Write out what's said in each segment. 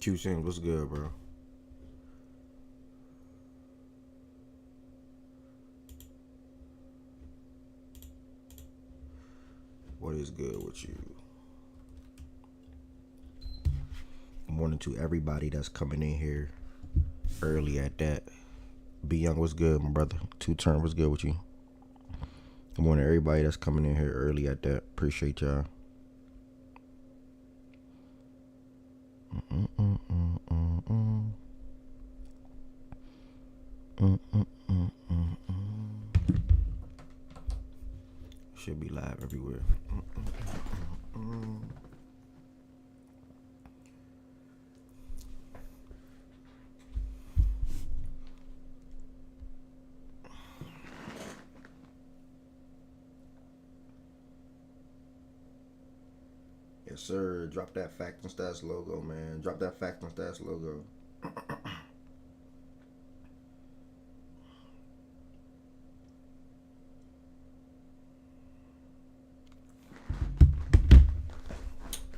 Q Sims, what's good, bro? What is good with you? Good morning to everybody that's coming in here early at that. B Young, what's good, my brother? Two Turn, what's good with you? Good morning, everybody that's coming in here early at that. Appreciate y'all. Should be live everywhere. Yes, sir. Drop that Fact and Stats logo, man. Drop that Fact and Stats logo.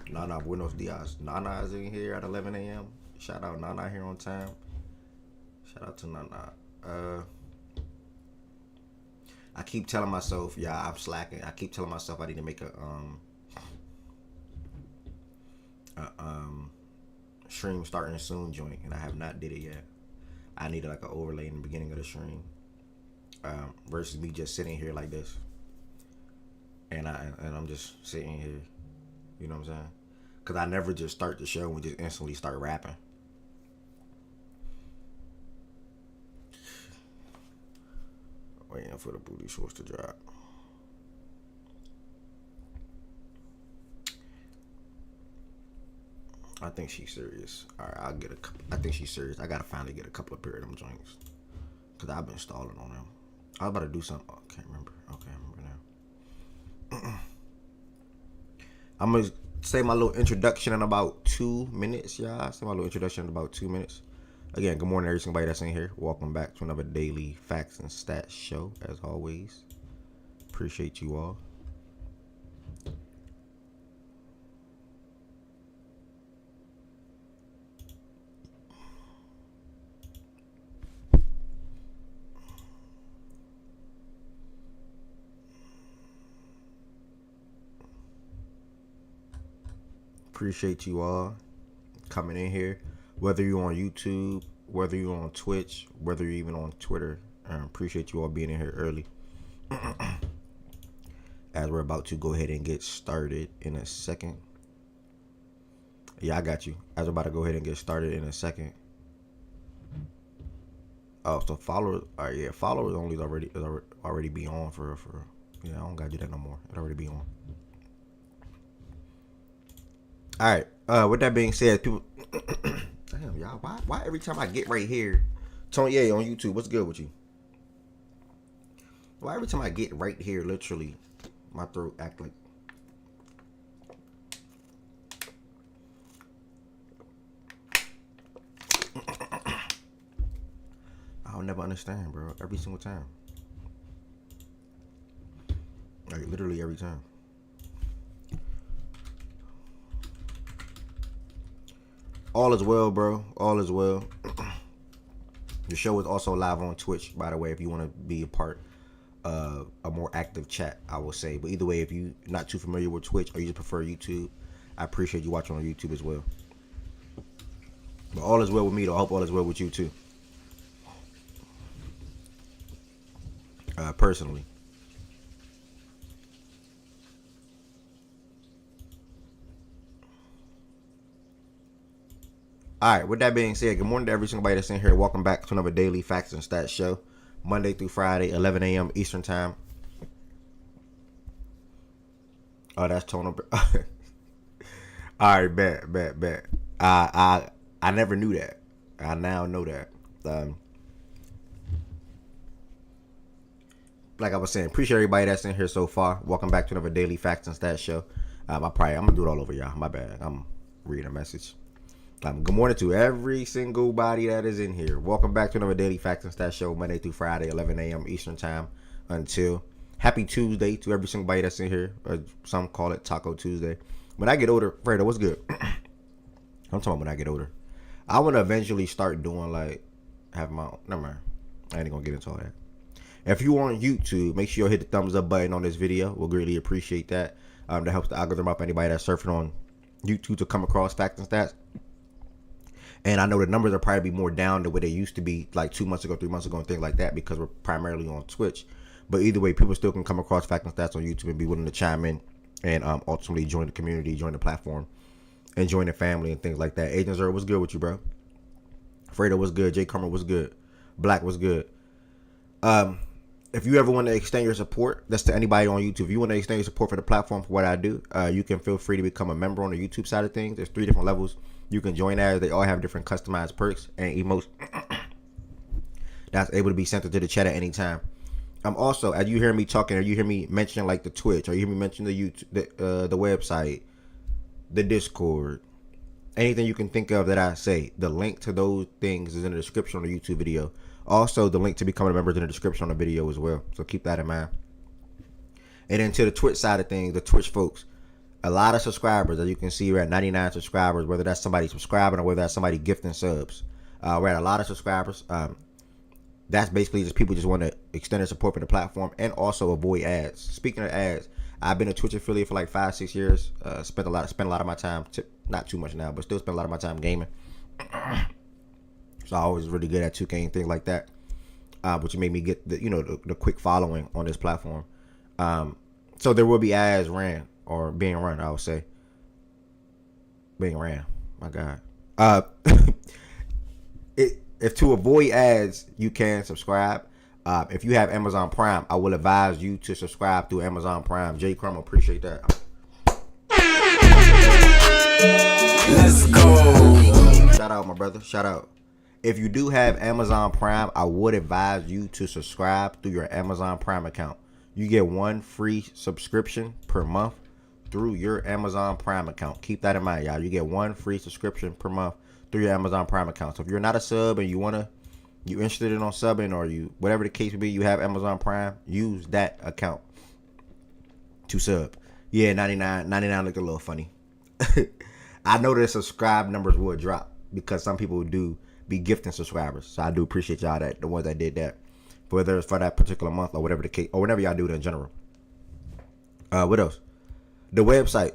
Nana, buenos dias. Nana is in here at 11 a.m. Shout out Nana here on time. Shout out to Nana. I keep telling myself, yeah, I'm slacking. I keep telling myself I need to make a stream starting soon joint, and I have not did it yet. I needed like an overlay in the beginning of the stream, versus me just sitting here like this, and I'm just sitting here. You know what I'm saying? Because I never just start the show and just instantly start rapping. Waiting for the booty shorts to drop. I think she's serious. All right, I'll get a couple. I think she's serious. I gotta finally get a couple of pair of them joints, because I've been stalling on them. I was about to do something. Oh, can't remember. Okay, I remember now. I'm gonna say my little introduction in about 2 minutes, y'all. Say my little introduction in about 2 minutes. Again, good morning, everybody that's in here. Welcome back to another daily facts and stats show, as always. Appreciate you all. Appreciate you all coming in here. Whether you're on YouTube, whether you're on Twitch, whether you're even on Twitter. Appreciate you all being in here early. As we're about to go ahead and get started in a second. Yeah, I got you. As we're about to go ahead and get started in a second. Oh, so followers. All right, yeah, followers only already be on for. Yeah, I don't gotta do that no more. It already be on. All right. With that being said, people. Damn, y'all. Why every time I get right here, Tony Ye on YouTube, what's good with you? Why every time I get right here, literally, my throat act like. I'll never understand, bro. Every single time. Like, literally every time. All is well, bro. All is well. The show is also live on Twitch, by the way, if you want to be a part of a more active chat, I will say. But either way, if you're not too familiar with Twitch or you just prefer YouTube, I appreciate you watching on YouTube as well. But all is well with me, though. I hope all is well with you, too. Personally. All right, with that being said, good morning to every single body that's in here. Welcome back to another daily facts and stats show. Monday through Friday, 11 a.m. Eastern time. Oh, that's Tono. All right, bet. I never knew that. I now know that. Like I was saying, appreciate everybody that's in here so far. Welcome back to another daily facts and stats show. I'm gonna do it all over, y'all. My bad. I'm reading a message. Good morning to every single body that is in here. Welcome back to another daily facts and stats show, Monday through Friday, 11 a.m. Eastern time. Until happy Tuesday to every single body that's in here. Or some call it Taco Tuesday. When I get older, Fredo, what's good? I'm talking about when I get older. I want to eventually start doing like have my own. Never mind. I ain't gonna get into all that. If you on YouTube, make sure you hit the thumbs up button on this video. We'll greatly appreciate that. That helps the algorithm up anybody that's surfing on YouTube to come across Facts and Stats. And I know the numbers are probably more down than what they used to be like 2 months ago, 3 months ago, and things like that because we're primarily on Twitch. But either way, people still can come across Facts and Stats on YouTube and be willing to chime in and ultimately join the community, join the platform, and join the family and things like that. Agent Zero, what's good with you, bro? Fredo was good. Jay Carmer was good. Black was good. If you ever want to extend your support, that's to anybody on YouTube. If you want to extend your support for the platform for what I do, you can feel free to become a member on the YouTube side of things. There's 3 different levels you can join as. They all have different customized perks and emotes that's able to be sent into the chat at any time. Also, as you hear me talking, or you hear me mention like the Twitch, or you hear me mention the YouTube, the website, the Discord, anything you can think of that I say, the link to those things is in the description on the YouTube video. Also, the link to becoming a member is in the description on the video as well. So keep that in mind. And then to the Twitch side of things, the Twitch folks, a lot of subscribers. As you can see, we're at 99 subscribers, whether that's somebody subscribing or whether that's somebody gifting subs. We're at a lot of subscribers. That's basically just people just want to extend their support for the platform and also avoid ads. Speaking of ads, I've been a Twitch affiliate for like 5-6 years. Spent a lot of my time, not too much now, but still spend a lot of my time gaming. So I was really good at 2K and things like that, which made me get the quick following on this platform. So there will be ads ran or being run, I would say. Being ran, my God. If to avoid ads, you can subscribe. If you have Amazon Prime, I will advise you to subscribe through Amazon Prime. Jay Crum, appreciate that. Let's go. Shout out, my brother. Shout out. If you do have Amazon Prime, I would advise you to subscribe through your Amazon Prime account. You get 1 free subscription per month through your Amazon Prime account. Keep that in mind, y'all. You get 1 free subscription per month through your Amazon Prime account. So if you're not a sub and you interested in on subbing, or you, whatever the case may be, you have Amazon Prime, use that account to sub. Yeah, 99 looked a little funny. I know the subscribe numbers will drop because some people do be gifting subscribers. So I do appreciate y'all, that the ones that did that, whether it's for that particular month or whatever the case, or whenever y'all do it in general. What else? The website.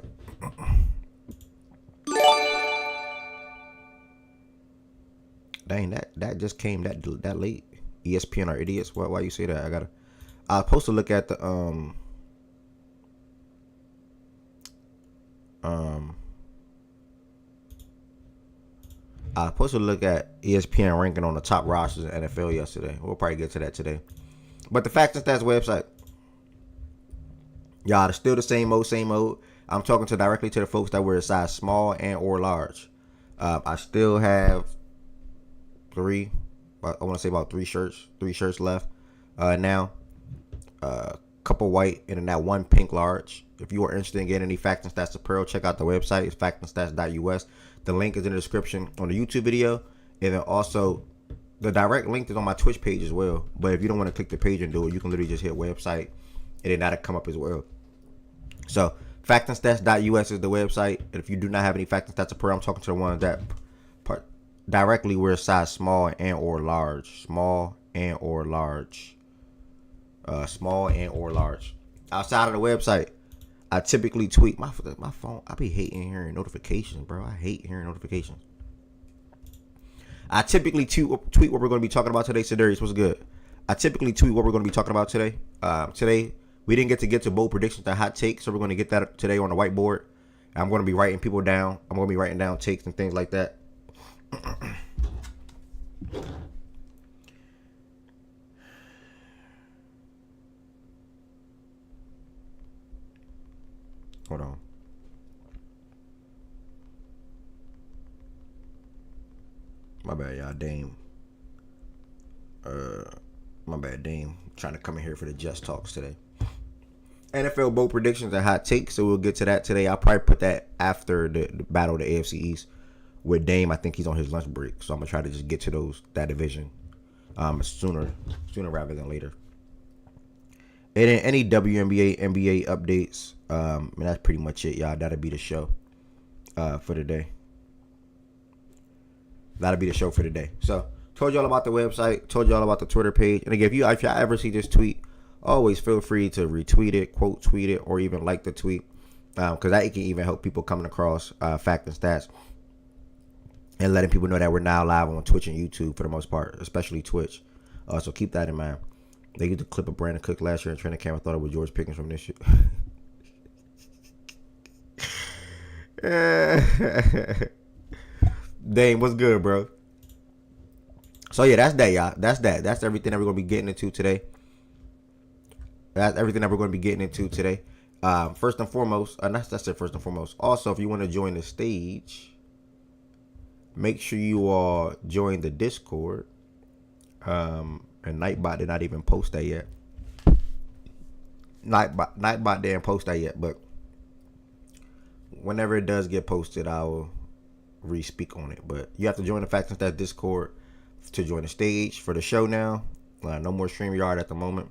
Dang, that just came that late. ESPN are idiots. Why you say that? I was supposed to look at the I was supposed to look at ESPN ranking on the top rosters in NFL yesterday. We'll probably get to that today. But the Facts and Stats website, y'all, it's still the same old. I'm talking directly to the folks that wear a size small and or large. I still have I want to say about 3 shirts left now. Couple white and then that 1 pink large. If you are interested in getting any Facts and Stats apparel, check out the website. It's factsandstats.us. The link is in the description on the YouTube video, and then also the direct link is on my Twitch page as well. But if you don't want to click the page and do it, you can literally just hit website and then that'll come up as well. So factsandstats.us is the website. And if you do not have any Facts and Stats apparel, I'm talking to the ones that directly wear size small and or large. Small and or large. Outside of the website, I typically tweet my phone. I be hating hearing notifications, bro. I hate hearing notifications. I typically tweet what we're going to be talking about today. Sedarius, what's good? I typically tweet what we're going to be talking about today. Today we didn't get to bold predictions and hot takes, so we're going to get that today on the whiteboard. I'm going to be writing people down. I'm going to be writing down takes and things like that. Hold on. My bad, y'all. Dame. My bad, Dame. Trying to come in here for the Just Talks today. NFL bold predictions and hot takes, so we'll get to that today. I'll probably put that after the battle of the AFC East with Dame. I think he's on his lunch break, so I'm gonna try to just get to that division sooner rather than later. And then any WNBA, NBA updates, and that's pretty much it, y'all. That'll be the show for today. that'll be the show for today. So, told y'all about the website, told y'all about the Twitter page. And again, if y'all ever see this tweet, always feel free to retweet it, quote tweet it, or even like the tweet. Because that can even help people coming across fact and stats. And letting people know that we're now live on Twitch and YouTube for the most part, especially Twitch. So keep that in mind. They used to clip of Brandon Cook last year and training camp. I thought it was George Pickens from this shit. Dang, what's good, bro? So yeah, that's that, y'all. That's that. That's everything that we're gonna be getting into today. That's everything that we're gonna be getting into today. First and foremost, that's it. First and foremost. Also, if you want to join the stage, make sure you all join the Discord. And Nightbot did not even post that yet. Nightbot didn't post that yet, but whenever it does get posted, I will re-speak on it. But you have to join the Facts and Stats Discord to join the stage for the show now. No more StreamYard at the moment.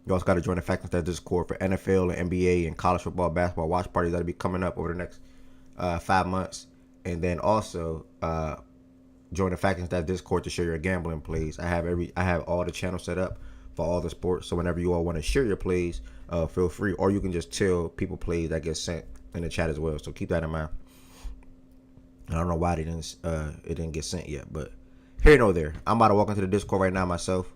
You also got to join the Facts and Stats Discord for NFL and NBA and college football, basketball watch parties that'll be coming up over the next 5 months. And then also join the Facts and Stats Discord to share your gambling plays. I have all the channels set up for all the sports. So whenever you all want to share your plays, feel free. Or you can just tell people plays that get sent in the chat as well. So keep that in mind. I don't know why it didn't get sent yet, but here nor there. I'm about to walk into the Discord right now myself.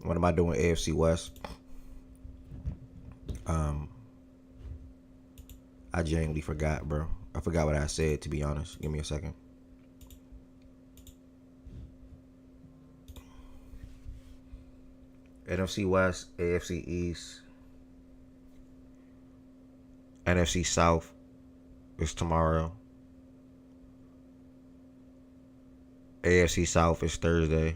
What am I doing? AFC West. I genuinely forgot, bro. I forgot what I said, to be honest. Give me a second. NFC West, AFC East, NFC South is tomorrow. AFC South is Thursday.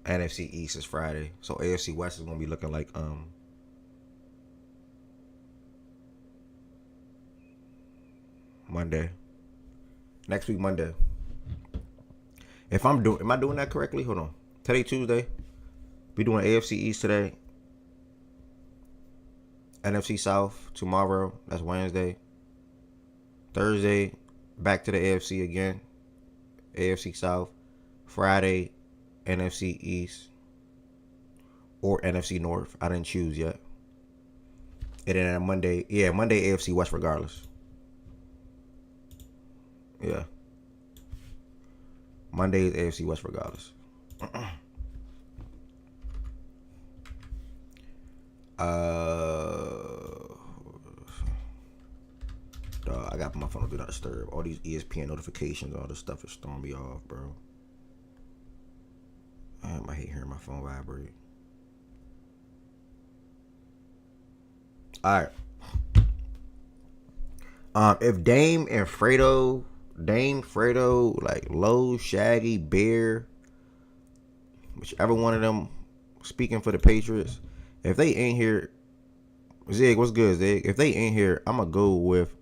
NFC East is Friday. So AFC West is gonna be looking like Monday. Next week Monday. Am I doing that correctly? Hold on. Today Tuesday. We doing AFC East today. NFC South tomorrow. That's Wednesday. Thursday, back to the AFC again. AFC South. Friday, NFC East. Or NFC North. I didn't choose yet. And then on Monday, Monday AFC West regardless. Yeah. Monday is AFC West regardless. I got my phone on Do Not Disturb. All these ESPN notifications, all this stuff is throwing me off, bro. I hate hearing my phone vibrate. All right. If Dame, Fredo, like Lowe, Shaggy, Bear, whichever one of them speaking for the Patriots, if they ain't here, Zig, what's good, Zig? If they ain't here, I'm gonna go with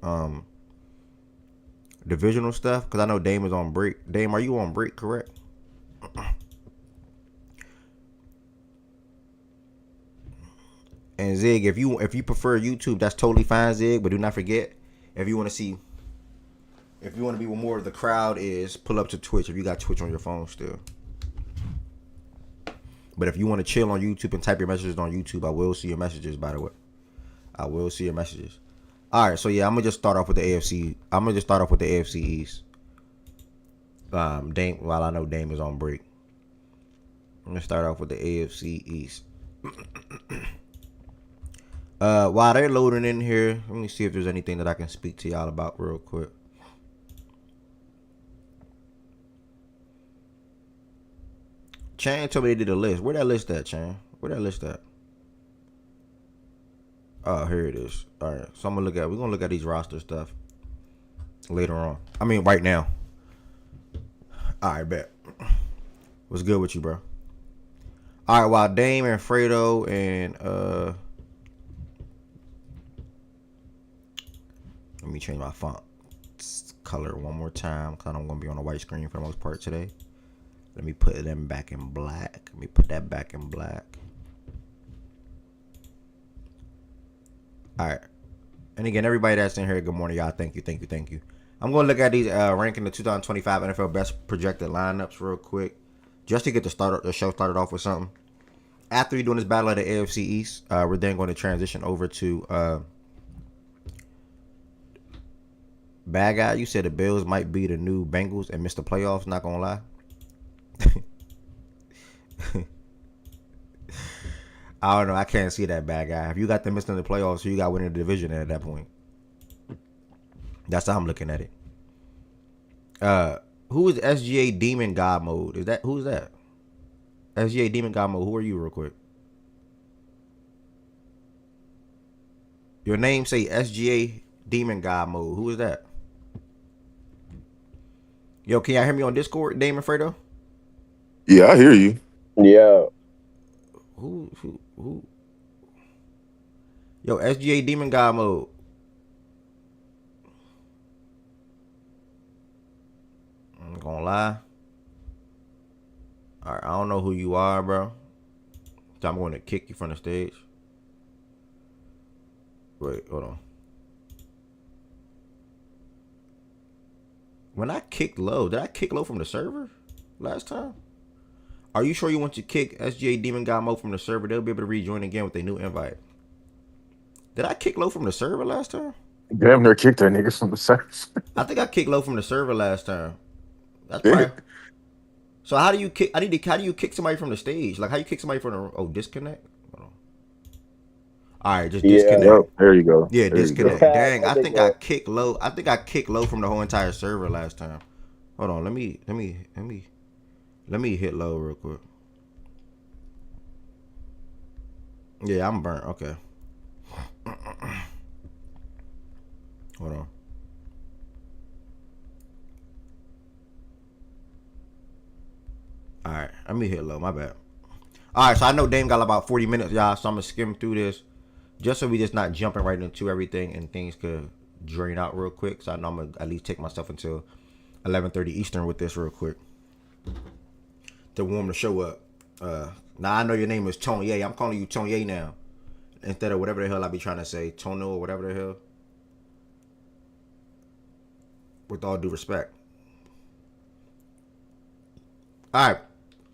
divisional stuff because I know Dame is on break. Dame, are you on break? Correct. And Zig, if you prefer YouTube, that's totally fine, Zig. But do not forget, if you want to be where more of the crowd is, pull up to Twitch if you got Twitch on your phone still. But if you want to chill on YouTube and type your messages on YouTube, I will see your messages, by the way. I will see your messages. All right, so yeah, I'm gonna just start off with the AFC. I'm gonna just start off with the AFC East. Dame, while I know Dame is on break, I'm gonna start off with the AFC East. While they're loading in here, let me see if there's anything that I can speak to y'all about real quick. Chan told me they did a list. Where that list at, Chan? Where that list at? Oh, here it is. All right, so we're gonna look at these roster stuff later on. I mean, right now. All right, bet. What's good with you, bro? All right, while Dame and Fredo and let me change my font. color one more time because I'm going to be on a white screen for the most part today. Let me put them back in black. Let me put that back in black. All right. And again, everybody that's in here, good morning, y'all. Thank you. I'm going to look at these ranking the 2025 NFL best projected lineups real quick, just to get the show started off with something. After we doing this battle of the AFC East, we're then going to transition over to bad guy. You said the Bills might be the new Bengals and miss the playoffs. Not gonna lie. I don't know. I can't see that bad guy. If you got them missing the playoffs, so you got winning the division at that point. That's how I'm looking at it. Who is SGA Demon God Mode? Who's that? SGA Demon God Mode. Who are you, real quick? Your name say SGA Demon God Mode. Who is that? Yo, can y'all hear me on Discord, Damon Fredo? Yeah, I hear you. Yeah. Who? Yo, SGA Demon God Mode. I'm gonna lie. Alright, I don't know who you are, bro. So I'm going to kick you from the stage. Wait, hold on. When I kicked low, did I kick low from the server last time? Are you sure you want to kick SGA Demon God Mode from the server? They'll be able to rejoin again with a new invite. Did I kick low from the server last time? Damn near kicked that nigga from the service. I think I kicked low from the server last time. That's probably. So how do you kick? How do you kick somebody from the stage? Like how you kick somebody from the disconnect? Hold on. All right, just disconnect. Yep, there you go. Yeah, there disconnect. Go. Dang, I think I kicked low. I think I kicked low from the whole entire server last time. Hold on, let me hit low real quick. Yeah, I'm burnt. Okay. Hold on. All right, let me hit low. My bad. All right, so I know Dame got about 40 minutes, y'all. So I'm gonna skim through this, just so we just not jumping right into everything and things could drain out real quick. So I know I'm gonna at least take myself until 11:30 Eastern with this real quick to warm the show up. Now I know your name is Tony A. I'm calling you Tony A now instead of whatever the hell I be trying to say, Tono or whatever the hell. With all due respect. All right,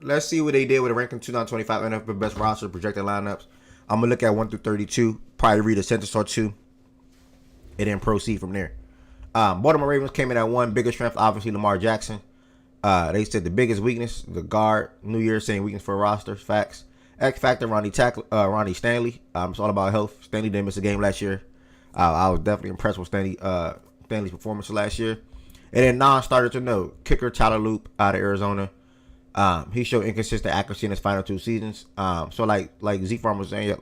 let's see what they did with the ranking 2025 NFL best roster projected lineups. I'm gonna look at 1 through 32, probably read a sentence or two, and then proceed from there. Baltimore Ravens came in at 1. Biggest strength, obviously, Lamar Jackson. They said the biggest weakness, the guard. New Year saying weakness for rosters. Facts. X factor, Ronnie Stanley. It's all about health. Stanley didn't miss a game last year. I was definitely impressed with Stanley's performance last year. And then non-starter to note, kicker Tyler Loop out of Arizona. He showed inconsistent accuracy in his final 2 seasons. So like Z Farm was saying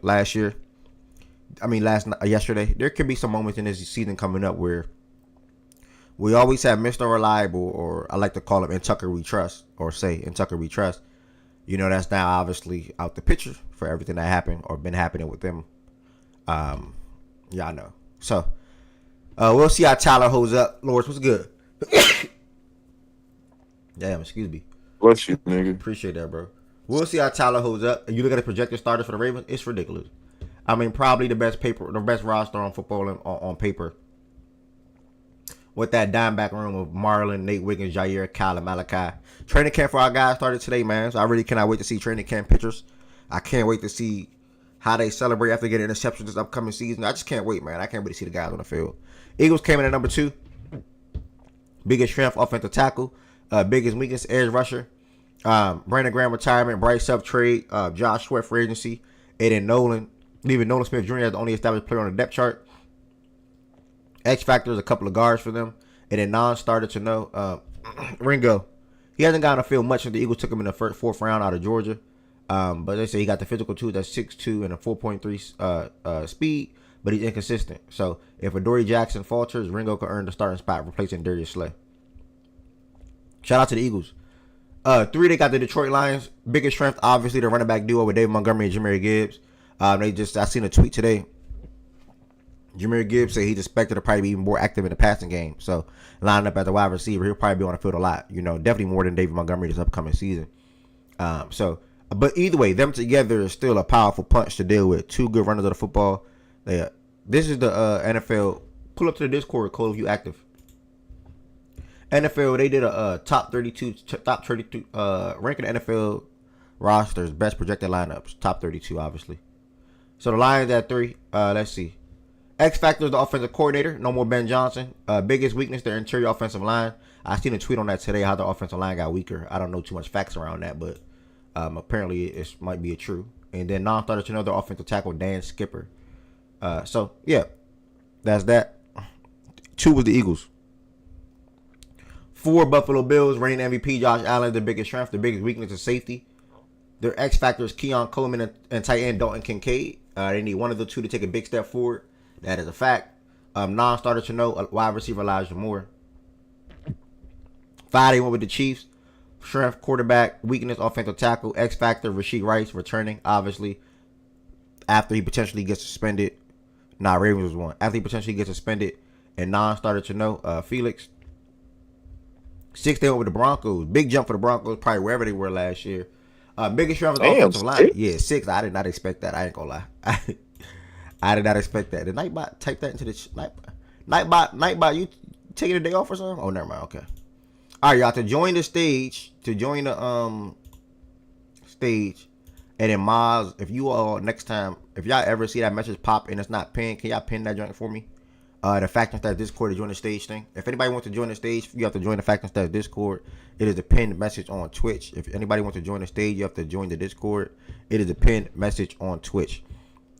yesterday, there could be some moments in this season coming up where we always have Mr. Reliable, or I like to call him in Tucker We Trust, or say in Tucker We Trust. You know, that's now obviously out the picture for everything that happened or been happening with them. Y'all know. So we'll see how Tyler holds up. Lawrence, what's good? Damn, excuse me. Bless you, nigga. Appreciate that, bro. We'll see how Tyler holds up. And you look at the projected starters for the Ravens, it's ridiculous. I mean, probably the best roster on football on paper. With that dime back room of Marlon, Nate Wiggins, Jair, Kyle, and Malachi. Training camp for our guys started today, man. So I really cannot wait to see training camp pictures. I can't wait to see how they celebrate after getting interceptions this upcoming season. I just can't wait, man. I can't wait to see the guys on the field. Eagles came in at number 2. Biggest strength, offensive tackle. Biggest weakness, edge rusher. Brandon Graham retirement, Bryce Sub trade, Josh Sweat free agency, Aiden Nolan, leaving Nolan Smith Jr. as the only established player on the depth chart. X factors, a couple of guards for them, and then non-starter to know Ringo. He hasn't gotten a field much since the Eagles took him in the fourth round out of Georgia, but they say he got the physical too. That's 6'2" and a 4.3 speed, but he's inconsistent. So if Adoree Jackson falters, Ringo could earn the starting spot, replacing Darius Slay. Shout out to the Eagles. 3, they got the Detroit Lions. Biggest strength, obviously, the running back duo with David Montgomery and Jahmyr Gibbs. I seen a tweet today Jahmyr Gibbs said he's expected to probably be even more active in the passing game. So lining up as a wide receiver, he'll probably be on the field a lot. Definitely more than David Montgomery this upcoming season. But either way, them together is still a powerful punch to deal with. Two good runners of the football. This is the NFL. Pull up to the Discord, Cole, if you active. NFL, they did a top 32 ranking NFL rosters, best projected lineups. Top 32, obviously. So the Lions at 3. Let's see. X Factor is the offensive coordinator. No more Ben Johnson. Biggest weakness, their interior offensive line. I seen a tweet on that today, how the offensive line got weaker. I don't know too much facts around that, but apparently it might be true. And then non-starter to another offensive tackle, Dan Skipper. So, yeah. That's that. 2 was the Eagles. 4, Buffalo Bills. Reigning MVP, Josh Allen, the biggest strength. The biggest weakness is safety. Their X Factor is Keon Coleman and tight end Dalton Kincaid. They need one of the two to take a big step forward. That is a fact. Non-starter to know, wide receiver Elijah Moore. 5, they went with the Chiefs. Strength, quarterback, weakness, offensive tackle. X Factor, Rashid Rice returning, obviously, after he potentially gets suspended. Ravens was 1. After he potentially gets suspended. And non-starter to know, Felix. 6, they went with the Broncos. Big jump for the Broncos, probably wherever they were last year. Biggest strength was offensive line. Yeah, 6. I did not expect that. I ain't gonna lie. I did not expect that. Did Nightbot type that into the Nightbot, you taking a day off or something? Oh, never mind. Okay. All right, y'all. To join the stage, and then Miles, if you all next time, if y'all ever see that message pop and it's not pinned, can y'all pin that joint for me? The Fact and Stats Discord to join the stage thing. If anybody wants to join the stage, you have to join the Fact and Stats Discord. It is a pinned message on Twitch. If anybody wants to join the stage, you have to join the Discord. It is a pinned message on Twitch.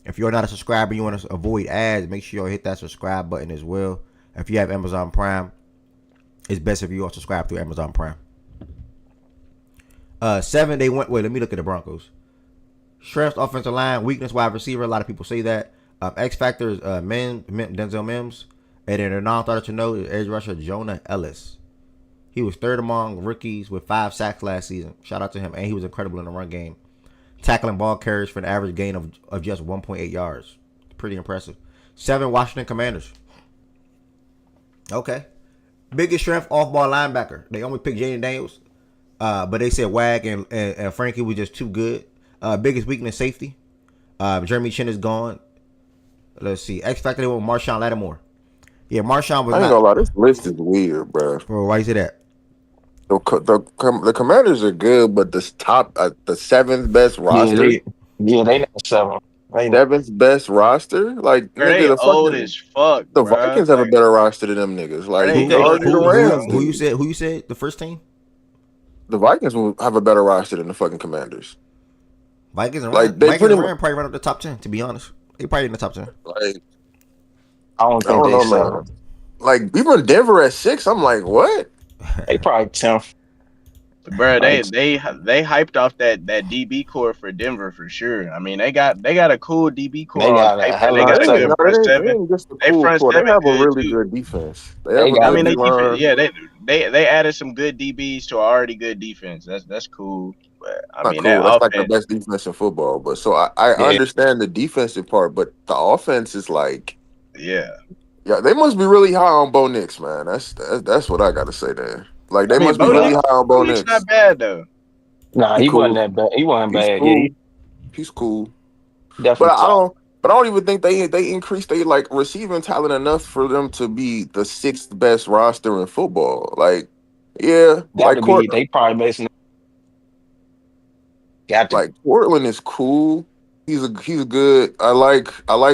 If you're not a subscriber and you want to avoid ads, make sure you hit that subscribe button as well. If you have Amazon Prime, it's best if you all subscribe through Amazon Prime. 7, they went. Wait, let me look at the Broncos. Strength, offensive line, weakness, wide receiver. A lot of people say that. X Factor is Denzel Mims. And then the non-starter to know is edge rusher Jonah Ellis. He was 3rd among rookies with 5 sacks last season. Shout out to him. And he was incredible in the run game. Tackling ball carriers for an average gain of just 1.8 yards. Pretty impressive. 7, Washington Commanders. Okay. Biggest strength, off-ball linebacker. They only picked Jaden Daniels. But they said Wag and Frankie was just too good. Biggest weakness, safety. Jeremy Chin is gone. Let's see. X Factor, they went with Marshawn Lattimore. Yeah, Marshawn was I ain't gonna lie, this list is weird, bro. Bro, why you say that? The Commanders are good, but the 7th best roster. They not 7. They 7th best roster? Like, Bro, nigga, they the old fucking as fuck. the bro. Vikings have a better roster than them niggas. Like, They you argue the Rams. Who you said the first team? The Vikings will have a better roster than the fucking Commanders. Vikings and Like, Rams. they Vikings pretty and much- Rams probably run up the top 10, to be honest. They probably in the top 10. Like, I don't I think don't they know, 7. man. Like, even Denver at 6, I'm like, what? They probably 10th. Bro, they hyped off that DB core for Denver for sure. I mean, they got a cool DB core They on got a paper. hell They of got a a second. good front They seven. ain't just a They cool front core. They seven have a good, really too. good defense. They They have a got- I good mean, line. they added some good DBs to an already good defense. That's cool. But I Not mean, cool. that That's like the offense, best defense in football. But so I Yeah. understand the defensive part, but the offense is like, yeah. yeah, they must be really high on Bo Nix, man. That's what I got to say there. Like, they I mean, must be Bo really Nix- high on Bo Bo Nix Nix. not bad though. Nah, He he wasn't cool. that bad. He wasn't He's bad. cool. Yeah, He's cool. he definitely. But I don't even think they increased their like receiving talent enough for them to be the 6th best roster in football. Like, yeah, like They probably made some. Got to. like Portland is cool. He's good. I like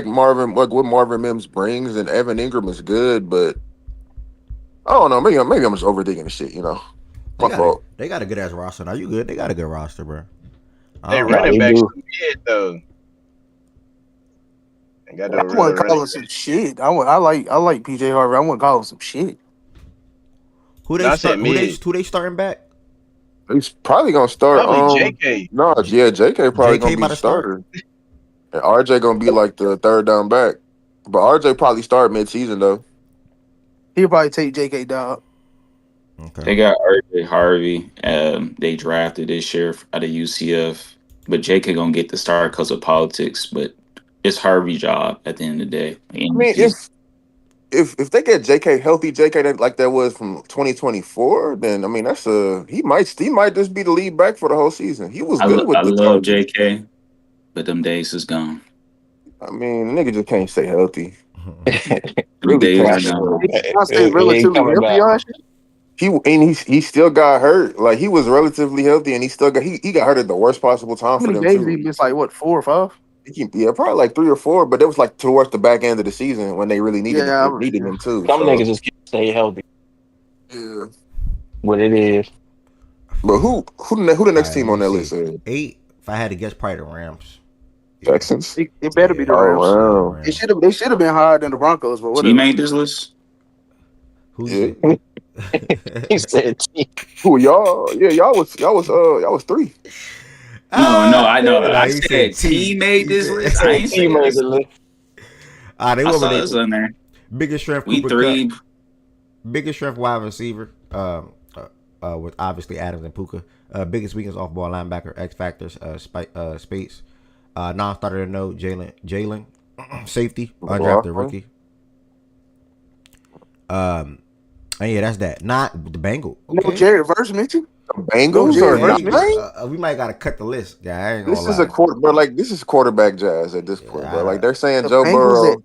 Marvin, like what Marvin Mims brings, and Evan Ingram is good, but I don't know. Maybe I'm just overthinking the shit. My fault. They got a good ass roster. Now you good? They got a good roster, bro. They right. running They backs do. too mid though. They got I the want to call running him some shit. I like PJ Harvey. I want to call him some shit. Who No, I they said mid. who they starting back? He's probably gonna start. Probably JK. No, yeah, JK probably JK gonna be about the to start? starter, and RJ gonna be like the 3rd down back. But RJ probably start mid-season though. He'll probably take JK down. Okay. They got RJ Harvey. They drafted this year out of UCF, but JK gonna get the start because of politics. But it's Harvey's job at the end of the day. I mean, if they get JK healthy, JK like that was from 2024, then I mean he might just be the lead back for the whole season. He was good I with the love Chargers. JK, but them days is gone. I mean, the nigga just can't stay healthy. Them Really days can't is stay gone. healthy. I stay He ain't relatively coming healthy, back. y'all. He still got hurt. Like he was relatively healthy, and he got hurt at the worst possible time How for many them games he too. missed? Like what, 4 or 5? Yeah, probably like 3 or 4, but it was like towards the back end of the season when they really needed Yeah, him too. Some So niggas just can't stay healthy. yeah. What it is. But who the next Alright, team let on me that see. list is? 8. If I had to guess, probably the Rams. Texans. It better be the Oh Rams. wow. Rams. They should have been higher than the Broncos, but He whatever. made this list. Who's Yeah. it? He said, Who y'all? Yeah, y'all was 3. No, I know. Nah, I he said said T made He this said list. I ain't he say made this. the list. They I went with saw this their on there. biggest strength We Cooper Kupp. 3. Biggest strength wide receiver, with obviously Adams and Puka. Biggest weakness off ball linebacker, X factors, Spates. Non-starter to note, Jalen, safety, undrafted rookie. And yeah, that's that. Not the Bengal. Okay. No Jared Verse mentioned. The Bengals No, are Jared not. Verse. We might gotta cut the list. Yeah, I ain't gonna This lie. is this is quarterback jazz at this point, bro. Like they're saying The Joe Bengals Burrow.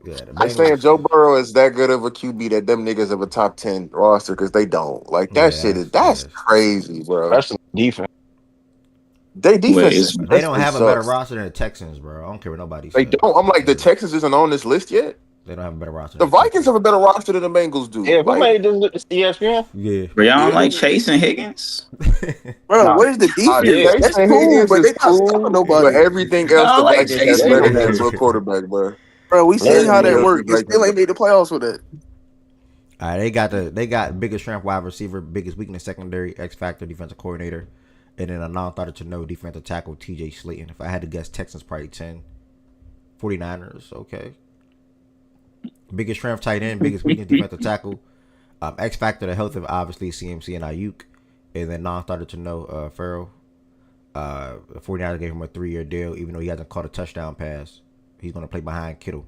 Yeah, the They're saying Bengals. Joe Burrow is that good of a QB that them niggas have a top 10 roster because they don't. Like that Yeah, shit that's crazy, bro. Especially defense. They Wait, defense They don't have a better sucks. roster than the Texans, bro. I don't care what nobody They says. don't. I'm like the Texans isn't on this list yet. They don't have a better roster The than the Vikings Texans. have a better roster than the Bengals do. Yeah, who Like, made this ESPN? Yeah. But y'all don't yeah. like Chase and Higgins? Bro, Nah, what is the defense? did. That's Jason cool, Higgins but is they not stopping cool, but nobody. everything else Y'all the like Vikings Chase have and better than Higgins? to a quarterback, bro. Bro, we seen how Everything that else worked. the It Vikings still ain't have made the playoffs with that. All right, they got biggest strength wide receiver, biggest weakness secondary, X factor defensive coordinator, and then a non-starter to no defensive tackle TJ Slayton. If I had to guess, Texans probably 10. 49ers, okay. Biggest strength tight end, biggest weakness defensive tackle, X factor the health of obviously CMC and Ayuk, and then non-starter to no Farrell. The 49ers gave him a 3-year deal, even though he hasn't caught a touchdown pass. He's gonna play behind Kittle.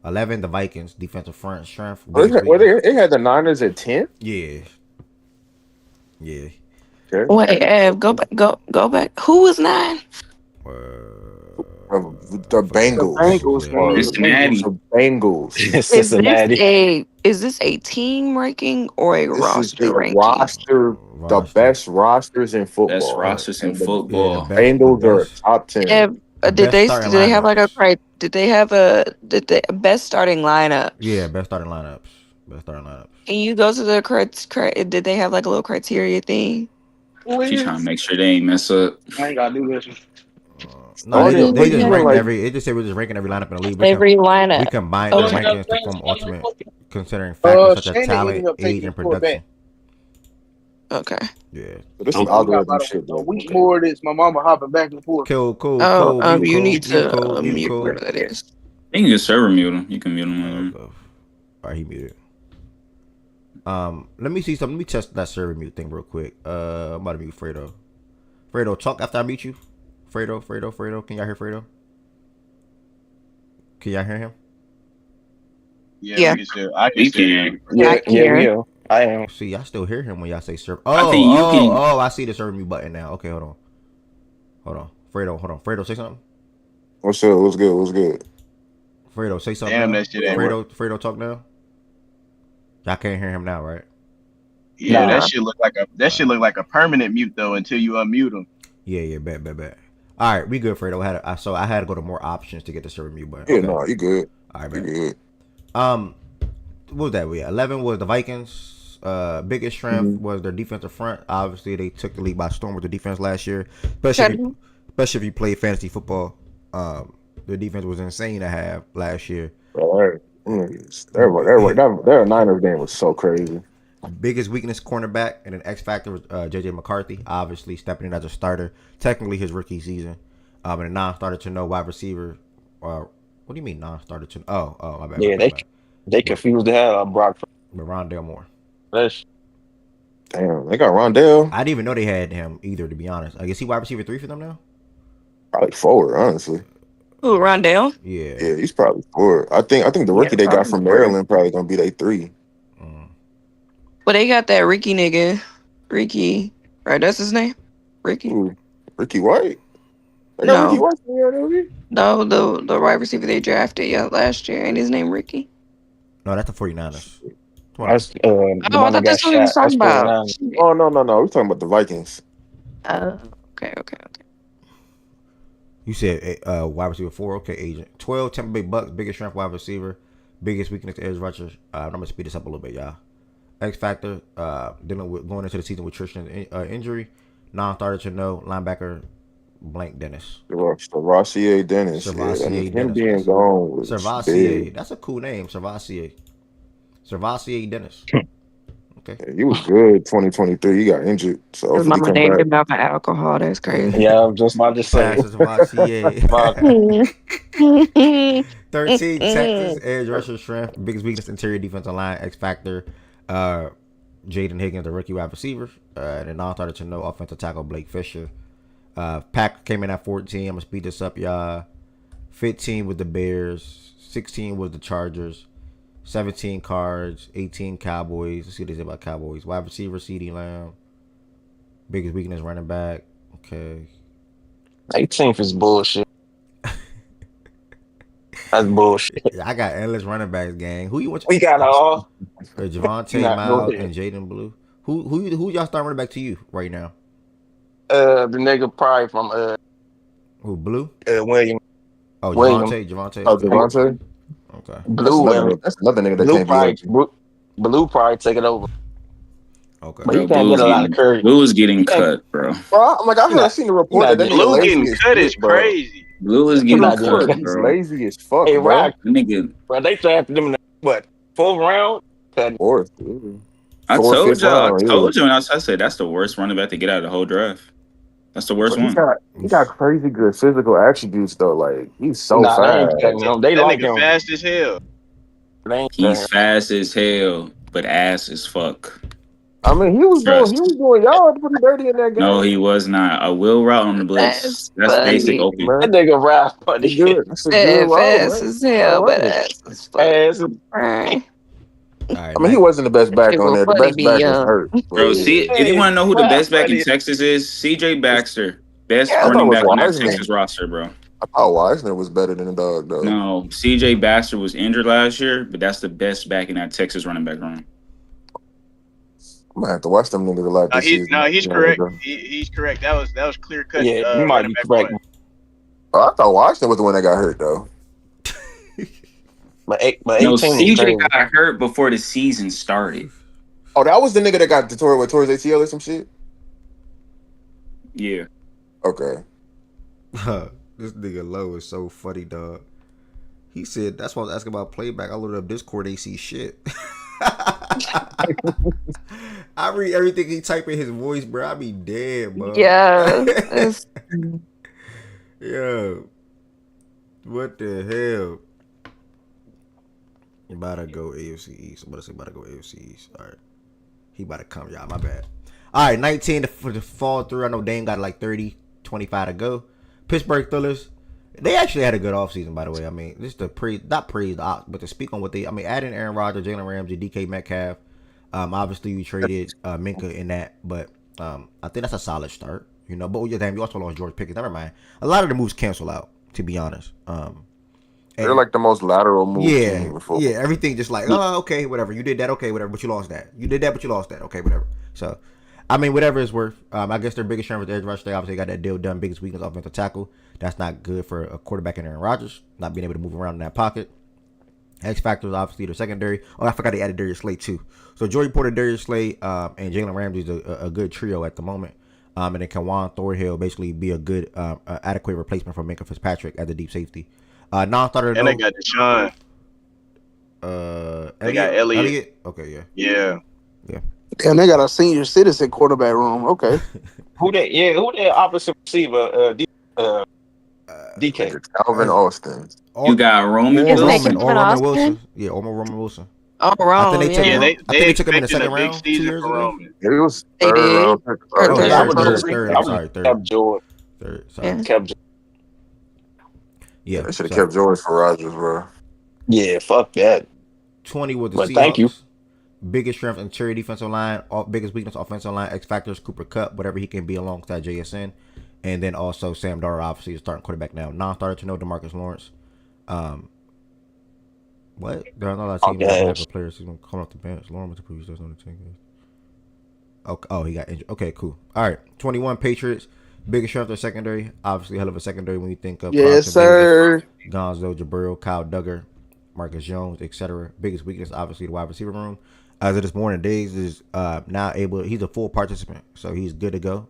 11, the Vikings defensive front strength. They had the Niners at 10. Yeah. Yeah. Okay. Wait, go back. Who was 9? The Bengals. Bengals, Are Cincinnati. the Bengals. Cincinnati. Is this a team ranking or a This is roster the ranking? roster, the best rosters in football. Best rosters in And the football. Bengals are top 10. Did they starting have like a lineups. did they have a best starting lineup? Yeah, best starting lineups. Best starting lineups. Can you go to the did they have like a little criteria thing? She trying to make sure they ain't mess up. I ain't gotta do this. No, they just ranked like, every. It just said we're just ranking every lineup in the league. Every We lineup. combine the Okay. rankings to form ultimate, considering factors such as Shannon talent, ended up age, taking and it for a production. Okay. Yeah. this is Okay. algorithm shit, A though. week more of this, my mama hopping back and forth. Cool. You need to mute mute cool. whatever that is. You can just server mute him. You can mute him. All right, he muted. Let me see something. Let me test that server mute thing real quick. I'm about to mute Fredo. Fredo, talk after I mute you. Fredo. Can y'all hear Fredo? Can y'all hear him? Yeah. I can still hear you. I can hear. I am. See, I still hear him when y'all say server. I think you can- I see the server mute button now. Okay, hold on. Fredo, say something. What's up? What's good? Fredo, say something. Damn, now. that shit ain't Fredo, talk now. Y'all can't hear him now, right? Yeah, Nah. that shit look like a permanent mute though until you unmute them. Yeah, bet. All right, we good, Fredo. I had to go to more options to get the server mute button. Yeah, Okay. no, you good. All right, You bet. good. What was that? 11 was the Vikings. Biggest strength was their defensive front. Obviously, they took the league by storm with the defense last year, especially if you play fantasy football. The defense was insane to have last year. All right. Their Niners game was so crazy. Biggest weakness, cornerback, and an X factor was JJ McCarthy. Obviously, stepping in as a starter. Technically, his rookie season. And a non-starter to no wide receiver. What do you mean non-starter to? Oh, my bad. Yeah, they confused the hell out of Brock. But Rondale Moore. Damn, they got Rondell. I didn't even know they had him either. To be honest, I guess he wide receiver 3 for them now. Probably 4, honestly. Who, Rondell? Yeah. Yeah, he's probably 4. I think the Yeah, rookie they got probably from 4. Maryland probably gonna be their 3. Mm. But they got that Ricky nigga. Ricky. Right, that's his name? Ricky? Ooh, Ricky White. They got Ricky No. White from the No, the wide receiver they drafted last year. Ain't his name Ricky? No, that's the 49ers. Come on. That's the Oh, I one that thought got that's what he was shot. That's talking about. 49. Oh no. We're talking about the Vikings. Okay. You said wide receiver 4. Okay, agent. 12 Tampa Bay Bucks, biggest strength wide receiver, biggest weakness edge rusher. I'm gonna speed this up a little bit, y'all. X factor, dealing with going into the season with Tristan injury. Non-starter to no linebacker, blank Dennis. Servassier Dennis. Servassier Him Dennis. being gone was Servassier. big. That's a cool name, Servassier. Servassier Dennis. Okay. Yeah, he was good 2023. He got injured, so His hopefully he mama come named back. him after alcohol. That's crazy. Yeah, I was just about to say. Pastor Servassier. About 13 Texas edge rusher strength, biggest weakness interior defensive line. X factor, Jaden Higgins, the rookie wide receiver, and then non-starter to no offensive tackle Blake Fisher. Pack came in at 14. I'm gonna speed this up, y'all. 15 was the Bears, 16 was the Chargers, 17 Cards, 18 Cowboys. Let's see what they say about Cowboys. Wide receiver CeeDee Lamb, biggest weakness running back. Okay. 18th is bullshit. That's bullshit. I got endless running backs, gang. Who you want? We got all. Javonte Nah, go Miles ahead. and Jaden Blue. Who y'all start running back to you right now? The nigga probably from Who Blue? William. Oh, William. Javonte. Oh, Okay. Devontae. Okay. Blue That's another nigga that Blue can't be probably healthy. Blue probably take it over. Okay. But Bro, he can't get a lot of curry. Blue was getting He can't- cut, bro. Bro, I'm like, I He heard, I not, seen the he report not that getting nigga Blue lazy getting as cut is shit, bro. crazy. Blue is he getting not getting cut, cut. He's bro. lazy as fuck, Hey, bro. Rock, That nigga, bro, they drafted him in the 4th round? Cut. 4th, I 4th, told 5th y'all, round. I Yeah. told you, and I said that's the worst running back to get out of the whole draft. That's the worst But one. he got crazy good physical attributes though. Like he's so Nah, they fast. ain't cutting him. They That like nigga him. fast as hell. They ain't cutting He's him. fast as hell, but ass as fuck. I mean, he was Trust. doing y'all pretty dirty in that No, he game. was not. A will route on the blitz. That's That's basic funny. open. That Man, nigga Ralph that's funny. good. That's a good Said route, fast man. as hell, All but right. ass as fuck. Ass. Right. All right. I mean, he wasn't the best back It on was there. The funny best be back was young. hurt. But Bro, yeah. see, if you Hey, want to know who the Ralph best back in funny. Texas is, CJ Baxter. Best I thought it running was back on that Wiseman. Texas roster, bro. I thought Wisner was better than the dog though. No, CJ Baxter was injured last year, but that's the best back in that Texas running back room. I'm gonna have to watch them niggas a lot this season. He's Yeah, correct. bro. He's correct. That was clear cut. Yeah, you might Running be back correct. one. Oh, I thought Washington was the one that got hurt though. But No, 18 is CJ crazy. got hurt before the season started. Oh, that was the nigga that got tore his ACL or some shit. Yeah. Okay. This nigga Low is so funny, dog. He said that's why I was asking about playback. I loaded up Discord, they see shit. I read everything he type in his voice, bro. I be dead, bro. Yeah. It's, Yo. What the hell? You about to go AFC East. I'm about to say about to go AFC East. All right. He about to come, y'all. My bad. All right, 19 for the fall through. I know Dame got like 30, 25 to go. Pittsburgh Steelers. They actually had a good offseason, by the way. I mean, just to not praise the ops, but to speak on what they, I mean, adding Aaron Rodgers, Jalen Ramsey, DK Metcalf. Obviously, you traded Minka in that, but I think that's a solid start. You know, but you also lost George Pickens. Never mind. A lot of the moves cancel out, to be honest. They're like the most lateral move Yeah, team before. yeah. Everything just like, oh, okay, whatever. You did that, okay, whatever. But you lost that. You did that, but you lost that, okay, whatever. So, I mean, whatever it's worth. I guess their biggest strength was edge rush. They obviously got that deal done. Biggest weakness, offensive tackle. That's not good for a quarterback in Aaron Rodgers, not being able to move around in that pocket. X factor was obviously their secondary. Oh, I forgot they added Darius Slay too. So Jordy Porter, Darius Slay, and Jalen Ramsey is a good trio at the moment. And then Kawan Thorhill basically be a good, adequate replacement for Minka Fitzpatrick as the deep safety. Non-starter. And they got Deshaun. They got Elliott. Okay, Yeah. Damn, they got a senior citizen quarterback room. Okay. Who that opposite receiver? DK. Calvin Austin. You got Roman His name Wilson. is Roman Austin? Wilson. Yeah, Roman Wilson. oh, I wrong. think they took Yeah. him. Yeah, I think they took him in the expecting second a big round 2 season years from ago. Roman. It was They third did. round. Or Oh, third. I third. was Third. just Third. I I'm was sorry, third. Cap Jordan. Third. Sorry. Yeah. Cap Jordan. Yeah. They should have So kept George for Rodgers, bro. Yeah, fuck that. 20 with the But Seahawks. thank you. Biggest strength interior defensive line. Biggest weakness offensive line. X factors Cooper Kupp, whatever he can be alongside JSN, and then also Sam Darnold, obviously is starting quarterback now. Non-starter to know DeMarcus Lawrence. What? There are not a lot of teams that have a player who's going to come off the bench. Lawrence previous does on the team. Okay. Oh, he got injured. Okay, cool. All right. 21 Patriots. Biggest strength of secondary. Obviously, hell of a secondary when you think of Yes, Carlton sir. Davis, Gonzo, Jabril, Kyle Duggar, Marcus Jones, etc. Biggest weakness, obviously, the wide receiver room. As of this morning, Diggs is now able. He's a full participant, so he's good to go.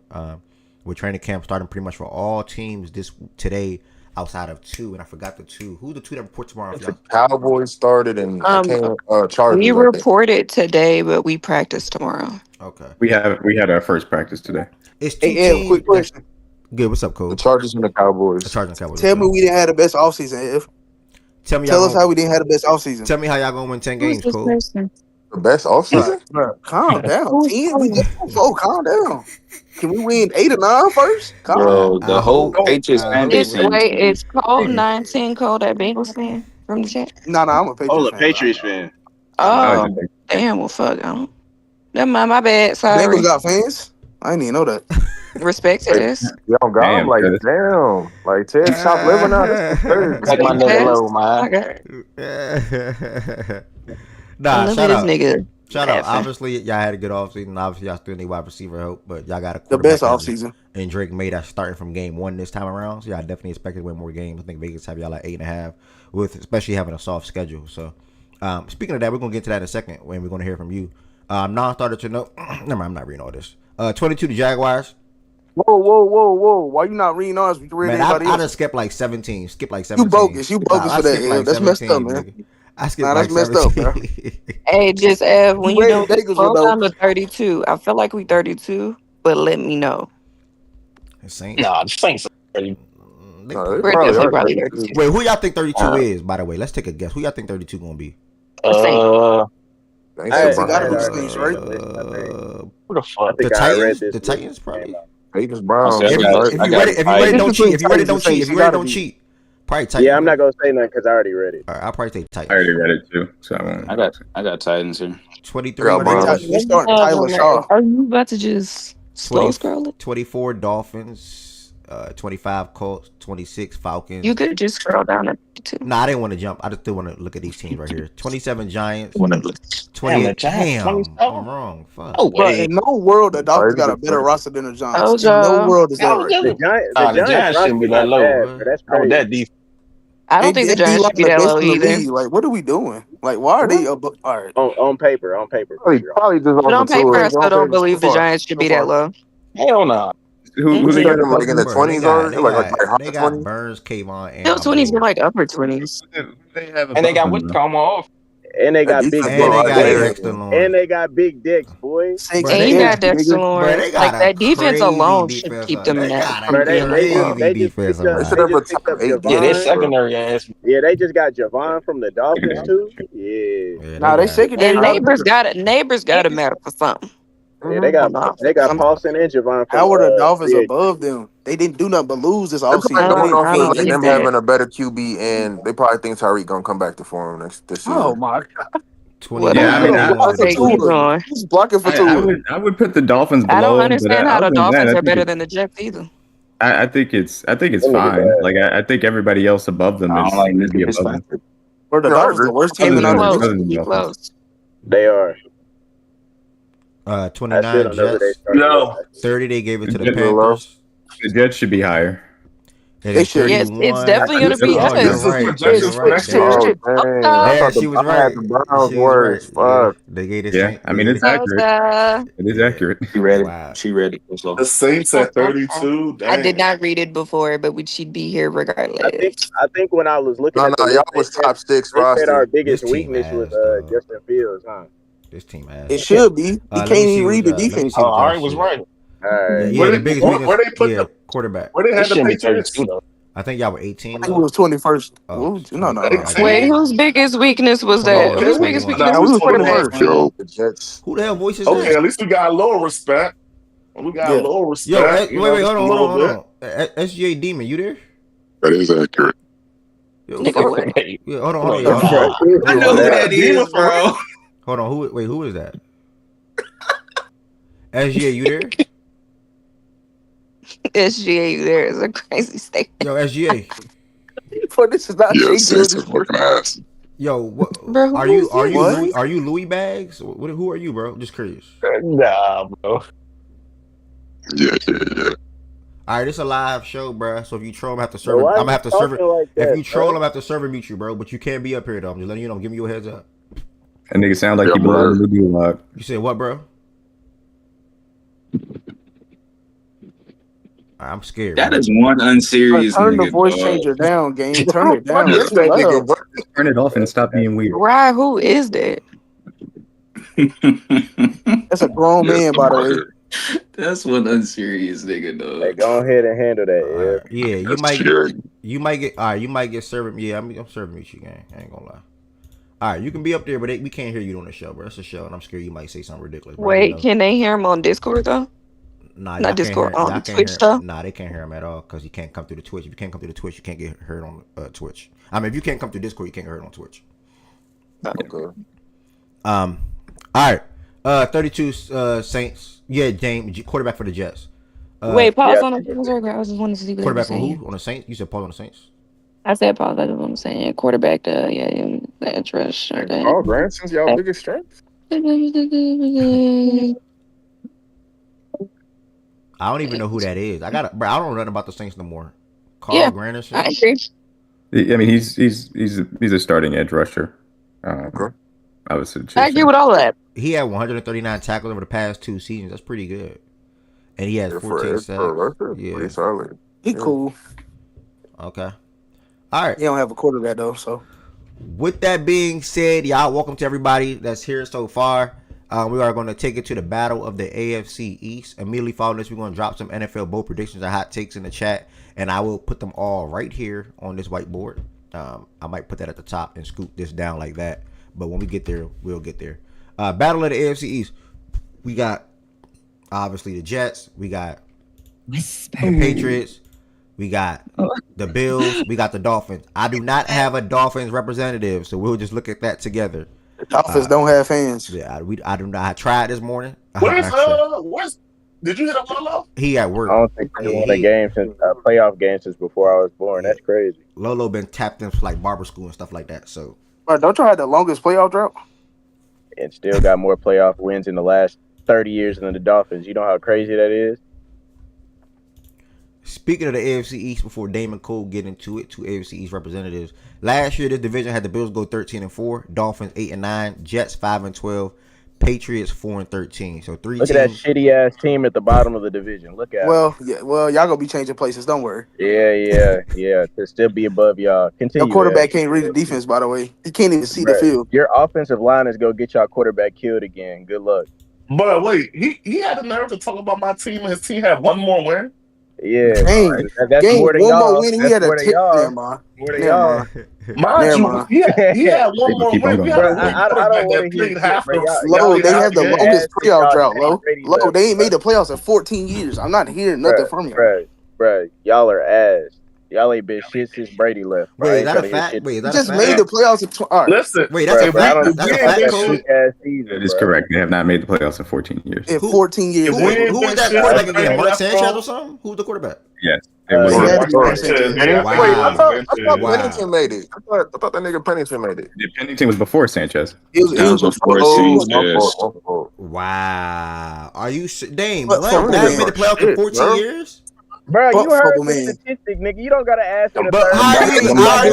With training camp starting pretty much for all teams today, outside of two, and I forgot the two. Who the two that report tomorrow? The Cowboys started and Chargers. We I think. reported today, but we practice tomorrow. Okay. We had our first practice today. It's two Hey, teams. quick question. Good. What's up, Cole? The Chargers and the Cowboys. The Chargers and Cowboys. Tell me we didn't have the best offseason. If Tell us how we didn't have the best offseason. Tell me how y'all gonna win 10 games, Cole. The best offseason? Bro, calm down. 10, we just calm down. Can we win 8 or 9 first? Calm down. Bro, the whole Patriots fan base. It's Cole 19 Cole that Bengals fan from the chat. No, I'm a Patriots a fan. Patriots fan. Oh, damn. Well, fuck. Never mind. My bad. Sorry. Bengals got fans? I didn't even know that. Respect to this. Yo, God, I'm like, damn. Like, Ted, stop living out. Like my nigga low, man. Okay. Nah, shout out. Nigga. Shout out. Obviously, y'all had a good offseason. Obviously, y'all still need wide receiver help, but y'all got a The best offseason. And Drake May that's starting from game 1 this time around. So y'all definitely expected to win more games. I think Vegas have y'all like 8.5, with especially having a soft schedule. So, speaking of that, we're gonna get to that in a second when we're gonna hear from you. Non-starter to know. Never mind, I'm not reading all this. 22 the Jaguars. Whoa. Why you not reading ours? We can read Man, anybody I else. just skipped like 17. Skip like 17. You bogus for that. Like that's messed up, man. Nigga. I skipped That's like messed 17. up, bro. Hey, just when You you know, ready to scroll Bengals, down to 32. I feel like we 32, but let me know. Saints. Nah, the Saints. They No, We're probably definitely are. 32. Wait, who y'all think 32 is? By the way, let's take a guess. Who y'all think 32 gonna be? Thanks Hey, for we gotta buying be it. Saints, right? Who the fuck? The Titans. The Titans probably. Vegas Browns. If If you- you ready, don't cheat. If you ready, don't cheat. If you ready, don't Titans. cheat. Probably Titans. Yeah, I'm not gonna say nothing because I already read it. All right, I'll probably take Titans. I already read it too, so I won't. I got Titans here. 23. Yeah, what they Browns. got? They starting Tyler Shaw. Are you about to just slow 20 scroll it? 24 Dolphins. 25 Colts. 26 Falcons. You could just scroll down to 32. Nah, I didn't want to jump. I just still want to look at these teams right here. 27 Giants. Damn, the 28. Giants, Damn, 27? I'm wrong. Fuck. Oh, Bro, wait. in no world the Dolphins got a Sorry, better roster than the Giants. Oh, In no Joe. world is that right. The Giants shouldn't be roster that low. not bad, but that's Not with crazy. that defense. I don't think the Giants should be that low either. Like, what are we doing? Like, why are they above? All right. On paper. Probably just But on off the paper, tour. I still don't believe the So far. Giants should be So far. that low. Hell no. Who they got? Like in the Bro, 20s already? Like high they got 20s? Burns, Kayvon, and Still 20s, but like upper 20s. They have And they got what come off. And they got That big defense and they right got there. Dexter and Lawrence. they got big dicks, boy. Saints Bro, And you they got Dexter Bro, Lawrence. they got Like, that defense crazy alone should defense keep on- them in they that. got a from being crazy low. They just defense picked on up- They that. should have a picked top up 8. Yeah, their Javon. secondary ass. Yeah, they just got Javon from the Dolphins too. Yeah, Yeah, Nah, they got- secondary. And neighbors got to matter for something. yeah, they got Hold on. Paulson and Javon. From, How are the Dolphins free above them? They didn't do nothing but lose this They're offseason. probably going off I don't like them think that. having a better QB, and they probably think Tyreek gonna come back to form this season. Oh my God! 20. Yeah, I mean, Okay, keep going. He's blocking for I two. would put the Dolphins below. I don't but understand how other the than that, Dolphins I are think better it- than the Jets either. I think it's Look at fine. that. Like I think everybody else above them I is don't like should be this above them. Or the Yeah, I Dolphins agree. the worst team Other in than- our Close. other than Keep Dolphins. close. They are. 29 I still don't know who they Jets. started. No. 30 they gave it to the Jets are low. Panthers. The Jets should be higher. And They then should. Yes, it's 31 definitely going to be Oh, us. you're right. projections You're for right. next Damn. year. Oh, dang. I Yeah, thought she the was I had right. the Browns She was worse. right. Yeah, Fuck. they gave it. Yeah, I mean it's accurate. It is accurate. She read Wow. it. She read it. So The Saints at 32. I did Dang. not read it before, but she'd be here regardless. I think when I was looking No, at the y'all list, was they top 6 said our roster. biggest This team weakness was ass, dog. Justin Fields, huh? This team ass. It should be. He Let can't me see even read what, the let me defense. see what Ari Josh was said. right. All Yeah, right. yeah, Where the they- biggest weakness. where they put yeah, the- quarterback. Where they It had the shouldn't be Patriots? 32 though. I think y'all were 18. He was 21st. Oh, No. Wait, whose biggest weakness was that? Okay, Whose well, biggest nah, weakness we was was quarterback? 21st. Yo, the Jets. Who the hell voice is Okay, that? at least we got a little respect. We got a Yeah. little Yo, respect. wait, hold just a on. little bit. SGA Demon, you there? That is accurate. Yo, Nigga, fuck. what? Yeah, hold on, Come hold on, on, yo, y'all. Hold bro. on. I know who that Demon is, for real? bro. Hold on. Who is that? SGA, you there? SGA, there is a crazy statement. Yo, SGA. For this is not Yeah, Shea Saints Gildas. are fucking ass. Yo, what Bro, who is are you this? Louis, What? are you Louis Bags? Who are you, bro? Just curious. Nah, bro. Yeah. All right, this is a live show, bro. So if you troll, I'm gonna have to serve Bro, him. why I'm are gonna you have to serve it. talking like If that, you troll, I'm bro? gonna have to serve and mute you, bro. But you can't be up here though. I'm just letting you know. I'm giving you a heads up. That nigga sound like Yeah, he belong bro. in the gulag. You said what, bro? I'm scared, That bro. is one unserious Turn the nigga, voice dog. changer down, gang. Turn Bro, it what down. is It's too that nigga, loud. bro? Turn it off and stop being weird. Right, who is that? That's a grown Yeah, man, by the way. That's one unserious nigga, Hey, dog. go ahead and handle that, All yeah. right. Yeah, That's scary. you might get. All right, you might get served. Yeah, I'm serving you, gang. I ain't gonna lie. All right, you can be up there, but we can't hear you on the show, bro. It's a show, and I'm scared you might say something ridiculous, bro. You Wait, know. can they hear him on Discord though? Nah, Not Discord, Y'all can't Twitch hear. though. Nah, they can't hear him at all because you can't come through the Twitch. If you can't come through the Twitch, you can't get heard on Twitch. I mean, if you can't come through Discord, you can't get heard on Twitch. Okay. All right. 32 Saints. Yeah, James, quarterback for the Jets. Wait, Yeah, pause on the things real quick. I was just wanting to see what they were Quarterback on saying. who? On the Saints? You said Paul on the Saints. I said pause. That's what I'm saying. Quarterback, the edge rush. Or Carl Granson's y'all biggest strength? I don't even know who that is. I don't know nothing about the Saints no more. Carl Yeah, Granderson. I agree. I mean, he's a starting edge rusher. Okay. I would suggest. I agree with all that. He had 139 tackles over the past 2 seasons. That's pretty good. And he has Yeah, 14 for sacks. a rusher, Yeah. pretty solid. He Yeah. cool. Okay. All right. He don't have a quarterback though, so. With that being said, y'all, welcome to everybody that's here so far. We are going to take it to the battle of the AFC East. Immediately following this, we're going to drop some NFL bowl predictions and hot takes in the chat, and I will put them all right here on this whiteboard. I might put that at the top and scoop this down like that, but when we get there, we'll get there. Battle of the AFC East. We got, obviously, the Jets. We got the Patriots. We got the Bills. We got the Dolphins. I do not have a Dolphins representative, so we'll just look at that together. The Dolphins don't have fans. Yeah, I do not. I tried this morning. Where's did you hit a Lolo? He at work. I don't think they won a game since playoff game since before I was born. Yeah. That's crazy. Lolo been tapped in for like barber school and stuff like that. So Bro, don't y'all have the longest playoff drought? And still got more playoff wins in the last 30 years than the Dolphins. You know how crazy that is? speaking of the AFC East, before Damon Cole get into it, 2 AFC East representatives. Last year, this division had the Bills go 13-4, Dolphins 8-9, Jets 5-12, Patriots 4-13. So 3 Look teams. at that shitty ass team at the bottom of the division. Look at Well, y'all gonna be changing places. Don't worry. Yeah. To still be above y'all. Continue. Your quarterback Ed. can't read the defense, by the way. He can't even see the Bruh, field. Your offensive line is gonna get y'all quarterback killed again. Good luck. But wait, he had the nerve to talk about my team and his team had one more win. Yeah, Dang. that's Game more than one y'all. more win. He That's had a more than tip. y'all. Never mind. More than Never y'all. mind. Mind Never you, mind. he had one Keep more on win. going. We had a Bruh, I don't quarterback want that to hear played shit, half bro. the Y'all Low, they have the game. longest ass playoff y'all drought, had Low. Brady Low, left, they ain't bruh. made the playoffs in 14 years. I'm not hearing nothing from y'all. Bruh, y'all are ass. Y'all ain't been shit since Brady left. Bro. I Wait, is ain't that trying a to hear fact? shit. Wait, is He that a just fact? made the playoffs in all right. Listen, Wait, that's a Bruh, but I fact. don't That's a win fact, this Cole. shit. ass season, That is bruh. correct. They have not made the playoffs in 14 years. In 14 years. If we Who was this that shit, quarterback Brady again? Mark left Sanchez from- or something? Who was the quarterback? Yes, it was. It Mark had to be Mark Sanchez. Sanchez. Yeah, Wow. Brady I left thought Sanchez. Wow. Pennington made it. I thought that nigga Pennington made it. The Pennington was before Sanchez. It was That was before Oh, Sanchez. my fault. My fault. Wow. Are you Dame? But What? Fumble They haven't Man. made the playoffs in Shit, 14 bro. years? Bruh, Fuck you heard Fumble the Man. statistic, nigga. You don't gotta ask me the But third how time. are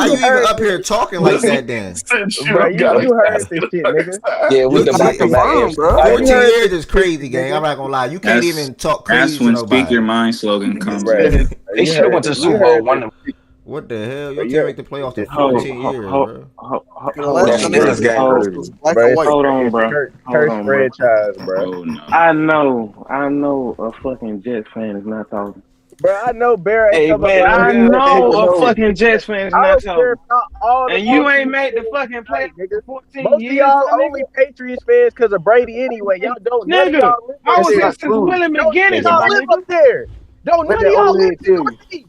you even up here talking like that then? Since you Bruh, gotta you heard ask this the shit, third nigga. time. Yeah, with the Not back to back confirmed, bro. 14 You heard years this is crazy, shit, gang. nigga. I'm not gonna lie. You can't even talk That's crazy to when Speak Your nobody. Mind slogan comes Bruh, in. They should have went to the Super Bowl. One of them. What the hell? Your But team you're- make the playoffs in Hold- 14 years, bro. The last on, time bro. they This did game was crazy. black Bruh, and white. Hold on, bro. Curse Hold on, bro. franchise, bro. Oh no. I know a fucking Jets fan is not talking. Bro, I know Bear ain't Hey, talking man, about I nigga, know a no. fucking Jets fan is I not don't care talking. about all the And you ain't OG made the fans fucking tonight, playoffs nigga. for 14 Most of years, y'all my only Patriots fans because of Brady anyway. Y'all don't. None of nigga. y'all live I up was That's here there. not since true. Willie Don't none of McGinnis, y'all my live nigga. up there. Don't Let none of that y'all old live head tell you. in the Northeast.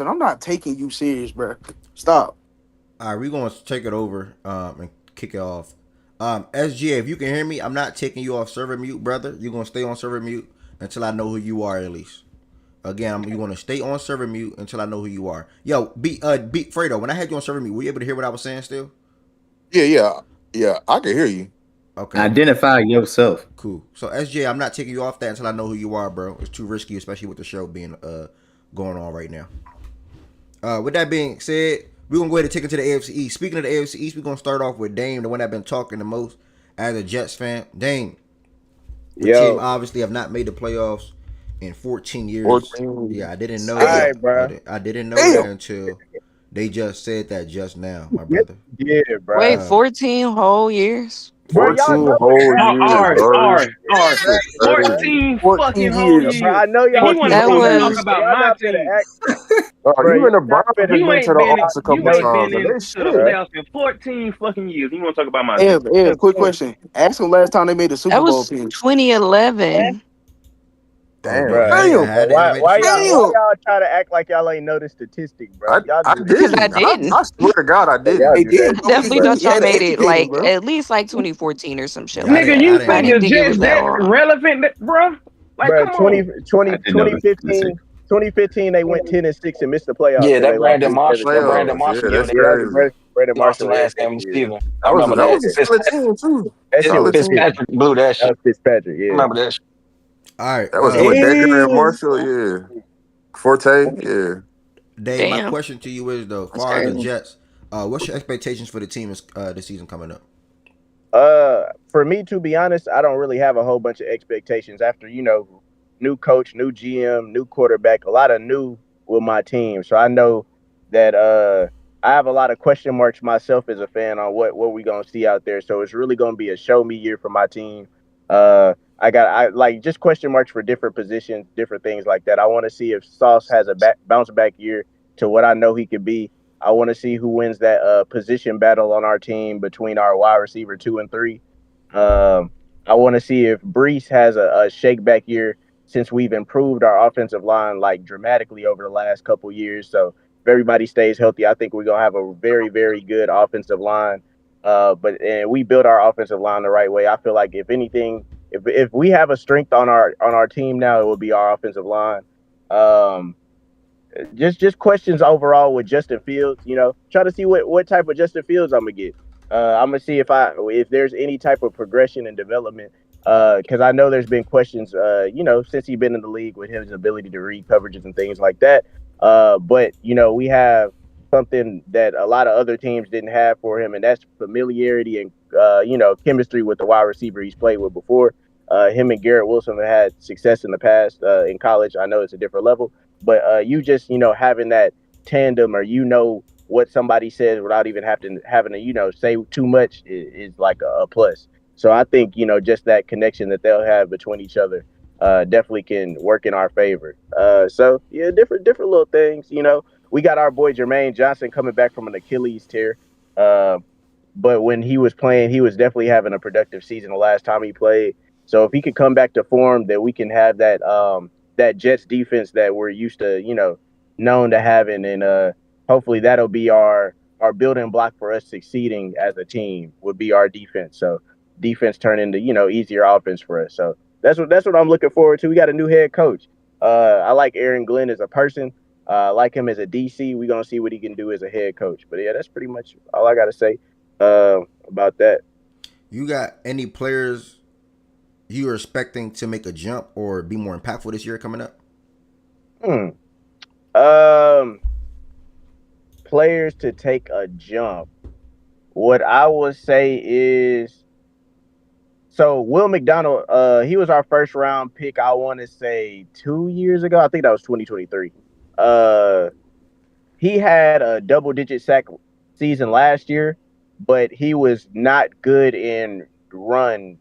listen, I'm not taking you serious, bro. Stop. All right, we're going to take it over and kick it off. SGA, if you can hear me, I'm not taking you off server mute, brother. You're going to stay on server mute until I know who you are, at least. Again, you're going to stay on server mute until I know who you are. Yo, beat Fredo, when I had you on server mute, were you able to hear what I was saying still? Yeah. I can hear you. Okay. Identify yourself. Cool. So SJ, I'm not taking you off that until I know who you are, bro. It's too risky, especially with the show being going on right now. With that being said, we're gonna go ahead and take it to the AFC East. Speaking of the AFC East, we're gonna start off with Dame, the one I've been talking the most as a Jets fan. Dame, the team obviously have not made the playoffs in 14 years. 14. Yeah, I didn't know All that. right, bro. I didn't know Damn. that until they just said that just now, my brother. Yeah, bro. Wait, 14 whole years? Bro, y'all 14 know whole what years, bro. All right. Shit, crazy. 14 14 fucking whole years. bro, years. I know And y'all. he want to That come and y'all talk was about my not finna team. act, bro. Even the Y'all not Browns have finna. You been to ain't the been offs a you couple ain't times, been and they into the shit. playoffs in 14 fucking years. You want to talk about my team? Yeah, quick question. Ask them last time they made the Super that Bowl was appearance. 2011. Oh, Damn. Bro, had they ever made the why Super Bowl? y'all try to act like y'all ain't know the statistic, bro? Y'all I just Because I didn't. didn't. I swear to God, I y'all They didn't. just did, I acting, bro. definitely bro. thought You y'all had to made it educate them, like bro. at least like 2014 or some shit Yeah, like Nigga, that. you I think I didn't the think it was Jets that that long. relevant, bro? Like, Bro, come on. 2015, they went 10-6 and missed the playoffs Yeah, because they that lost Brandon Luke Marshall, Evans. that Brandon Playoffs. Marshall Yeah, year that's when Yeah, that was crazy. Brandon he lost the Marshall last that game of the year. season. I remember That that. was a solid Fitzpatrick, team too. That shit was Solid team. Fitz. Fitzpatrick blew that That shit. was Fitzpatrick. I Yeah. remember that shit. All right, That was what Decker and Damn. Marshall. Yeah, Forte. Yeah, Dave. My Damn. question to you is though, That's far as the crazy. Jets, what's your expectations for the team this season coming up? For me, to be honest, I don't really have a whole bunch of expectations after, new coach, new GM, new quarterback, a lot of new with my team. So I know that I have a lot of question marks myself as a fan on what we gonna see out there. So it's really gonna be a show me year for my team. I like just question marks for different positions, different things like that. I want to see if Sauce has a bounce back year to what I know he could be. I want to see who wins that position battle on our team between our wide receiver 2 and 3. Um, I want to see if Brees has a shake back year since we've improved our offensive line like dramatically over the last couple years. So if everybody stays healthy, I think we're gonna have a very, very good offensive line. But we build our offensive line the right way. I feel like if anything, if we have a strength on our team now, it will be our offensive line. Um, just questions overall with Justin Fields. Try to see what type of Justin Fields I'm gonna get. I'm gonna see if there's any type of progression and development. Because I know there's been questions. Since he's been in the league with his ability to read coverages and things like that. But we have something that a lot of other teams didn't have for him, and that's familiarity and chemistry with the wide receiver he's played with before. Him and Garrett Wilson have had success in the past in college. I know it's a different level, but you just having that tandem, or what somebody says without even having to say too much is like a plus. So I think just that connection that they'll have between each other definitely can work in our favor. So yeah, different little things. We got our boy Jermaine Johnson coming back from an Achilles tear. Uh, but when he was playing, he was definitely having a productive season the last time he played. So if he could come back to form, then we can have that Jets defense that we're used to, known to having, and hopefully that'll be our building block for us succeeding as a team would be our defense. So defense turn into easier offense for us. So that's what I'm looking forward to. We got a new head coach. I like Aaron Glenn as a person. I like him as a DC. We're gonna see what he can do as a head coach. But yeah, that's pretty much all I gotta say about that. You got any players you are expecting to make a jump or be more impactful this year coming up? Hmm. Um, Players to take a jump. What I would say is, so Will McDonald, he was our first round pick. I want to say 2 years ago. I think that was 2023. Uh, he had a double digit sack season last year, but he was not good in run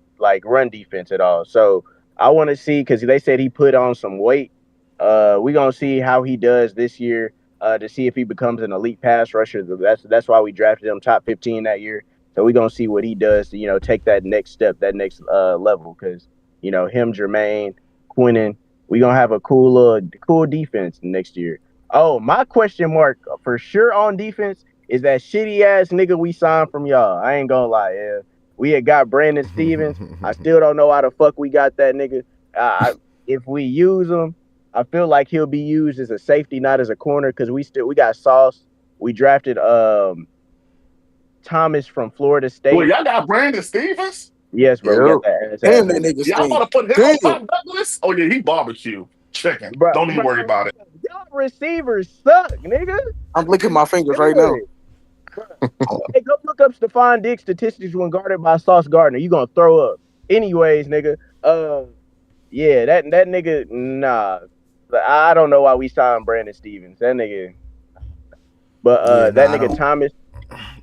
defense at all. So I want to see, because they said he put on some weight. We're gonna see how he does this year to see if he becomes an elite pass rusher. That's why we drafted him top 15 that year. So we're gonna see what he does to take that next step, that next level. Because him, Jermaine, Quinnen, we gonna have a cool defense next year. Oh, my question mark for sure on defense is that shitty ass nigga we signed from y'all. I ain't gonna lie. Yeah. We had got Brandon Stevens. I still don't know how the fuck we got that nigga. If we use him, I feel like he'll be used as a safety, not as a corner, because we got Sauce. We drafted Thomas from Florida Well, State. y'all got Brandon Stevens? Yes, bro, we got yep. that Damn, ass. that nigga Y'all stink. about to put him on Damn. Pop Douglas? Oh, yeah, he barbecue. Chicken. Bro, Don't even worry about it. y'all receivers suck, nigga. I'm licking my fingers right now. Good. Hey, go look up Stephon Diggs statistics when guarded by Sauce Gardner. You gonna throw up. Anyways, nigga. Yeah, that nigga, nah. I don't know why we signed Brandon Stevens. That nigga, but Yeah, that nah, I nigga don't. Thomas,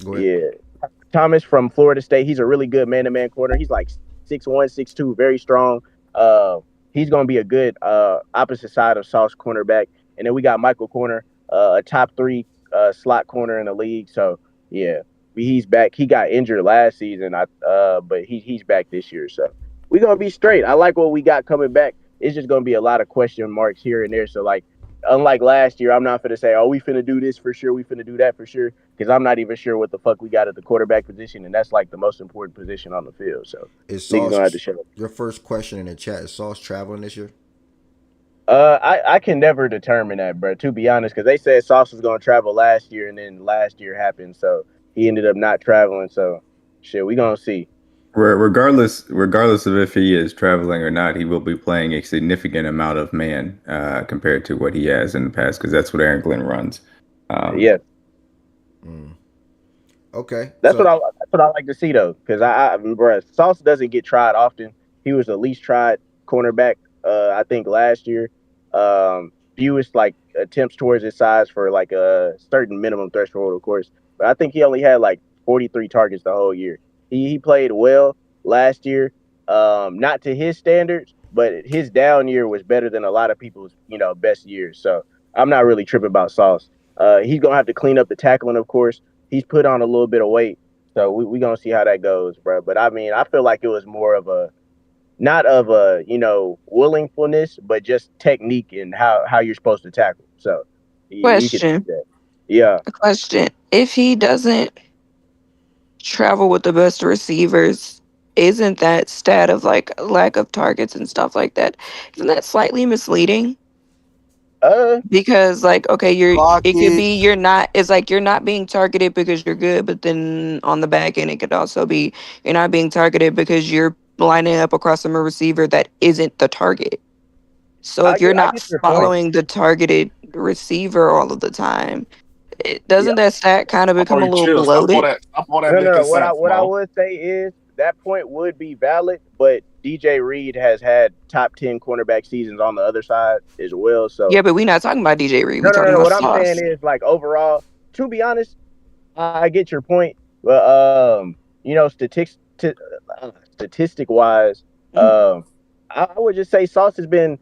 Go ahead. yeah, Thomas from Florida State. He's a really good man-to-man corner. He's like 6'1", 6'2", very strong. Uh, he's gonna be a good opposite side of Sauce cornerback. And then we got Michael Corner, a top 3 slot corner in the league. So yeah, he's back. He got injured last season, but he's back this year. So we're gonna be straight. I like what we got coming back. It's just gonna be a lot of question marks here and there. So like, unlike last year, I'm not finna say, oh, we finna do this for sure, we finna do that for sure, because I'm not even sure what the fuck we got at the quarterback position, and that's like the most important position on the field. So Is niggas gonna have to Sauce show up. your first question in the chat? Is Sauce traveling this year? I can never determine that, bro. To be honest, because they said Sauce was gonna travel last year, and then last year happened, so he ended up not traveling. So shit, we gonna see. Regardless of if he is traveling or not, he will be playing a significant amount of man compared to what he has in the past, because that's what Aaron Glenn runs. Yeah, Okay, that's so what I like to see though, because bro, Sauce doesn't get tried often. He was the least tried cornerback, I think last year. Fewest like attempts towards his size for like a certain minimum threshold, of course. But I think he only had like 43 targets the whole year. He played well last year, not to his standards, but his down year was better than a lot of people's best years. So I'm not really tripping about Sauce. He's gonna have to clean up the tackling, of course. He's put on a little bit of weight, so we gonna see how that goes, bro. But I mean, I feel like it was more of a not of a willingfulness, but just technique and how you're supposed to tackle. So you can see Question. that. Yeah. A question. If he doesn't travel with the best receivers, isn't that stat of like lack of targets and stuff like that? Isn't that slightly misleading? Uh. Because like, okay, Clock it could it. be you're not, it's like you're not being targeted because you're good, but then on the back end it could also be you're not being targeted because you're lining up across from a receiver that isn't the target. So if you're I not get your point. following the targeted receiver all of the time, Yeah. doesn't that stat kind of become a Corey, little chill. bloated? Stop all that No. making sense, What I bro. would say is that point would be valid, but DJ Reed has had top 10 cornerback seasons on the other side as well. So Yeah, but we're not talking about DJ Reed. We're talking no. about What I'm saying Sauce. is like overall, to be honest, I get your point, but statistic wise, Mm. I would just say Sauce has been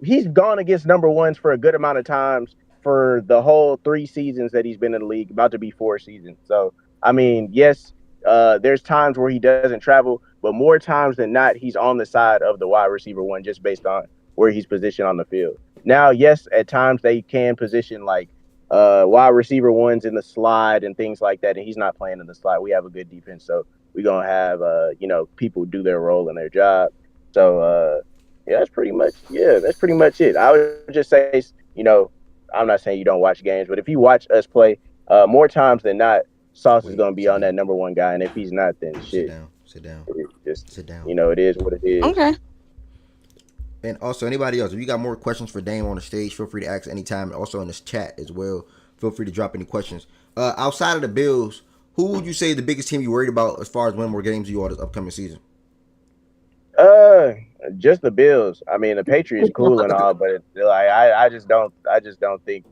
he's gone against number ones for a good amount of times for the whole 3 seasons that he's been in the league, about to be 4 seasons. So I mean, yes, there's times where he doesn't travel, but more times than not, he's on the side of the wide receiver one just based on where he's positioned on the field. Now, yes, at times they can position like wide receiver ones in the slide and things like that, and he's not playing in the slide. We have a good defense, so we're gonna have people do their role and their job. So yeah, that's pretty much it. I would just say, I'm not saying you don't watch games, but if you watch us play, more times than not, Sauce is wait, gonna be sit on that down, number one guy, and if he's not, then sit shit, down, sit down, it's just sit down. it is what it is. Okay. And also, anybody else, if you got more questions for Dame on the stage, feel free to ask anytime. And also in this chat as well, feel free to drop any questions. Outside of the Bills, who would you say is the biggest team you worried about as far as winning more games you are this upcoming season? Uh, just the Bills. I mean, the Patriots cool and all, but I just don't think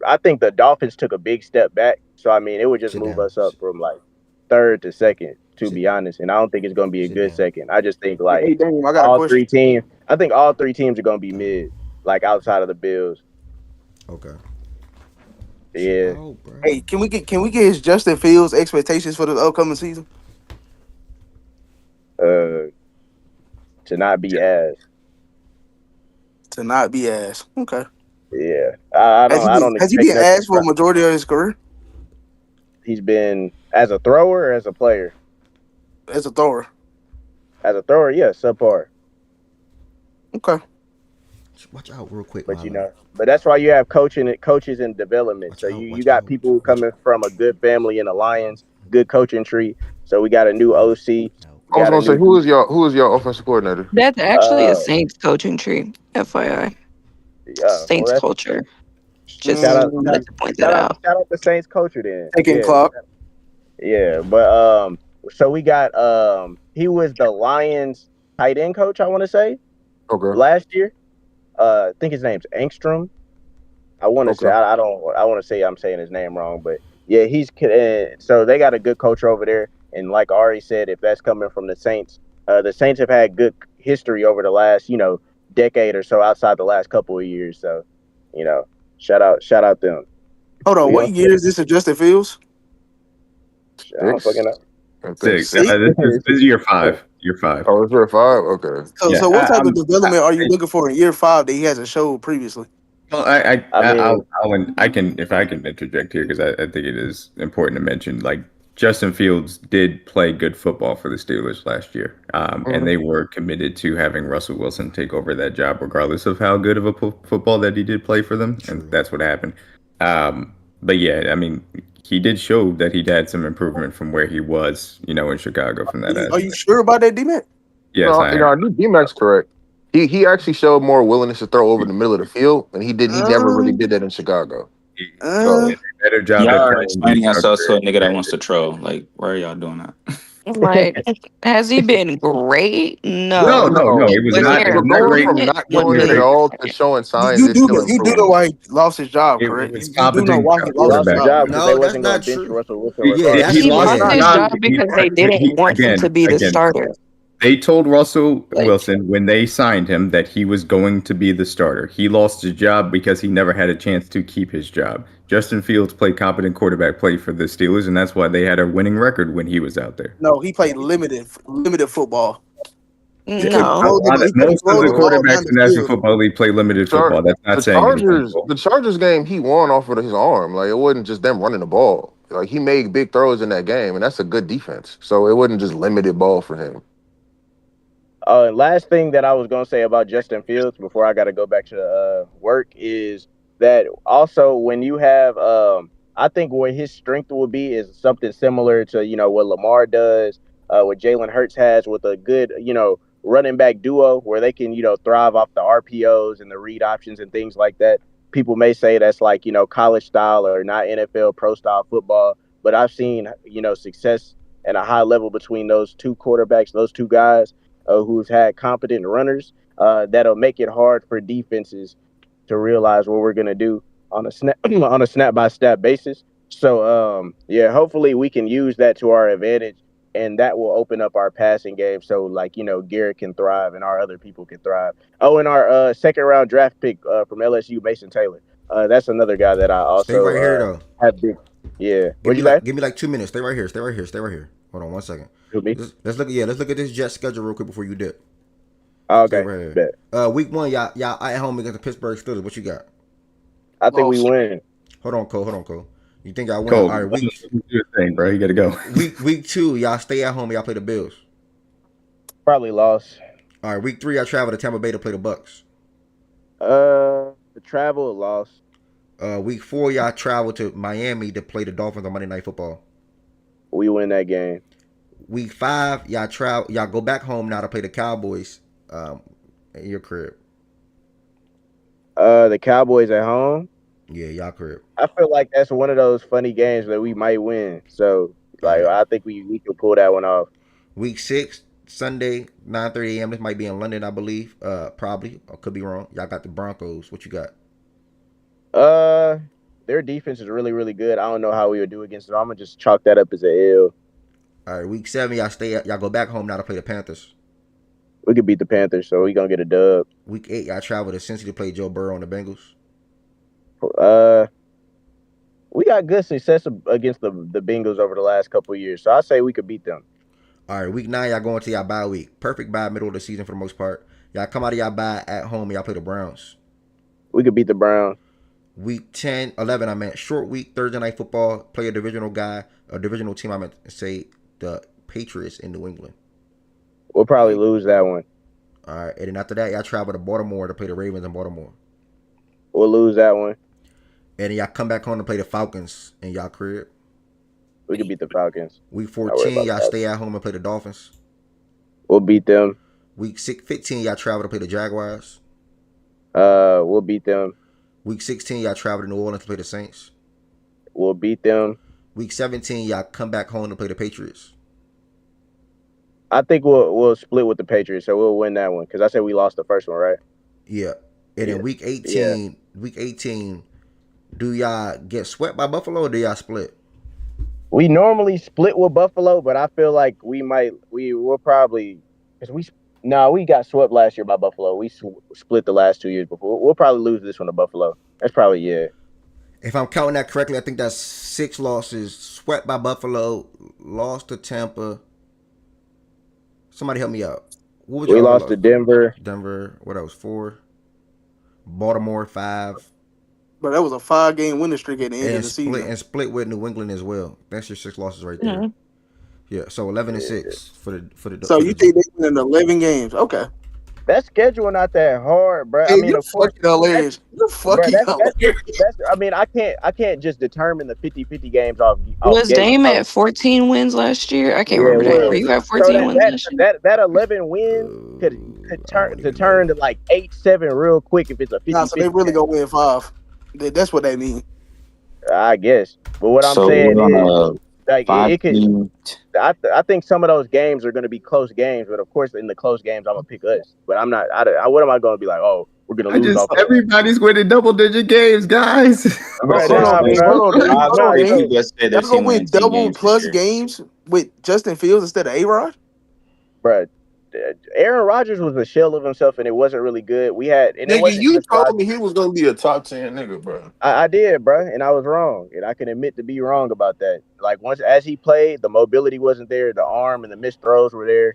I think the Dolphins took a big step back. So I mean, it would just Sit move down. us up from like third to second, to Sit, be honest. And I don't think it's gonna be a sit good down. second. I just think like Hey, Dame, I got a all question. 3 teams. I think all 3 teams are gonna be mid, like outside of the Bills. Okay. Chill Yeah. out, bro. Hey, can we get his Justin Fields expectations for the upcoming season? Uh, to not be ass. To not be ass. Okay. Yeah. I Has don't he expect been nothing ass for a from. majority of his career He's been as a thrower or as a player. as a thrower? As a thrower, yeah, subpar. Okay. Watch out real quick, But Milo. but that's why you have coaches and development. Watch So out, you watch got out, people watch coming out. from a good family in the Lions, good coaching tree. So we got a new OC, I was got a gonna say, new who is your offensive coordinator? That's actually a uh Saints coaching tree, FYI. yeah. Well, Saints that's culture. shout Just out Mm, wanted to point that out. shout out the Saints culture then. taking Yeah, clock. yeah. But so we got he was the Lions tight end coach, I want to say. Okay. last year. I think his name's Angstrom. I want to say Okay. I don't. I want to say I'm saying his name wrong, but yeah, so they got a good coach over there. And like Ari said, if that's coming from the Saints have had good history over the last decade or so, outside the last couple of years. So you know, shout out them. Hold on, We what gonna year is this at Justin Fields? I don't fucking 6. know. I think Six. 6. 6? This is year 5. Year 5. Oh, is there a 5? Okay. So Yeah. what type of development are you looking for in year 5 that he hasn't showed previously? Well, I mean, I can if I can interject here because I think it is important to mention. Like Justin Fields did play good football for the Steelers last year, and Mhm. they were committed to having Russell Wilson take over that job, regardless of how good of a football that he did play for them, and that's what happened. But yeah, I mean, he did show that he'd had some improvement from where he was, in Chicago from that Are you aspect. sure about that, D-Man? Yes, No, I you am. know, I think D-Mac's correct. He actually showed more willingness to throw over the middle of the field, and he never really Um, did that in Chicago. He So did a better job Y'all at are playing the explaining yourselves to a structure. nigga that wants to troll. Like, why are y'all doing that? Like, has he been great? No, No. no, no. no, It It was was not. It we're was not going great. from inconsistent not with doing it at the. all to showing signs you it's do still know you do know improving. why he lost his job, It correct? was You do know competent why he he lost his lost his quarterback. job, job correct? because they No, that's wasn't going to not bench true. Russell Wilson He That's regardless. he He lost lost his his Not job. job because they didn't want him to be the Again. starter. They told Russell Like, Wilson when they signed him that he was going to be the starter. He lost his job because he never had a chance to keep his job. Justin Fields played competent quarterback play for the Steelers, and that's why they had a winning record when he was out there. No, he played limited football. He Yeah, couldn't no. throw lot the of- he couldn't most throw of the the uh, ball down quarterbacks the in National field. Football League play limited football. That's not the saying anything. Chargers game he won off of his arm. Like it wasn't just them running the ball. Like he made big throws in that game, and that's a good defense. So it wasn't just limited ball for him. And last thing that I was gonna say about Justin Fields before I got to go back to work is that also when you have, I think where his strength will be is something similar to what Lamar does, what Jalen Hurts has with a good running back duo where they can thrive off the RPOs and the read options and things like that. People may say that's like college style or not NFL pro style football, but I've seen success at a high level between those two quarterbacks, those two guys who's had competent runners that'll make it hard for defenses to realize what we're gonna do on a snap on a snap by snap basis. So yeah, hopefully we can use that to our advantage, and that will open up our passing game. So like Garrett can thrive and our other people can thrive. Oh, and our second round draft pick from LSU, Mason Taylor. That's another guy that I Stay also right here though. have big. Yeah, Give what'd me you say? like give me like 2 minutes. Stay right here. Stay right here. Stay right here. Hold on 1 second. Who, me? Let's look at this Jet schedule real quick before you dip. Oh, Stay okay, right here. bet. Week 1, y'all at home against the Pittsburgh Steelers. What you got? I think we Lost. win. Hold on, Cole. Hold on, Cole. You think y'all win? Cole, All right, do your thing, bro. You got to go. week 2, y'all stay at home. Y'all play the Bills. Probably lost. All right, week 3, y'all travel to Tampa Bay to play the Bucks. The travel lost. Week 4, y'all travel to Miami to play the Dolphins on Monday Night Football. We win that game. Week 5, y'all go back home now to play the Cowboys in your crib. The Cowboys at home. Yeah, y'all crib. I feel like that's one of those funny games that we might win. So All right. I think we can pull that one off. Week 6, Sunday, 9:30 a.m. This might be in London, I believe. Probably. I could be wrong. Y'all got the Broncos. What you got? Their defense is really, really good. I don't know how we would do against it. I'm gonna just chalk that up as an L. All right, week 7, y'all go back home now to play the Panthers. We could beat the Panthers, so we gonna get a dub. Week 8, y'all travel to Cincy to play Joe Burrow on the Bengals. We got good success against the Bengals over the last couple of years, so I say we could beat them. All right, week 9, y'all going to y'all bye week. Perfect bye middle of the season for the most part. Y'all come out of y'all bye at home. Y'all play the Browns. We could beat the Browns. Week 10, 11, I meant short week, Thursday night football. Play a divisional team. I meant to say the Patriots in New England. We'll probably lose that one. All right, and then after that, y'all travel to Baltimore to play the Ravens in Baltimore. We'll lose that one. And then y'all come back home to play the Falcons in y'all crib. We could beat the Falcons. Week 14, y'all stay at home and play the Dolphins. We'll beat them. Week 15, y'all travel to play the Jaguars. We'll beat them. Week 16, y'all travel to New Orleans to play the Saints. We'll beat them. Week 17, y'all come back home to play the Patriots. I think we'll split with the Patriots, so we'll win that one because I said we lost the first one, right? Yeah. And Yeah. in week 18, do y'all get swept by Buffalo or do y'all split? We normally split with Buffalo, but I feel like we will probably because we got swept last year by Buffalo. We split the last 2 years before. We'll probably lose this one to Buffalo. That's probably yeah. If I'm counting that correctly, I think that's 6 losses. Swept by Buffalo, lost to Tampa. Somebody help me out. What was We your other lost loss? to Denver. Denver. What else? 4. Baltimore 5. But that was a 5-game winning streak at the end of And the season. split with New England as well. That's your 6 losses right there. Mhm. Yeah. So 11-6 for the So for you the think they win in 11 games? Okay. That schedule not that hard, bro. I Hey, mean, you of course, fucking hilarious. You're bro. fucking hilarious. That's. I mean, I can't just determine the 50-50 games off Was games. Dame at 14 wins last year? I can't Yeah, it remember that. Were was. you at So 14 wins last year? that 11 wins could I don't even turn know. to like 8-7 real quick if it's a 50-50. Nah, so they really gonna win 5. That's what they mean. I guess. But what I'm So saying we're on is, a like, it could. 5-team. I think some of those games are going to be close games, but of course, in the close games, I'm gonna pick us. But I'm not. What am I going to be like? Oh, we're going to lose off. Everybody's winning double-digit games, guys. Bro, Hold on, nah, Dave. bro. Hold on, Dave. Five Hold on, straight Dave. people that said Y'all they've gonna seen win 19 double games this plus year. games with Justin Fields instead of A-Rod? Bro, Aaron Rodgers was a shell of himself, and it wasn't really good. And it Nigga, wasn't you just told Rodgers. me he was gonna be a top 10 nigga, bro. I did, bro, and I was wrong, and I can admit to be wrong about that. Like once as he played, the mobility wasn't there, the arm and the missed throws were there.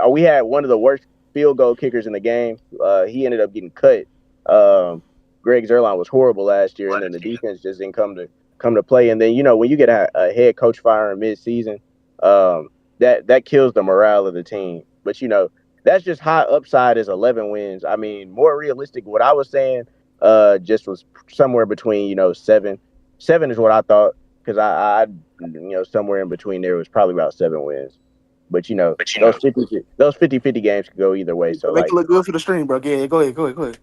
We had one of the worst field goal kickers in the game. He ended up getting cut. Greg Zuerlein was horrible last year, and then the defense just didn't come to play. And then when you get a head coach firing mid-season, that kills the morale of the team. But that's just high upside is 11 wins. I mean, more realistic. What I was saying just was somewhere between 7 is what I thought, because I somewhere in between there was probably about 7 wins. But those 50-50 games could go either way. So Make like, it look good for the stream, bro. Yeah, go ahead.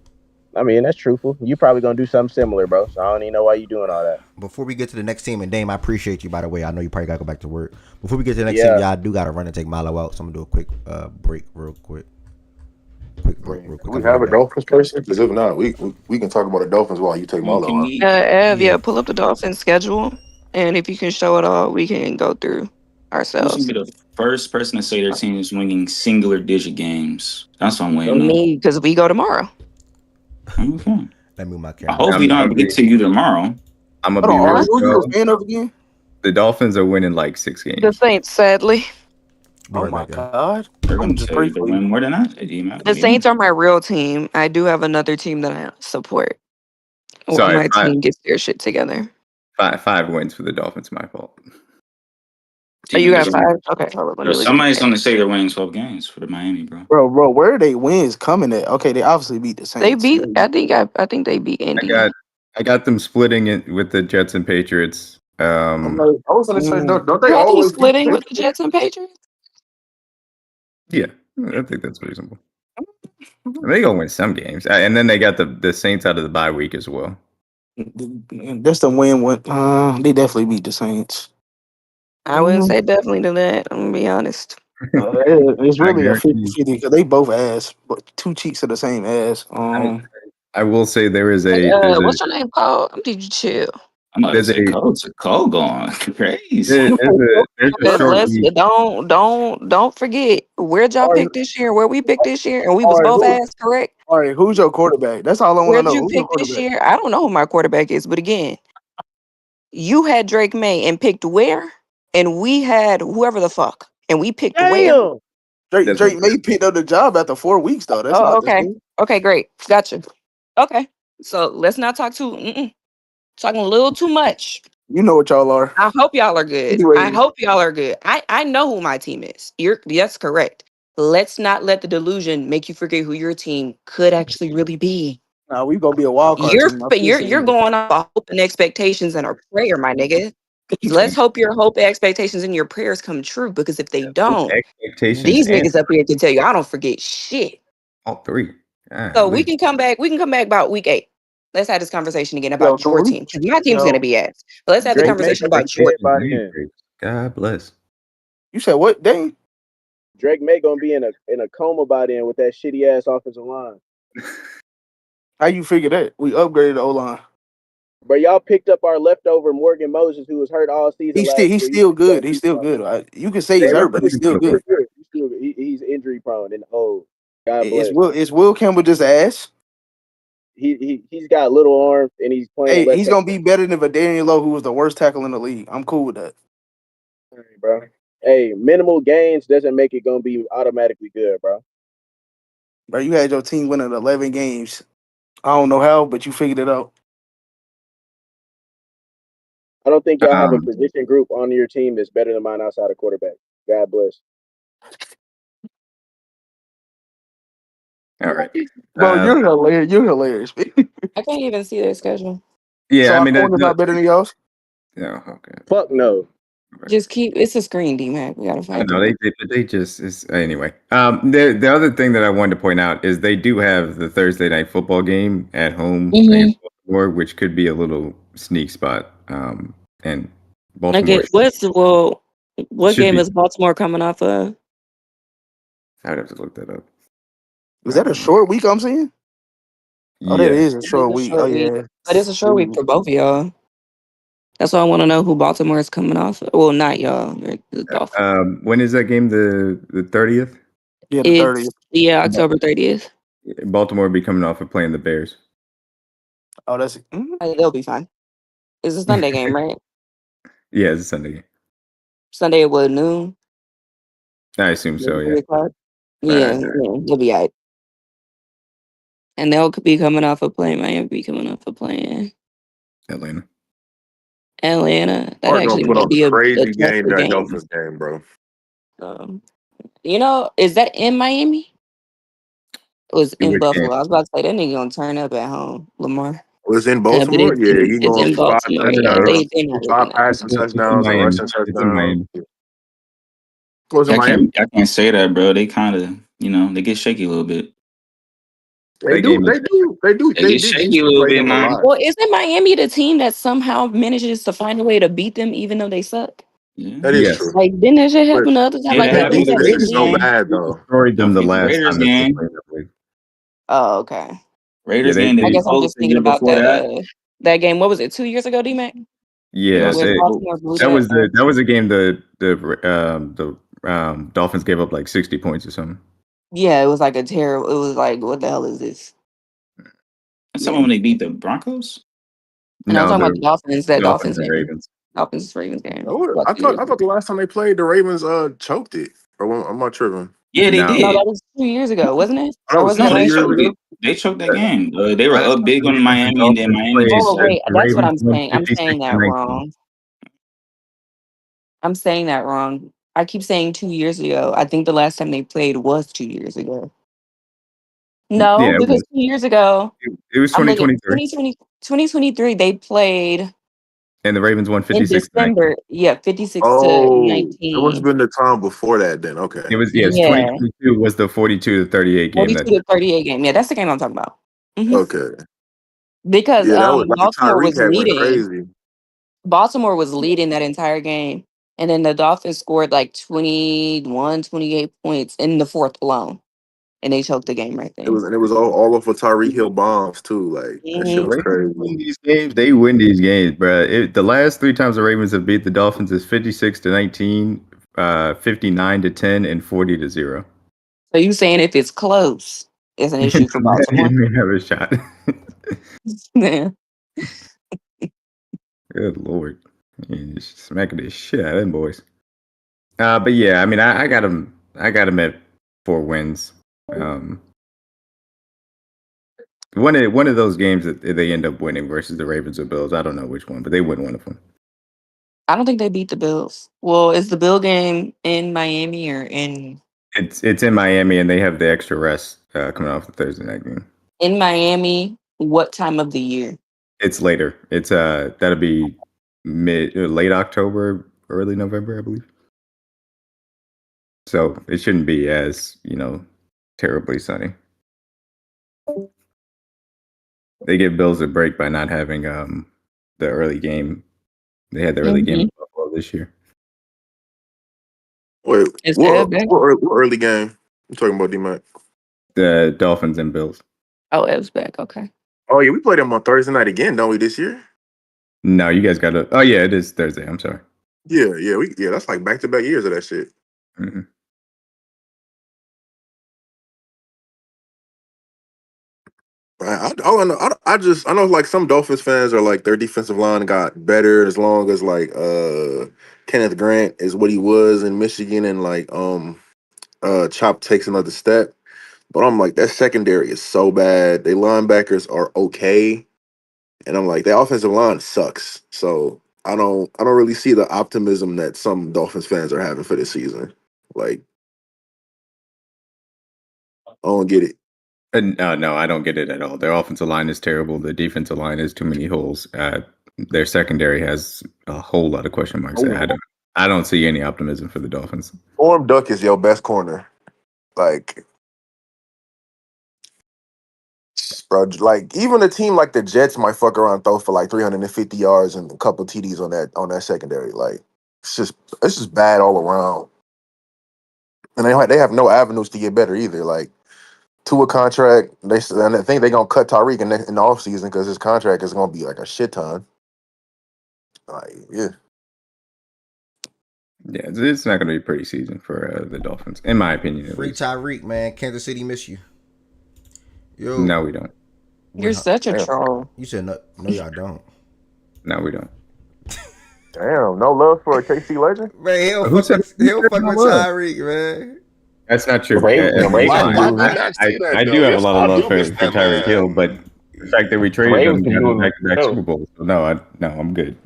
I mean, that's truthful. You probably gonna do something similar, bro. So I don't even know why you doing all that. Before we get to the next team, and Dame, I appreciate you, by the way. I know you probably got to go back to work. Before we get to the next team, y'all do got to run and take Milo out. So I'm going to do a quick break real quick. Quick break real quick. We have a Dolphins person? Because if not, we can talk about the Dolphins while you take Marlo out. Ev, pull up the Dolphins schedule, and if you can show it all, we can go through You ourselves. should be the first person to say their team is winning singular-digit games. That's what I'm waiting on. Me, because we go tomorrow. Okay. Let me move my I camera. hope we don't get to you tomorrow. I'm Hold gonna on, be who you real. a fan of again? The Dolphins are winning like 6 The games. Saints, sadly. Be Oh right my back, guys. God. They're I'm going to just tell you pray to for you. win more than I did. The Saints are my real team. I do have another team that I support. When Sorry, my team gets their shit together. 5 wins for the Dolphins. My fault. Oh, you got 5? Okay, hold on. Let me look at Somebody's that. going to say they're winning 12 games for the Miami, bro. Bro, where are they wins coming at? Okay, they obviously beat the They Saints. beat. I think they beat Indy. I got them splitting it with the Jets and Patriots. I'm like, I was gonna say, don't they You have them always beat splitting the with the Jets and Patriots? Yeah, I think that's reasonable. They gonna win some games, and then they got the Saints out of the bye week as well. That's the win. They definitely beat the Saints. I wouldn't say definitely to that. I'm gonna be honest. It's really a guarantee 50-50 because they both ass, but 2 cheeks of the same ass. I will say there is Hey, a what's your name, Paul? Did you chill? I'm about to there's say a Cole going crazy. there's a short Let's week. don't forget where y'all picked this year, where we picked this year, and we was All right, both ass correct. All right, who's your quarterback? That's all I want to Where'd know. you Who's your pick this quarterback? year? I don't know who my quarterback is, but again, you had Drake May and picked where, and we had whoever the fuck, and we picked where. Damn. Drake May picked up the job after 4 weeks though. That's Oh, not okay. the Okay, great. Gotcha. Okay. So let's not talk talking a little too much. You know what y'all are. I hope y'all are good. Anyway. I hope y'all are good. I know who my team is. That's correct. Let's not let the delusion make you forget who your team could actually really be. Nah, we gonna be a wild card team. You're going off of hope and expectations and a prayer, my nigga. Let's hope your hope, expectations, and your prayers come true. Because if they don't, Expectations these and niggas up here can tell you I don't forget shit. all 3. So we can come back. We can come back about week 8. Let's have this conversation again about your team. Because my team's gonna be ass. But let's have the conversation about your team. God bless. You said what, Dane? Drake May gonna be in a coma by then with that shitty ass offensive line. How you figure that? We upgraded the O line. But y'all picked up our leftover Morgan Moses, who was hurt all season He's last still year. he's still good. He's still good. You can say he's hurt, but he's still good. He's injury prone and old. God bless. Is Will Campbell just ass? He's got little arms and he's playing. Hey, he's gonna be better than Daniel Lowe, who was the worst tackle in the league. I'm cool with that. All right, bro. Hey, minimal gains doesn't make it gonna be automatically good, bro. Bro, you had your team winning 11 games. I don't know how, but you figured it out. I don't think y'all have a position group on your team that's better than mine outside of quarterback. God bless. All right. Bro, you're hilarious. You're hilarious. I can't even see their schedule. Yeah, so I our mean, corner's not better than y'all's? No, okay. Fuck no. Just keep it's a screen, D-Mac. We gotta find No, it. they just it's, anyway. The other thing that I wanted to point out is they do have the Thursday night football game at home against Baltimore, which could be a little sneak spot. And Baltimore. What game is Baltimore coming off of? I would have to look that up. Is that a short week I'm seeing? Oh, that is a short week. Oh, yeah. But it's a short week for both of y'all. That's why I want to know who Baltimore is coming off. Well, not y'all. The Dolphins. When is that game? The 30th? Yeah, the 30th. Yeah, October 30th. Baltimore will be coming off of playing the Bears. Oh, that's they'll be fine. It's a Sunday game, right? Yeah, it's a Sunday game. Sunday at what, noon? I assume so, yeah. 3 o'clock? Yeah, they'll be all right. And they'll be coming off of playing. Miami be coming off of playing Atlanta. Mark That actually gonna put might on be a a crazy game tougher that game. Dolphins game, bro. Is that in Miami? It was in Which Buffalo. game? I was about to say that nigga gonna turn up at home, Lamar. Was in But Baltimore? Yeah, he's it's going in for 5 Baltimore. Yeah, touchdowns, they not 5 looking at passing It's in touchdowns, a Miami. rushing It's in touchdown. Miami. Was in I Miami? can't say that, bro. They kind of, they get shaky a little bit. They Get did shaky used a to little play bit, them a man. lot. Well, isn't Miami the team that somehow manages to find a way to beat them even though they suck? Yeah. That is true. Like, didn't that shit But happen the other time? Yeah, Like, that they their happened beat with the that defense is Raiders so team. game. bad We though. destroyed them Don't the forget the last Raiders time that they game. played that way. Oh, okay. Raiders Yeah, game, they I was guess I'm close just the thinking year about before that. that game. What was it? 2 years ago, D-Mac? They Yeah, also Where they, Baltimore blew that was that. the game the Dolphins gave up like 60 points or something. Yeah, it was like a terrible. It was like, what the hell is this? That's someone when they beat the Broncos. And I'm No, talking about the the Dolphins. That Dolphins Dolphins and game. Ravens. Dolphins Ravens game. I thought the last time they played, the Ravens choked it. Or I'm not tripping. Yeah, they No, No, did. that was 2 years ago, wasn't it? That Or was wasn't it No, 2 they last years choked ago. year? it. They choked that game. They were last up time big the on Ravens and Miami, and then Dolphins Miami played, just Oh, sucked. wait. the That's what Ravens I'm won saying. I'm 56 saying to that 19. wrong. I'm saying that wrong. I keep saying 2 years ago. I think the last time they played was 2 years ago. No, Yeah, it because was. 2 years ago, It was I'm looking 2023, 2023, they played and the Ravens won in 56 to 19. December. Yeah, 56 to Oh, it must have 19. been the time before that then. Okay. It was yes, Yeah, 2022 was the 42 to 38 game 42 that to 38 game. Yeah, that's the game I'm talking about. Okay. Because Yeah, that was like Baltimore Tyreek was had went leading. crazy. Baltimore was leading that entire game. And then the Dolphins scored like 21, 28 points in the fourth alone. And they choked the game right there. It was all off of Tyreek Hill bombs too. Like that shit the was Ravens crazy. win these games. They win these games, bro. The last 3 times the Ravens have beat the Dolphins is 56 to 19, 59 to 10, and 40 to 0. So you saying if it's close, it's an issue for Baltimore? You may have a shot. Yeah. Good lord, just smacking the shit out of them boys. But yeah, I mean, I got them. I got them at 4 wins. One of those games that they end up winning versus the Ravens or Bills. I don't know which one, but they win one of them. I don't think they beat the Bills. Well, is the Bill game in Miami or in It's in Miami, and they have the extra rest coming off the Thursday night game. in Miami? What time of the year? It's later. It's that'll be late October, early November, I believe. So it shouldn't be as terribly sunny. They give Bills a break by not having the early game. They had the early game in Buffalo this year. Wait, Is what Ev back? what early game? I'm talking about D-Mac. The Dolphins and Bills. Oh, Ev's back. Okay. Oh yeah, we played them on Thursday night again, don't we? This year? No, you guys got to. Oh yeah, it is Thursday. I'm sorry. Yeah. That's like back-to-back years of that shit. Mm-hmm. I know like some Dolphins fans are like their defensive line got better as long as like Kenneth Grant is what he was in Michigan and like Chop takes another step. But I'm like that secondary is so bad. They linebackers are okay. And I'm like, the offensive line sucks. So I don't really see the optimism that some Dolphins fans are having for this season. Like, I don't get it. No, I don't get it at all. Their offensive line is terrible. The defensive line has too many holes. Their secondary has a whole lot of question marks. I don't see any optimism for the Dolphins. Orm Duck is your best corner. Like, bro, like even a team like the Jets might fuck around and throw for like 350 yards and a couple TDs on that secondary. Like, it's just bad all around. And they have no avenues to get better either. Like, to a contract, and I think they're gonna cut Tyreek in the offseason because his contract is gonna be like a shit ton. Like, yeah. Yeah, it's not going to be a pretty season for the Dolphins, in my opinion. Free Tyreek, man. Kansas City miss you. Yo. No, we don't. You're such a troll. You said no, y'all don't. No, we don't. Damn, no love for a KC legend? Man, he'll fuck with Tyreek, man. That's not true. Why I do have a lot of love for Tyreek Hill, but the fact that we traded him got back-to-back Super Bowls. So no, I'm good.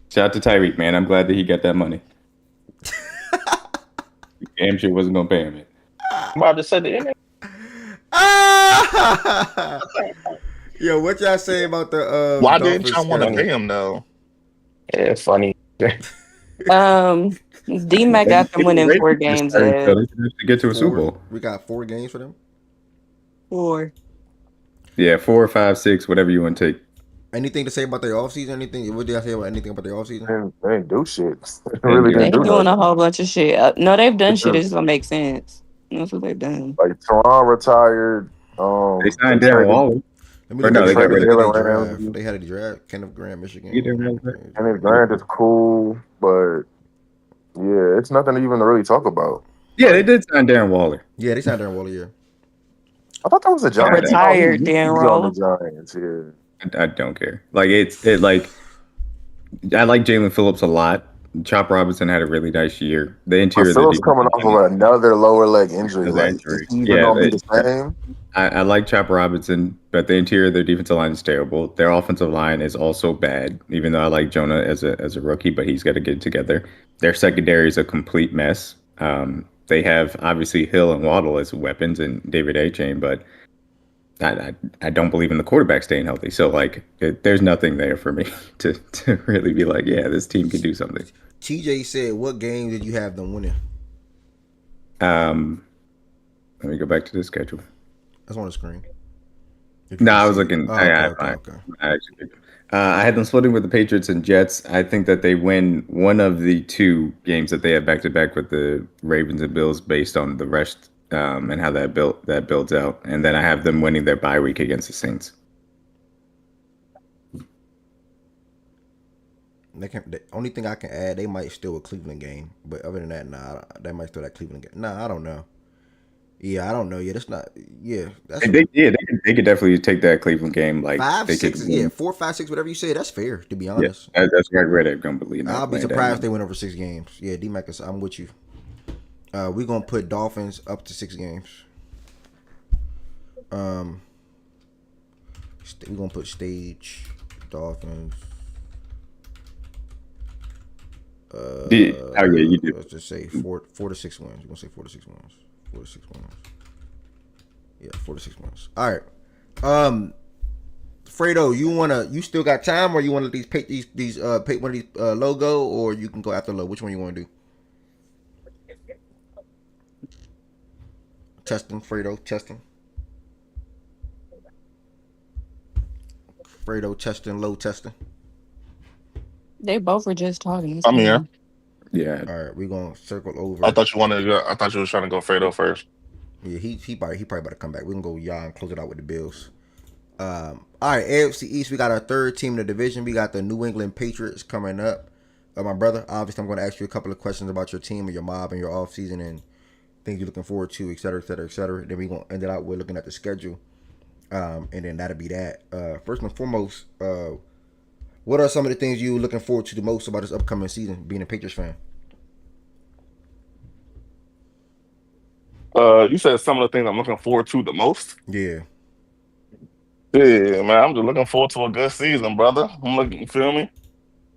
Shout out to Tyreek, man. I'm glad that he got that money. Damn sure wasn't gonna pay him it. I'm about to say the internet. Yo, what y'all say about the why didn't y'all want to pay him though? Yeah, funny. D-Mac got them winning 4 games. To get to a Super Bowl. We got 4 games for them. 4. Yeah, 4, 5, 6, whatever you want to take. Anything to say about their offseason? Anything? What did I say about anything about their offseason? They didn't do shit. They doing a whole bunch of shit. No, they've done shit. It just don't make sense. That's what they've done. Like Teron retired. They signed Darren Waller. They had a draft. Kenneth Grant, Michigan. Kenneth Grant is cool, but yeah, it's nothing even to really talk about. Yeah, they did sign Darren Waller. Yeah, they signed Darren Waller. Yeah, I thought that was a Giants. Retired Darren Waller. Giants. Yeah, I don't care. Like I like Jalen Phillips a lot. Chop Robinson had a really nice year. The interior Phillips coming off of another lower leg injury. I like Chop Robinson, but the interior of their defensive line is terrible. Their offensive line is also bad. Even though I like Jonah as a rookie, but he's got to get it together. Their secondary is a complete mess. They have obviously Hill and Waddle as weapons and David A-Chain, but I don't believe in the quarterback staying healthy. So like, there's nothing there for me to really be like, yeah, this team can do something. TJ said, "What game did you have them winning?" Let me go back to the schedule. That's on the screen. No, I was looking. Oh, okay. I had them splitting with the Patriots and Jets. I think that they win one of the 2 games that they have back to back with the Ravens and Bills, based on the rest and how that builds out. And then I have them winning their bye week against the Saints. The only thing I can add, they might steal a Cleveland game, but other than that, nah, they might steal that Cleveland game. Nah, I don't know. Yeah, I don't know. Yeah, that's not. Yeah, they could definitely take that Cleveland game. Like 5, 6, 4, 5, 6, whatever you say. That's fair, to be honest. Yeah, that's right where they're gonna believe. I'll be surprised if they went over 6 games. Yeah, D-Mac, I'm with you. We're gonna put Dolphins up to 6 games. We're gonna put stage Dolphins. You do. Let's just say 4 to 6 wins. We're gonna say 4 to 6 wins. 4 to 6 wins. Yeah, 4 to 6 wins. All right. Fredo, you still got time, or you want to pay one of these logo, or you can go after low? Which one you want to do? Testing, Fredo, testing. Fredo testing, low testing. They both were just talking. I'm here. Yeah. All right, we're gonna circle over. I thought you were trying to go Fredo first. Yeah, he probably about to come back. We can go y'all and close it out with the Bills. All right, AFC East. We got our third team in the division. We got the New England Patriots coming up. My brother, obviously, I'm going to ask you a couple of questions about your team and your mob and your offseason and things you're looking forward to, et cetera, et cetera, et cetera. Then we're going to end it out with looking at the schedule. And then that'll be that. First and foremost, what are some of the things you're looking forward to the most about this upcoming season, being a Patriots fan? You said some of the things I'm looking forward to the most. Yeah. Yeah, man, I'm just looking forward to a good season, brother. I'm looking, you feel me?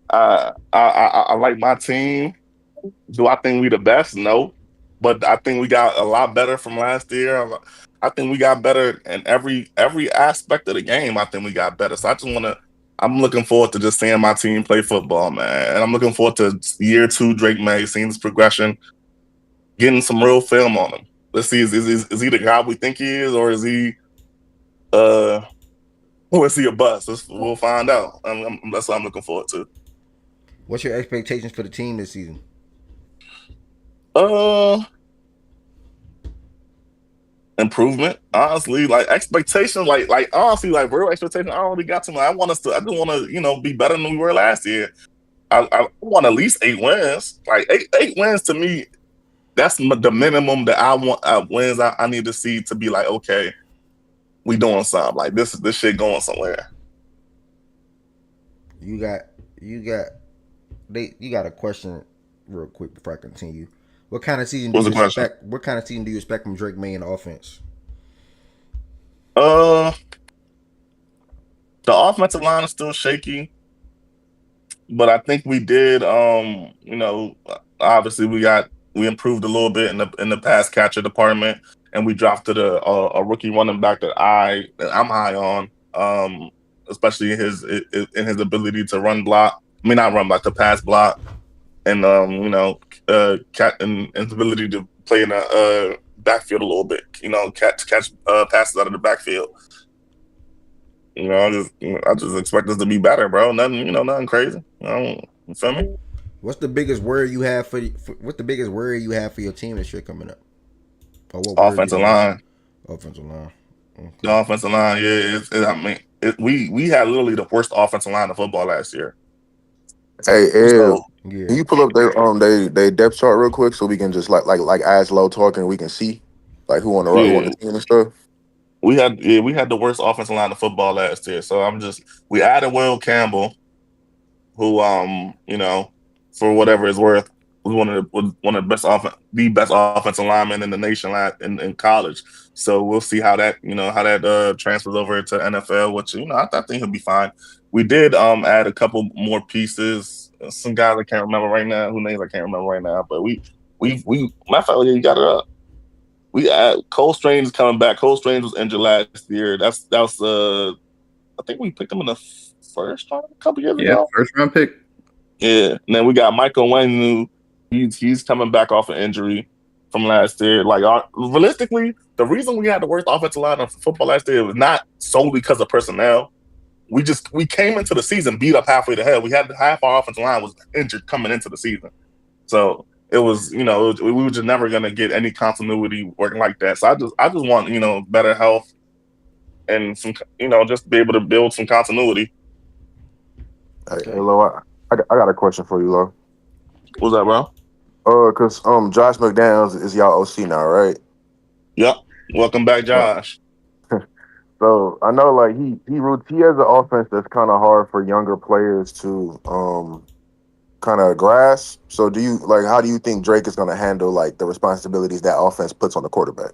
I like my team. Do I think we the best? No, but I think we got a lot better from last year. I think we got better in every aspect of the game. I think we got better. So I'm looking forward to just seeing my team play football, man. And I'm looking forward to year 2 Drake May, seeing his progression, getting some real film on him. Let's see, is he the guy we think he is, or is he or is he a bust? We'll find out. That's what I'm looking forward to. What's your expectations for the team this season? Improvement, honestly. Like expectation, like honestly, like real expectation. I don't really got to. I just want to, be better than we were last year. I want at least 8 wins. Like eight wins to me, that's the minimum that I want. Wins I need to see to be like, okay, we doing something. Like this shit going somewhere. You got a question real quick before I continue. What kind of season do you expect? What kind of season do you expect from Drake May in the offense? The offensive line is still shaky, but I think we did. Obviously we improved a little bit in the pass catcher department, and we drafted a rookie running back that I'm high on. Especially in his ability to run block. I mean, not run block, to pass block, and and his ability to play in the backfield a little bit. Catch passes out of the backfield. I just expect us to be better, bro. Nothing crazy. You feel me? What's the biggest worry you have for your team this year coming up? Or what offensive line. Offensive line. Okay. The offensive line, yeah. We had literally the worst offensive line of football last year. Hey, Ed, can you pull up their depth chart real quick so we can just like as low talking and we can see like who on the team and stuff? We had the worst offensive line of football last year. So we added Will Campbell, who for whatever it's worth, was one of the best offensive linemen in the nation in college. So we'll see how that transfers over to NFL, which I think he'll be fine. We did add a couple more pieces. Some guys I can't remember right now. Who names I can't remember right now. But we my fellow, you got it up. We add Cole Strange is coming back. Cole Strange was injured last year. That was I think we picked him in the first round a couple years ago. Yeah, first round pick. Yeah, and then we got Michael Wenu. He's coming back off an injury from last year. Like realistically, the reason we had the worst offensive line of football last year was not solely because of personnel. We came into the season beat up halfway to hell. We had half our offensive line was injured coming into the season, so it was we were just never gonna get any continuity working like that. So I just want better health and some just be able to build some continuity. Hey, Lo, I got a question for you, Lo. What's that, bro? Because Josh McDaniels is y'all OC now, right? Yep. Welcome back, Josh. So I know like he has an offense that's kind of hard for younger players to kind of grasp. So how do you think Drake is going to handle like the responsibilities that offense puts on the quarterback?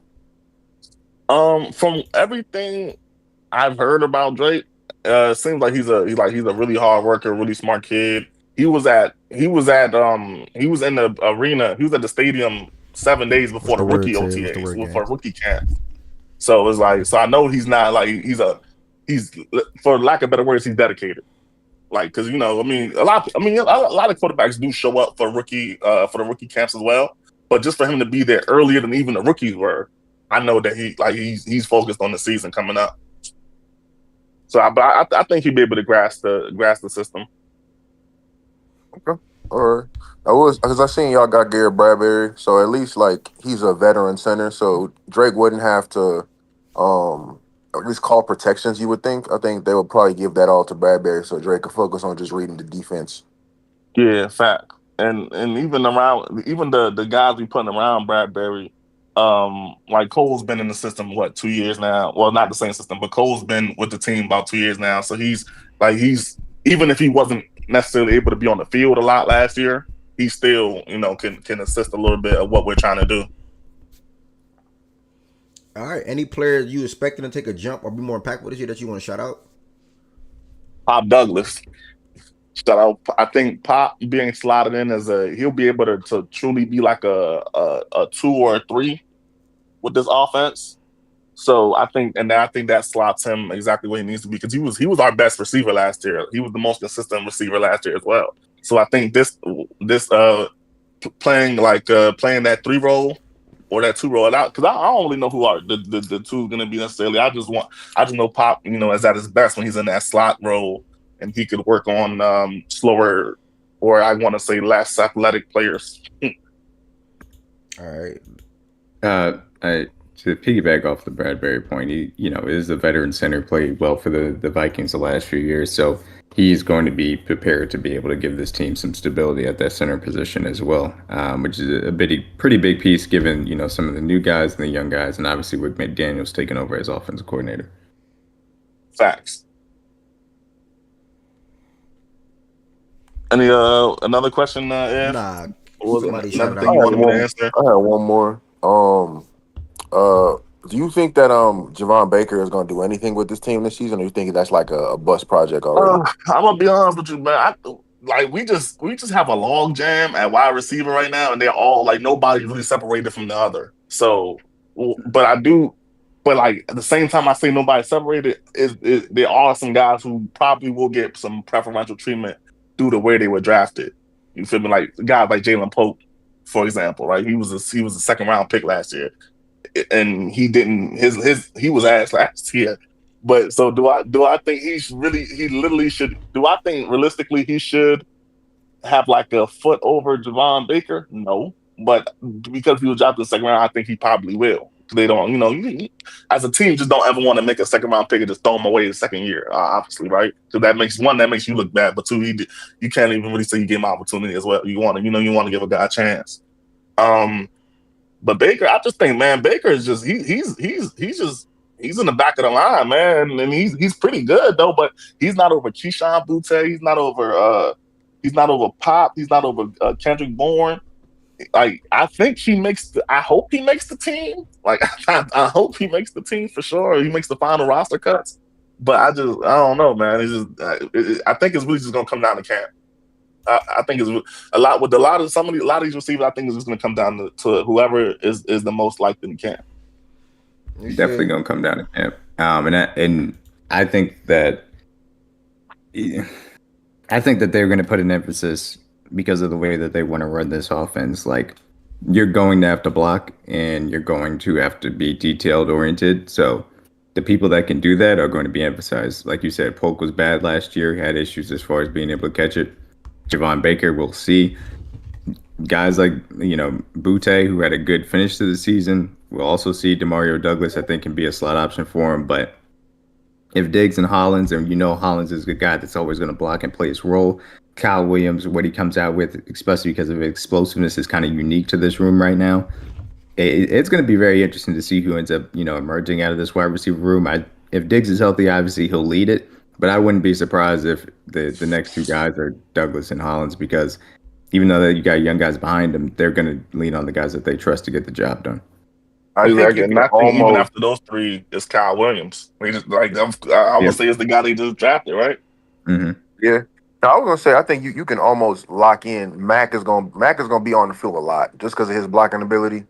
From everything I've heard about Drake, it seems like he's a really hard worker, really smart kid. He was in the arena. He was at the stadium 7 days before the rookie OTAs, for rookie camp. So it's like, I know he's not like he's for lack of better words, he's dedicated. Like, because a lot of quarterbacks do show up for the rookie camps as well. But just for him to be there earlier than even the rookies were, I know that he's focused on the season coming up. So I think he'd be able to grasp the system. Okay. Or I was because I seen y'all got Garrett Bradbury, so at least like he's a veteran center, so Drake wouldn't have to at least call protections. You would think. I think they would probably give that all to Bradbury, so Drake could focus on just reading the defense. Yeah, fact. And even around even the guys we putting around Bradbury, like Cole's been in the system what 2 years now. Well, not the same system, but Cole's been with the team about 2 years now. So he's even if he wasn't necessarily able to be on the field a lot last year, he still can assist a little bit of what we're trying to do. All right. Any player you expecting to take a jump or be more impactful this year that you want to shout out? Pop Douglas. Shout out. I think Pop being slotted in as he'll be able to truly be like a 2 or 3 with this offense. So I think that slots him exactly where he needs to be because he was our best receiver last year. He was the most consistent receiver last year as well. So I think this playing playing that 3 role or that 2 role out because I don't really know who are the two going to be necessarily. I just know Pop is at his best when he's in that slot role and he could work on slower or I want to say less athletic players. All right. To piggyback off the Bradbury point, he is a veteran center, played well for the Vikings the last few years, so he's going to be prepared to be able to give this team some stability at that center position as well, which is pretty big piece given some of the new guys and the young guys, and obviously with McDaniels taking over as offensive coordinator. Facts. Any another question? Nah. Somebody shout thing you wanted me to answer? I had one more. Do you think that Javon Baker is going to do anything with this team this season, or you think that's like a bust project already? I'm gonna be honest with you, man. We just have a log jam at wide receiver right now, and they're all like nobody's really separated from the other. So, but like at the same time, I say nobody separated. There are some guys who probably will get some preferential treatment due to where they were drafted. You feel me? Like guys like Jalen Pope, for example, right? He was a second round pick last year, and he didn't he was ass last year. But so do I think he literally should? Do I think realistically he should have like a foot over Javon Baker? No, but because he was drafted in the second round, I think he probably will. They don't, as a team, just don't ever want to make a second round pick and just throw him away the second year, obviously, right? Because that makes you look bad, but two, you can't even really say you give him opportunity as well. You want to give a guy a chance. But Baker, I just think, man, Baker is just he's in the back of the line, man, and he's pretty good though. But he's not over Keyshawn Butte. He's not over Pop. He's not over Kendrick Bourne. Like I hope he makes the team. Like I hope he makes the team for sure. He makes the final roster cuts. But I don't know, man. It's just I think it's really just gonna come down to camp. I think it's a lot with a lot of these receivers. I think it's just going to come down to whoever is the most likely in camp. Definitely going to come down to camp. And I think that they're going to put an emphasis because of the way that they want to run this offense. Like you're going to have to block and you're going to have to be detailed oriented. So the people that can do that are going to be emphasized. Like you said, Polk was bad last year, had issues as far as being able to catch it. Javon Baker, we'll see. Guys like, Butte, who had a good finish to the season. We'll also see Demario Douglas, I think, can be a slot option for him. But if Diggs and Hollins, and Hollins is a guy that's always going to block and play his role, Kyle Williams, what he comes out with, especially because of his explosiveness, is kind of unique to this room right now. It's going to be very interesting to see who ends up, emerging out of this wide receiver room. If Diggs is healthy, obviously he'll lead it. But I wouldn't be surprised if the next two guys are Douglas and Hollins, because even though you got young guys behind them, they're going to lean on the guys that they trust to get the job done. I think even after those three, it's Kyle Williams. I would say it's the guy they just drafted, right? Mm-hmm. Yeah. I was gonna say I think you can almost lock in. Mac is gonna be on the field a lot just because of his blocking ability.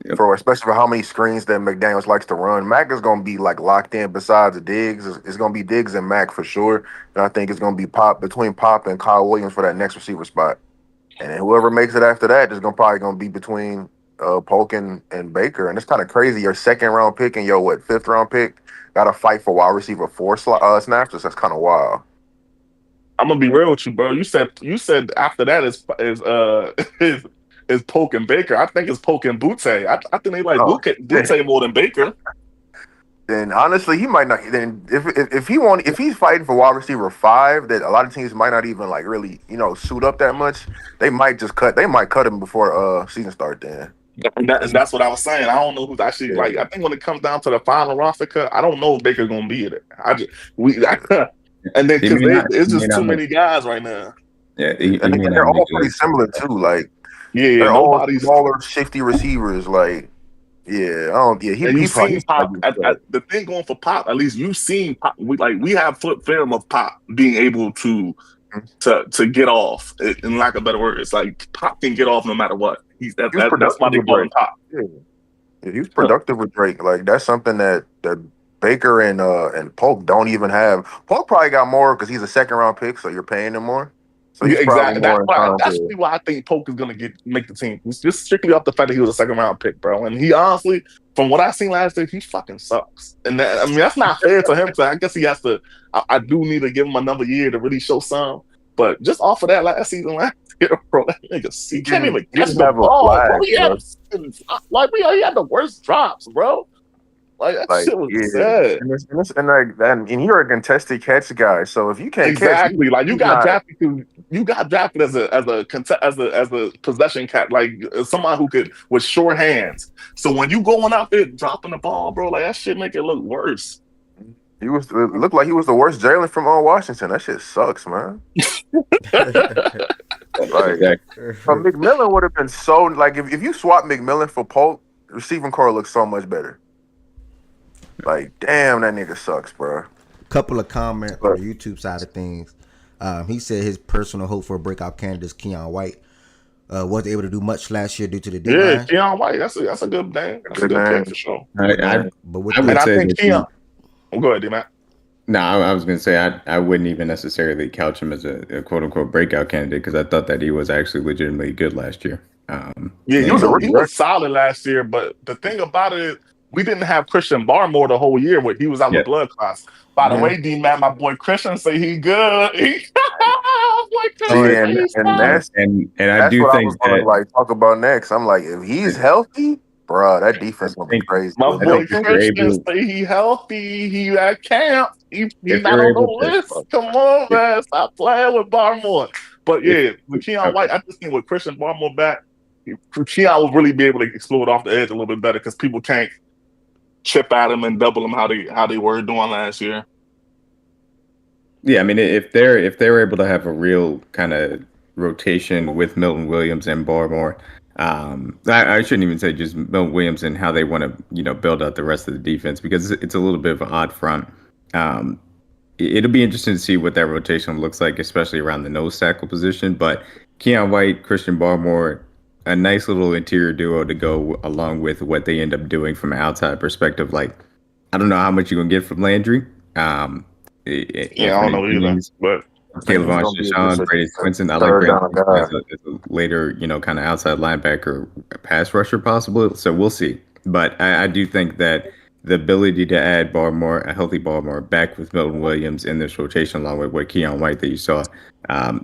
Yep. Especially for how many screens that McDaniels likes to run. Mac is going to be like locked in besides Diggs. It's going to be Diggs and Mac for sure. And I think it's going to be between Pop and Kyle Williams for that next receiver spot. And then whoever makes it after that is probably going to be between Polk and Baker. And it's kind of crazy. Your second round pick and your fifth round pick got to fight for wide receiver 4 snaps. That's kind of wild. I'm gonna be real with you, bro. You said after that is Polk and Baker. I think it's Polk and Butte. I think they like Oh, Butte more than Baker. then honestly, he might not. Then if he's fighting for wide receiver 5, that a lot of teams might not even like really suit up that much. They might cut him before season start. Then And that's what I was saying. I don't know who's actually like. I think when it comes down to the final roster cut, I don't know if Baker's gonna be in it. And then because it's just too many guys right now. Yeah, and they're all pretty similar too. Like yeah, they're all smaller, shifty receivers. Like yeah, I don't. Yeah, he seen Pop. The thing going for Pop, at least you've seen Pop. We have film of Pop being able to get off. In lack of better words, it's like Pop can get off no matter what. That's why they call him Pop. Yeah, he was productive with Drake. Like that's something that Baker and Polk don't even have. Polk probably got more because he's a second round pick, so you're paying him more. So he's exactly. That's why I think Polk is gonna make the team. It's just strictly off the fact that he was a second round pick, bro. And he honestly, from what I seen last year, he fucking sucks. And that's not fair to him. So I guess he has to. I do need to give him another year to really show some. But just off of that last season, bro, that nigga, he can't even catch the ball, bro. He had the worst drops, bro. Like that shit was sad. And you're a contested catch guy, so if you can't catch, like you got drafted as a possession cat, like someone who could with short hands. So when you going out there dropping the ball, bro, like that shit make it look worse. It looked like he was the worst Jalen from Washington. That shit sucks, man. McMillan would have been so like if you swap McMillan for Polk, receiving core looks so much better. Like, damn, that nigga sucks, bro. Couple of comments on the YouTube side of things. He said his personal hope for a breakout candidate is Keon White. Wasn't able to do much last year due to the D-line. Yeah, Keon White, that's a good name. That's a good pick for sure. I think Keon. Go ahead, D-Mac. No, I was going to say I wouldn't even necessarily couch him as a quote-unquote breakout candidate because I thought that he was actually legitimately good last year. He was solid last year, but the thing about it is we didn't have Christian Barmore the whole year when he was out with blood clots. By the way, D-Mac, my boy Christian say he good. And I do think that like talk about next. I'm like, if he's healthy, bro, that defense will be crazy. My boy Christian say he healthy. He at camp. He's not on the list. Come on, man. Stop playing with Barmore. But yeah, with Keon White, I just think with Christian Barmore back, Keon will really be able to explode off the edge a little bit better because people can't chip at him and double him how they were doing last year. Yeah, I mean, if they're able to have a real kind of rotation with Milton Williams and Barmore, I shouldn't even say just Milton Williams and how they want to build out the rest of the defense because it's a little bit of an odd front. It'll be interesting to see what that rotation looks like, especially around the nose tackle position. But Keon White, Christian Barmore, a nice little interior duo to go along with what they end up doing from an outside perspective. Like, I don't know how much you're gonna get from Landry. I don't know either. But Caleb Deshaun, Brady Quinton. I like Brady as a later, kind of outside linebacker, pass rusher possible. So we'll see. But I do think that the ability to add Barmore, a healthy Barmore, back with Milton Williams in this rotation, along with Keon White that you saw,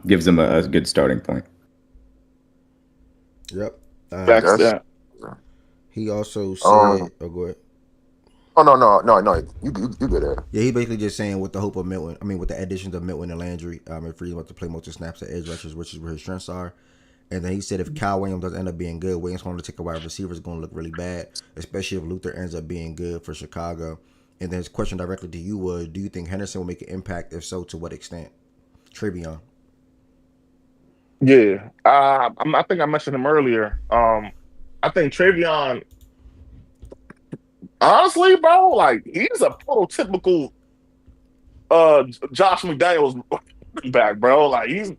gives them a good starting point. Yep. He also said, go ahead. Oh no. You good at it. Yeah, he basically just saying with the hope of Milton. I mean, with the additions of Milton and Landry, if he's about to play most of the snaps at edge rushers, which is where his strengths are. And then he said if Kyle Williams does end up being good, Williams going to take a wide receiver is going to look really bad, especially if Luther ends up being good for Chicago. And then his question directly to you was, do you think Henderson will make an impact? If so, to what extent? Trevion. Yeah, I think I mentioned him earlier. I think Trevion, honestly, bro, like he's a prototypical Josh McDaniels back, bro. Like he's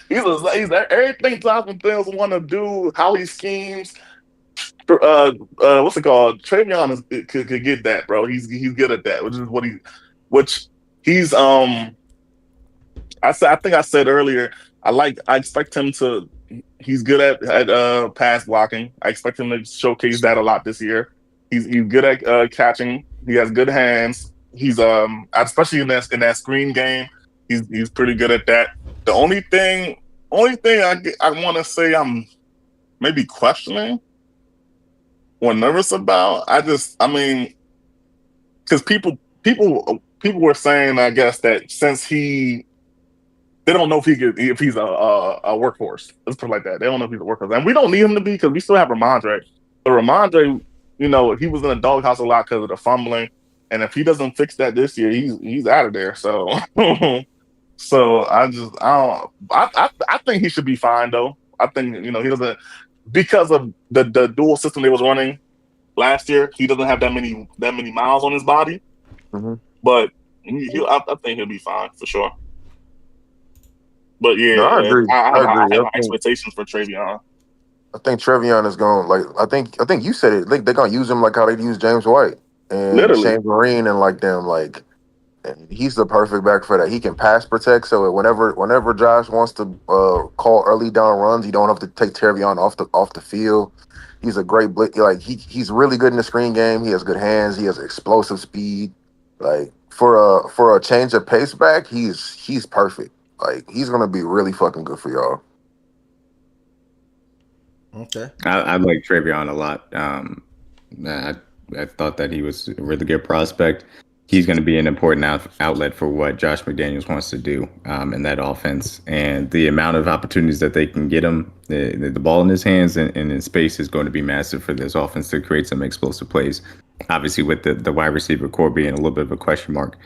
everything Josh McDaniels want to do, how he schemes. What's it called? Trevion could get that, bro. He's good at that, which he's I think I said earlier. I expect him to. He's good at pass blocking. I expect him to showcase that a lot this year. He's good at catching. He has good hands. He's especially in that screen game. He's pretty good at that. The only thing I want to say I'm maybe questioning or nervous about. Because people were saying, I guess, that since they don't know if he's a workhorse. Let's put it like that. They don't know if he's a workhorse, and we don't need him to be because we still have Ramondre. But Ramondre, he was in the doghouse a lot because of the fumbling, and if he doesn't fix that this year, he's out of there. So, so I think he should be fine though. I think he doesn't, because of the dual system they was running last year. He doesn't have that many miles on his body, but I think he'll be fine for sure. But yeah, No, I agree. I have expectations for Travion. I think Travion is going I think you said it. They're gonna use him like how they use James White and Literally. Shane Vereen and like them. And he's the perfect back for that. He can pass protect, so whenever Josh wants to call early down runs, you don't have to take Travion off the field. He's a great blitz. He's really good in the screen game. He has good hands. He has explosive speed. Like for a change of pace back, he's perfect. Like he's gonna be really fucking good for y'all. Okay. I like Travion a lot. I thought that he was a really good prospect. He's going to be an important outlet for what Josh McDaniels wants to do in that offense. And the amount of opportunities that they can get him, the ball in his hands and in space is going to be massive for this offense to create some explosive plays. Obviously, with the wide receiver core being a little bit of a question mark,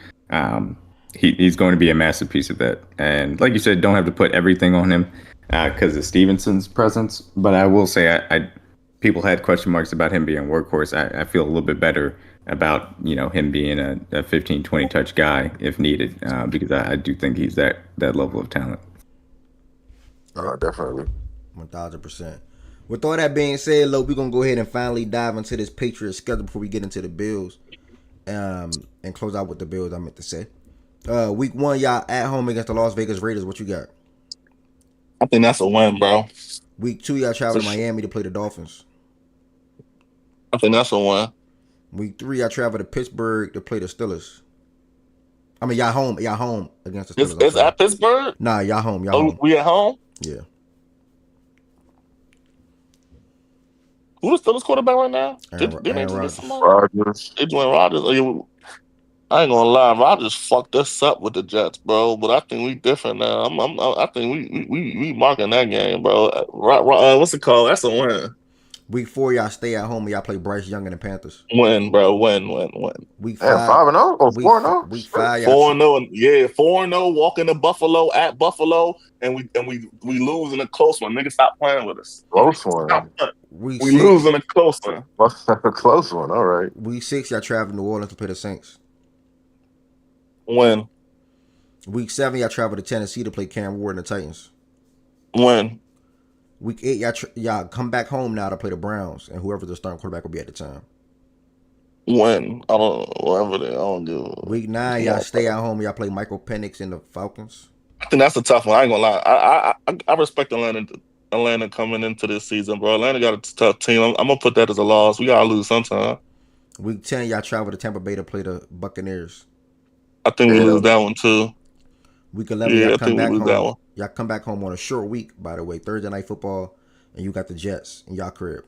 he's going to be a massive piece of that. And like you said, don't have to put everything on him because of Stevenson's presence. But I will say, people had question marks about him being a workhorse. I feel a little bit better about him being a 15, 20 touch guy if needed, because I do think he's that level of talent. Definitely. 1,000%. With all that being said, Lo, we're gonna go ahead and finally dive into this Patriots schedule before we get into the Bills, and close out with the Bills. I meant to say, week 1, y'all at home against the Las Vegas Raiders. What you got? I think that's a win, bro. Week 2, y'all travel to Miami to play the Dolphins. I think that's a win. Week 3, y'all travel to Pittsburgh to play the Steelers. I mean, y'all home against the Steelers. It's at Pittsburgh? Nah, y'all home. Home. We at home? Yeah. Who's the Steelers quarterback right now? Aaron Rodgers. Adrian Rodgers. I ain't gonna lie, Rodgers fucked us up with the Jets, bro. But I think we different now. I think we marking that game, bro. What's it called? That's a win. Week 4, y'all stay at home and y'all play Bryce Young and the Panthers. Win, bro. Win. Week 5, 5-0 or 4-0. Week 5, 4-0. Yeah, 4-0. Walking to Buffalo at Buffalo, and we lose in a close one. Nigga, stop playing with us. Close one. We lose in a close one. A close one. All right. Week 6, y'all travel to New Orleans to play the Saints. Win. Week 7, y'all travel to Tennessee to play Cam Ward and the Titans. Win. Week 8, y'all come back home now to play the Browns, and whoever the starting quarterback will be at the time. Win. I don't do. Week 9, y'all stay at home. Y'all play Michael Penix and the Falcons. I think that's a tough one. I ain't gonna lie. I respect Atlanta coming into this season, bro. Atlanta got a tough team. I'm gonna put that as a loss. We gotta lose sometime. Week 10, y'all travel to Tampa Bay to play the Buccaneers. I think we lose that one too. Week 11, y'all come back home. Y'all come back home on a short week, by the way. Thursday night football, and you got the Jets in y'all crib.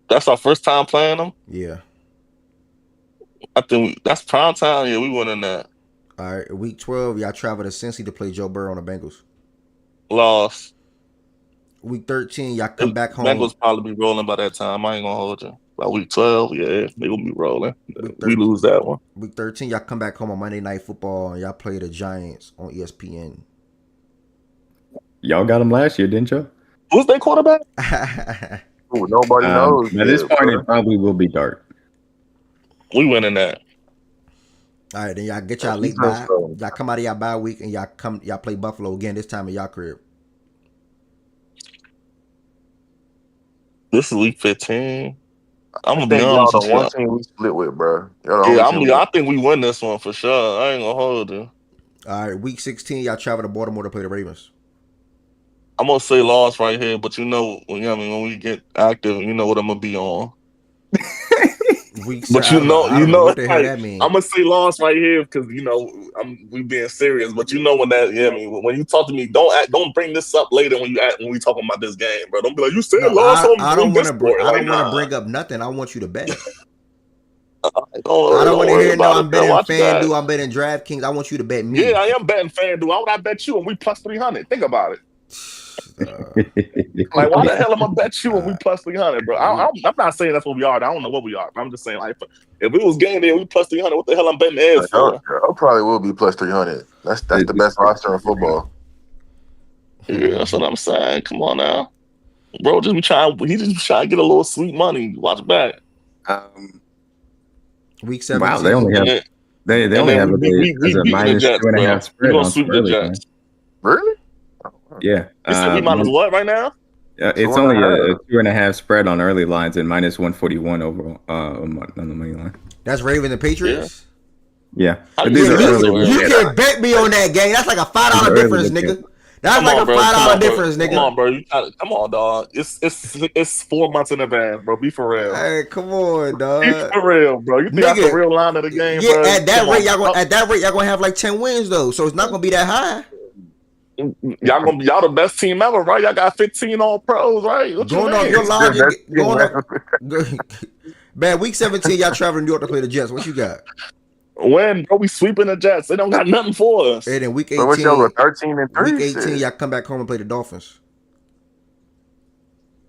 That's our first time playing them? Yeah. I think that's prime time. Yeah, we winning that. All right. Week 12, y'all travel to Cincy to play Joe Burrow on the Bengals. Loss. Week 13, y'all come back home. Bengals probably be rolling by that time. I ain't gonna hold you. By week 12, yeah, they gonna be rolling. We lose that one. Week 13, y'all come back home on Monday Night Football, and y'all play the Giants on ESPN. Y'all got them last year, didn't you? Who's their quarterback? Ooh, nobody knows. At this point, it probably will be dark. We winning that. All right, then y'all get y'all late bye. Y'all come out of y'all bye week, and y'all play Buffalo again. This time in y'all crib. This is week 15. I'm gonna be honest with you. One team we split with, bro. I think we win this one for sure. I ain't gonna hold you. All right, week 16, y'all travel to Baltimore to play the Ravens. I'm gonna say loss right here, but when we get active, you know what I'm gonna be on. Week But I don't know what the hell like, that means. I'm gonna say lost right here because we being serious. But when that, I mean, when you talk to me, don't bring this up later when we talking about this game, bro. Don't be like you said lost I on don't want Discord. to. I don't want to Nah, bring up nothing. I want you to bet. I don't don't want to worry hear no. about it, I'm bro. betting Watch that. FanDuel. I'm betting DraftKings. I want you to bet me. Yeah, I am betting FanDuel. Why would I bet you when we plus 300? Think about it. Like, why the hell am I bet you when we plus 300, bro? I'm not saying that's what we are. I don't know what we are. I'm just saying, like, if it was game day and we plus 300, what the hell I'm betting the edge for? I probably will be plus 300. That's the best roster in football. Yeah, that's what I'm saying. Come on now, bro. He just trying to get a little sweet money. Watch back. Week 17. Wow, they only have they only have a minus 2.5 spread on some early lines. Really? Yeah. You said we minus what right now? It's only a 2.5 spread on early lines and minus 141 overall on the money line. That's Ravens and Patriots. Yeah. You can bet me on that game. That's like a $5 difference, nigga. That's like a $5 difference, nigga. Come on, bro. Come on, dog. It's 4 months in advance, bro. Be for real. Hey, come on, dog. Be for real, bro. You think that's the real line of the game, bro? At that rate, y'all gonna have like 10 wins though, so it's not gonna be that high. Y'all the best team ever, right? Y'all got 15 all pros, right? Going off your logic, man, week 17, y'all traveling to New York to play the Jets. What you got? When, bro, we sweeping the Jets. They don't got nothing for us. And then week 18, so y'all 13-3. Week 18, y'all come back home and play the Dolphins.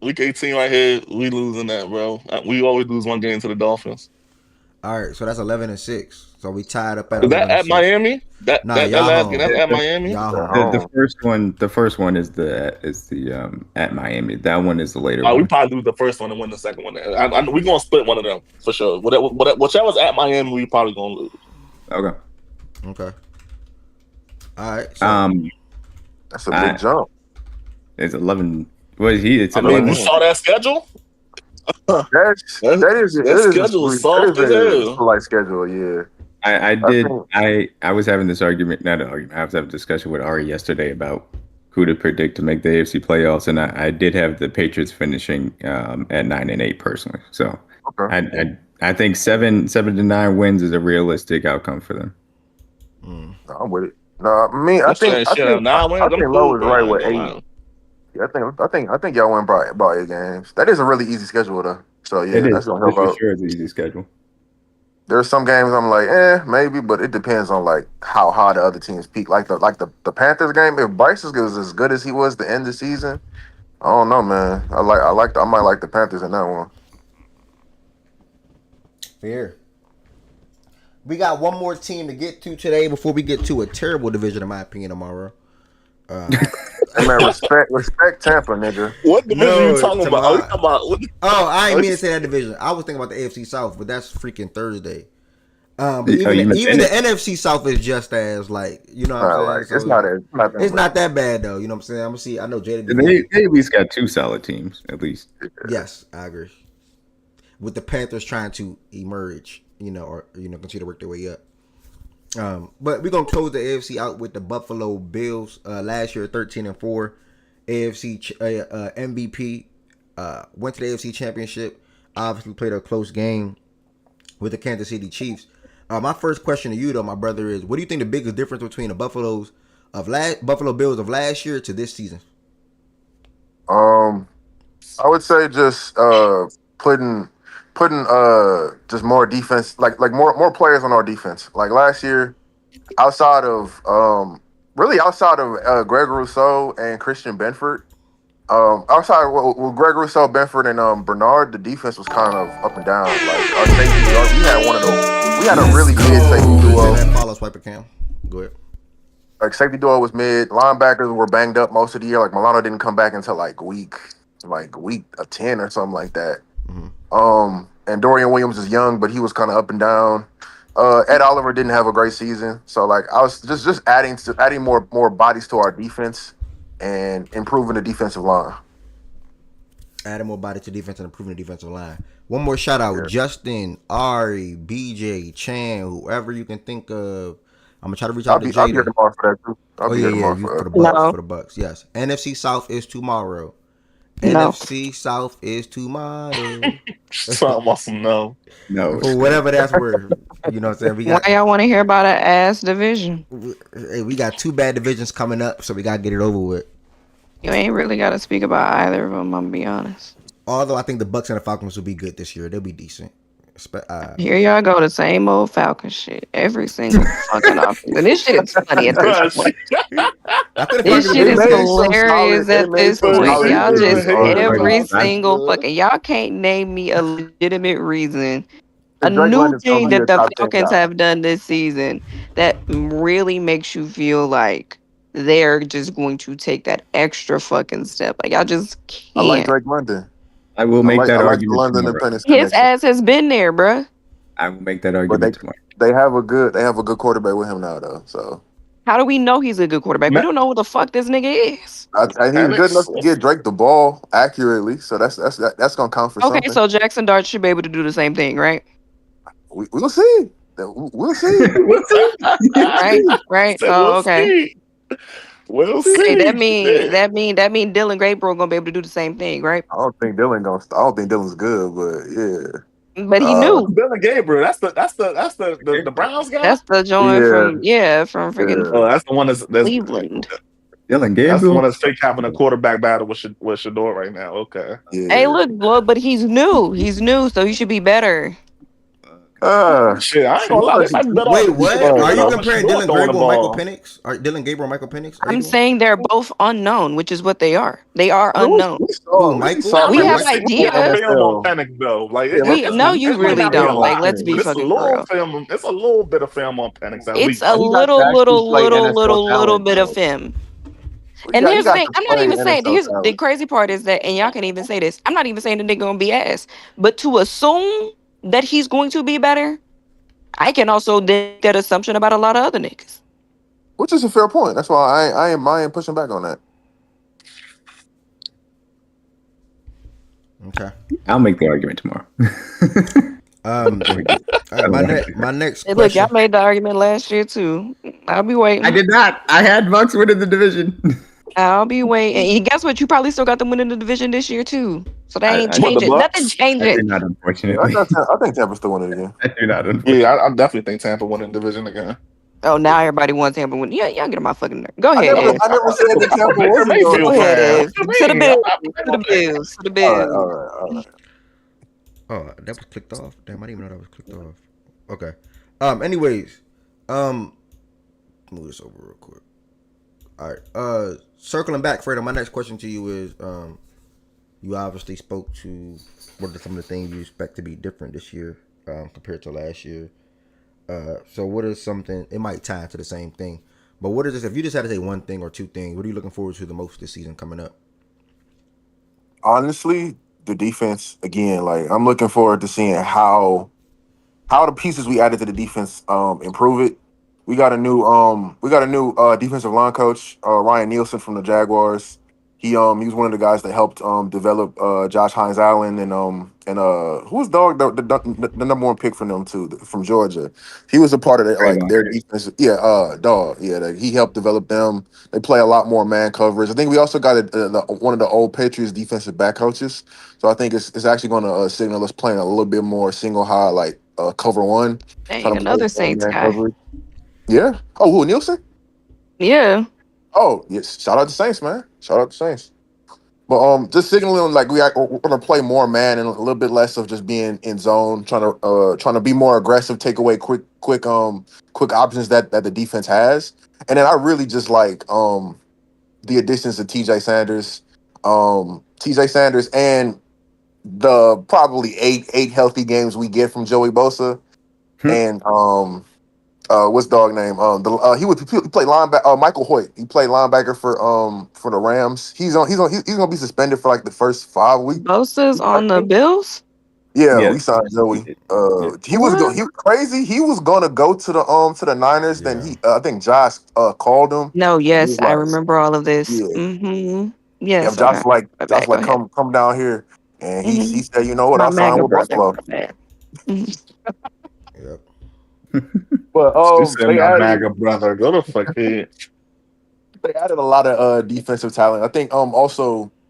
Week 18 right here, we losing that, bro. We always lose one game to the Dolphins. All right, so that's 11-6. So we tied up at. Is that at Miami? That last game, that's at Miami. The first one is the at Miami. That one is the later one. We probably lose the first one and win the second one. We're gonna split one of them for sure. Whichever's at Miami, we probably gonna lose. Okay. All right. So, that's a big jump. It's 11. What is he? It's 11. You saw that schedule? That schedule is soft as hell. Like schedule, yeah. I was having this argument, not an argument. I was having a discussion with Ari yesterday about who to predict to make the AFC playoffs, and I did have the Patriots finishing at 9-8 personally. So I think 7 to 9 wins is a realistic outcome for them. I'm with it. No, I think Low is right with 8. Yeah, I think y'all win by about 8 games. That is a really easy schedule though. So yeah, that's gonna help out. Sure, it's an easy schedule. There's some games I'm like, maybe, but it depends on like how high the other teams peak. Like the Panthers game, if Bryce was as good as he was to end the season, I don't know, man. I might like the Panthers in that one. Fair. We got one more team to get to today before we get to a terrible division, in my opinion, tomorrow. Hey man, respect Tampa, nigga. What division you talking about? I ain't mean to say that division. I was thinking about the AFC South, but that's freaking Thursday. But even the NFC South is just as like, you know what I'm saying? So it's not that bad though. You know what I'm saying? I'm gonna see. I know Jada. They at least got 2 solid teams, at least. Yes, I agree. With the Panthers trying to emerge, or continue to work their way up. But we're gonna close the AFC out with the Buffalo Bills. Last year 13-4, AFC MVP. Went to the AFC Championship. Obviously played a close game with the Kansas City Chiefs. My first question to you though, my brother, is what do you think the biggest difference between the Buffalo Bills of last year to this season? I would say just putting just more defense, like more players on our defense. Like last year, outside of Greg Rousseau and Christian Benford, outside with Greg Rousseau, Benford, and Bernard, the defense was kind of up and down. Like our safety, we had a really mid safety duo. Follow swiper cam. Go ahead. Like safety duo was mid. Linebackers were banged up most of the year. Like Milano didn't come back until week 10 or something like that. Mm-hmm. And Dorian Williams is young, but he was kind of up and down. Ed Oliver didn't have a great season, so like I was just adding more bodies to our defense and improving the defensive line. Adding more body to defense and improving the defensive line. One more shout out, Justin, Ari, BJ, Chan, whoever you can think of. I'm gonna try to reach out to Jada. I'll get them off for that too. For the Bucks. Yes, NFC South is tomorrow. No. NFC South is tomorrow. Something awesome. No. No. For whatever that's worth. You know what I'm saying? We Why got y'all want to hear about an ass division? we got 2 bad divisions coming up, so we gotta get it over with. You ain't really got to speak about either of them, I'm going to be honest. Although I think the Bucks and the Falcons will be good this year. They'll be decent. Here y'all go, the same old Falcon shit. Every single fucking offseason. And this shit is funny at this Bruh, point. I think the This Falcons shit will is be made some hilarious solid- they at made this some point. solid Y'all decisions just already. every single fucking y'all can't name me a legitimate reason. A And Drake new London's gonna thing be that a the top 10 Falcons guy. have done this season that really makes you feel like they're just going to take that extra fucking step. Like y'all just I like can't. Drake London. I will make that I like the argument London tomorrow. and Penix His connection. ass has been there, bruh. I will make that But argument tomorrow. they have a good quarterback with him now though. So How do we know he's a good quarterback? We Ma- don't know who the fuck this nigga is. and he's good enough Penix. to get Drake the ball accurately. So that's gonna count for Okay, something. so Jackson Dart should be able to do the same thing, right? We'll see. We'll see. We'll see. Right, right. Said Oh, we'll okay. see. We'll see. Okay, that mean Shit. Dylan Gabriel gonna be able to do the same thing, right? I don't think Dylan's good, but yeah. But he knew. Dylan Gabriel. That's the Browns guy. That's the joint from freaking Oh, that's the one that's Cleveland. Dylan that's the Gabriel. one that's fake having a quarterback battle with Shador right now. Okay. Hey, look, but he's new. He's new, so he should be better. Shit, I ain't gonna lie. They might bet Wait, on what? Shador Are you comparing Dylan throwing the Gabriel and Michael ball. Penix? Or Dylan Gabriel and Michael Penix? I'm saying they're both unknown, which is what they are. They are I mean, unknown. Who, Michael? We have Seen more ideas. film on Penix though. Like You it might really not be a don't. Like, lot, let's be but it's a fucking for little real. film. It's a little bit of film on Penix at It's least. a little bit of film. And here's the thing, I'm not even saying, here's the crazy part is that, and y'all can even say this, I'm not even saying the nigga gonna be ass, but to assume that he's going to be better, I can also make that assumption about a lot of other niggas. Which is a fair point. That's why I ain't pushing back on that. Okay. I'll make the argument tomorrow. All right, my next Hey, look, question. y'all made the argument last year too. I'll be waiting. I did not. I had Bucks winning the division. I'll be waiting. And guess what? You probably still got them winning the division this year too. So they ain't I- changing. Nothing I do changing. not, unfortunately. I think Tampa's still winning again. I do not. Unfortunately. Yeah, I definitely think Tampa won the division again. Oh, now everybody wants Tampa win. Yeah, y'all get on my fucking nerve. Go ahead, I Ed. never said that Tampa Baker wasn't Mayfield Go going. ahead, fan. Ed. What you To the mean? Bills. I'm To not the gonna take- Bills. To the Bills. All right. Oh, that was clicked off. Damn, I didn't even know that was clicked off. Okay. Anyways, move this over real quick. All right. Circling back, Fredo. My next question to you is, you obviously spoke to what are some of the things you expect to be different this year, compared to last year. So what is something? It might tie into the same thing, but what is this? If you just had to say one thing or two things, what are you looking forward to the most this season coming up? Honestly, the defense again. Like I'm looking forward to seeing how the pieces we added to the defense improve it. We got a new defensive line coach, Ryan Nielsen from the Jaguars. He was one of the guys that helped develop Josh Hines Allen and who's dog the number one pick from them too from Georgia. He was a part of their defense. Yeah, dog. Yeah, he helped develop them. They play a lot more man coverage. I think we also got one of the old Patriots defensive back coaches. So I think it's actually going to signal us playing a little bit more single high cover one. Dang, another Saints guy. Coverage. Yeah. Oh, who, Nielsen? Yeah. Oh, yes. Shout out to Saints, man. Shout out to Saints. But just signaling like we're gonna play more man and a little bit less of just being in zone, trying to be more aggressive, take away quick options that the defense has. And then I really just like the additions of TJ Sanders and the probably eight healthy games we get from Joey Bosa and what's dog name? He played linebacker. Michael Hoyt. He played linebacker for the Rams. He's gonna be suspended for like the first 5 weeks. Bosa's on the Bills. Yeah, we signed Joey. He was crazy. He was gonna go to the Niners. Yeah. Then I think Josh called him. No, yes, I remember all of this. Yeah. Mm-hmm. Yes. Yeah, Josh come down here, and he said, you know what, I'll sign with Buffalo. Yep. But they added MAGA brother. Go to fuck head. They added a lot of defensive talent. I think also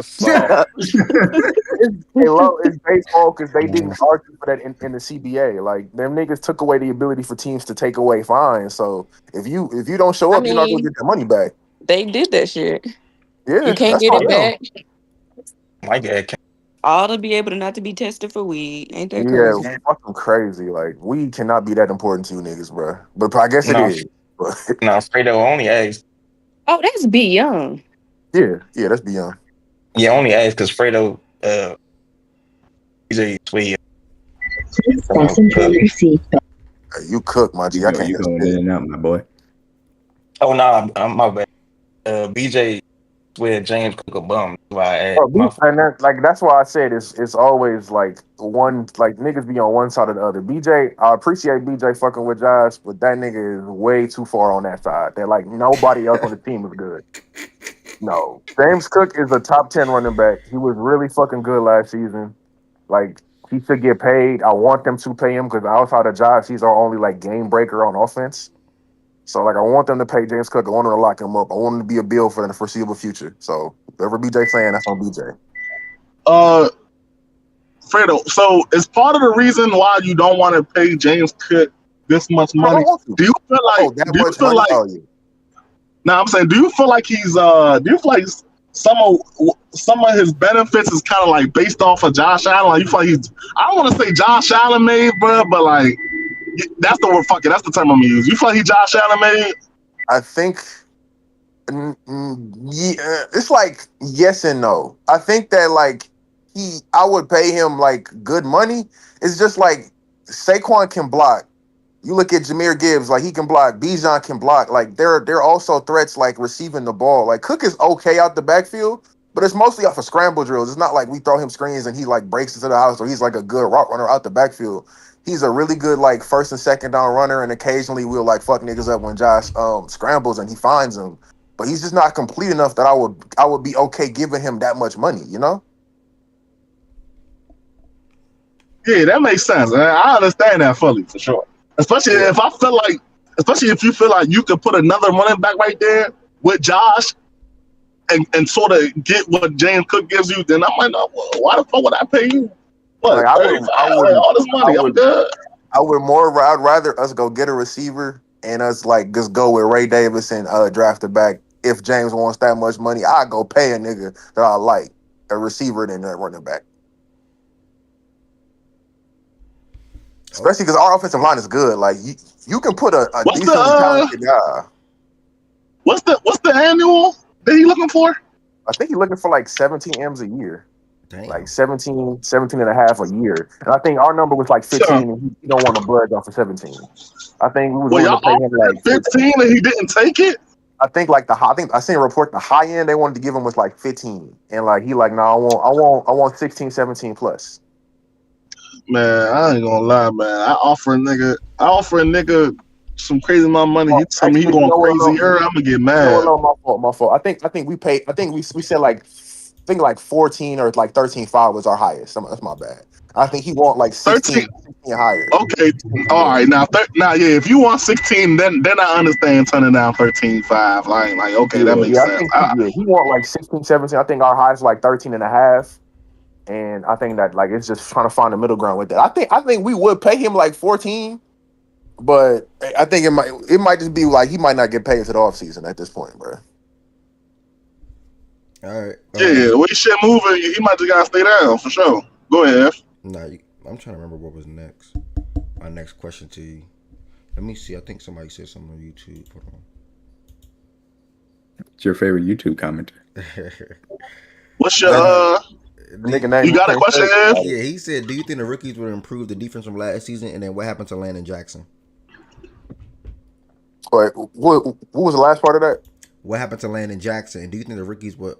So It's baseball because they didn't argue for that in the CBA. Like them niggas took away the ability for teams to take away fines. So if you don't show I up, you're not gonna mean, get that money back. they did that shit. You Yeah, can't that's get on it them. back. My dad can't. All to be able to not to be tested for weed. Ain't that Yeah, crazy? fucking crazy. Like weed cannot be that important to you niggas, bro. But I guess it No, is. But no, Fredo only asked. Oh, that's B Young. yeah, that's beyond. Yeah, only asked because Fredo, BJ Sweet. Please fasten your seatbelt. Hey, you cook, my G. I can't You hear going in shit. and out, my boy. Oh no, I'm my bad. BJ swear James Cook a bum. That's why I asked. Oh, and that's why I said it's always like one like niggas be on one side or the other. BJ, I appreciate BJ fucking with Josh, but that nigga is way too far on that side. That like nobody else on the team is good. No, James Cook is a top 10 running back. He was really fucking good last season. Like he should get paid. I want them to pay him because outside of Josh, he's our only like game breaker on offense. So like I want them to pay James Cook. I want them to lock him up. I want him to be a bill for the foreseeable future. So whatever BJ saying, that's on BJ. Fredo, so is part of the reason why you don't want to pay James Cook this much I don't money? want to. Do you feel like? That Do you much feel money? like? Oh yeah. Now I'm saying, do you feel like he's? Do you feel like some of his benefits is kind of like based off of Josh Allen? Like you feel like he's? I don't want to say Josh Allen made, bro, but like that's the word. Fuck it, that's the term I'm gonna use. You feel like he Josh Allen made? I think. Yeah, it's like yes and no. I think that like I would pay him like good money. It's just like Saquon can block. You look at Jahmyr Gibbs, like he can block. Bijan can block. Like they're also threats like receiving the ball. Like Cook is okay out the backfield, but it's mostly off of scramble drills. It's not like we throw him screens and he like breaks into the house or he's like a good route runner out the backfield. He's a really good like first and second down runner, and occasionally we'll like fuck niggas up when Josh scrambles and he finds them. But he's just not complete enough that I would be okay giving him that much money, you know? Yeah, that makes sense. I understand that fully for sure. Especially if you feel like you could put another running back right there with Josh and sort of get what James Cook gives you, then I'm like, no, why the fuck would I pay you? What, Like 35? All this money, I'm good. I'd rather us go get a receiver and us like just go with Ray Davis and draft a back. If James wants that much money, I go pay a nigga that I like a receiver than that running back. Especially because our offensive line is good. Like you can put a decently talented guy. What's the annual that he looking for? I think he's looking for like 17 M's a year. Damn. Like 17 and a half a year. And I think our number was like 15 and he don't want to budge off of 17. I think we was willing to pay him like 15 and he didn't take it? I think like I think I seen a report the high end they wanted to give him was like 15. And like he like, no, I want 16, 17 plus. Man, I ain't gonna lie, man. I offer a nigga some crazy amount of money. He tell me he going crazier, I'm gonna get mad. No, my fault. I think we said like I think like 14 or like 13.5 was our highest. That's my bad. I think he want like 16 higher. Okay, all right. Now, yeah, if you want 16, then I understand turning down 13.5. Like okay, that makes sense. I think he want like 16, 17. I think our highest like 13 and a half. And I think that like it's just trying to find a middle ground with that. I think we would pay him like 14, but I think it might just be like he might not get paid until the offseason at this point, bro. All right. Yeah, the way shit moving, he might just gotta stay down for sure. Go ahead, F. Nah, I'm trying to remember what was next. My next question to you. Let me see. I think somebody said something on YouTube. Hold on. It's your favorite YouTube commenter. What's your nigga name? You got a question, F? Yeah, he said, "Do you think the rookies would improve the defense from last season?" And then what happened to Landon Jackson? Wait, what was the last part of that? What happened to Landon Jackson? And do you think the rookies will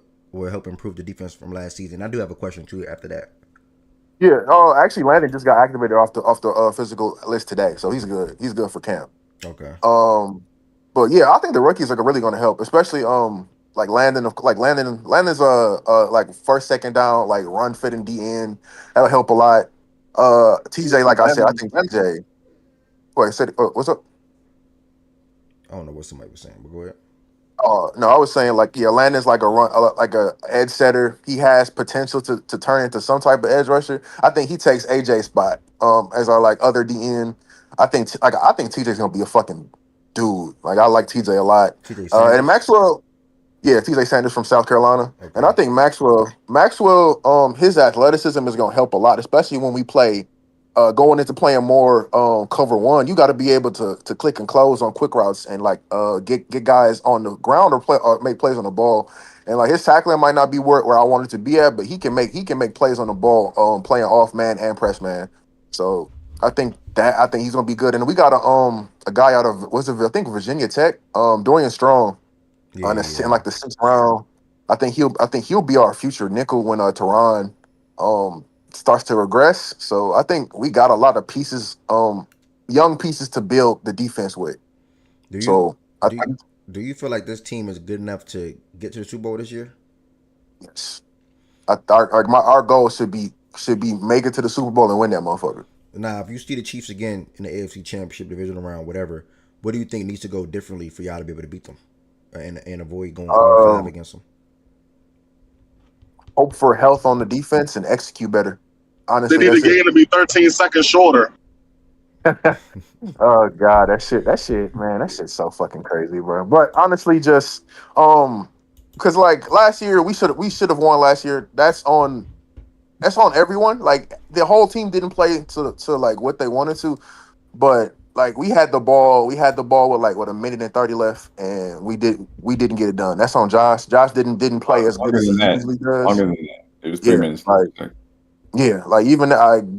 help improve the defense from last season? I do have a question too after that. Yeah. Actually, Landon just got activated off the physical list today, so he's good. He's good for camp. Okay. But yeah, I think the rookies are really going to help, especially like Landon's like first, second down, like run fit and DN. That'll help a lot. TJ, like I said, I think TJ. Wait, said what's up? I don't know what somebody was saying, but go ahead. Oh no, I was saying like Landon's like a run, like a edge setter. He has potential to turn into some type of edge rusher. I think he takes AJ's spot as our like other DN. I think TJ's gonna be a fucking dude. Like I like TJ a lot. TJ And Sanders. Maxwell, yeah, TJ Sanders from South Carolina, and I Okay. think Maxwell, his athleticism is gonna help a lot, especially when we play. Going into playing more cover one, you got to be able to click and close on quick routes and like get guys on the ground or play or make plays on the ball. And like his tackling might not be where I wanted to be at, but he can make plays on the ball, playing off man and press man. So I think he's gonna be good. And we got a guy out of I think Virginia Tech, Dorian Strong, Yeah, in yeah. like the sixth round. I think he'll be our future nickel when Tehran um starts to regress. So I think we got a lot of pieces, young pieces to build the defense with. Do you So I do think do you feel like this team is good enough to get to the Super Bowl this year? yes, our goal should be make it to the Super Bowl and win that motherfucker. Now, if you see the Chiefs again in the AFC Championship divisional round, whatever, what do you think needs to go differently for y'all to be able to beat them and avoid going 0-5 Um, against them? Hope for health on the defense and execute better. They Honestly, need the that's it. game to be 13 seconds shorter. Oh God, man, that shit's so fucking crazy, bro. But honestly, just because like last year we should have won last year. That's on everyone. Like the whole team didn't play to like what they wanted to, but like we had the ball with like what a minute and 30 left, and we didn't get it done. That's on Josh. Josh didn't play as good Longer as than he that. usually does. Longer than that. It was 3 Yeah, minutes. like yeah, like even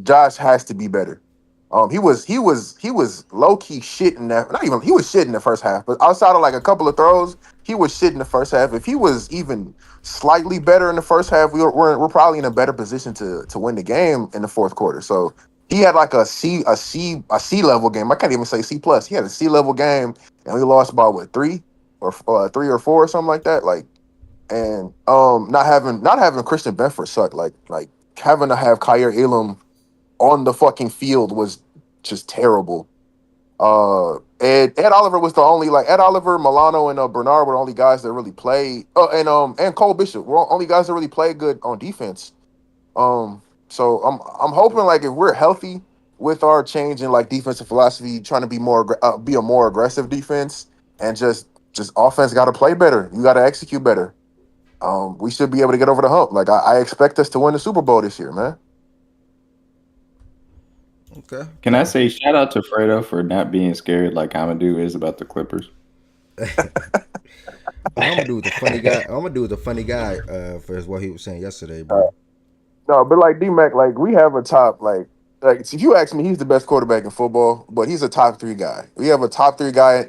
Josh has to be better. He was low key shit in that. Not even he was shit in the first half, but outside of like a couple of throws, he was shit in the first half. If he was even slightly better in the first half, we're probably in a better position to win the game in the fourth quarter. So he had like a C level game. I can't even say C plus. He had a C level game, and we lost by what 3 or 4 or something like that. Like and not having Christian Benford suck. Like having to have Kyer Elam on the fucking field was just terrible. Ed Oliver was the only like Ed Oliver, Milano, and Bernard were the only guys that really played. Oh, and Cole Bishop were only guys that really played good on defense. So I'm hoping like if we're healthy with our change in like defensive philosophy, trying to be a more aggressive defense, and just offense got to play better. You got to execute better. We should be able to get over the hump. Like I expect us to win the Super Bowl this year, man. Okay. Can I say shout out to Fredo for not being scared like Amadou is about the Clippers? I'm gonna do with the funny guy. I'm gonna do with the funny guy for what he was saying yesterday, bro. No, but like D-Mac, like we have a top like if you ask me, he's the best quarterback in football, but he's a top three guy. We have a top three guy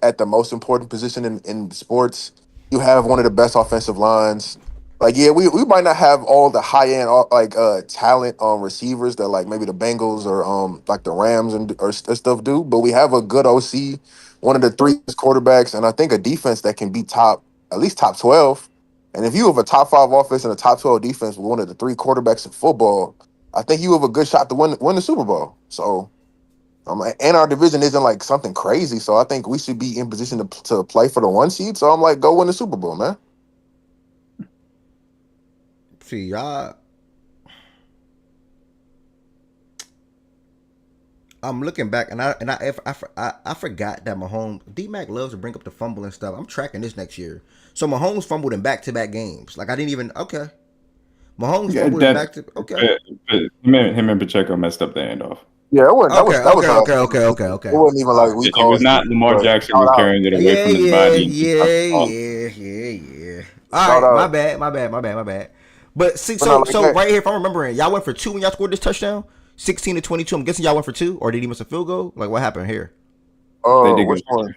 at the most important position in sports. You have one of the best offensive lines. Like, yeah, we might not have all the high end like talent on receivers that like maybe the Bengals or like the Rams or stuff do, but we have a good OC, one of the three best quarterbacks, and I think a defense that can be at least top 12. And if you have a top 5 offense and a top 12 defense with one of the three quarterbacks in football, I think you have a good shot to win the Super Bowl. So, and our division isn't like something crazy. So I think we should be in position to play for the 1 seed. So I'm like, go win the Super Bowl, man. See y'all. I'm looking back and I forgot that Mahomes D-Mac loves to bring up the fumble and stuff. I'm tracking this next year. So Mahomes fumbled in back-to-back games. Like I didn't even okay. Mahomes Yeah, fumbled in back to okay. Him and Pacheco messed up the handoff. Yeah, it wasn't. Okay, That was okay. It wasn't even All like right. we It was caused not it. Lamar But Jackson shout was out, carrying it away from his body. And Yeah. All shout right, my out. bad. But see, But no, like so that. right here, if I'm remembering, y'all went for 2 when y'all scored this touchdown, 16-22. I'm guessing y'all went for 2, or did he miss a field goal? Like what happened here? they did Which go. one?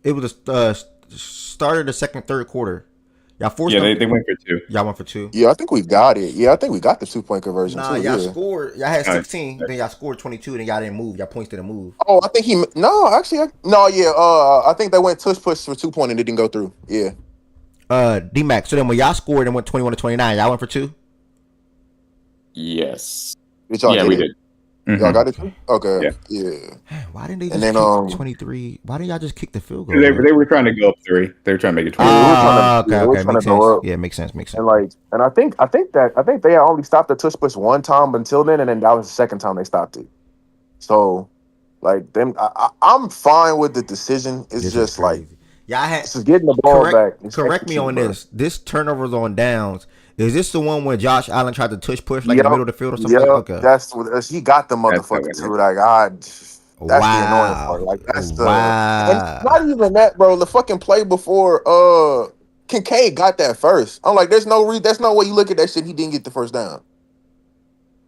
It was the start of the second, third quarter. Y'all forced Yeah, them. they went for 2. Y'all went for 2. Yeah, I think we got it. Yeah, I think we got the 2-point conversion Nah, too. y'all Yeah. scored. Y'all had All right. 16, then y'all scored 22, then y'all didn't move. Y'all points didn't move. Oh, I think no, actually, no, yeah. I think they went tush push for 2-point and it didn't go through. Yeah. D-Mac. So then when y'all scored and went 21-29, y'all went for 2. Yes. Did y'all Yeah, get we it? did. Y'all got it too? Okay. Yeah. Yeah. Why didn't they And just then kick 23? Why didn't y'all just kick the field goal? They were trying to go up 3. They were trying to make it 20. yeah, we Okay, were okay, trying to makes sense. go up. Yeah, makes sense, makes sense. And like, and I think they had only stopped the tush push one time until then, and then that was the second time they stopped it. So, like, I'm fine with the decision. It's This is just like, crazy. Yeah, I had it's just getting the ball back. It's correct me on bro. this. This turnovers on downs. Is this the one where Josh Allen tried to tush push like in the middle of the field or something? Yep. Okay. That's what he got the motherfucker too. Like, that's the annoying part. Like, that's and not even that, bro. The fucking play before Kincaid got that first. I'm like, there's no way you look at that shit. He didn't get the first down.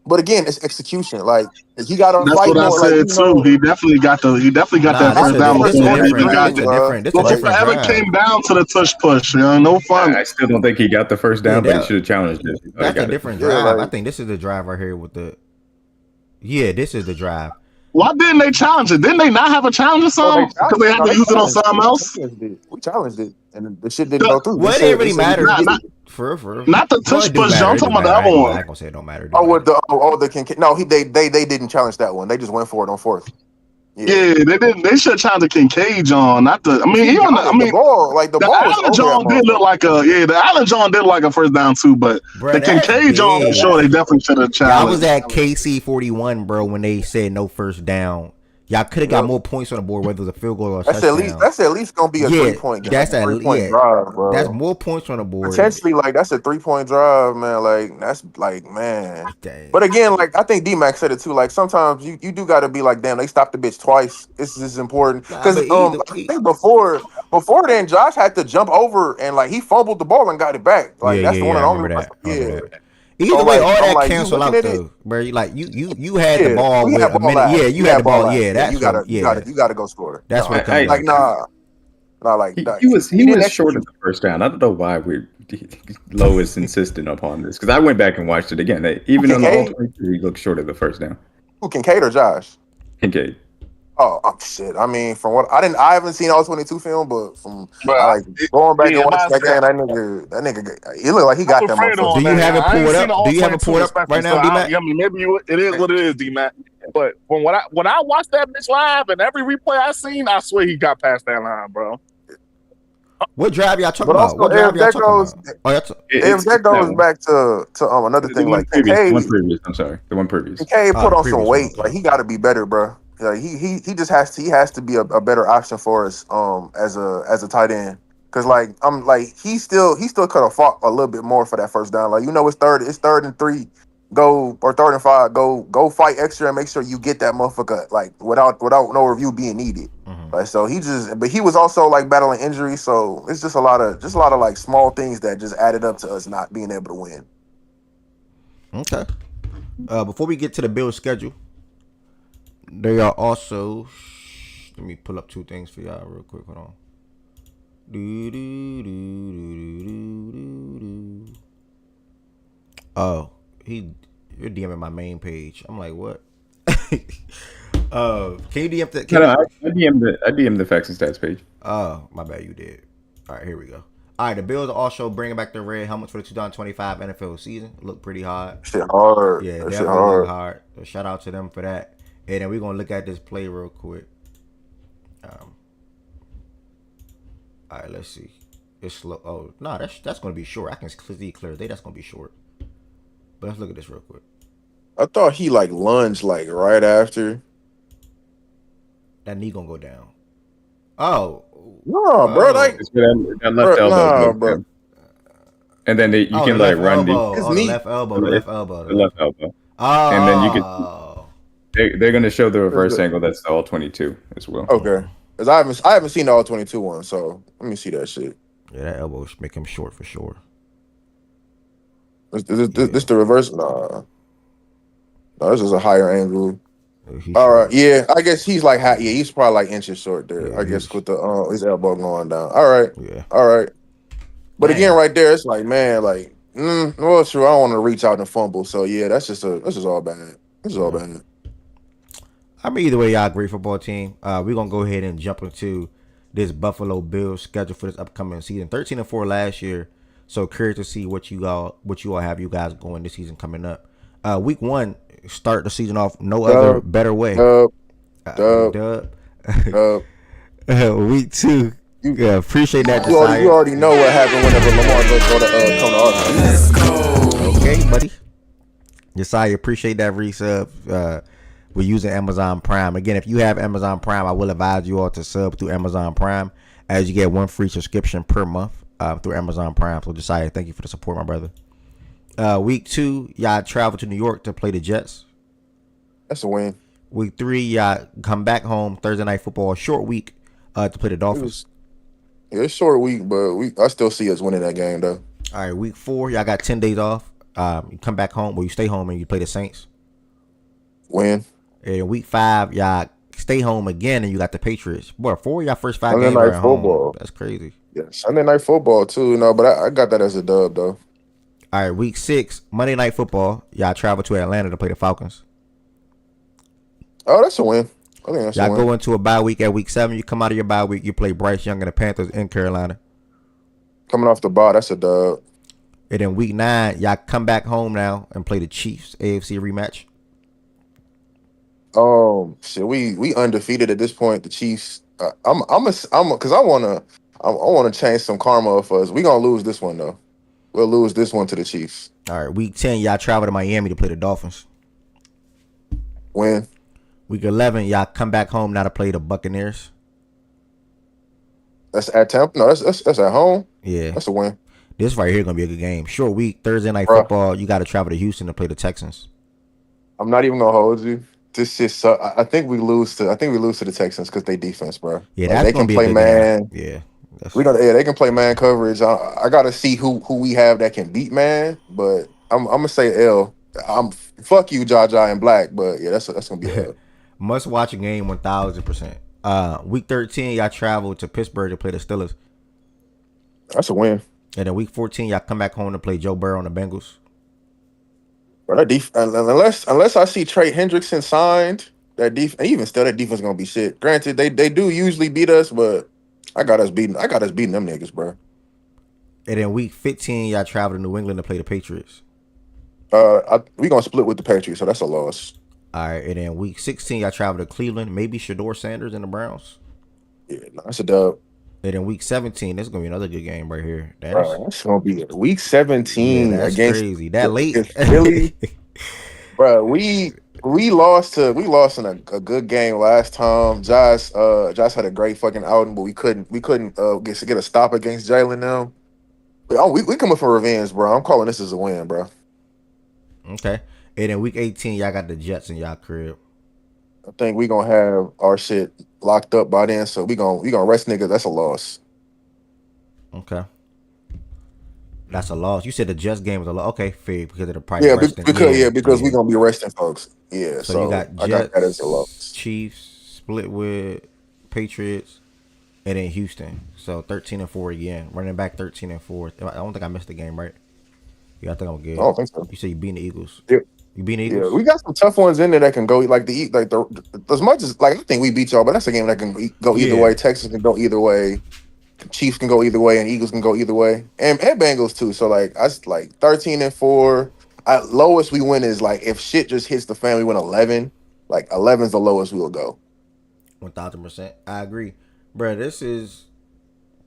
But again, it's execution. Like, he got to That's fight what I more. Like, said too. He definitely got that first down This before he is even got different. This is a before different it ever drive. came down to the tush push. No fun. I still don't think he got the first down, but he should have challenged it. That's a different drive. I think this is the drive right here with the. Yeah, this is the drive. Why didn't they challenge it? Didn't they not have a challenge or something? Because they had to use it on something else. We challenged it, and the shit didn't go through. Well, it didn't really matter. For not the tush push. I'm talking about the other one. I ain't gonna say it don't matter. Oh, with the Kincaid. No, they didn't challenge that one. They just went for it on fourth. Yeah, they didn't. They should have challenged the Kincaid John, not the. The ball, the Allen John did look like the Allen John did look like a first down too, but the Kincaid John for sure they definitely should have challenged. I was at KC 41, bro, when they said no first down. Y'all could have got more points on the board, whether it was a field goal or a touchdown. That's at least gonna be a 3-point game. That's drive, bro. That's more points on the board. Potentially, like, that's a 3-point drive, man. Like, that's like, man. Dang. But again, like, I think D-Mac said it too. Like, sometimes you do got to be like, damn, they stopped the bitch twice. This is important because I think before then, Josh had to jump over and like he fumbled the ball and got it back. Like, that's the one and only. Either way, all that cancel out though, bro. You had the ball with a minute. Yeah, you had the ball. Yeah, that's you gotta go score. That's what it comes like. He was short of the first down. I don't know why Lois insisted upon this because I went back and watched it again. Even on the all 22, he looked short of the first down. Who, Kincaid or Josh? Kincaid. Oh shit! I mean, from what I haven't seen all 22 film, but from going back and watching that game, that nigga, he looked like he got that motherfucker. Do you have it pulled up? Do you have it pulled up right now, D-Mac? I mean, maybe it is what it is, D-Mac. But from when I watched that bitch live and every replay I seen, I swear he got past that line, bro. What drive y'all talking about? What drive y'all talking about? If that goes back to another thing, like Kincaid, the one previous. Kincaid put on some weight. Like, he got to be better, bro. Like, he just has to be a better option for us as a tight end, because he still could have fought a little bit more for that first down. Like, it's third and 3, go, or 3rd and 5, go fight extra and make sure you get that motherfucker like without no review being needed. Like, so but he was also like battling injury, so it's just a lot of like small things that just added up to us not being able to win. Okay. Before we get to the Bills schedule, they are also. Let me pull up 2 things for y'all real quick. Hold on. Oh, you're DMing my main page. I'm like, what? Can you DM that? I DM'd the facts and stats page. Oh, my bad, you did. All right, here we go. All right, the Bills are also bringing back the red helmets for the 2025 NFL season. Look pretty hard. Shit hard. Yeah, definitely look hard. So shout out to them for that. And then we're gonna look at this play real quick. All right, let's see. It's slow. Oh no, that's gonna be short. I can see clear as day. That's gonna be short. But let's look at this real quick. I thought he like lunged like right after. That knee gonna go down. Oh no, bro! Like that left elbow, bro. And then you can like run the left elbow. The left elbow. Oh, and then you can. They're going to show the reverse angle. That's the all 22 as well. Okay, because I haven't seen the all 22 one, so let me see that shit. Yeah, that elbow should make him short for sure. This the reverse? Nah, this is a higher angle. All right, yeah, I guess he's like he's probably like inches short there. Yeah, I guess with the his elbow going down. All right, yeah, all right. But again, right there, it's like, man, like, well, sure, I don't want to reach out and fumble. So yeah, that's just all bad. This is all bad. I mean, either way, y'all great football team. We're gonna go ahead and jump into this Buffalo Bills schedule for this upcoming season. 13-4 last year. So curious to see what you all have you guys going this season coming up. Week 1, start the season off no other better way. Dub. Week 2. Yeah, appreciate that. You already know what happened whenever Lamar goes come to our house. Let's go. Okay, buddy. Josiah, appreciate that resub. We're using Amazon Prime. Again, if you have Amazon Prime, I will advise you all to sub through Amazon Prime, as you get 1 free subscription per month through Amazon Prime. So Josiah, thank you for the support, my brother. Week 2, y'all travel to New York to play the Jets. That's a win. Week 3, y'all come back home Thursday Night Football, short week to play the Dolphins. It's a short week, but I still see us winning that game, though. All right, week 4, y'all got 10 days off. You come back home, you stay home and you play the Saints. Win. And week 5, y'all stay home again and you got the Patriots. Boy, 4 y'all first 5 Sunday games night are at football. home. That's crazy. Yeah, Sunday Night Football too. No, but I got that as a dub though. All right, week 6, Monday Night Football. Y'all travel to Atlanta to play the Falcons. Oh, that's a win. I think that's y'all a win. go into a bye week at week 7. You come out of your bye week. You play Bryce Young and the Panthers in Carolina. Coming off the bye, that's a dub. And then week 9, y'all come back home now and play the Chiefs AFC rematch. Shit, we undefeated at this point. The Chiefs. Because I wanna change some karma for us. We gonna lose this one though. We'll lose this one to the Chiefs. All right, week 10, y'all travel to Miami to play the Dolphins. Win. Week 11, y'all come back home now to play the Buccaneers. That's at Tampa. No, that's at home. Yeah, that's a win. This right here gonna be a good game. Short week, Thursday Night Football. You got to travel to Houston to play the Texans. I'm not even gonna hold you. This shit suck. I think we lose to the Texans because they defense, bro. Yeah, that's they gonna can be play a good man. Game. Yeah, they can play man coverage. I gotta see who we have that can beat man. But I'm gonna say L. Fuck you, Jaja and Black. But yeah, that's gonna be a must watch a game 1000%. Week 13, y'all travel to Pittsburgh to play the Steelers. That's a win. And then week 14, y'all come back home to play Joe Burrow on the Bengals. But unless I see Trey Hendrickson signed, and even still that defense gonna be shit. Granted, they do usually beat us, but I got us beating them niggas, bro. And then week 15, y'all travel to New England to play the Patriots. We gonna split with the Patriots, so that's a loss. All right, and then week 16, y'all travel to Cleveland, maybe Shador Sanders and the Browns. Yeah, that's a dub. And then week 17, this is gonna be another good game right here. That's gonna be week 17 that's against crazy. That late, Philly. Bro, we lost in a good game last time. Josh had a great fucking outing, but we couldn't get a stop against Jalen now. We coming for revenge, bro. I'm calling this as a win, bro. Okay. And then week 18, y'all got the Jets in y'all crib. I think we gonna have our shit locked up by then, so we gonna rest niggas. That's a loss. Okay. That's a loss. You said the Jets game was a loss. Okay, fair, because of the price. Because we gonna be resting folks. Yeah. So you got Jets, I got that as a loss. Chiefs split with Patriots, and then Houston. So 13-4 again. Running back 13-4. I don't think I missed the game, right? Yeah, I think I'm good. I don't think so. You said you beat the Eagles. Yeah. You beat the Eagles. Yeah, we got some tough ones in there that can go as much as I think we beat y'all, but that's a game that can go either way. Texas can go either way. Chiefs can go either way, and Eagles can go either way, and Bengals too. So I 13-4. At lowest we win is if shit just hits the fan, we win 11. 11 is the lowest we will go. 1000%. I agree, bro. This is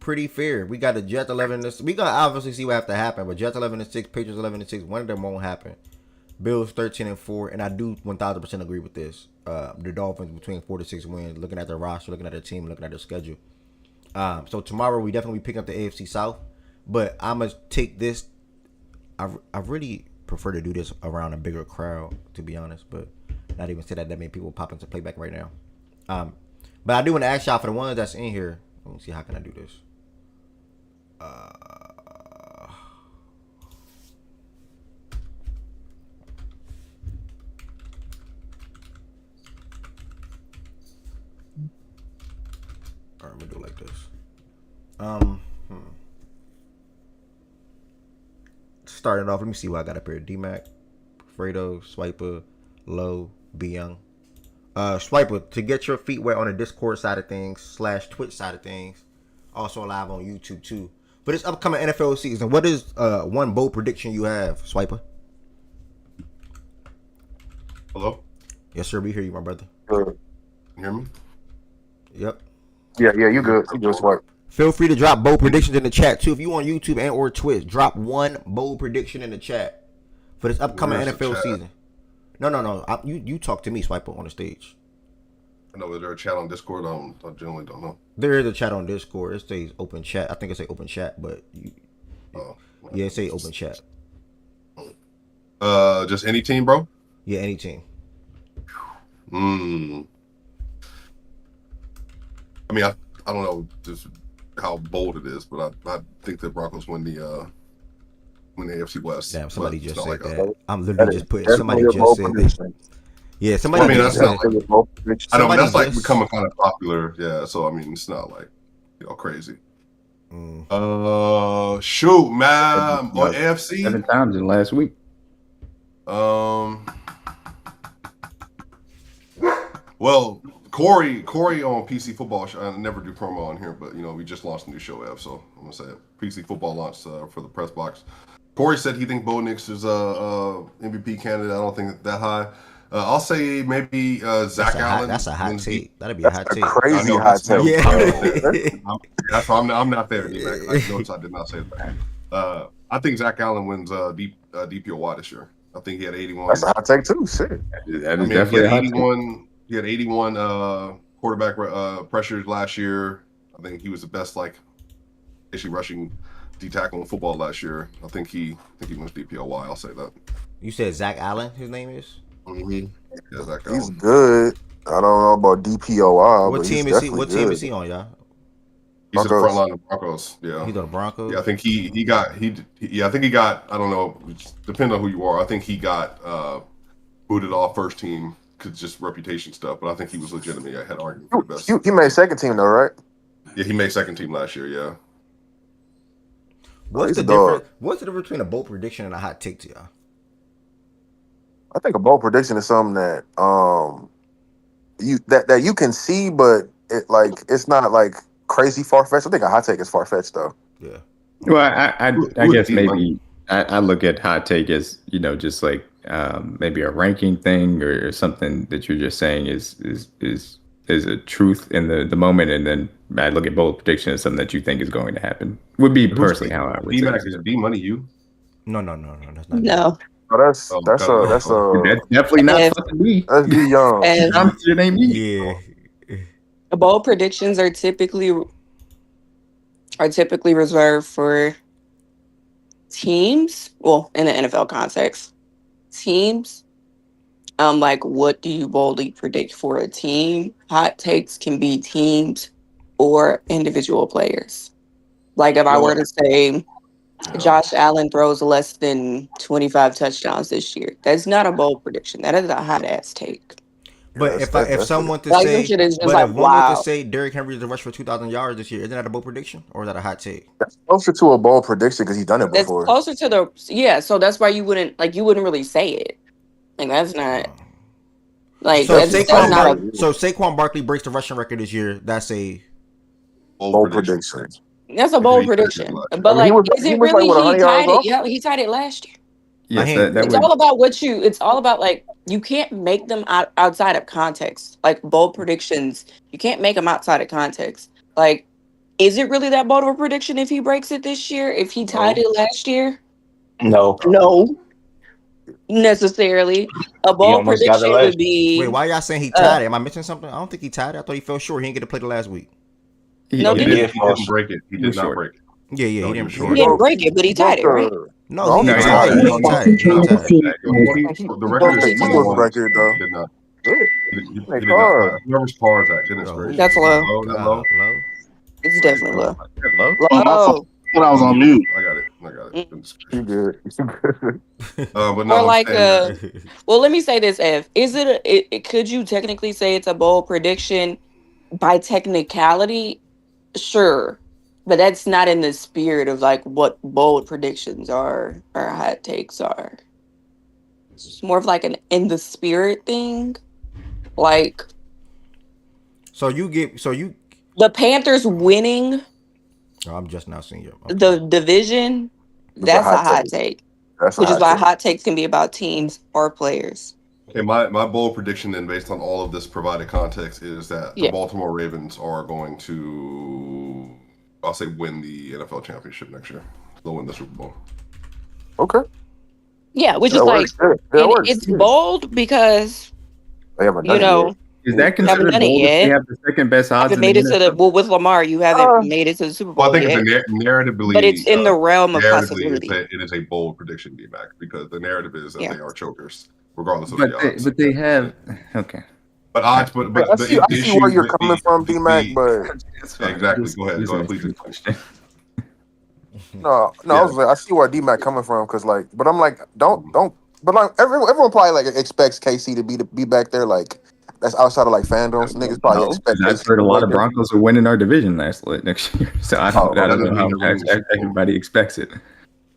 pretty fair. We got the Jets 11. We gotta obviously see what have to happen, but Jets 11-6, Patriots 11-6. One of them won't happen. Bills 13-4, and I do 1000% agree with this. The Dolphins between 4 to 6 wins. Looking at their roster, looking at their team, looking at their schedule. So tomorrow we definitely pick up the AFC South, but I'm gonna take this. I really prefer to do this around a bigger crowd, to be honest. But not even say that many people pop into playback right now. But I do want to ask y'all for the ones that's in here. Let me see how can I do this. All right, I'm gonna do it like this. Starting off, let me see what I got up here. D-Mac, Fredo, Swiper, Low, B Young. Swiper, to get your feet wet on the Discord side of things / Twitch side of things, also live on YouTube too. For this upcoming NFL season, what is one bold prediction you have, Swiper? Hello? Yes, sir. We hear you, my brother. You hear me? Yep. Yeah, you good. You good, Smart. Feel free to drop bold predictions in the chat too. If you on YouTube and or Twitch, drop one bold prediction in the chat for this upcoming NFL season. No. You talk to me, Swiper, on the stage. I know, is there a chat on Discord? I generally don't know. There is a chat on Discord. It says open chat. I think it say open chat, but it say open chat. Just any team, bro? Yeah, any team. I mean, I don't know just how bold it is, but I think the Broncos win the AFC West. Damn, somebody just said like that. I'm literally just putting. Somebody just said that. Yeah, somebody. Well, I mean, that's not like. I know that's like just, becoming kind of popular. Yeah, so I mean, it's not like crazy. Shoot, man, on AFC 7 times in last week. Well, Corey on PC Football. I never do promo on here, but we just launched a new show, Ev. So I'm gonna say it. PC Football launched for the press box. Corey said he thinks Bo Nix is a MVP candidate. I don't think that high. I'll say maybe Zach Allen. That's a hot take. That'd be a hot take. Crazy hot take. Yeah. I'm not there. I noticed I did not say that. I think Zach Allen wins DPOY this year. I think he had 81. That's a hot take too. Shit. That is definitely a hot take. He had 81 quarterback pressures last year. I think he was the best actually rushing D tackle in football last year. I think he wins DPOY. I'll say that. You said Zach Allen. His name is. Mm-hmm. Yeah, Zach He's Allen. good. I don't know about DPOY. What team is he? What team is he on, y'all? He's in the front line of the Broncos. Yeah, he's on the Broncos. Yeah, I think he got. I think he got. I don't know. Depending on who you are, I think he got booted off first team because just reputation stuff. But I think he was legitimate. I had argument for the best. He made second team though, right? Yeah, he made second team last year. Yeah. What's the difference? What's the difference between a bold prediction and a hot take to y'all? I think a bold prediction is something that that you can see, but it's not like crazy far fetched. I think a hot take is far fetched though. Yeah. Well, I guess maybe I look at hot take as just like maybe a ranking thing or something that you're just saying is a truth in the moment, and then I look at bold prediction as something that you think is going to happen. Would be personally how I would say. Is D Money you? No, that's not. No. Oh, that's definitely not fucking me. That's D Young. Your name me. Yeah. Bold predictions are typically reserved for teams. Well, in the NFL context, teams. Like, what do you boldly predict for a team? Hot takes can be teams or individual players. Like, if I were to say Josh Allen throws less than 25 touchdowns this year, that's not a bold prediction. That is a hot ass take. But if someone to say, to say Derrick Henry is a rush for 2,000 yards this year, isn't that a bold prediction or is that a hot take? That's closer to a bold prediction because he's done it before. That's closer to so that's why you wouldn't really say it. Like, that's not like so. Saquon Barkley breaks the rushing record this year. That's a bold prediction. That's a bold prediction. But is it really? He tied it. Yeah, he tied it last year. Yes, it's all about it's all about you can't make them outside of context. Like, bold predictions, you can't make them outside of context. Like, is it really that bold of a prediction if he breaks it this year? If he tied it last year? No. Necessarily. A bold prediction would be. Wait, why y'all saying he tied it? Am I missing something? I don't think he tied it. I thought he fell short. He didn't get to play the last week. He didn't break it. He did not break it. Yeah, he didn't break it, but he tied it, right? No, he tied it. The record is 21 record though. He did not. He did not. Whoever's par is that? Goodness gracious. That's low. Low. It's definitely low. Low. I was on mute. I got it. You good? But no, or like, well, let me say this: is it? Could you technically say it's a bold prediction by technicality? Sure, but that's not in the spirit of like what bold predictions are or hot takes are. It's more of like an in the spirit thing, like. The Panthers winning. Oh, I'm just now seeing you. Okay. The division. That's a hot take. Which is why hot takes can be about teams or players. Okay, my bold prediction then, based on all of this provided context, is that the Baltimore Ravens are going to, I'll say, win the NFL championship next year. They'll win the Super Bowl. Okay. Yeah, which is like, it's bold because, they haven't you done know, it yet. Is that considered bold if they have the second best odds haven't in the made it to the NFL? with Lamar. You haven't made it to the Super Bowl Well, I think yet, it's narratively, but it's in the realm of narratively, possibility. it is a bold prediction, D-Mac, because the narrative is that they are chokers, regardless of But the odds. they have okay. But odds, but I see where you're coming from, D-Mac, but exactly. Go ahead, please. No, I was like, I see where D-Mac coming from, because like, but I'm like, don't, but like everyone probably like expects KC to be back there, like that's outside of like fandoms. Niggas probably expect. I've heard a lot of Broncos are winning our division next year, so I don't know how everybody expects it.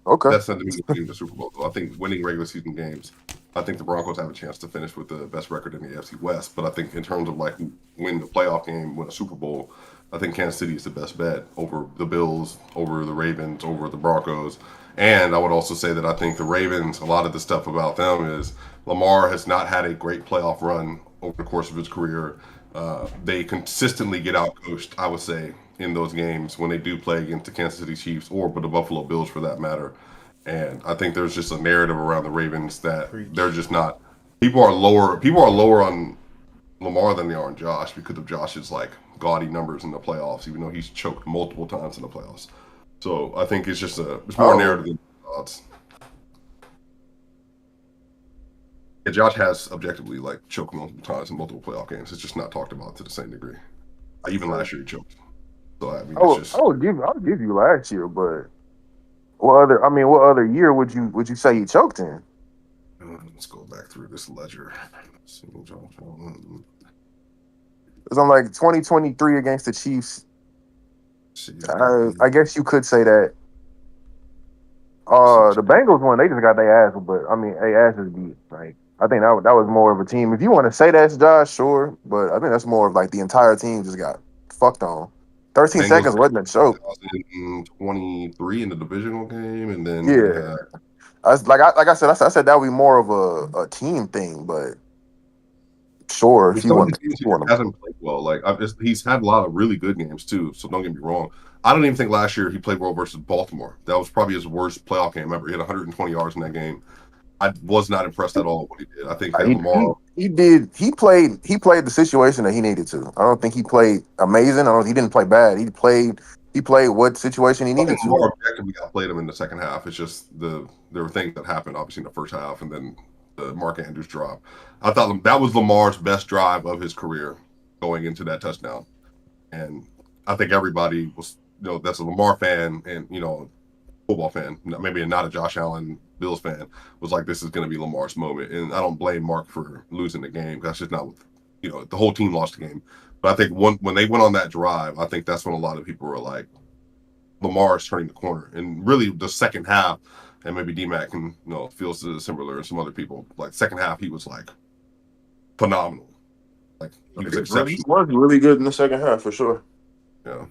Okay, that's not the mean the Super Bowl. I think winning regular season games, I think the Broncos have a chance to finish with the best record in the AFC West. But I think in terms of like win the playoff game, win a Super Bowl, I think Kansas City is the best bet over the Bills, over the Ravens, over the Broncos. And I would also say that I think the Ravens, a lot of the stuff about them is Lamar has not had a great playoff run over the course of his career. They consistently get outcoached, I would say, in those games when they do play against the Kansas City Chiefs or the Buffalo Bills for that matter. And I think there's just a narrative around the Ravens that they're just not. People are lower on Lamar than they are on Josh because of Josh's like gaudy numbers in the playoffs, even though he's choked multiple times in the playoffs. So I think it's just it's more narrative than odds. Yeah, Josh has objectively like choked multiple times in multiple playoff games. It's just not talked about to the same degree. Even last year he choked. So I mean, I'll give you last year, but what other year would you say he choked in? Let's go back through this ledger. Because I'm like 2023 against the Chiefs. I guess you could say that. The Bengals one, they just got their ass, but I mean, their asses beat. Like I think that was more of a team. If you want to say that's Josh, sure, but I think that's more of like the entire team just got fucked on. 13 Bengals seconds wasn't a choke. 2023 in the divisional game, and then I said that would be more of a team thing, but sure, if you want to. Hasn't played well. Like he's had a lot of really good games too. So don't get me wrong. I don't even think last year he played well versus Baltimore. That was probably his worst playoff game ever. He had 120 yards in that game. I was not impressed at all with what he did. I think Lamar. He did. He played the situation that he needed to. I don't think he played amazing. He didn't play bad. He played what situation he needed to. More objectively, I played him in the second half. It's just there were things that happened obviously in the first half, and then the Mark Andrews drop. I thought that was Lamar's best drive of his career going into that touchdown, and I think everybody was, that's a Lamar fan and football fan, maybe not a Josh Allen Bills fan, was like, this is going to be Lamar's moment. And I don't blame Mark for losing the game. That's just not, the whole team lost the game. But I think when they went on that drive, I think that's when a lot of people were like, Lamar is turning the corner. And really the second half, and maybe D-Mac can, feels similar, and some other people, like second half, he was like phenomenal. Like he was exceptional. He was really good in the second half for sure. Yeah.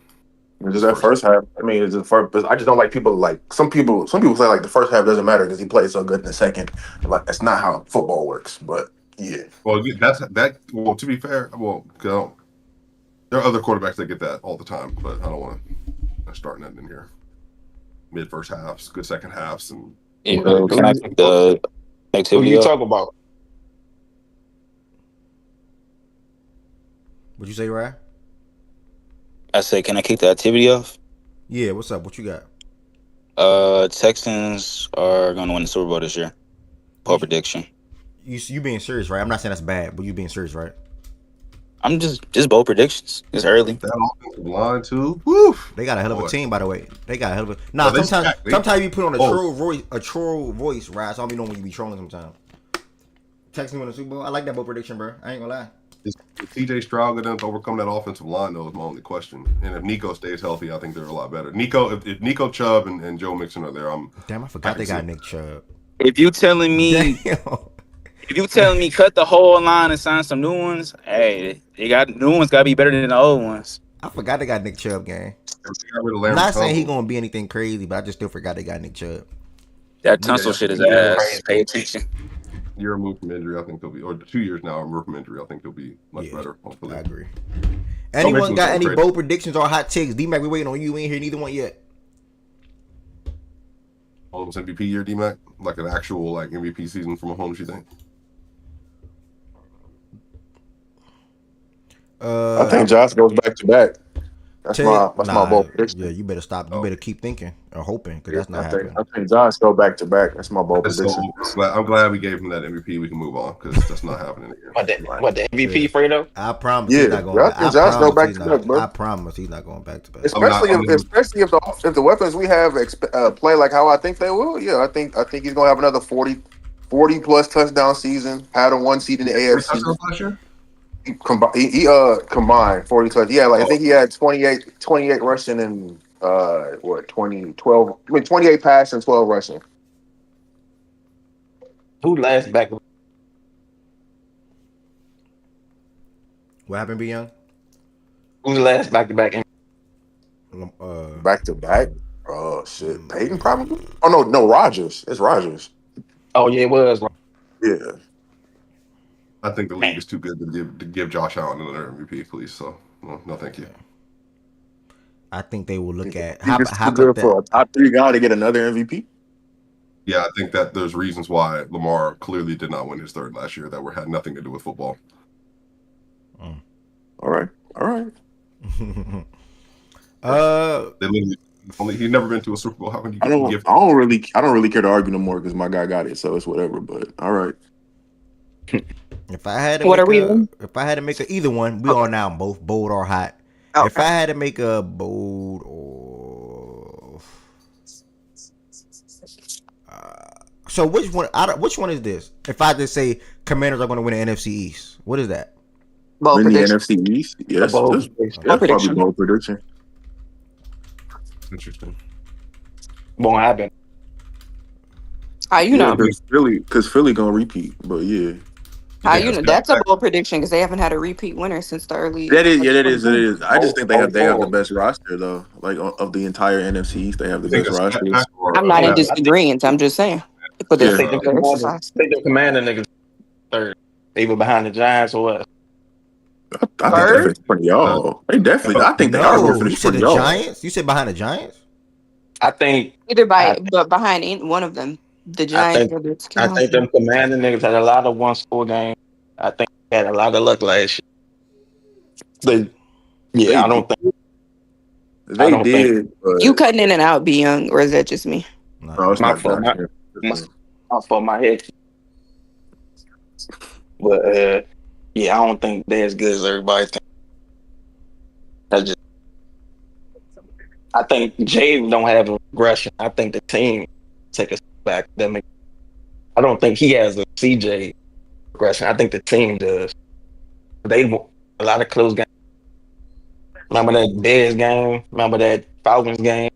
It's just that first half. I mean, I just don't like people like some people say like the first half doesn't matter because he played so good in the second. Like that's not how football works. But yeah. Well, Well, to be fair, there are other quarterbacks that get that all the time, but I don't want to start that in here. Mid first halves, good second halves, and can I take the activity? What are you talking about? What'd you say, Ryan? I said, can I kick the activity off? Yeah, what's up? What you got? Texans are going to win the Super Bowl this year. Poll prediction. You being serious, right? I'm not saying that's bad, but you being serious, right? I'm just bold predictions. It's early. That offensive line too. Woo! They got a hell of a team, by the way. They got a hell of a. Sometimes you put on a troll voice, right? So I don't be knowing when you be trolling sometimes. Texans win the Super Bowl. I like that bold prediction, bro. I ain't gonna lie. Is TJ Stroud going to overcome that offensive line, though, is my only question. And if Nico stays healthy, I think they're a lot better. If Nico Chubb and Joe Mixon are there, I forgot they got Nick Chubb. If you telling me cut the whole line and sign some new ones, hey, they got new ones got to be better than the old ones. I forgot they got Nick Chubb, gang. I'm not saying he going to be anything crazy, but I just still forgot they got Nick Chubb. That Tunsil shit is ass. Pay attention. year removed from injury, I think he'll be, or 2 years now removed from injury, I think he'll be much better. Hopefully, I agree. Anyone got any bold predictions or hot takes? D-Mac, we waiting on you. We ain't hear neither one yet. Mahomes MVP year, D-Mac? Like an actual like MVP season for Mahomes, you think? I think Josh goes back to back. That's my bold prediction. Yeah, you better stop. You better keep thinking or hoping because that's not happening. I think Josh go back to back. That's my bold prediction. I'm glad we gave him that MVP. We can move on because that's not happening again. What the MVP for you though? I promise he's not going back. Josh go back to back, bro. I promise he's not going back to back. Especially if the weapons we have play like how I think they will. Yeah, I think he's gonna have another 40 plus touchdown season. Had a 1 seed in the AFC. He combined 40 touchdowns. Yeah, I think he had 28 rushing and 28 passing, 12 rushing. Who last back? What happened, B-Young? Who's last back to back? Back to back? Oh shit, Peyton probably. Oh no, Rodgers. It's Rodgers. Oh yeah, it was. Yeah. I think the league is too good to give Josh Allen another MVP, please. So no, thank you. I think they will look at how good for a top 3 guy to get another MVP. Yeah, I think that there's reasons why Lamar clearly did not win his third last year that had nothing to do with football. All right. They literally he's never been to a Super Bowl. How can you? I don't really care to argue no more because my guy got it, so it's whatever. But all right. If I had to make either one, we are now both bold or hot. Okay. If I had to make a bold or so which one is this? If I just say Commanders are going to win the NFC East, what is that? Bold prediction. The NFC East? Yes, that's probably bold prediction. Interesting. Won't happen. How you know? Because Philly gonna repeat, but yeah. How you know? That's a bold prediction because they haven't had a repeat winner since the early. That is. I just think they have the best roster though. Like of the entire NFC East, they have the best roster. I'm not in disagreement. I'm just saying. But I think the Commander niggas third. They were behind the Giants or what? I think they're y'all. They definitely. I think they are going to finish for the Giants. You said behind the Giants? I think but behind one of them. The Giants. I think them Commander niggas had a lot of 1-score games. I think they had a lot of luck last year. I don't think they did. You cutting in and out, be young, or is that just me? No, it's my fault. My head. But I don't think they're as good as everybody thinks. I think Jay don't have aggression. I think the team take a step back. I don't think he has a CJ aggression. I think the team does. They won a lot of close games. Remember that Bears game? Remember that Falcons game?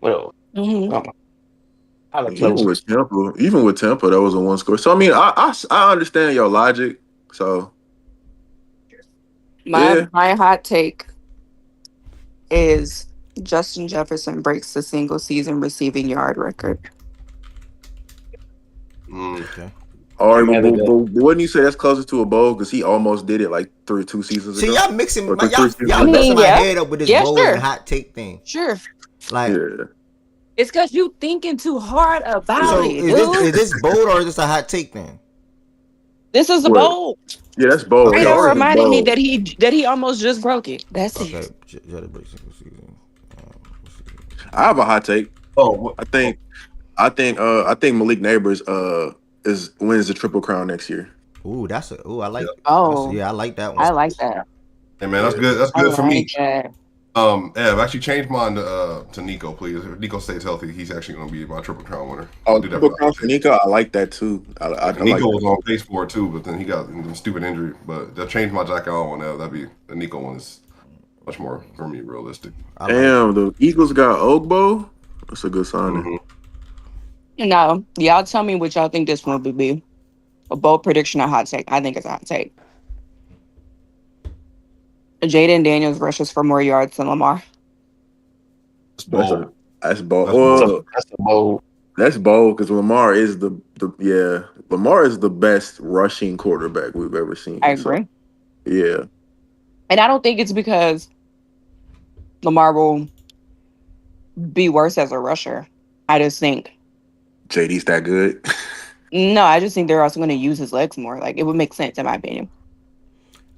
Well, even with Tampa, that was a 1-score. So I mean, I understand your logic. So my hot take is Justin Jefferson breaks the single season receiving yard record. Okay. All right, but wouldn't you say that's closer to a bowl because he almost did it like 2 seasons ago? See, y'all mixing my head up with this bowl and hot take thing. Sure. Like, it's because you thinking too hard about it. Is this bold or is this a hot take thing? This is a bold. Yeah, that's bold. It reminded me that he almost just broke it. That's it. I have a hot take. I think Malik Neighbors wins the Triple Crown next year. Ooh, I like. Oh, I like that one. I like that. Hey man, that's good. That's good for me. I've actually changed mine to Nico. Please, if Nico stays healthy, he's actually going to be my Triple Crown winner. Oh, Triple Crown for Nico, I like that too. Nico was on pace for it too, but then he got a stupid injury. But they'll change my Jack Allen one. That'd be the Nico one is much more for me realistic. Damn, the Eagles got Ogbo. That's a good signing. No, y'all tell me what y'all think this one would be. A bold prediction or hot take? I think it's a hot take. Jaden Daniels rushes for more yards than Lamar. That's bold. That's bold. That's a bold. That's bold because Lamar is Lamar is the best rushing quarterback we've ever seen. I agree. So, yeah. And I don't think it's because Lamar will be worse as a rusher. I just think JD's that good. No, I just think they're also going to use his legs more. Like, it would make sense, in my opinion,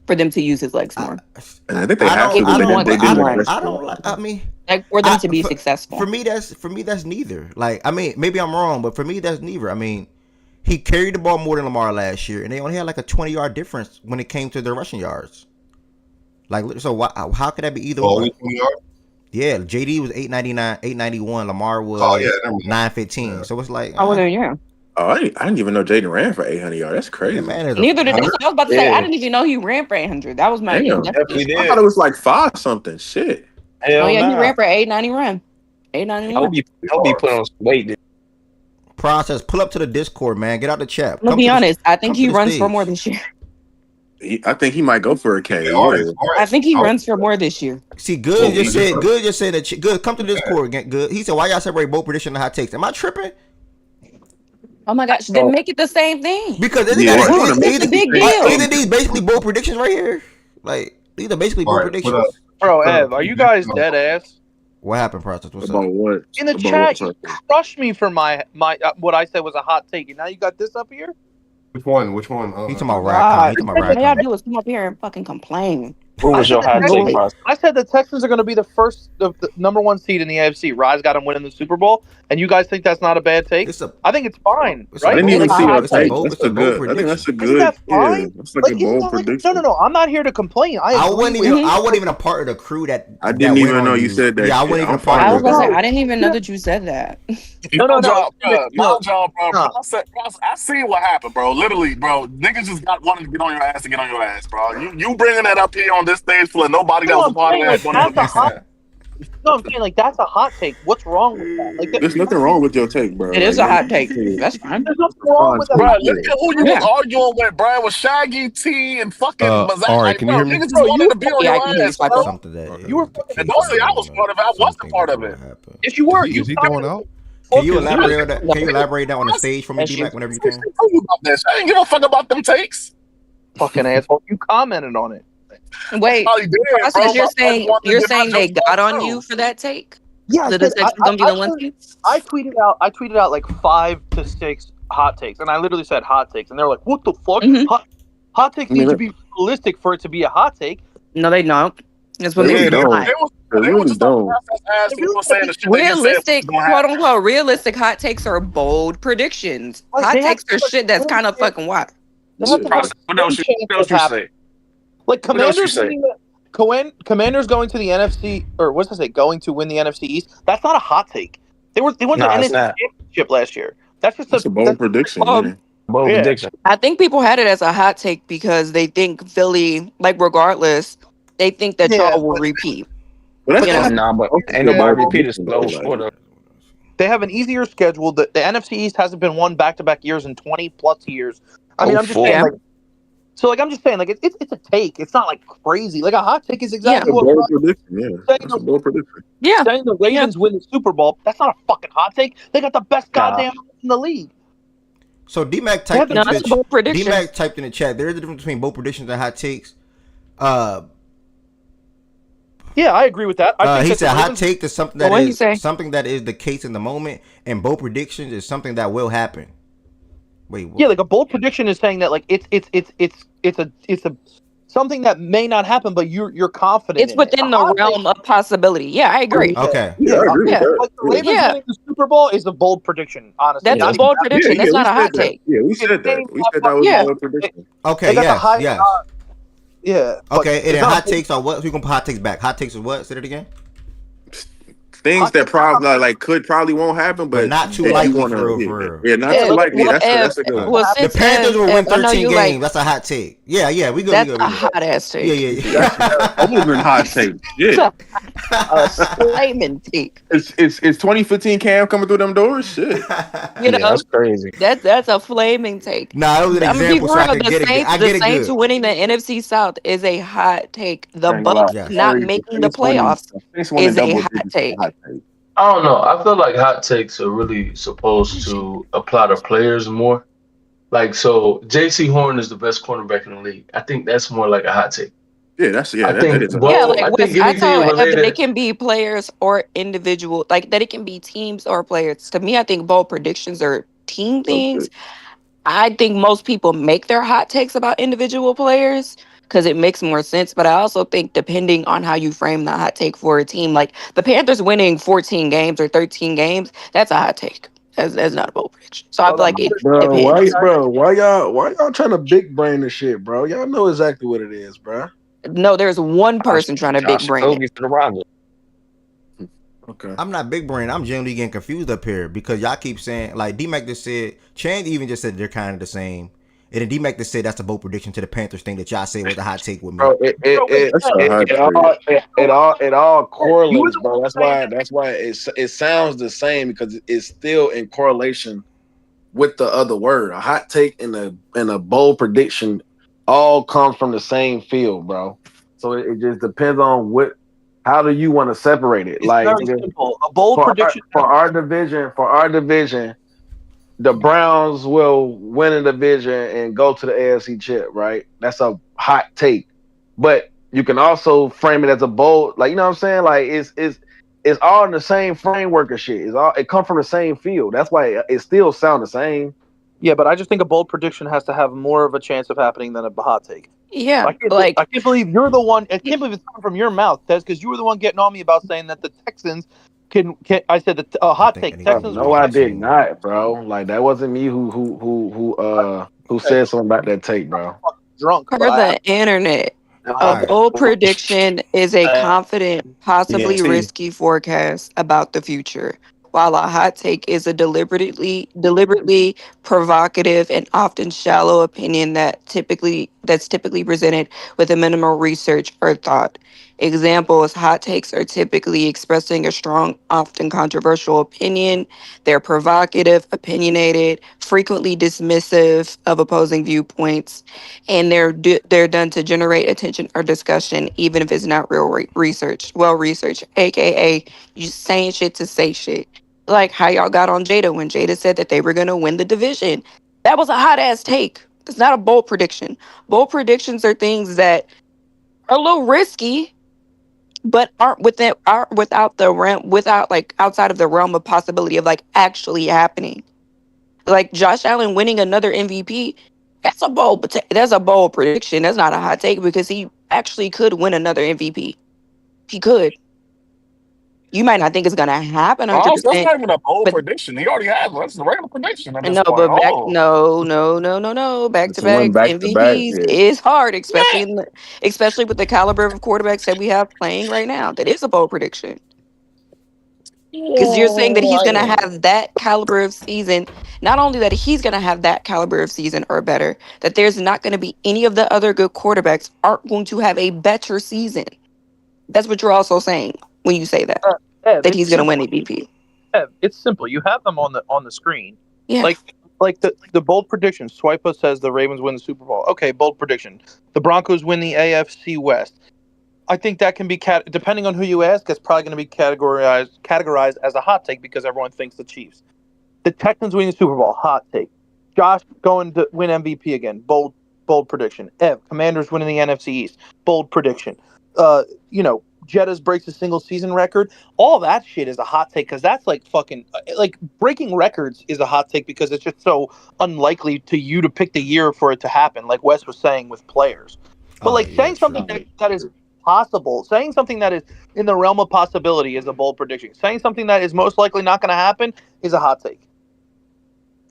for them to use his legs more. And I think they have to. I mean, like for them to be successful. For me, that's neither. Like, I mean, maybe I'm wrong, but for me, that's neither. I mean, he carried the ball more than Lamar last year, and they only had like a 20-yard difference when it came to their rushing yards. Like, so how could that be either one? 20 yards? Yeah, JD was 899, 891. Lamar was 915. So it's like, yeah. Oh, I didn't even know Jaden ran for 800 yards. That's crazy. Yeah, man, neither did I. I was about to say, I didn't even know he ran for 800. That was my I thought it was like 5 something. Shit. Hell he nah. ran for 891. 891. Hope he put on some weight. Process. Pull up to the Discord, man. Get out the chat. I'll be honest. I think he runs for more this year. I think he might go for a K. I think he runs for more this year. See, Good just said that. Good, come to the Discord. Good. He said, "Why y'all separate bold prediction and hot takes?" Am I tripping? Oh my gosh, then make it the same thing. Because it's a big deal. Isn't these basically bold predictions right here? Like, these are basically bold predictions. Bro, Ev, are you guys dead ass? What happened, Process? What's about up? What? In the chat, you crushed me for my what I said was a hot take, and now you got this up here? Which one? He's talking about Raccoon. He's talking about All y'all do is come up here and fucking complain. What was your hot take, Ross? I said the Texans are going to be the number 1 seed in the AFC. Rise got them winning the Super Bowl, and you guys think that's not a bad take? I think it's fine. I didn't even see your take. That's a good. I think that's a good. Isn't that fine? Yeah, that's like a bold prediction. No. I'm not here to complain. I wasn't even a part of the crew that. I didn't even know you said that. Yeah, I wasn't even a part I of was gonna say, I didn't even know that you said that. No. I see what happened, bro. Literally, bro. Niggas just wanted to get on your ass, bro. You bringing that up here on this stage full of nobody else a part of that. No, I'm saying like that's a hot take. What's wrong with that? Like, there's nothing wrong with your take, bro. It is a hot take. That's fine. There's nothing wrong with that. Bro, look at who you was arguing with, bro. It was Shaggy T and fucking Mazak. All right, can you hear me? Niggas just wanted to be on your ass, bro. You were. And don't say I was part of it. I wasn't part of it. If you were, is he going out? Can you elaborate on that? Can you elaborate that on the stage for me, D-Mac, whenever you can? I ain't give a fuck about them takes. Fucking asshole. You commented on it. Wait, Process, you're saying they got on you for that take? Yeah, so I tweeted out like 5 to 6 hot takes, and I literally said hot takes, and they're like, "What the fuck? Hot takes need to be realistic for it to be a hot take." No, they don't. That's what they don't. Realistic, quote unquote, realistic hot takes are bold predictions. Hot takes are shit that's kind of fucking wild. What else you say? Like Commanders going to the NFC, or what's I say, going to win the NFC East. That's not a hot take. They won the NFC championship last year. That's just a bold prediction. Bold prediction. I think people had it as a hot take because they think Philly, like regardless, they think that y'all will repeat. But ain't nobody repeated slow short of. They have an easier schedule. The NFC East hasn't been won back-to-back years in 20+ years. I mean, I'm just saying, like, I'm just saying, like, it's a take. It's not like crazy. Like a hot take is exactly what. Bold prediction. That's a bold prediction. Yeah. Saying the Ravens win the Super Bowl, that's not a fucking hot take. They got the best goddamn in the league. So D-Mac typed in the chat. There is a difference between bold predictions and hot takes. Yeah, I agree with that. He said hot take is something that is the case in the moment, and bold predictions is something that will happen. Wait, what? Yeah, like a bold prediction is saying that like it's a something that may not happen, but you're confident. It's within the realm of possibility. Yeah, I agree. Okay. Yeah, I agree with that. Like the Ravens winning the Super Bowl is a bold prediction. Honestly, that's a bold prediction. That's not a hot take. Yeah, we said that. We said that was a bold prediction. Okay. Yeah. Yeah. Okay. And then hot takes are what? We gonna put hot takes back. Hot takes is what? Say it again. Things that probably won't happen, but not too likely for real. Yeah, not too likely. That's a good one. The Panthers will win 13 games. That's a hot take. Yeah, we good. That's a hot ass take. Yeah. I'm moving hot take. Yeah. A flaming take. It's 2015 Cam coming through them doors. Shit. That's crazy. That's a flaming take. Nah, it was an example so I could get it. I get it. The Saints winning the NFC South is a hot take. The Bucks not making the playoffs is a hot take. I don't know. I feel like hot takes are really supposed to apply to players more. Like, so J.C. Horn is the best cornerback in the league. I think that's more like a hot take. Yeah, I that think is a hot Yeah, Bo. take. like I Wes, think I anything told Evan it related. can be players or individual, like that it can be teams or players. To me, I think bold predictions are team Okay. things. I think most people make their hot takes about individual players because it makes more sense. But I also think depending on how you frame the hot take for a team, like the Panthers winning 14 games or 13 games, that's a hot take. That's not a bold prediction. So I feel Well, like it Bro, depends. why y'all trying to big brain this shit, bro? Y'all know exactly what it is, bro. No, there's one person trying to big Josh brain it. Jacoby to the Rogers. Okay. I'm not big brain. I'm generally getting confused up here because y'all keep saying, like D-Mac just said, Chan even just said they're kind of the same. And then D-Mac just said that's a bold prediction to the Panthers thing that y'all say was a hot take with me. Bro, That's a hot take. it all correlates, bro. That's why it sounds the same because it's still in correlation with the other word. A hot take and a bold prediction all comes from the same field, bro. So it just depends on how do you want to separate it? It's Like very simple. A bold prediction. for our division, the Browns will win a division and go to the AFC chip, right? That's a hot take. But you can also frame it as a bold, like you know what I'm saying? Like it's all in the same framework of shit. It come from the same field. That's why it still sound the same. Yeah, but I just think a bold prediction has to have more of a chance of happening than a hot take. Yeah, I like can't believe you're the one. I can't believe it's coming from your mouth, Tez, because you were the one getting on me about saying that the Texans can. I said that hot take. Texans. No, I did not, bro. Like that wasn't me who said something about that take, bro. Drunk, per the internet, a bold prediction is a confident, possibly risky forecast about the future, while a hot take is a deliberately provocative and often shallow opinion that's typically presented with a minimal research or thought. Examples: hot takes are typically expressing a strong, often controversial opinion. They're provocative, opinionated, frequently dismissive of opposing viewpoints, and they're done to generate attention or discussion, even if it's not real research, well researched, aka you saying shit to say shit. Like how y'all got on Jada when Jada said that they were gonna win the division. That was a hot ass take. It's not a bold prediction. Bold predictions are things that are a little risky, but aren't without the realm, without like outside of the realm of possibility of like actually happening. Like Josh Allen winning another MVP, that's a bold prediction. That's not a hot take because he actually could win another MVP. He could. You might not think it's gonna happen Oh, so that's 100%, not even a bold but prediction. He already has one. That's a regular prediction at this no, point. but back Oh, no. Back to To win back back to back, MVPs yeah. is hard, especially with the caliber of quarterbacks that we have playing right now. That is a bold prediction. Because you're saying that he's going to have that caliber of season. Not only that he's going to have that caliber of season or better, that there's not going to be any of the other good quarterbacks aren't going to have a better season. That's what you're also saying when you say that. Ev, That it's he's going to win simple. MVP. Ev, it's simple. You have them on the screen. Yeah. Like the bold prediction. Swipa says the Ravens win the Super Bowl. Okay, bold prediction. The Broncos win the AFC West. I think that can be depending on who you ask, it's probably going to be categorized as a hot take because everyone thinks the Chiefs. The Texans winning the Super Bowl, hot take. Josh going to win MVP again, bold prediction. Ev, Commanders winning the NFC East, bold prediction. Jettas breaks a single season record. All that shit is a hot take because that's like fucking like breaking records is a hot take because it's just so unlikely to you to pick the year for it to happen, like Wes was saying with players. But like saying something that is possible, saying something that is in the realm of possibility is a bold prediction. Saying something that is most likely not going to happen is a hot take.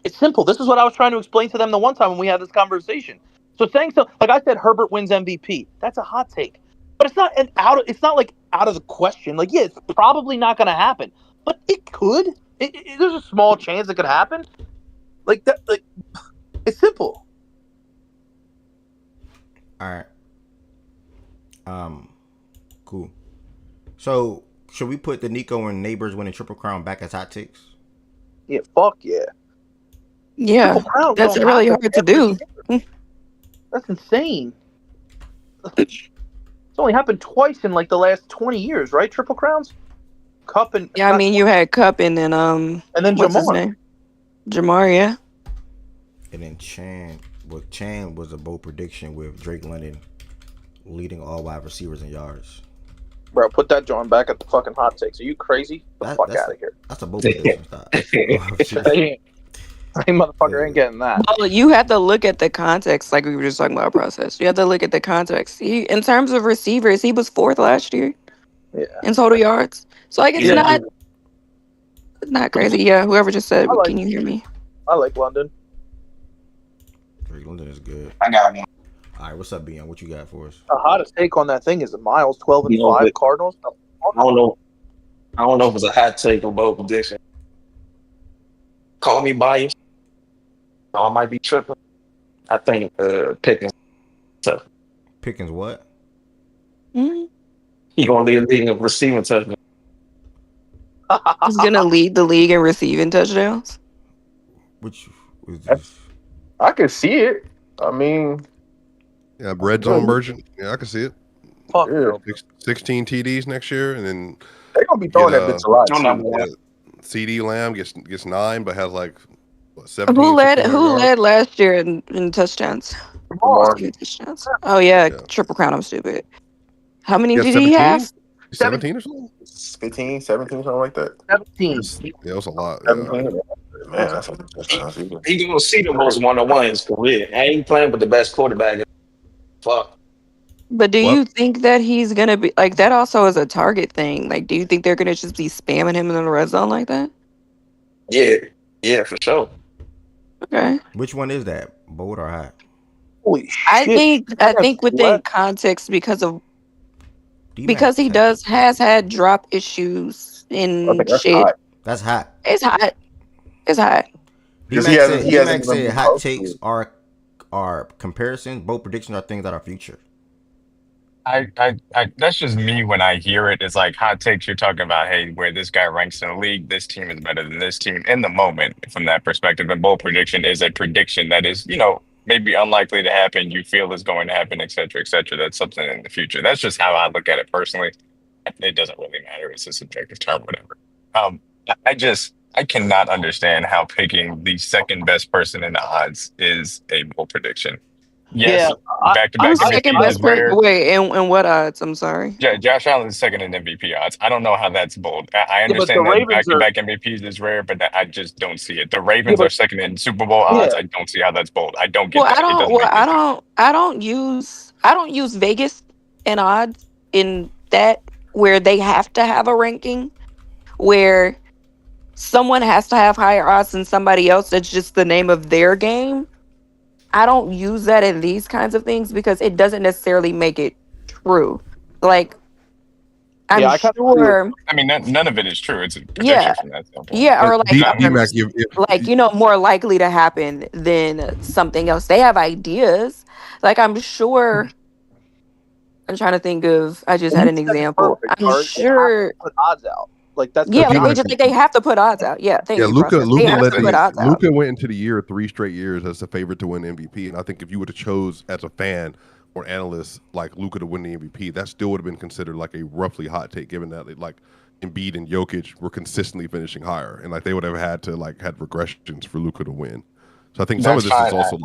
It's simple. This is what I was trying to explain to them the one time when we had this conversation. So saying so, like I said, Herbert wins MVP. That's a hot take, but it's not It's not like out of the question. Like, yeah, it's probably not going to happen, but it could. There's a small chance it could happen. Like that. Like it's simple. All right. Cool. So should we put the Nico and Neighbors winning Triple Crown back as hot takes? Yeah. Fuck yeah. Yeah. Triple Crowns That's don't really happen hard to every do. year. That's insane. It's only happened twice in like the last 20 years, right? Triple Crowns. Cup and I mean you had Cup and then what's his Jamar. name? Jamar, yeah. And then Chan was a bold prediction with Drake London leading all wide receivers in yards. Bro, put that joint back at the fucking hot takes. Are you crazy? Get the fuck out of here. That's a bold prediction. Stop. Motherfucker ain't getting that. Well, you have to look at the context, like we were just talking about process. You have to look at the context. In terms of receivers, he was 4th last year in total yards. So like it's not crazy. Yeah, whoever just said, can you hear me? I like London. Drake London is good. I got one. All right, what's up, Beyond? What you got for us? The hottest take on that thing is the Miles 12-5 Cardinals. I don't know if it's a hot take or bold prediction. Call me biased. I might be tripping. I think Pickens. So. Pickens what? Mm-hmm. He gonna lead the league in receiving touchdowns. He's gonna lead the league in receiving touchdowns. Which is this? I can see it. I mean, yeah, red zone version. Yeah, I can see it. Fuck yeah. 16 TDs next year, and then they're gonna be throwing that bitch a lot. CD Lamb gets 9, but has like 17. Who led last year in touchdowns? Touchdowns. Oh yeah, Triple Crown. I'm stupid. How many did he have? 17 or something? 15, 17, something like that. 17. Yeah, it was a lot. Man, he gonna see the most one-on-one in his career. I ain't playing with the best quarterback. Fuck. But do you think that he's gonna be like that? Also, is a target thing. Like, do you think they're gonna just be spamming him in the red zone like that? Yeah, for sure. Okay. Which one is that? Bold or hot? Holy shit. I think within context because he has had drop issues in shit. Hot. That's hot. It's hot. It's hot. D-Mac said hot takes are comparisons. Both predictions are things that are future. I that's just me when I hear it. It's like hot takes. You're talking about, hey, where this guy ranks in the league, this team is better than this team in the moment from that perspective. And bold prediction is a prediction that is, maybe unlikely to happen. You feel is going to happen, et cetera, et cetera. That's something in the future. That's just how I look at it personally. It doesn't really matter. It's a subjective term, whatever. I cannot understand how picking the second best person in the odds is a bold prediction. Yes, back-to-back MVP is rare. Wait, and what odds? I'm sorry. Yeah, Josh Allen is second in MVP odds. I don't know how that's bold. I understand that back-to-back MVPs is rare, but I just don't see it. The Ravens are second in Super Bowl odds. I don't see how that's bold. I don't get that. I don't use Vegas and odds in that where they have to have a ranking where someone has to have higher odds than somebody else. That's just the name of their game. I don't use that in these kinds of things because it doesn't necessarily make it true. Like, I'm sure. I mean, none of it is true. It's a prediction from that standpoint. Yeah, or like, more likely to happen than something else. They have ideas. Like, I'm sure. I'm trying to think of. I just had an example. I'm sure. Put odds out. Like that's they have to put odds out. Yeah, Luka went into the year 3 straight years as the favorite to win MVP, and I think if you would have chose as a fan or analyst like Luka to win the MVP, that still would have been considered like a roughly hot take, given that like Embiid and Jokic were consistently finishing higher, and like they would have had to had regressions for Luka to win. So I think some of this is also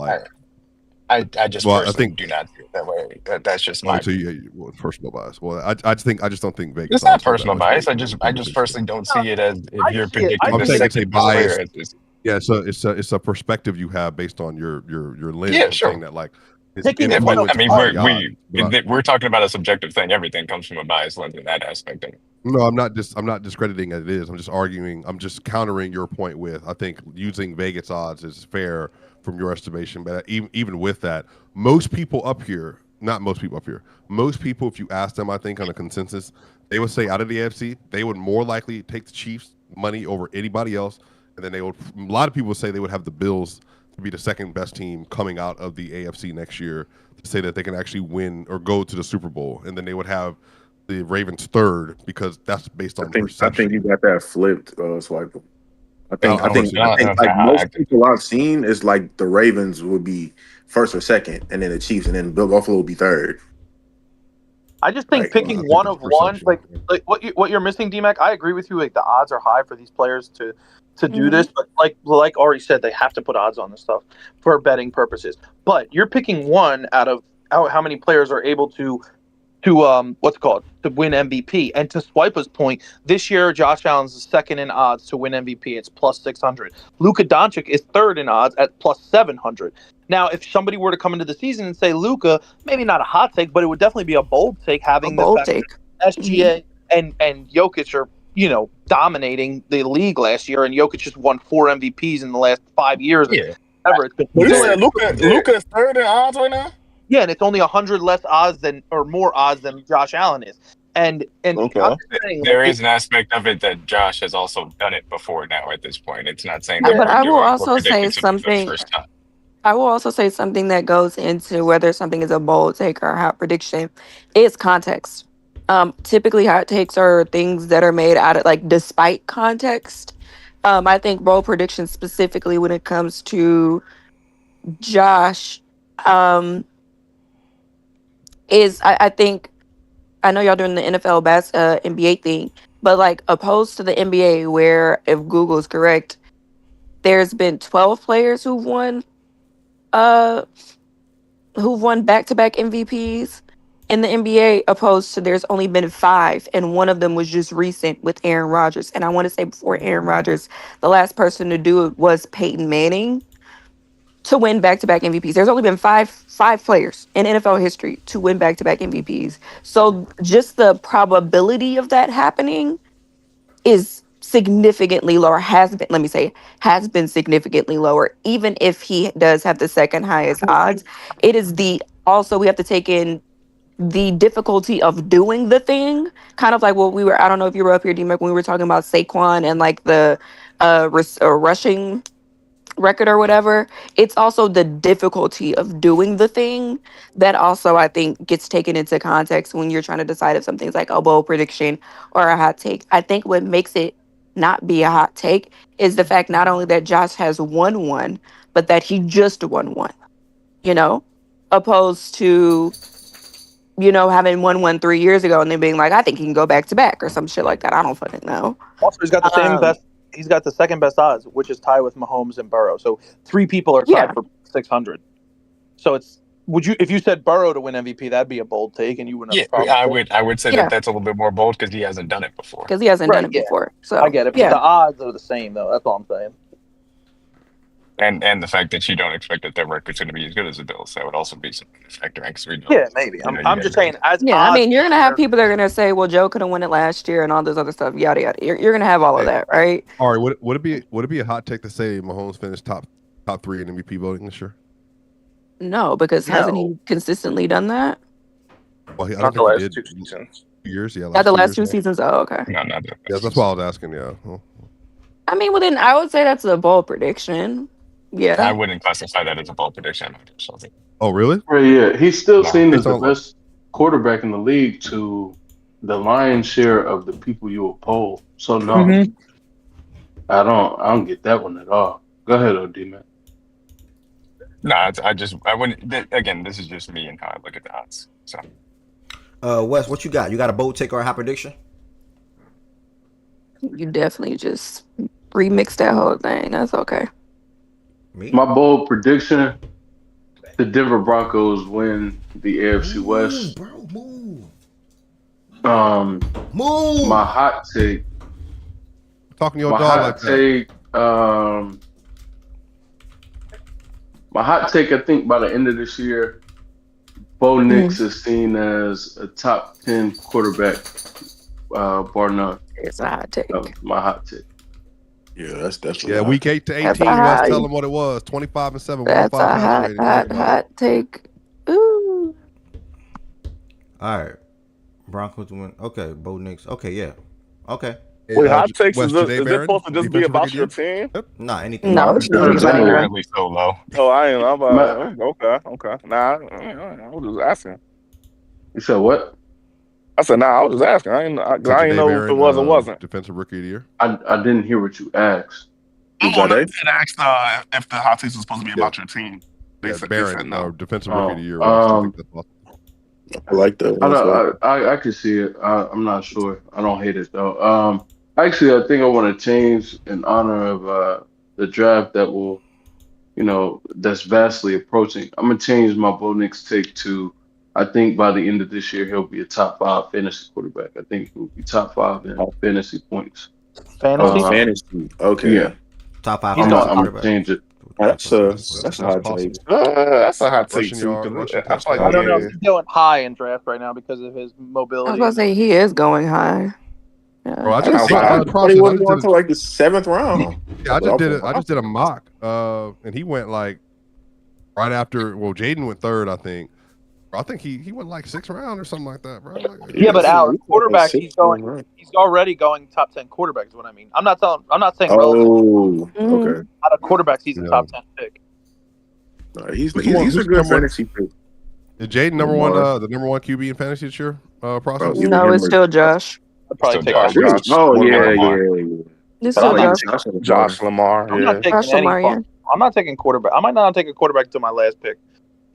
I just personally do not feel that way. That's just my personal bias. Well, I just don't think Vegas. It's not personal bias. I just personally don't see it as if you're predicting. I'm saying it's a bias. Yeah, so it's a perspective you have based on your lens. Yeah, sure. Saying that like. We're talking about a subjective thing. Everything comes from a bias lens in that aspect. No, I'm not discrediting it is. I'm just arguing. I'm just countering your point with. I think using Vegas odds is fair from your estimation, but even with that, most people, if you ask them, I think on a consensus, they would say out of the AFC, they would more likely take the Chiefs money over anybody else, and then a lot of people say they would have the Bills to be the second best team coming out of the AFC next year to say that they can actually win or go to the Super Bowl, and then they would have the Ravens third because that's based on perception. I think you got that flipped, Swipe. I think like most people I've seen is like the Ravens would be first or second, and then the Chiefs, and then Bill Buffalo will be third. I just think picking one of one, like what you're missing, DMAC. I agree with you. Like the odds are high for these players to do this, but like Ari said, they have to put odds on this stuff for betting purposes. But you're picking one out of how many players are able to what's it called, to win MVP. And to Swipa's point, this year Josh Allen's second in odds to win MVP. It's plus 600. Luka Doncic is third in odds at plus 700. Now, if somebody were to come into the season and say Luka, maybe not a hot take, but it would definitely be a bold take, having the fact that SGA and Jokic are, dominating the league last year, and Jokic just won 4 MVPs in the last 5 years. Yeah. Ever. It's been Well, you said Luka is third in odds right now? Yeah, and it's only 100 less odds more odds than Josh Allen is. And okay. There is an aspect of it that Josh has also done it before now at this point. It's not saying But I will also say something. First time. I will also say something that goes into whether something is a bold take or a hot prediction is context. Typically, hot takes are things that are made out of despite context. I think bold predictions specifically when it comes to Josh is I think I know y'all doing the NFL NBA thing, but opposed to the NBA where if Google is correct, there's been 12 players who've won back-to-back MVPs in the NBA, opposed to there's only been 5, and one of them was just recent with Aaron Rodgers. And I want to say before Aaron Rodgers, the last person to do it was Peyton Manning to win back-to-back MVPs. There's only been five players in NFL history to win back-to-back MVPs. So just the probability of that happening is significantly lower, has been significantly lower, even if he does have the second highest odds. It is also we have to take in the difficulty of doing the thing, kind of like what I don't know if you were up here, D-Mac, when we were talking about Saquon and the rushing record or whatever. It's also the difficulty of doing the thing that also I think gets taken into context when you're trying to decide if something's like a bold prediction or a hot take. I think what makes it not be a hot take is the fact not only that Josh has won one, but that he just won one, opposed to having won one 3 years ago and then being like, I think he can go back to back or some shit like that. I don't fucking know. Also, he's got the same best. He's got the second best odds, which is tied with Mahomes and Burrow. So 3 people are tied for 600. So if you said Burrow to win MVP, that'd be a bold take, and you wouldn't have a problem. I would say that's a little bit more bold because he hasn't done it before. Because he hasn't done it before. So I get it. But the odds are the same, though. That's all I'm saying. And the fact that you don't expect that their record's going to be as good as the Bills, that would also be something to factor in. Maybe. I'm just saying. I mean, you're going to have people that are going to say, well, Joe could have won it last year and all this other stuff, yada, yada. You're going to have all of that, right? All right. Would it be a hot take to say Mahomes finished top 3 in MVP voting this year? No, because hasn't he consistently done that? Well, I not don't the think last he did 2 seasons. Years, yeah. Not the last 2 seasons? Oh, okay. No, not that. Yeah, that's why I was asking, yeah. Well, I mean, well, then I would say that's a bold prediction. Yeah. I wouldn't classify that as a bold prediction. Oh, really? Right, yeah. He's still seen as the best quarterback in the league to the lion's share of the people you will poll. So no, I don't get that one at all. Go ahead, OD, man. No, I wouldn't. Again, this is just me and how I look at the odds. So, Wes, what you got? You got a bold take or a hot prediction? You definitely just remixed that whole thing. That's okay. My bold prediction: the Denver Broncos win the AFC West. Move. My hot take. Talking to your dog like that. My hot take, I think by the end of this year, Bo Nix is seen as a top 10 quarterback, bar none. It's a hot take. My hot take. Yeah, that's yeah. Week 8 to 18. Let's tell them what it was. 25-7. That's a hot take. Ooh. All right. Broncos win. Okay, Bo Nix. Okay, yeah. Okay. Wait, hot takes is it supposed to just be about your team? Nah, anything. No, it's currently so low. Oh, I ain't. I'm okay. Nah, I was just asking. You said what? I said, nah, I was just asking. I ain't know if it was or wasn't. Defensive Rookie of the Year. I didn't hear what you asked. It asked if the hot takes was supposed to be about your team. They said no. Defensive Rookie of the Year. I like that. I can see it. I'm not sure. I don't hate it though. Actually, I think I want to change in honor of the draft that will, that's vastly approaching. I'm gonna change my Bo Nix take to. I think by the end of this year he'll be a top 5 fantasy quarterback. I think he'll be top 5 in fantasy points. Fantasy. Fantasy. Okay. Yeah. Top 5 I'm fantasy gonna change it. That's a hot take. That's a hot take Rushing too. yard, 'Cause rushing I feel like I don't know. yeah. He's going high in draft right now because of his I was mobility. about to say he is going high. Bro, I I just thought process. he I wasn't just going did to like the 7th round. I just did it. I just did a mock, and he went like right after. Well, Jaden went 3rd, I think. I think he went like 6th round or something like that, bro. Yeah, but Alex, quarterback, he's already going top 10 quarterbacks. Is what I mean. I'm not saying relative. Okay. Out of quarterbacks, he's a top 10 pick. He's a good fantasy pick. Is Jaden number one? The number 1 QB in fantasy this year? Process. No, it's still Josh. I'd probably take Josh. Oh yeah. It's still Josh. Josh Lamar. I'm not taking any. I'm not taking quarterback. I might not take a quarterback until my last pick.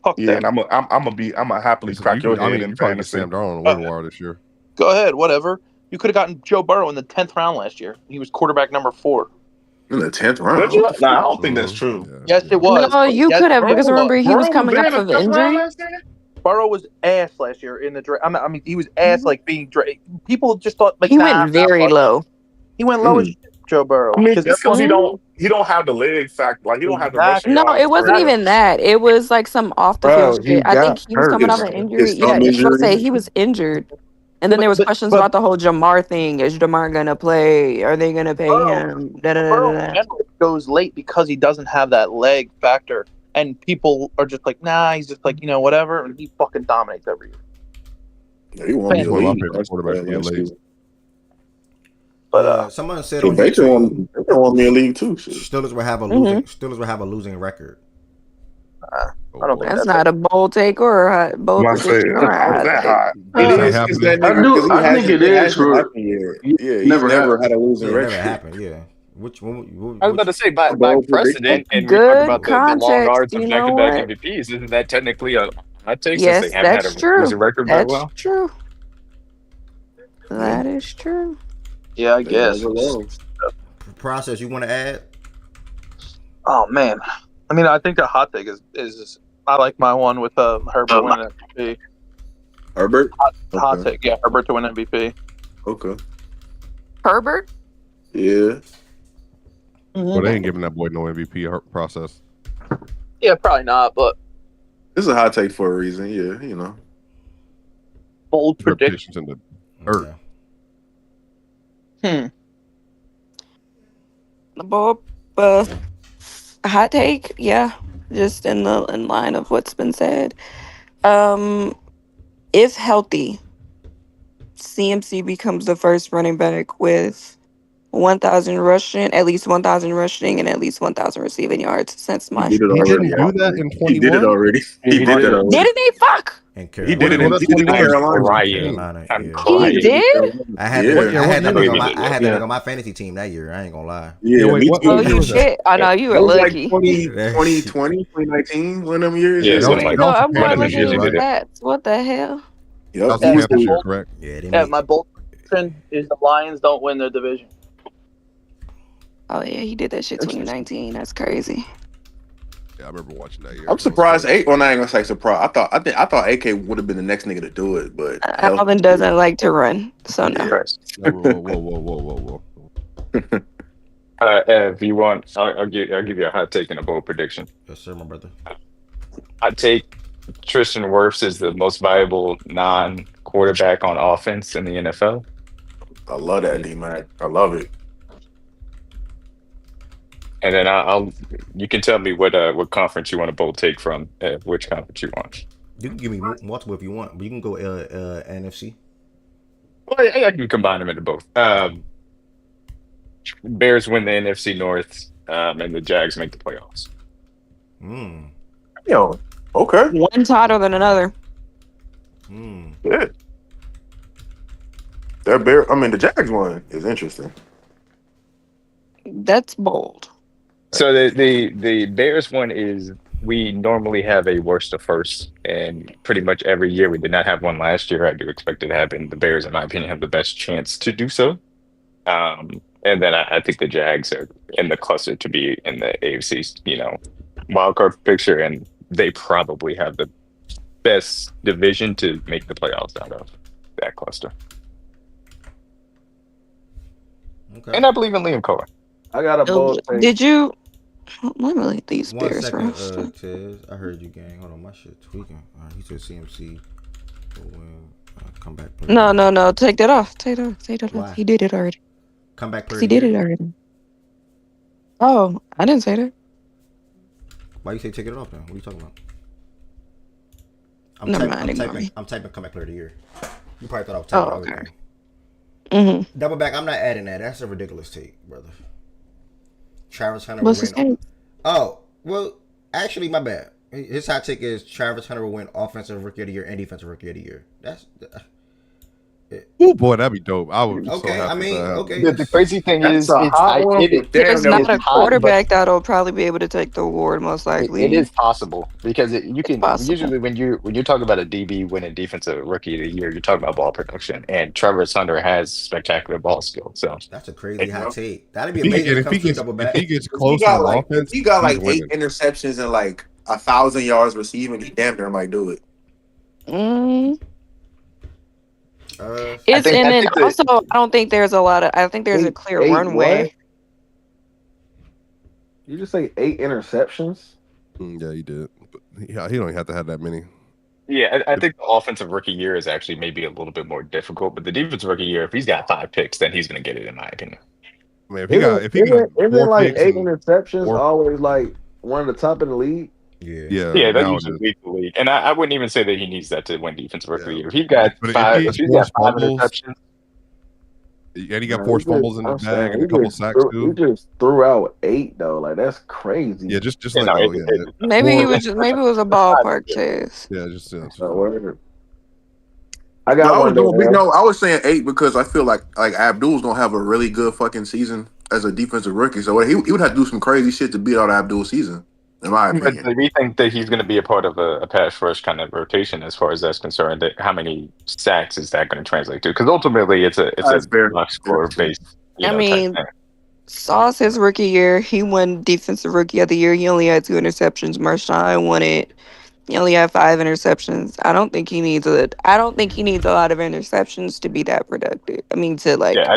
Fuck Yeah, that. and I'm gonna happily crack your head in you probably get fantasy. Sam Darnold on the waiver wire this year. Go ahead, whatever. You could have gotten Joe Burrow in the 10th round last year. He was quarterback number 4. In the 10th round? Did you? Nah, I don't think that's true. Yes, it was. No, you could have because remember he was coming off of injury. Burrow was ass last year in the draft. I mean, he was ass like being drafted. People just thought like He went very low. He went low as shit, Joe Burrow. I mean, it's because he don't have the leg factor. Like he don't have the rushing No, yards it wasn't for- even that. It was like some off the field shit. I think he was coming off an injury. Yeah, I was gonna say he was injured. And then there was questions about the whole Jamar thing. Is Jamar gonna play? Are they gonna pay him? Burrow in general goes late because he doesn't have that leg factor. And people are just like, nah, he's just like, whatever. And he fucking dominates every year. Yeah, he won me a One of my league. favorite quarterbacks to get late. But someone said on Baker YouTube, won me a league too. Steelers will have a losing. Steelers will have a losing record. I don't think that's not a bold take or a bold prediction or a hot take. It is because that nigga. I think it is true. Yeah, he's never had a losing record. Never happened. Yeah. Which one? I was about to say by precedent, and we Good talk about the long arts of context, you know back-to-back what? MVPs. Isn't that technically a hot take Yes, since they haven't that's had a true. losing record very That's well? true. That is true. Yeah, I guess. Process you want to add? Oh man, I mean, I think the hot take is I like my one with Herbert winning MVP. Herbert? Hot take, yeah, Herbert to win MVP. Okay. Herbert? Yeah. Well, they ain't giving that boy no MVP process. Yeah, probably not, but This is a hot take for a reason. Yeah, bold prediction. In the dirt. Bold, hot take, yeah. Just in line of what's been said. If healthy, CMC becomes the first running back with 1,000 rushing, at least 1,000 rushing, and at least 1,000 receiving yards since my. He didn't do that in 21. He did it already. Didn't he? Fuck. He did it in Carolina. He did? I had that nigga on my fantasy team that year. I ain't gonna lie. Yeah, me too. Oh, you shit. I know you were That was lucky. like 2020, 2019, one of them years. Yeah, I'm like going one of looking those at years. stats. What the hell? Yep. Correct. Yeah, my bold prediction is the Lions don't win their division. Oh yeah, he did that shit 2019. That's crazy. Yeah, I remember watching that year. I'm surprised. I ain't gonna say surprised. I thought AK would have been the next nigga to do it, but Alvin doesn't like to run, so no. Whoa. If you want, I'll give you a hot take and a bold prediction. Yes, sir, my brother. I take Tristan Wirfs as the most valuable non-quarterback on offense in the NFL. I love that, D-Mac. I love it. And then you can tell me what conference you want to bold take from, which conference you want. You can give me multiple if you want, but you can go NFC. Well, I can combine them into both. Bears win the NFC North, and the Jags make the playoffs. Yo, okay. One's hotter than another. Good. The Jags one is interesting. That's bold. So the Bears one is we normally have a worst to first, and pretty much every year we did not have one last year. I do expect it to happen. The Bears, in my opinion, have the best chance to do so. And then I think the Jags are in the cluster to be in the AFC, wild card picture, and they probably have the best division to make the playoffs out of that cluster. Okay. And I believe in Liam Cohen. I got a bold take. Did you? Let me look at these 1 Bears second, roster. Tiz. I heard you, gang. Hold on, my shit tweaking. He said CMC will win comeback player. No. Take that off. Take that off. Why? He did it already. Comeback player. He did it already. Oh, I didn't say that. Why you say take it off then? What are you talking about? I'm typing comeback player of the year. You probably thought I was typing okay. everything. Mm-hmm. Double back. I'm not adding that. That's a ridiculous take, brother. Travis Hunter What's will his win. name? Oh, well, actually, my bad. His hot take is Travis Hunter will win offensive rookie of the year and defensive rookie of the year. That's. Oh boy, that'd be dope. I would be so happy. I mean, okay. The crazy thing That's is, a hot one. There's not a hot, quarterback that'll probably be able to take the award, most likely. It is possible because you can possible. usually when you're talking about a DB winning defensive rookie of the year, you're talking about ball production, and Travis Hunter has spectacular ball skills. So that's a crazy hot take. That'd be amazing. If he gets close got on like, offense, if he got like he's 8 winning. interceptions and like 1,000 yards receiving, he damn near might do it. Also, I don't think there's a lot of. I think there's a clear runway. What? You just say 8 interceptions? Yeah, he did. But he don't even have to have that many. yeah, I think the offensive rookie year is actually maybe a little bit more difficult, but the defensive rookie year, if he's got 5 picks, then he's going to get it, in my opinion. I mean, if he got isn't 4 like picks 8 and interceptions 4 always like one of the top in the league? Yeah, that usually leads the league, and I wouldn't even say that he needs that to win defensive rookie of the year. If he's got But five, if if he's he got 5 fumbles, interceptions, and he got 4 fumbles in the bag and a couple sacks He too. just threw out 8 though. Like that's crazy. Yeah, just let go. Maybe he was. Maybe it was a ballpark chase. Yeah, just. I got one. I was saying 8 because I feel like Abdul's gonna have a really good fucking season as a defensive rookie. So he would have to do some crazy shit to beat out Abdul's season, in my opinion. but we think that he's going to be a part of a pass rush kind of rotation as far as that's concerned. That how many sacks is that going to translate to? Because ultimately, it's a box score based. I mean, Sauce his rookie year, he won defensive rookie of the year. He only had 2 interceptions. Marshawn won it. He only had 5 interceptions. I don't think he needs a lot of interceptions to be that productive. I mean, to like. Yeah,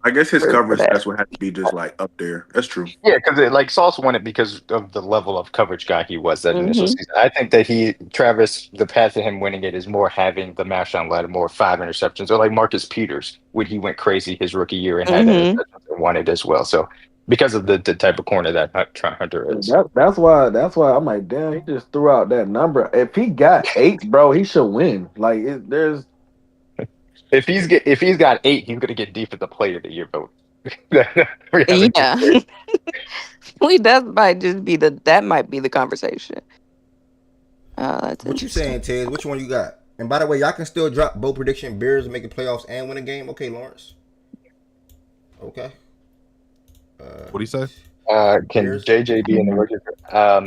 I guess his coverage stats would have to be just like up there. That's true. Yeah, because Sauce won it because of the level of coverage guy he was that initial season. I think that the path to him winning it is more having the Marshawn Lattimore 5 interceptions, or like Marcus Peters when he went crazy his rookie year and had interceptions and won it as well. So because of the type of corner that Hunter is. That's why I'm like, damn, he just threw out that number. If he got 8, bro, he should win. Like there's. If he's got 8, he's gonna get defensive player of the year vote. Yeah, that might be the conversation. That's what you saying, Ted? Which one you got? And by the way, y'all can still drop bold prediction. Bears make the playoffs and win a game. Okay, Lawrence. Okay. What do you say? Can JJ be in the rookie?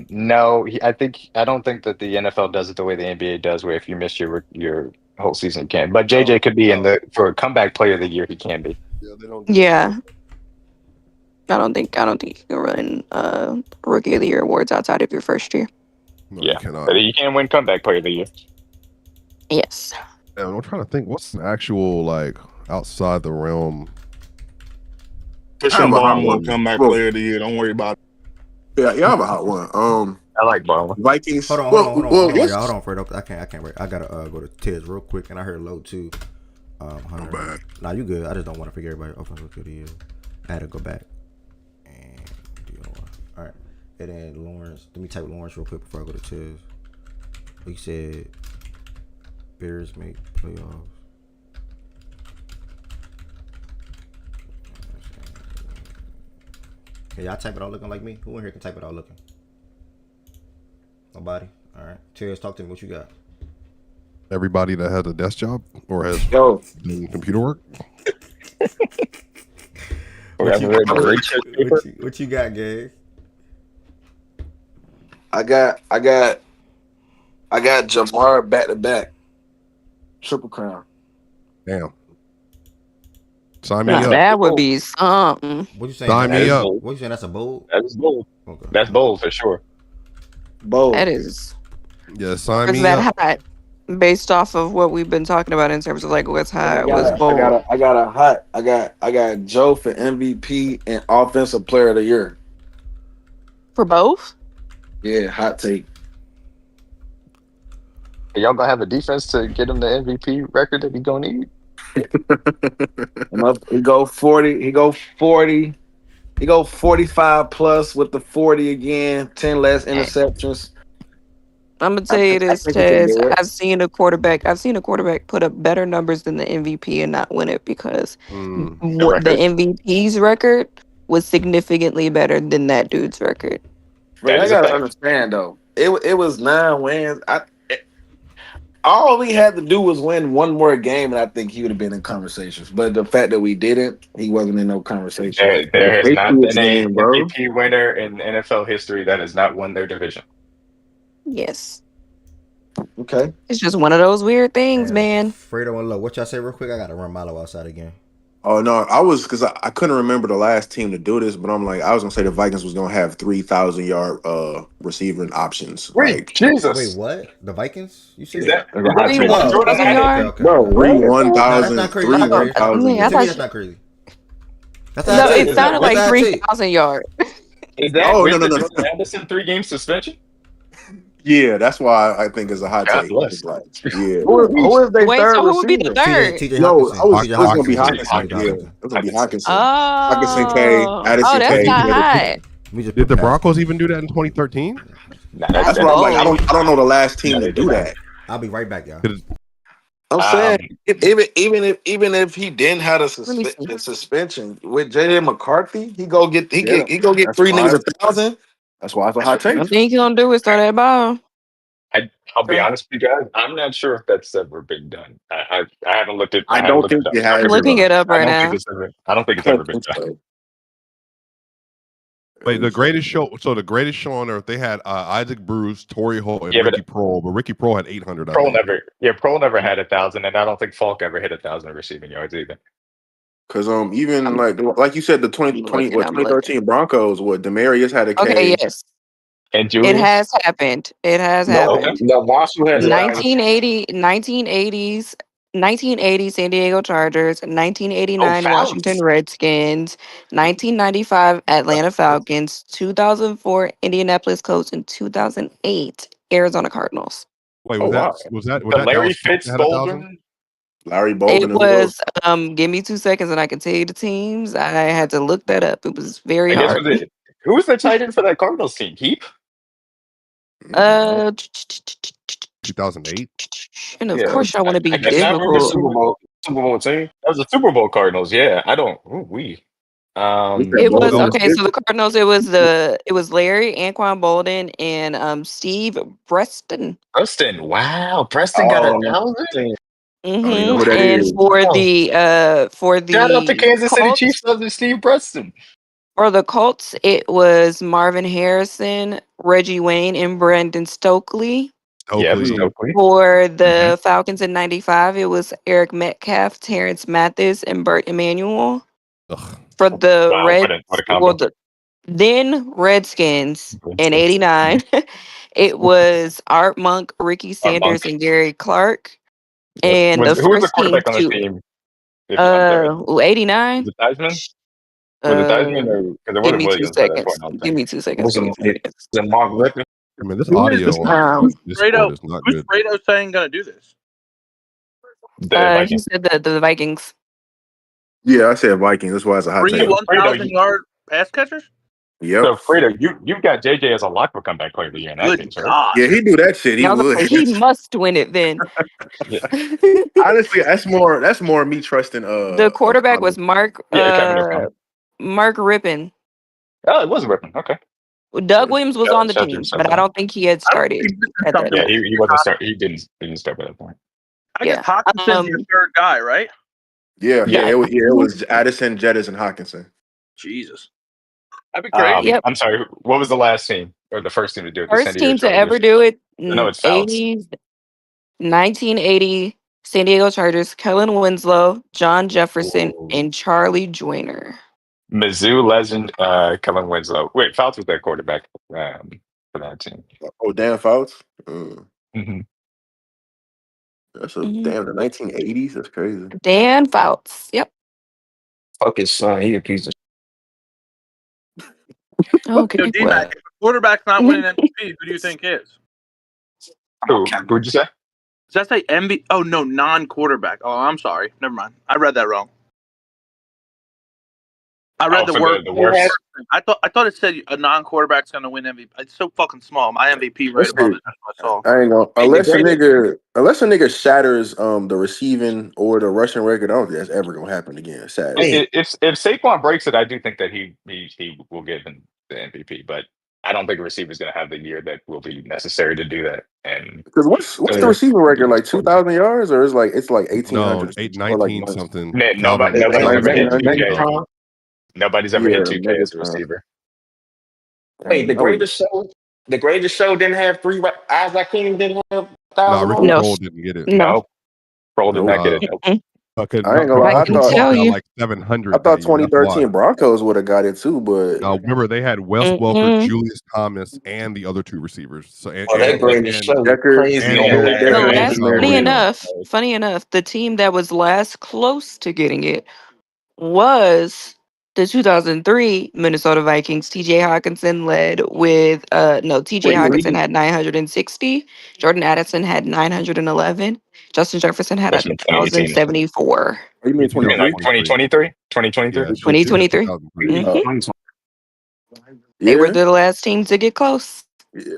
No, I don't think that the NFL does it the way the NBA does, where if you miss your whole season, you can. But JJ could be for a comeback player of the year. He can be. Yeah. I don't think you can run rookie of the year awards outside of your first year. No, yeah, you cannot. But you can win comeback player of the year. Yes. Yeah, I'm trying to think. What's an actual like outside the realm? Christian Ballman will comeback player of the year. Don't worry about it. Yeah, I have a hot one. I like Ballman. Vikings. Hold on, y'all. Hold on, Fred. I can't wait. I gotta go to Tez real quick, and I heard low too. Hunter. Nah, you good. I just don't want to forget everybody offensive rookie of the year. I had to go back and do all right. And then Lawrence. Let me type Lawrence real quick before I go to Tez. He said Bears make playoffs. Can y'all type it out looking like me? Who in here can type it out looking? Nobody? Alright. Terrence, talk to me. What you got? Everybody that has a desk job or has computer work? What you got, Gabe? I got Jamar back to back. Triple crown. Damn. Sign me Now up. that would be something. What you saying? Sign me up. What you saying? That's a bold. That's bold. Okay. That's bold for sure. Bold. That is. Yeah, sign Where's me that up. hot? Based off of what we've been talking about in terms of like what's hot, what's I bold. got a hot. I got Joe for MVP and Offensive Player of the Year. For both? Yeah, hot take. Y'all gonna have a defense to get him the MVP record that he gonna need? He go 40. He go 40. He go 45 plus with the 40 again. 10 less interceptions. I'm gonna tell you this, think he can Tez. do it. I've seen a quarterback put up better numbers than the MVP and not win it because what the MVP's record was significantly better than that dude's record. But I gotta understand though. It was 9 wins. All we had to do was win one more game, and I think he would have been in conversations. But the fact that we didn't, he wasn't in no conversation. There has not been a game, bro. MVP winner in NFL history that has not won their division. Yes. Okay. It's just one of those weird things, man. Fredo and Low. What y'all say real quick? I gotta run Milo outside again. Oh no, I was because I couldn't remember the last team to do this, but I'm like I was gonna say the Vikings was gonna have 3,000-yard receiving options. Wait, Jesus! Wait, what? The Vikings? You said that? that? 1,000 yards? Bro, 1,000, that's not crazy. 3,000. That's not crazy. No, it sounded like 3,000 yards. Is that Oh, with no. the Jordan Anderson 3-game suspension? Yeah, that's why I think it's a hot take. bless. Like, yeah. Who is their Wait, third so who would be the receiver? third? TJ No, Hawkinson. it was gonna be Hawkinson. Hawkinson. Yeah, it was gonna be Hawkinson. Oh, Hawkinson K, Addison that's K. not hot. Did the Broncos even do that in 2013? Nah, That's what I'm like. I don't know the last team to do that. I'll be right back, y'all. I'm saying even if he didn't have the suspension with J.J. McCarthy, he go get 3 niggas 1,000. That's why it's a hot take. I think he gonna do is throw that ball. I'll be honest with you guys. I'm not sure if that's ever been done. I haven't looked at. I don't think it has. I'm looking it up right now. I don't think it's ever been done. Wait, the greatest show. So the greatest show on earth. They had Isaac Bruce, Torrey Holt, and Ricky Prohl. But Ricky Prohl had 800. Prohl never had 1,000, and I don't think Falk ever hit 1,000 receiving yards either. Because even like you said, the 2013 Broncos, Demarius had a K. Okay, yes. And Julius? It has happened. It has happened. No, Wasu had 1980 San Diego Chargers, 1989 Falcons. Washington Redskins, 1995 Atlanta Falcons, 2004 Indianapolis Colts, and 2008 Arizona Cardinals. Wait, was that Larry Dallas Colts that had 1,000? Larry Bolden. It was give me 2 seconds and I can tell you the teams. I had to look that up. It was very hard. Who was the tight end for that Cardinals team? Heap? 2008. And of course, I want to be Super difficult. Bowl team. That was the Super Bowl Cardinals. Yeah, I don't. It was okay. So the Cardinals. It was Larry, Anquan Bolden, and Steve Preston. Wow, Preston got 1,000. Mm-hmm. And for the shout out to Kansas City Colts, Chiefs of Steve Preston. For the Colts, it was Marvin Harrison, Reggie Wayne, and Brandon Stokely. Stokely. For the Falcons in '95, it was Eric Metcalf, Terrence Mathis, and Burt Emanuel. For the then Redskins in '89, it was Art Monk, Ricky Sanders, and Gary Clark. And who was the quarterback on the team? 89. Was it Theismann? Give me 2 seconds. Give me 2 seconds. Mark Rippon? I mean, this audio. This Fredo, is not who's good. Fredo saying gonna do this? He said the Vikings. Yeah, I said Vikings. That's why it's a hot take. 1,000-yard pass catchers. Yep. So Fredo, you've got JJ as a lock for comeback player of the year in that case, right? Yeah, he do that shit. He would. He must win it then. Honestly, that's more me trusting. The quarterback was Mark Rippon. Oh, it was Rippon. Okay. Doug Williams was on the team, but I don't think he had started. Yeah, he wasn't start. He didn't start by that point. I guess Hawkinson's your third guy, right? Yeah. It was Addison, Jettis, and Hawkinson. Jesus, that'd be great. I'm sorry. What was the last team? or the first team to do it, the San First Diego team to ever Chargers. do it, No, it's Fouts. 80s, 1980, San Diego Chargers, Kellen Winslow, John Jefferson, and Charlie Joyner. Mizzou legend, Kellen Winslow. Wait, Fouts was their quarterback for that team. Oh, Dan Fouts. Mm-hmm. That's damn the 1980s. That's crazy. Dan Fouts. Yep. Fuck his son. He a piece of. Okay. Yo, D-Mac, if a quarterback's not winning MVP, who do you think is? Who'd you say? Does that say MVP? Oh no, non-quarterback. Oh, I'm sorry. Never mind. I read that wrong. I read the word. The worst. I thought it said a non-quarterback's gonna win MVP. It's so fucking small. My MVP right above it. That's what I saw. I ain't gonna unless a nigga shatters the receiving or the rushing record. I don't think that's ever gonna happen again. Sadly. If Saquon breaks it, I do think that he will give him the MVP, but I don't think a receiver is going to have the year that will be necessary to do that. And because what's the receiving record, like 2,000 yards, or it's like 1,800? No, 819 something. Nobody's ever hit 2K. Nobody's ever hit 2K as a receiver. Wait, the greatest show didn't have three. Isaac King didn't have 1,000. Ricky Kroll didn't get it. No, Kroll did not get it. I ain't gonna lie. I thought like 700. I thought 2013 Broncos would have got it too, but now remember they had Wes Welker, Julius Thomas, and the other two receivers. So that greatest show was crazy. Funny enough, the team that was last close to getting it was the 2003 Minnesota Vikings. TJ Hawkinson led with TJ Hawkinson had 960. Jordan Addison had 911. Justin Jefferson had 1,074. You mean 2023? 2023? 2023. They were the last team to get close. Yeah.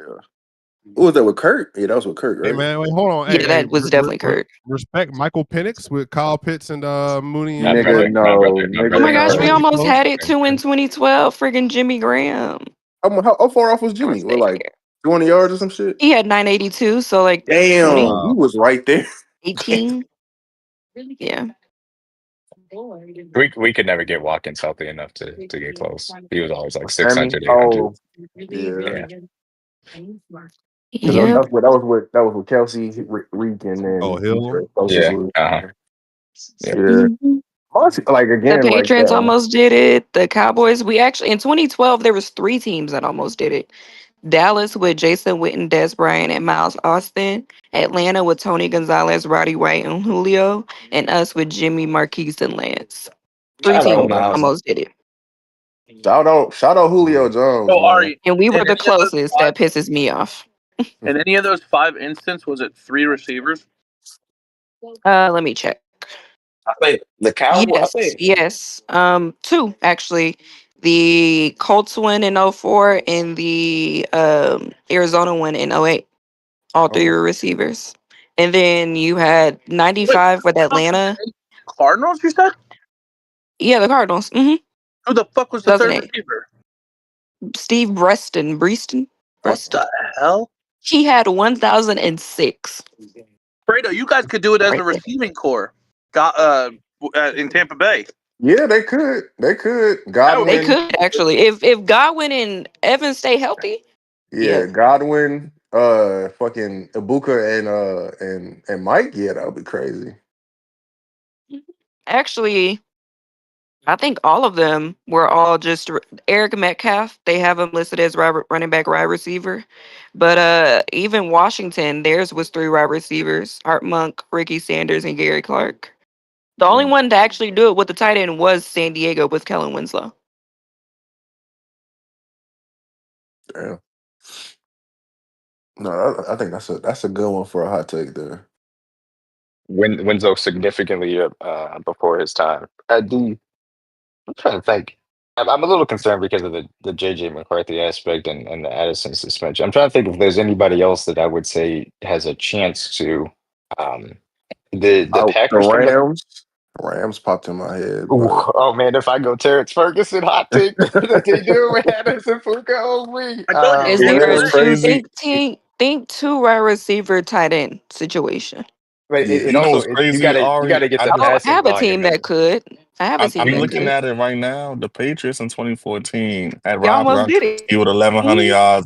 Who was that with Kurt? Yeah, that was with Kurt, right? Hey man, wait, hold on. Yeah, that was definitely Kurt. Respect Michael Penix with Kyle Pitts and Mooney. Oh my gosh, we almost had it too in 2012. Friggin' Jimmy Graham. How far off was Jimmy? We're like 20 yards or some shit. He had 982, so like damn, he was right there. 18. Yeah. We could never get Watkins healthy enough to get close. He was always like 600, 800. Yeah. Yeah. That was with Kelsey, Reek, and then Hill. Like again, the Patriots almost did it. The Cowboys. We actually in 2012 there was 3 teams that almost did it. Dallas with Jason Witten, Des Bryant, and Miles Austin. Atlanta with Tony Gonzalez, Roddy White, and Julio. And us with Jimmy, Marquise, and Lance. 3 teams almost did it. Shout out Julio Jones. So Ari, and we were the closest. That pisses me off. In any of those 5 instances, was it 3 receivers? Let me check. I think the Cowboys. Yes. 2 actually. The Colts one in 04 and the Arizona one in 08. All 3 were receivers. And then you had 95 with Atlanta. Cardinals, you said? Yeah, the Cardinals. Mm-hmm. Who the fuck was the 3rd receiver? Steve Breaston. What the hell? He had 1,006. Fredo, you guys could do it as a receiving core. In Tampa Bay. Yeah, they could. Godwin. They could actually. If Godwin and Evans stay healthy. Yeah, Godwin, fucking Ibuka and Mike. Yeah, that would be crazy. Actually, I think all of them were all just Eric Metcalf. They have him listed as running back, wide receiver. But even Washington, theirs was 3 wide receivers: Art Monk, Ricky Sanders, and Gary Clark. The only one to actually do it with the tight end was San Diego with Kellen Winslow. Damn. No, I think that's a good one for a hot take there. Winslow significantly before his time. I'm trying to think. I'm a little concerned because of the JJ McCarthy aspect and the Addison suspension. I'm trying to think if there's anybody else that I would say has a chance to. The Packers. Rams popped in my head. Oh man, if I go Terrence Ferguson hot take that they do with Addison Fuka only. Is there a think 2 wide receiver tight end situation? But you know what's crazy? You gotta get the passing. I have a team that could. I'm looking at it right now. The Patriots in 2014 had Rob Gronkowski with 1,100 yards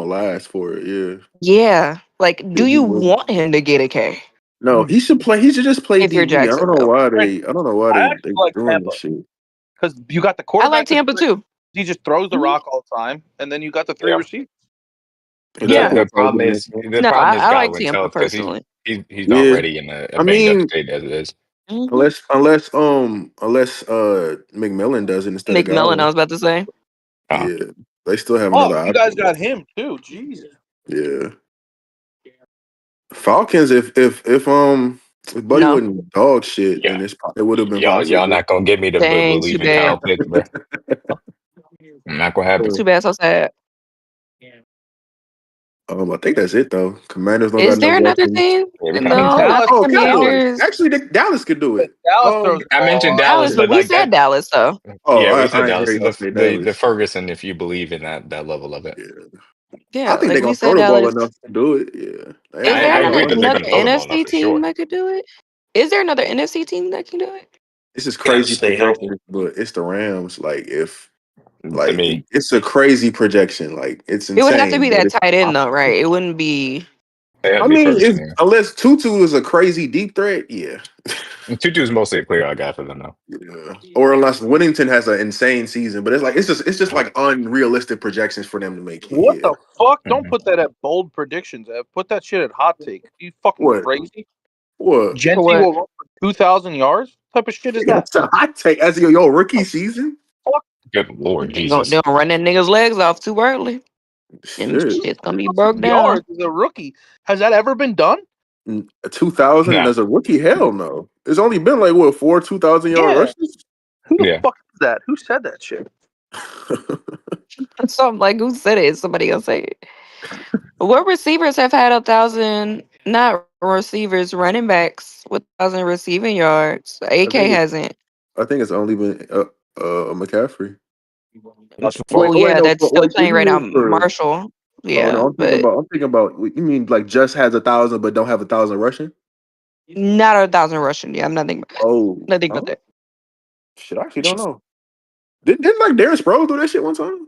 gonna last for it. Yeah. Yeah. Like, do Yeah, he you will. want him to get a K? No, he should play. He should just play If you're DB. I don't know Jacksonville. why they. I don't know why I they actually like doing Tampa this shit. because you got the I quarterback. like Tampa too. He just throws the rock all the time, and then you got the three receivers. Yeah. The problem is No, I like Godwin's Tampa health because personally. he's already in a I banged up mean, state as it is. unless McMillan does it instead of McMillan, I Godwin. was about to say. Yeah, they still have Oh, another you guys option. got him too. Jesus. Yeah. Falcons, if Buddy No. wasn't dog shit, then it would have been Y'all possible. not gonna get me to Dang, too believe in Kyle bad. Pitts, bro. Not gonna happen. Too bad, so sad. I think that's it though. Commanders don't got Is there no another weapons. team? Yeah, we I mean, kind of No, not Dallas. the Oh, Cowboys. Commanders. Actually, Dallas could do it. Dallas throws. I mentioned Dallas, Dallas, but we like said that. Dallas though. Oh, Yeah, we said I ain't Dallas. hear y'all say The Dallas. Ferguson, if you believe in that level of it. Yeah, I think like they we gonna throw said the ball Dallas. enough to do it. Yeah. Is there I agree that they're another gonna throw the ball enough NFC for team sure. that could do it? Is there another NFC team that can do it? This is Gotta crazy stay healthy. projection, but it's the Rams. To me, It's a crazy projection. Like it's It would have to insane. be But that tight end though, right? It wouldn't be. it has I to be mean, Ferguson. Yeah. unless Tutu is a crazy deep threat, yeah. Tutu is mostly a clear out guy for them though. Yeah. Or unless Whittington has an insane season, but it's just like unrealistic projections for them to make it. What Yeah. the fuck? Don't put that at bold predictions. Put that shit at hot take. You fucking What? crazy? What? Genty What? will run for 2,000 yards. What type of shit is that? That's a hot take as your rookie season. Good Lord, They Jesus. don't run that nigga's legs off too early. And Shit. shit's gonna be broke down. Yards as a rookie. Has that ever been done? 2,000 Nah. as a rookie? Hell no. It's only been like what 4 2,000-yard Yeah. rushes. Who the Yeah. fuck is that? Who said that shit? So I'm like, who said it? Somebody else say it. What receivers have had 1,000? Not receivers, running backs with 1,000 receiving yards. AK hasn't. I think it's only been McCaffrey. Well, yeah, that's still What do playing you right now. mean for? Marshall. Yeah, No, I'm thinking about. You mean like just has 1,000 but don't have 1,000 rushing? not 1,000 rushing. Yeah, I'm not thinking. Oh, Nothing about that. shit. I actually don't know. Didn't like Darren Sproles do that shit one time?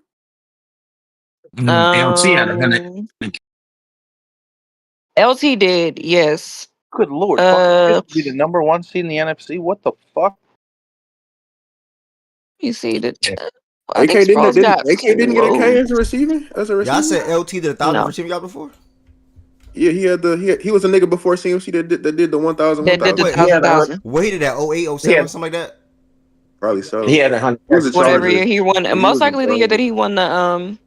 LT had 100. LT did, yes. Good lord. Fuck, be the number one seed in the NFC. What the fuck? You see that? AK didn't get a K as a receiving? Y'all said LT did 1,000 receiving yards before? Yeah, he was a nigga before CMC that did the 1,000. That did the 1,000. What he did that 08, 07, something like that? Probably so. He had 100. Whatever year he won, most likely the year that he won the MVP.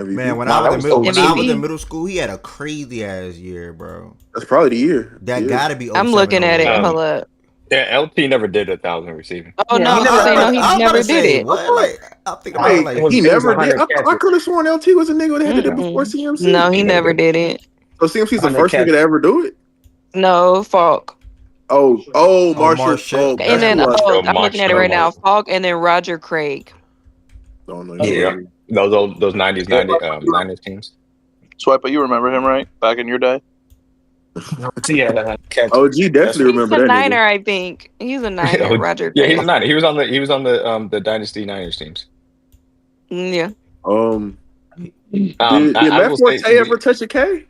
Man, when I was in middle school, he had a crazy ass year, bro. That's probably the year. That gotta be. I'm looking at it. Hold up. Yeah, LT never did 1,000 receiving. Oh no, he never did it. What? Like, I'm thinking about like he never did. I could have sworn LT was a nigga that had to do it before CMC. No, he never did it. So CMC's the first nigga to ever do it. No, Falk. Oh, Marshall. And then I'm looking at it right now. Falk and then Roger Craig. Yeah, those 90s teams. Swiper, you remember him, right? Back in your day. OG definitely remember He's a that. Niner, I think. He's a Niner, Roger Craig. Yeah, he's a Niner. He was on the Dynasty Niners teams. Yeah. Did Matt Forte ever touch a K?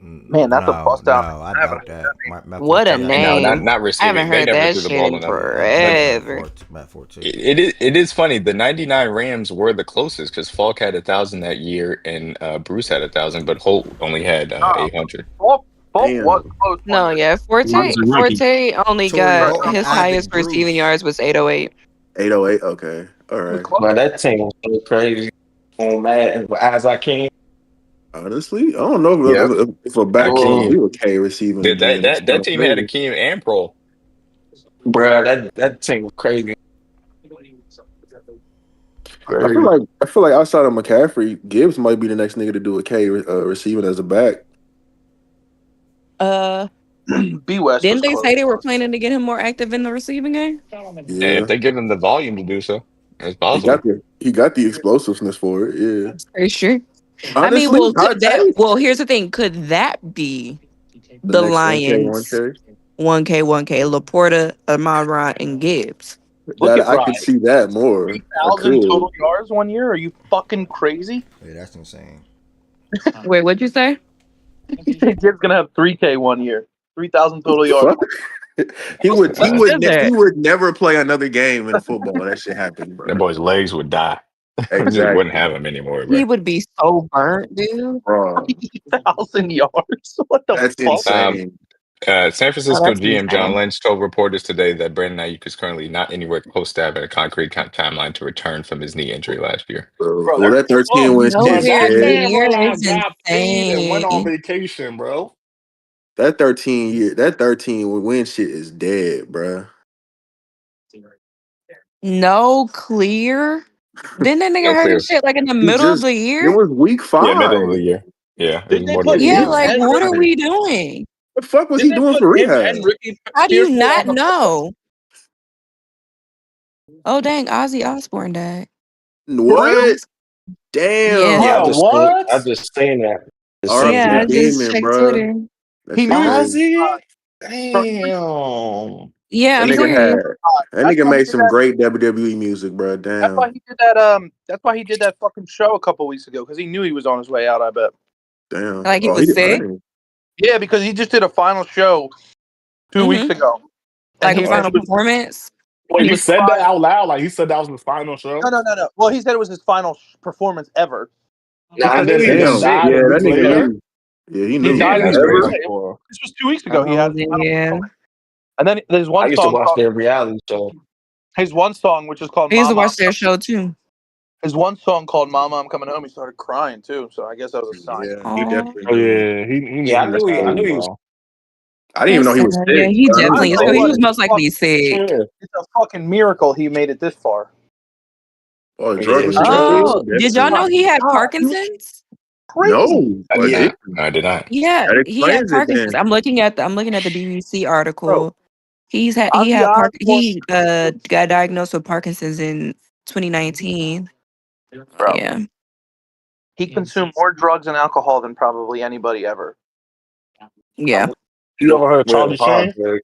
Man, that's a bust out. No, I doubt that. What a name! No, not receiving. I haven't heard that shit in forever. Matt Forte. It is funny. The '99 Rams were the closest because Falk had 1,000 that year and Bruce had 1,000, but Holt only had 800. Falk was close. No, yeah, Forte only got his highest receiving yards was 808. 808. Okay, all right. But that team was so crazy. On Madden as I can. Honestly, I don't know if a back can do a K receiving. That team had Akeem and Pro. Bruh, that team was crazy. I feel like outside of McCaffrey, Gibbs might be the next nigga to do a K receiving as a back. B West. Didn't they say they were planning to get him more active in the receiving game? Yeah, if they give him the volume to do so, it's possible. He got the explosiveness for it. Yeah, very sure. Honestly, here's the thing. Could that be the Lions? 1K, Laporta, Amon-Ra, and Gibbs. I could see that more. 3,000 total yards one year? Are you fucking crazy? Yeah, that's insane. Wait, what'd you say? He said Gibbs gonna have 3K one year. 3,000 total yards. He would never play another game in football. That shit happened, bro. That boy's legs would die. We just wouldn't have him anymore, bro. He would be so burnt, dude. Bro, 3,000 yards. What the that's fuck? insane. San Francisco that's GM John insane. Lynch told reporters today that Brandon Ayuk is currently not anywhere close to having a concrete timeline to return from his knee injury last year. Well, that 13 win No, shit is weird dead. clear is got paid and went on insane. vacation, bro. That 13 win shit is dead, bro. No clear. Didn't that nigga No hurt clear. his shit like in the He middle of just the it year? was week 5. Yeah, middle of the year. Yeah, it was Didn't they more put than Yeah, him like and what are Ricky? we doing? The fuck was Didn't he they doing put for him rehab? and Ricky How do you Spearfield not on the know? Oh dang, Ozzy Osbourne died. for real? What? Damn. Yeah. Yeah, Bro, what? I just seen that. R.I.P. Yeah, I just Demon, checked bro. Twitter. That He shit knew he was crazy. Ozzy? bro, Damn. Yeah, That I'm nigga serious. that's why he made did some that. great WWE music, bro. That's why Damn. he did that. That's why he did that fucking show a couple weeks ago because he knew he was on his way out. I bet. Damn. Like he Oh, he was did. sick. Yeah, because he just did a final show 2 weeks ago, and Like a he said final it was. performance. Wait, And he he said that cried. out loud? Like he said that was his final show? No. Well, he said it was his final performance ever. Nah, Because then he And was then Damn. sick. died a Yeah, that week nigga later? knew. Yeah, he He knew. died. Yeah, that's Ever? crazy. This was 2 weeks ago. He had Oh final yeah. performance. And then there's I one used to song watch called their reality show. his one song, which is called I used to "Mama." watch their show too. His one song called "Mama, I'm Coming Home." He started crying too. So I guess that was a sign. Yeah, he Oh, definitely Oh knew. yeah, he knew Yeah, he was I knew done, he was. bro. I didn't even that's know he sad. was Yeah, sick. he Bro. That definitely. nigga I'll tell So you he what, old. was most likely sick. it's a fucking miracle he made it this far. Oh, the drug Yeah, he restriction tried. Oh, shit? That's did y'all know crazy. he had God, he was Parkinson's? crazy. No, I I did did. not. No, I did not. Yeah, That he had explains it Parkinson's. then. I'm looking at the BBC Bro, article. He Ozzy had Osbourne, he got diagnosed with Parkinson's in 2019. bro, Yeah. he consumed more drugs and alcohol than probably anybody ever. Yeah. You ever heard of Well, Charlie Sheen?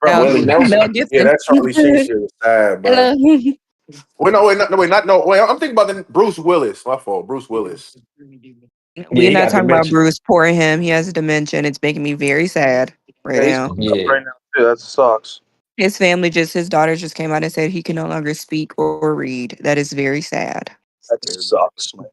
Bro, Oh, he Willie was Nelson. Mel Yeah, Gibson. that Charlie Sheen shit was sad, bro. Hello. Wait, I'm thinking about Bruce Willis. My fault, Bruce Willis. Yeah, We're he not got talking about dementia. Bruce. Poor him. He has dementia, and it's making me very sad right yeah, he's now. fucked up Yeah. right now too. That sucks. His daughter just came out and said he can no longer speak or read. That is very sad. That sucks, man.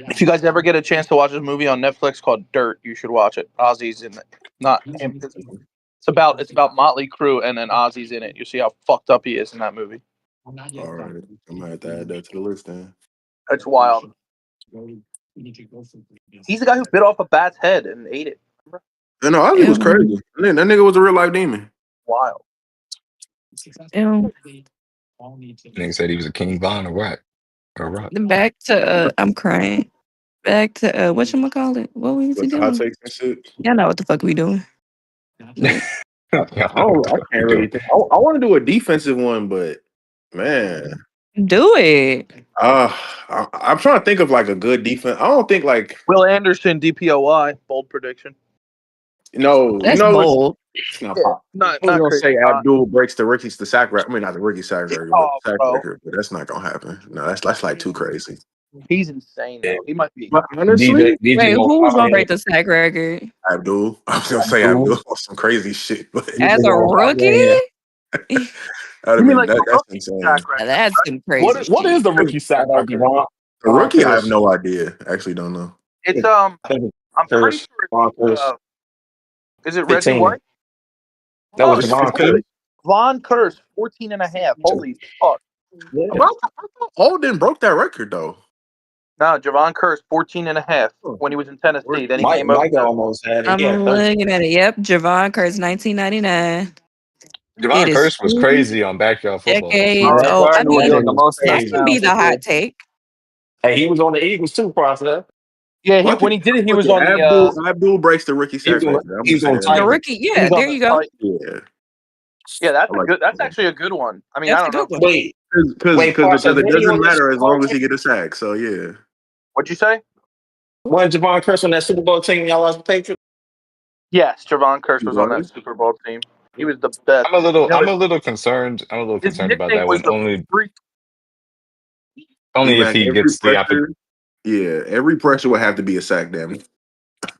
If you guys ever get a chance to watch this movie on Netflix called Dirt, you should watch it. Ozzy's in it. Not him. It's about Motley Crue, and then Ozzy's in it. You see how fucked up he is in that movie. All right, I'm gonna have to add that to the list then. It's wild. He's the guy who bit off a bat's head and ate it. Remember? No, Ozzy was crazy. That nigga was a real life demon. Wild. Nigga said he was a King Von or what? Or rock. Back to I'm crying. Back to whatchamacallit? What was he With the hot doing? takes and shit. Y'all know what the fuck we doing. I can't really think. I want to do a defensive one, but man, Do it. I'm trying to think of like a good defense. I don't think like Will Anderson, DPOY, bold prediction. That's bold. It's not Yeah, pop. not I was gonna crazy. say Abdul breaks the sack record. I mean, not the rookie sack record, but Oh, the sack bro. record. But that's not gonna happen. No, that's like too crazy. He's insane though. He might be. But honestly, Wait, who was gonna break the sack record? Abdul. I was gonna say Abdul on some crazy shit, but As a rookie? that'd have been that's insane. That's some crazy What is shit. the rookie sack record? A rookie, I have no idea. Actually, don't know. It's I'm pretty sure it's, is it Reggie 15. White? That was Devon Curry. Von Curse, 14 and a half. Holy fuck. Alden broke that record though. No, Javon Curse, 14 and a half when he was in Tennessee. Then he came over. Mike almost had it. I'm Yeah, looking at it. Yep, Javon Curse, 1999. Javon It is Curse was 2 crazy on Backyard Football. decades old. I mean, that can be the touchdowns. hot take. Hey, he was on the Eagles too, process. Yeah, when he did it, he was on the. Abdul breaks the rookie sack record. He's on The rookie, yeah, there you go. Yeah, that's a good. That's actually a good one. I mean, That's I a don't good know. one. Wait, because it Parsons, wasn't he doesn't on matter the as long as he get a sack. So yeah. What'd you say? Wasn't Javon Curse on that Super Bowl team y'all lost the Patriots? Yes, Javon Curse was on that Super Bowl team. He was the best. I'm a little concerned. I'm a little His concerned about nickname that was one. the Freak. Only if D-Mac, he every gets the pressure- opportunity. Yeah, every pressure would have to be a sack, damn it.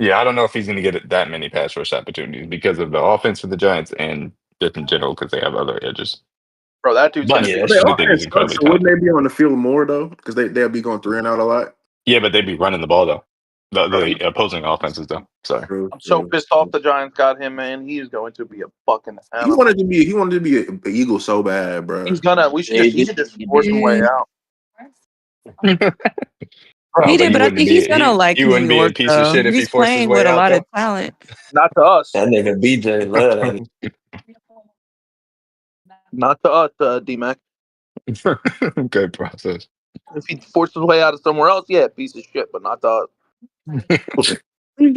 Yeah, I don't know if he's going to get that many pass rush opportunities because of the offense for the Giants and just in general because they have other edges. Bro, that dude's But going to yeah, be. the dude is incredibly So wouldn't talented. they be on the field more though? Because they'll be going 3 and out a lot. Yeah, but they'd be running the ball though. The opposing offenses though. Sorry. I'm so pissed off the Giants got him, man. He is going to be a fucking animal. He wanted to be an Eagle so bad, bro. He should just force his way out. He did, but I think he's gonna like he New wouldn't be a York piece of though. shit if he He's forced his playing way with a out lot though. of talent. Not to us. That nigga BJ love that. Not to us, D-Mac. Good process. If he forced his way out of somewhere else, yeah, piece of shit, but not to us. I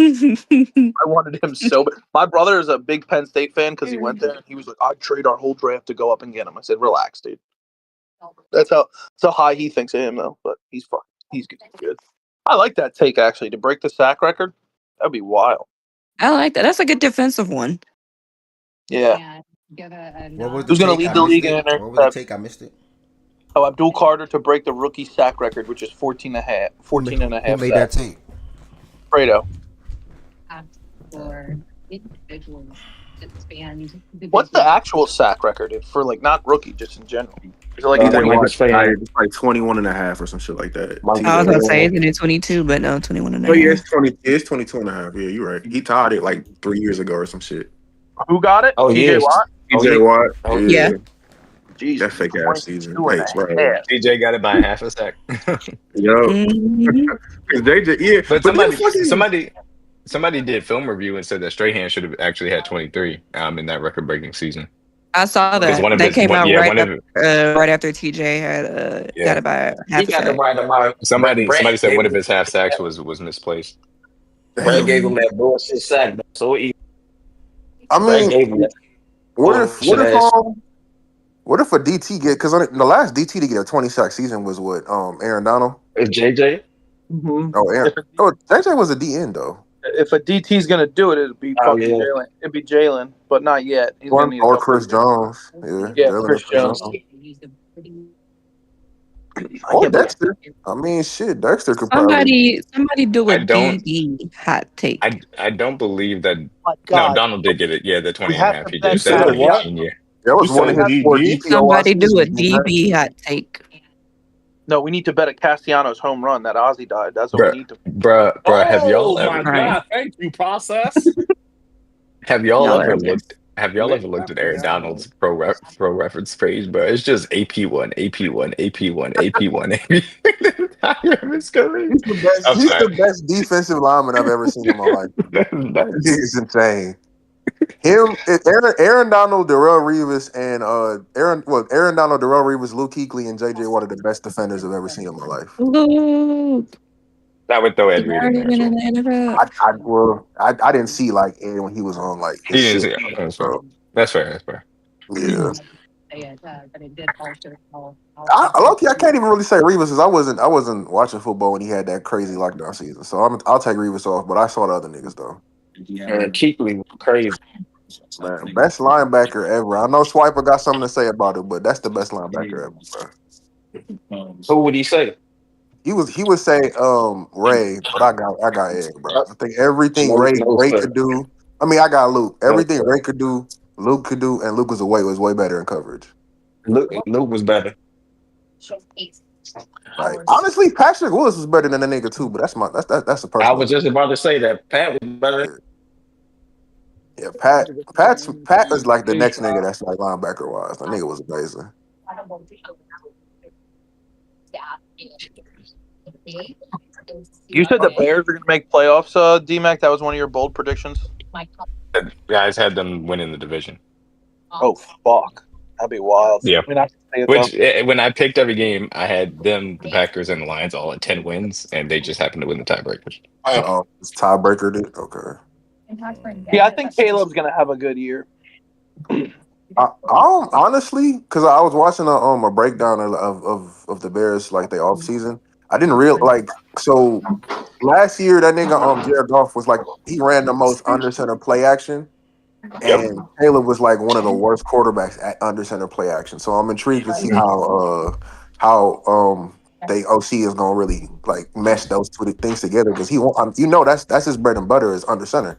wanted him so bad. My brother is a big Penn State fan because he went there and he was like, I'd trade our whole draft to go up and get him. I said, relax, dude. That's how high he thinks of him, though. But he's good. I like that take, actually, to break the sack record. That'd be wild. I like that. That's a good defensive one. Yeah. What was the Who's going to take? lead I the missed league in it. interceptions? What was the take? I missed it. Oh, Abdul Carter to break the rookie sack record, which is 14 and a half Who made that sacks. take? Fredo. What's the actual sack record for, like, not rookie, just in general? Is it like it's like 21 and a half or some shit like that. I was gonna say isn't it 22, but no, 21 and a Oh yeah, half. it's 22 and a half. Yeah, you're right. He tied it like 3 years ago or some shit. Who got it? Oh, TJ Watt? TJ Watt. Oh, yeah. Jesus, that fake ass season. and a Bro. half. TJ got it by half a sack. Yo. But somebody did film review and said that Strahan should have actually had 23 in that record breaking season. I saw that. One of That his- came one- out yeah, right one of- after, right after TJ had got it by half He a got the sack. right amount. Somebody Brad said gave one of him- his half sacks was misplaced. Brad gave him that bullshit sack. So easy. I Brad mean, gave him that. what if a DT get, because the last DT to get a 20 sack season was what, Aaron Donald? It's JJ. Mm-hmm. Oh, JJ was a DN though. If a DT's gonna do it, it'd be fucking Jalen. It'd be Jalen, but not yet. He's gonna need Or Chris Jones. Yeah, Jalen Chris or Jones. Or Dexter. I mean, shit, Dexter could probably. Somebody do a I don't- DB hot take. I don't believe that. My No, God. Donald did get it. Yeah, the 20 We and a have half to he thank did. That's Taylor. 2018 year. That was You one of said his 4 DB? DP. Somebody do a DB hot take. No, we need to bet a Castellanos home run that Ozzy died. That's what we need to. Bruh, have y'all Oh my ever God! Thank you, process. have y'all Y'all ever are looked at Aaron Donald's pro reference page, bro? It's just AP1, AP1, AP1, AP1, AP. He's the best defensive lineman I've ever seen in my life. He's insane. Aaron Donald, Darrell Reeves, and Aaron Donald, Darrell Reeves, Luke Kuechly, and JJ Watt are the best defenders I've ever seen in my life. Luke. I would throw Ed Reed in there. I didn't see like Ed when he was on like his shit. That's fair. That's fair. Yeah. I can't even really say Reeves because I wasn't watching football when he had that crazy lockdown season. So I'll take Reeves off, but I saw the other niggas though. And Kuechly was crazy. Man, best linebacker ever. I know Swiper got something to say about it, but that's the best linebacker ever, bro. Who would he say? He would say Ray, but I got Ed, bro. I think everything Ray could do. I mean, I got Luke. Everything Ray could do, Luke could do, and Luke was way better in coverage. Luke was better. Like, honestly, Patrick Willis was better than the nigga too, but that's a personal. I was just about to say that Pat was better. Yeah, Pat is like the next nigga that's like linebacker wise. That nigga was amazing. You said the Bears are going to make playoffs, D-Mac. That was one of your bold predictions. The guys had them winning the division. Oh fuck, that'd be wild. Yeah. I mean, I can say it, though. When I picked every game, I had them, the Packers, and the Lions all at 10 wins, and they just happened to win the tiebreakers. Oh, it's tiebreaker, dude. Okay. Yeah, I think Caleb's going to have a good year. I honestly, because I was watching a breakdown of the Bears like the off season. I didn't realize so last year that nigga Jared Goff was like he ran the most under center play action, and Caleb was like one of the worst quarterbacks at under center play action. So I'm intrigued to see how they OC is gonna really like mesh those two things together because that's his bread and butter is under center.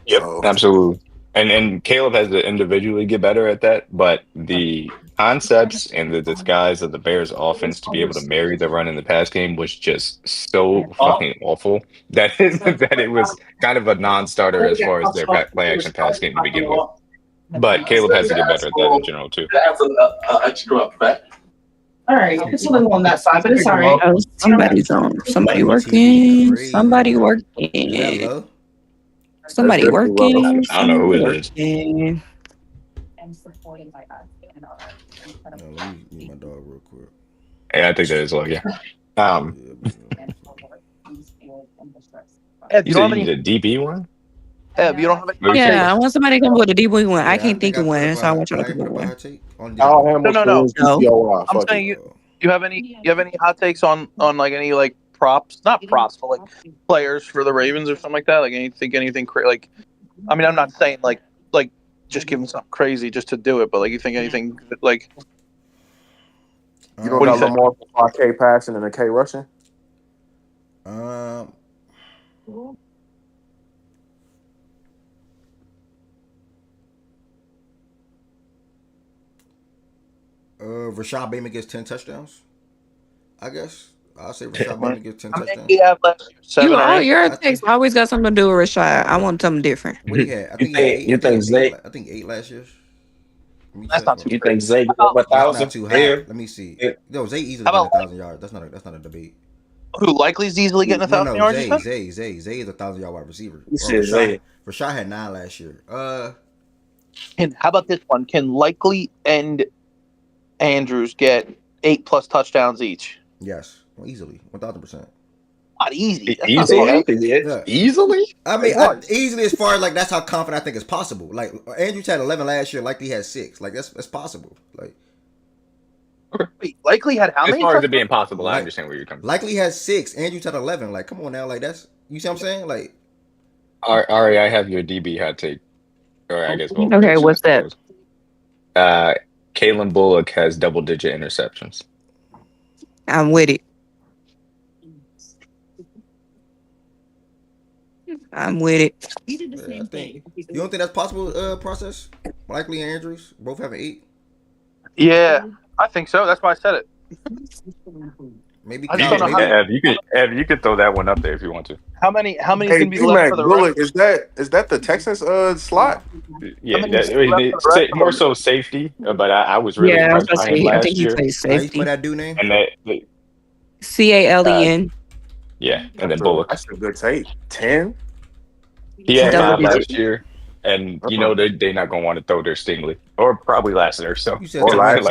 Yep, So absolutely. And Caleb has to individually get better at that, but the concepts and the disguise of the Bears offense to be able to marry the run and the pass game was just so fucking awful that that it was kind of a non-starter as far as their play action pass game to begin with. But Caleb has to get better at that in general too. All right, it's a little on that side, but it's all right. Oh, somebody's on. Somebody working. Somebody working. Somebody working. I don't know who it is. Working. Let me meet my dog real quick. Yeah, I think that is well. Yeah. Ed, You said you need a DB one? Ed, you don't have any. Yeah, I want somebody to come with a DB one. I can't think of one, so I want you to come with one. No. PPOI. I'm Fuck saying it. you have any hot takes on like any like props, not props, but like players for the Ravens or something like that? Like anything like, I mean, I'm not saying like just give them something crazy just to do it, but like you think anything like. You don't got Lamar for 5K passing and a K rushing? Rashad Bateman gets 10 touchdowns. I guess I'll say Rashad Bateman gets 10 touchdowns. He had last year, 7 or 8. Your takes always got something to do with Rashad. I want something different. What he had? I think he had 8. I think 8 last year. That's not too. You think Zay get That's 1,000? not too high. Let me see. No, Zay easily getting 1,000 yards. That's not a debate. Who likely's easily getting 1,000 yards? Zay is a 1,000-yard wide receiver. You said Zay. Rashad had 9 last year. How about this one? Can Likely and Andrews get 8+ touchdowns each? Yes, easily, 1,000%. Not easy. That's Easily? I mean, easily as far as like that's how confident I think it's possible. Like Andrews had 11 last year, Likely had 6. Like that's possible. Like wait, Likely had how many? As far as it being possible, I understand where you're coming from. Likely had 6. Andrews had 11. Like come on now, like that's you see what I'm saying? Like Ari, I have your DB hot take. Or I guess both. Okay, what's that? Kalen Bullock has double-digit interceptions. I'm with it. I'm with it. you don't think that's possible? Process Likely and Andrews both having 8. Yeah, I think so. That's why I said it. Maybe. Ev, you could throw that one up there if you want to. How many Hey, can be left for the Bullock, is that the Texans slot? Yeah, more so safety, but I was really impressed by him last year. I think he plays safety. How you spell that dude name? And CALEN. Yeah, and then Bullock. That's a good take. 10. He had 9 last year, and they're not gonna want to throw their Stingley or probably last year. So you said to have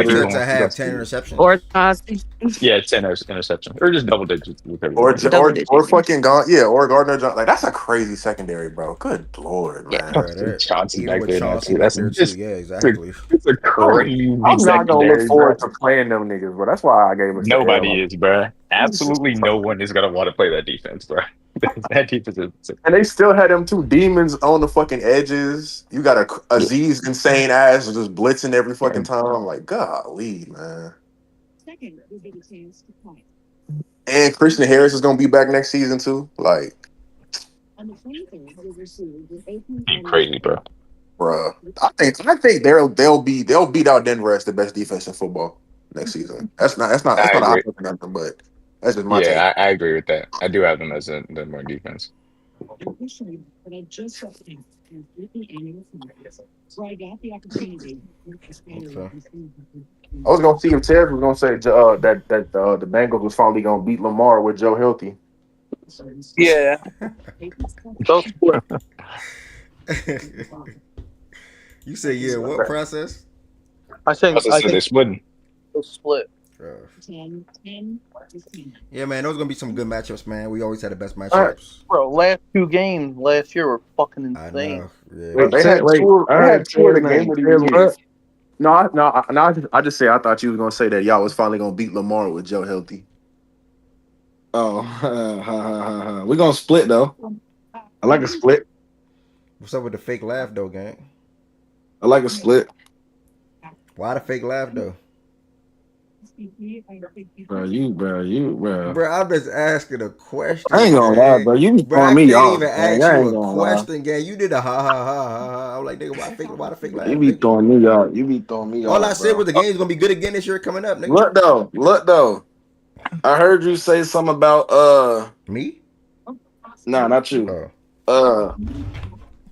10 interceptions. Or 10 interceptions, or just double digits. Or fucking gone. Yeah, or Gardner Johnson. Like that's a crazy secondary, bro. Good lord, man. Johnson back there. That's yeah, exactly. It's a crazy. I'm not gonna look forward to playing them niggas, but that's why I gave it. Nobody is, bro. Absolutely no one is gonna want to play that defense, bro. That defense is. And they still had them 2 demons on the fucking edges. You got a Aziz insane ass just blitzing every fucking time. I'm like, golly, man. And Christian Harris is gonna be back next season too. Like, crazy, bro. Bruh, I think they'll beat out Denver as the best defense in football next season. That's not a high number, but that's just my take. I agree with that. I do have them as the more defense. I was gonna see if Terry was gonna say that the Bengals was finally gonna beat Lamar with Joe healthy. Yeah. You say yeah? What process? I think they're splitting. They'll split. Yeah, man, those are gonna be some good matchups, man. We always had the best matchups. Bro, last 2 games last year were fucking insane. Yeah. They had 2 of the game of the year. No. I just say I thought you was gonna say that y'all was finally gonna beat Lamar with Joe healthy. Oh, we're gonna split though. I like a split. What's up with the fake laugh though, gang? I like a split. Why the fake laugh though? Bro. I'm just asking a question, I ain't gonna lie, gang. bro. You be Bro, throwing I me can't off, even man. ask I you ain't a gonna lie. question, gang. You did a ha ha ha ha ha. I'm like, nigga, why the fake laugh, You be nigga? throwing me off. You be throwing me All I off, said bro. was the game's gonna be good again this year coming up, nigga. Look though. I heard you say something about me. Nah, not you. Oh.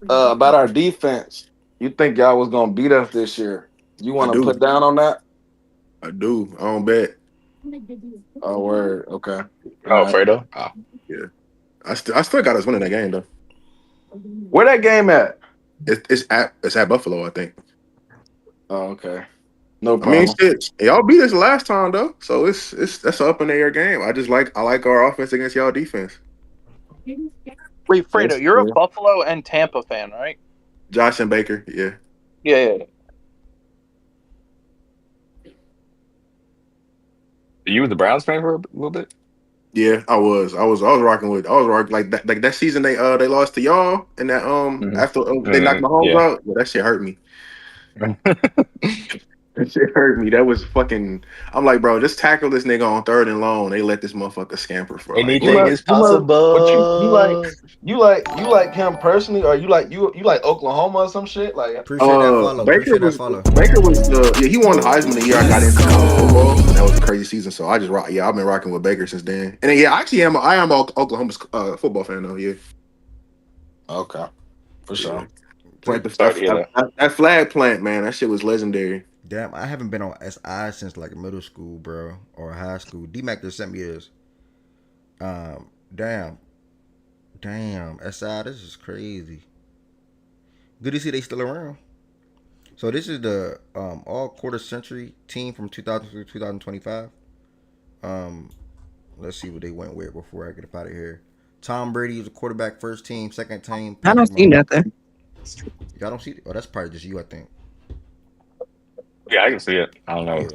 About our defense. You think y'all was gonna beat us this year? You I want to do. put down on that? I do. I don't bet. Oh, word. Okay. All Oh, right. Fredo. Oh. Yeah. I still got us winning that game though. Where that game at? It's at Buffalo, I think. Oh, okay. No I mean, problem. shit, y'all beat us last time though, so it's that's an up in the air game. I like our offense against y'all defense. Wait, Fredo, That's you're a true. Buffalo and Tampa fan, right? Josh and Baker, yeah. Yeah. You were the Browns fan for a little bit? Yeah, I was rocking like that season they lost to y'all and that after they knocked my homes Yeah. out. Well, that shit hurt me. That shit hurt me. That was fucking. I'm like, bro, just tackle this nigga on 3rd and long. They let this motherfucker scamper for like. Anything is possible. But you like him personally, or you like Oklahoma or some shit? Like, Appreciate that follow. Baker Appreciate that was follow. he won the Heisman the year I got into college football, and that was a crazy season. So I just rock. Yeah, I've been rocking with Baker since then. And then, yeah, actually, I am a Oklahoma's football fan though. Yeah, okay, for sure. Plant the Sorry to hear that flag plant, man. That shit was legendary. Damn, I haven't been on SI since like middle school, bro, or high school. D-Mac just sent me this. Damn, SI, this is crazy. Good to see they still around. So this is the all quarter century team from 2000 to 2025. Let's see what they went with before I get up out of here. Tom Brady is a quarterback, first team, second team. I don't see nothing. Y'all don't see it? Oh, that's probably just you, I think. Yeah, I can see it. I don't know. Yeah.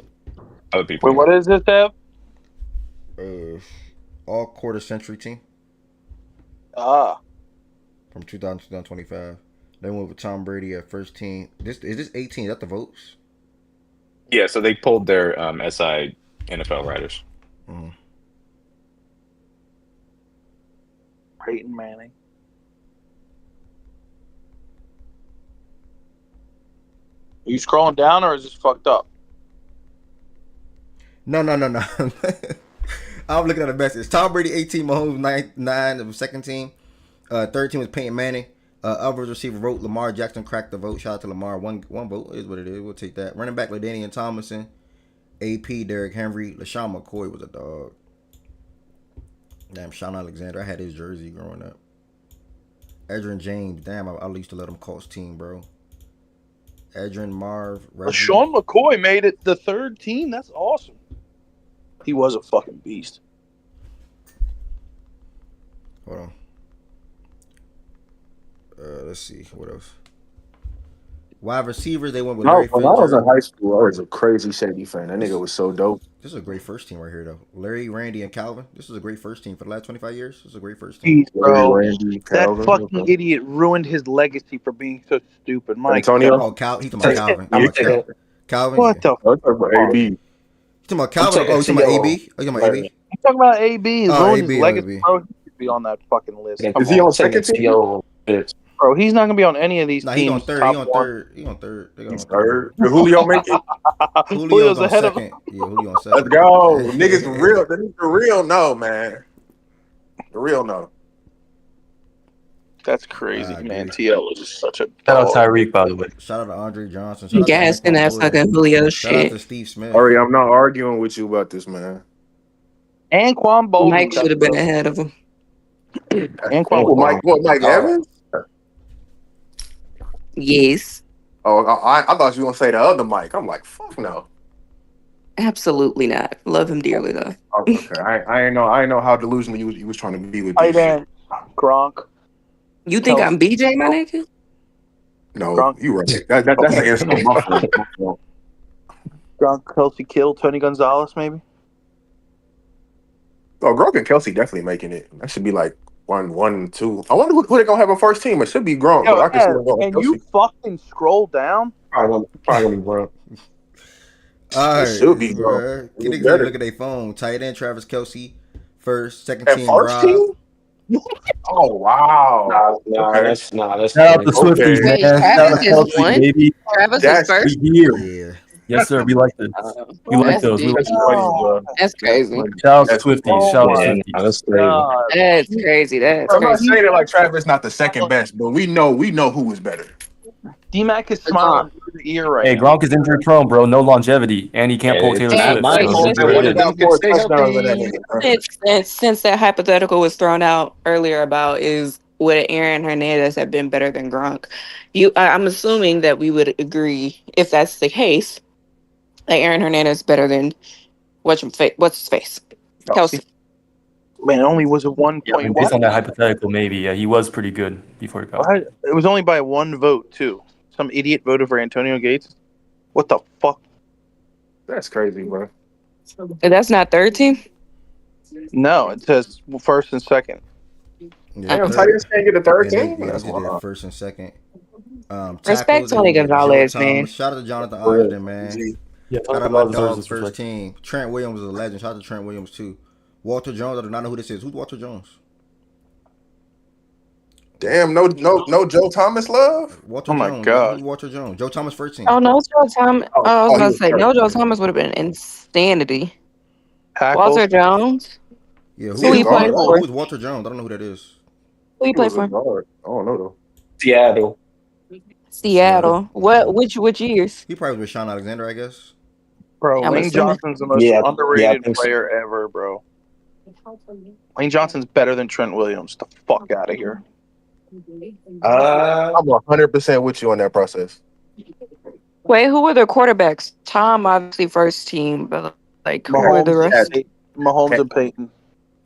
Other people. Wait, what is this, Dev? All quarter century team. From 2000 to 2025. They went with Tom Brady at first team. Is this 18? Is that the votes? Yeah, so they pulled their SI NFL writers. Mm-hmm. Peyton Manning. Are you scrolling down or is this fucked up? No. I'm looking at the message. Tom Brady 18, Mahomes 9 of the second team. Third team was Peyton Manning. Others receiver vote. Lamar Jackson cracked the vote. Shout out to Lamar. One vote is what it is. We'll take that. Running back LaDainian Tomlinson. AP Derrick Henry. LaShawn McCoy was a dog. Damn, Sean Alexander. I had his jersey growing up. Edgerrin James. Damn, I used to let him Colts team, bro. Edgerrin Marv. Sean McCoy made it the third team. That's awesome. He was a fucking beast. Hold on. Let's see. What else? Wide receivers, they went with Larry When I was in Fitzgerald. high school, I was a crazy Shady fan. That nigga was so dope. This is a great first team right here, though. Larry, Randy, and Calvin. This is a great first team for the last 25 years. This is a great first team. Jeez, bro. Randy, That Calvin, fucking idiot ruined his legacy for being so stupid. My Antonio? God. He's talking about Calvin. Calvin. What the fuck? AB. You talking about Calvin? Oh, you talking about AB? Oh, you talking about AB? I'm talking about AB. He's ruined his AB, legacy, bro. He should be on that fucking list. Is he on second team? Bro, he's not gonna be on any of these Nah, teams. he's on third. He on third. He on third. They got He's on third. Did Julio make it? Julio's on second. Yeah, Julio on second. Let's go. Niggas for real. The real no, man. The real no. That's crazy, man. TL is such a Shout out Tyreek, by the way. Shout out to Andre Johnson. Shout out to Gassing that fucking Julio Shout out shit. to Steve Smith. Ari, I'm not arguing with you about this, man. Anquan Bolden. Mike should have been ahead of him. Mike Evans? Yes. Oh, I thought you were gonna say the other Mike. I'm like, fuck no. Absolutely not. Love him dearly though. Okay, I ain't know how delusional you was trying to be with Hey, this. man. Gronk. You think I'm BJ, my nigga? No, you right. That's an answer on my phone. Gronk, Kelsey Kittle, Tony Gonzalez, maybe. Oh, Gronk and Kelsey definitely making it. That should be like 1, 2. I wonder who they gonna have on first team. It should be Gronk. Yo, but I can see them going and Kelsey. you fucking scroll down. Probably Gronk. All It should right, be, bro. bro. It Get was niggas ain't better. look at their phone. Tight end Travis Kelce, first. Second And team first Rob. team? Oh wow. Okay. That's Shout out to Swifties, Okay. Wait, man. Shout out Travis to is Kelsey, one. baby. Travis is That's first. We here. Yeah. Yes, sir. We like this. We like That's those. We deep. like that's crazy, bro. That's crazy. Shout out to That's Swifties. Oh Shout out my to Yeah, Swifties. that's crazy. god. That's crazy. That's I'm not crazy. saying it like Travis not the second best, but we know who is better. D-Mac is smiling through the ear right Hey, now. Gronk is injury prone, bro. No longevity, and he can't pull Taylor Not Swift. mine. Wait, So it is what And it he is. got 4 touchdowns in that nigga, bro. since that hypothetical was thrown out earlier about is would Aaron Hernandez have been better than Gronk? I'm assuming that we would agree if that's the case that Aaron Hernandez is better than what's his face, Kelsey. Man, it only was a 1 Yeah, I mean, point based on what? that hypothetical, maybe. Yeah, he was pretty good before he got. It was only by 1 vote too. Some idiot voted for Antonio Gates. What the fuck? That's crazy, bro. That's not third team. No, it says first and second. Yeah, Damn, tight ends can't get a third Yeah, team? they That's just did wild. first and second. Respect Tackles, they Tony gonna get Joe Gonzalez, man. Thomas. Shout out to Jonathan For real. Ogden, man. Yeah, Shout Tony out my Gonzalez deserves dog, this first respect. team. Trent Williams is a legend. Shout out to Trent Williams, too. Walter Jones, I do not know who this is. Who's Walter Jones? Damn, no Joe Thomas love? Walter Oh my Jones. God. Who's Walter Jones? Joe Thomas, first team. Oh no, Joe Thomas. Oh, I was he about to was say hurt. no. Joe Thomas would have been insanity. Tackles. Walter Jones. Yeah, Who he played for? who's Walter Jones? I don't know who that is. Who he He played was a for? guard. I don't know though. Seattle. Seattle. What? Which years? He probably was with Sean Alexander, I guess. Bro, I'm Lane assuming. Johnson's the most Yeah, I underrated think so. player ever, bro. Lane Johnson's better than Trent Williams. The fuck out of here. I'm 100% with you on that process. Wait, who were the quarterbacks? Tom, obviously first team, but like who were the rest? Mahomes and Peyton.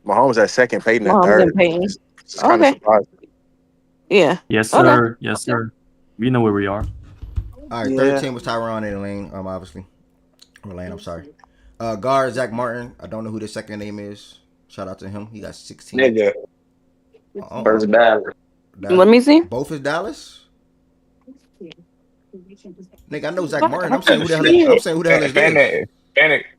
Mahomes at second, Peyton at Mahomes third. and Peyton. It's kind of Okay. surprising. Yeah. Yes, Okay. sir. Yes, sir. We know where we are. All right, Yeah. third team was Tyron and Lane, obviously. Or Lane, I'm sorry. Guard, Zach Martin. I don't know who the second name is. Shout out to him. He got 16. Nigga. First battle. Let me see. Both is Dallas? Nigga, I know Zach Fuck, Martin. I I'm saying who the hell shit. is this?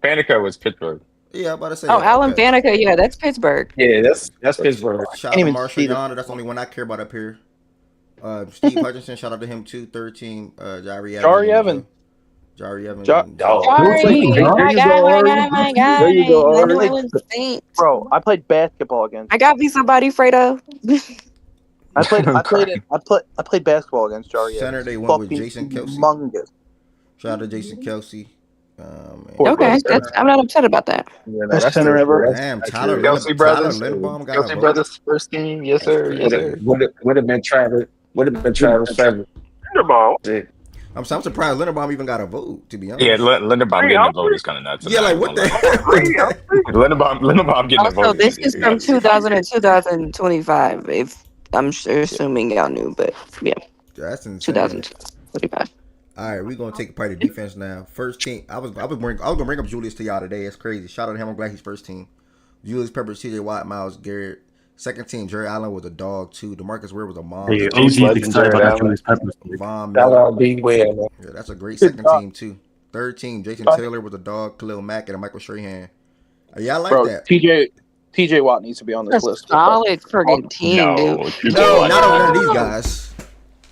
Faneca was Pittsburgh. Yeah, I'm about to say. Oh, Alan okay. Faneca. Yeah, that's Pittsburgh. Yeah, that's Pittsburgh. Shout out to Marshall Yonder. That's the only one I care about up here. Steve Hutchinson. Shout out to him too. Third team. Jari Evans. Jari Evans. My guy. There you go, I Ari. knew it was stink. Bro, I played basketball against. I got me somebody, Fredo. I played basketball against Jari. Center, they went with Jason Kelce. Humongous. Shout out to Jason Kelce. Okay, I'm not upset about that. Yeah, best center ever. Damn, Tyler Brothers. Linderbaum got Kelsey a Brothers first team. Yes, sir. Yes, sir. Would have been Travis. Would have been Travis Trevor. Linderbaum. I'm surprised Linderbaum even got a vote, to be honest. Yeah, Linderbaum getting a vote is kind of nuts. Yeah, like what the hell? Linderbaum getting a Also, vote. this is from 2000 and 2025. If I'm assuming y'all knew, but yeah, That's insane. 2025. All right, we're gonna take a part of defense now. First team, I was gonna bring up Julius to y'all today. It's crazy. Shout out to him. I'm glad he's first team. Julius Peppers, C.J. Watt, Myles Garrett. Second team, Jerry Allen was a dog too. DeMarcus Ware was a mom. Hey, OG excited about that Julius Peppers. Von Shout Miller. out B. Well. Yeah, that's a great second team too. Third team, Jason Taylor was a dog. Khalil Mack and Michael Strahan. Yeah, I like that. TJ Watt needs to be on this list. Solid friggin' team, dude. No, not over these guys.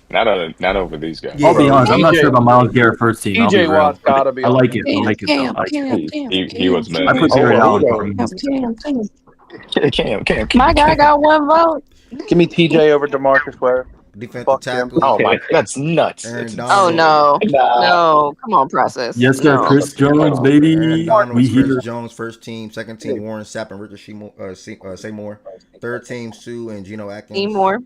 Not over these guys. I'll be honest, I'm not sure about Myles Garrett first team. I'll be TJ real. Watt's gotta be. I like it. I like it though. He was mad. I put Jerry Allen for him. My guy got one vote. Give me TJ over DeMarcus Ware. Defensive tackle. Oh my, that's nuts. Oh no, no, come on, process. Yes, sir. No. Chris Jones, baby. We Chris here. Jones, first team. Second team, Warren Sapp and Richard Seymour. Third team, Sue and Geno Atkins. Seymour.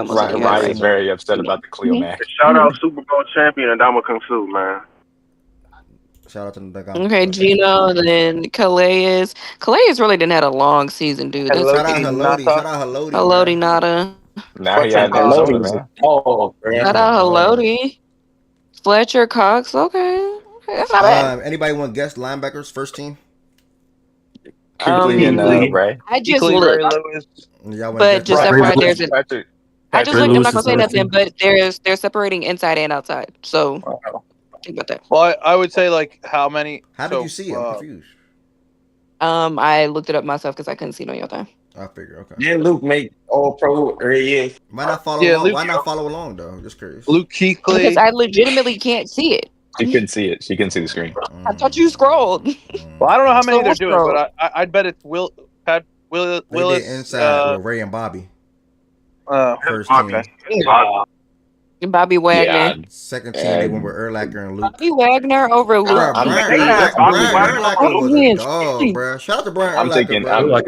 Ryan's very upset about the Khalil Mack. Shout out Super Bowl champion Ndamukong Suh, man. Shout out to the Okay, Gino, then Calais. Calais really didn't have a long season, dude. Shout out Haloti. Shout out Haloti. Haloti Nada. Now he had Arizona, man. Oh, Shout out Haloti. Fletcher Cox. Okay, that's not bad. Anybody want guest linebackers first team? Kuechly and Ray. I just looked, but just FYI, there's a. I just looked. I'm not gonna say nothing, but they're separating inside and outside. So Think about that. Well, I would say like how many? How did you see it? I'm confused. I looked it up myself because I couldn't see it on your thing. I figure. Okay. Didn't Luke make All Pro early? Why not follow along? Why not follow along though? Just curious. Luke Kuechly. Because I legitimately can't see it. She couldn't see it. She couldn't see the screen. I thought you scrolled. Well, I don't know how many they're doing, Scroll. but I'd bet it's Willis. They did inside with Ray and Bobby. First team. Bobby Wagner. Second team, they went with Urlacher and Luke. Bobby Wagner over Luke. Brian Urlacher was a dog, bro. Shout out to Brian I'm Urlacher, taking, bro. I'm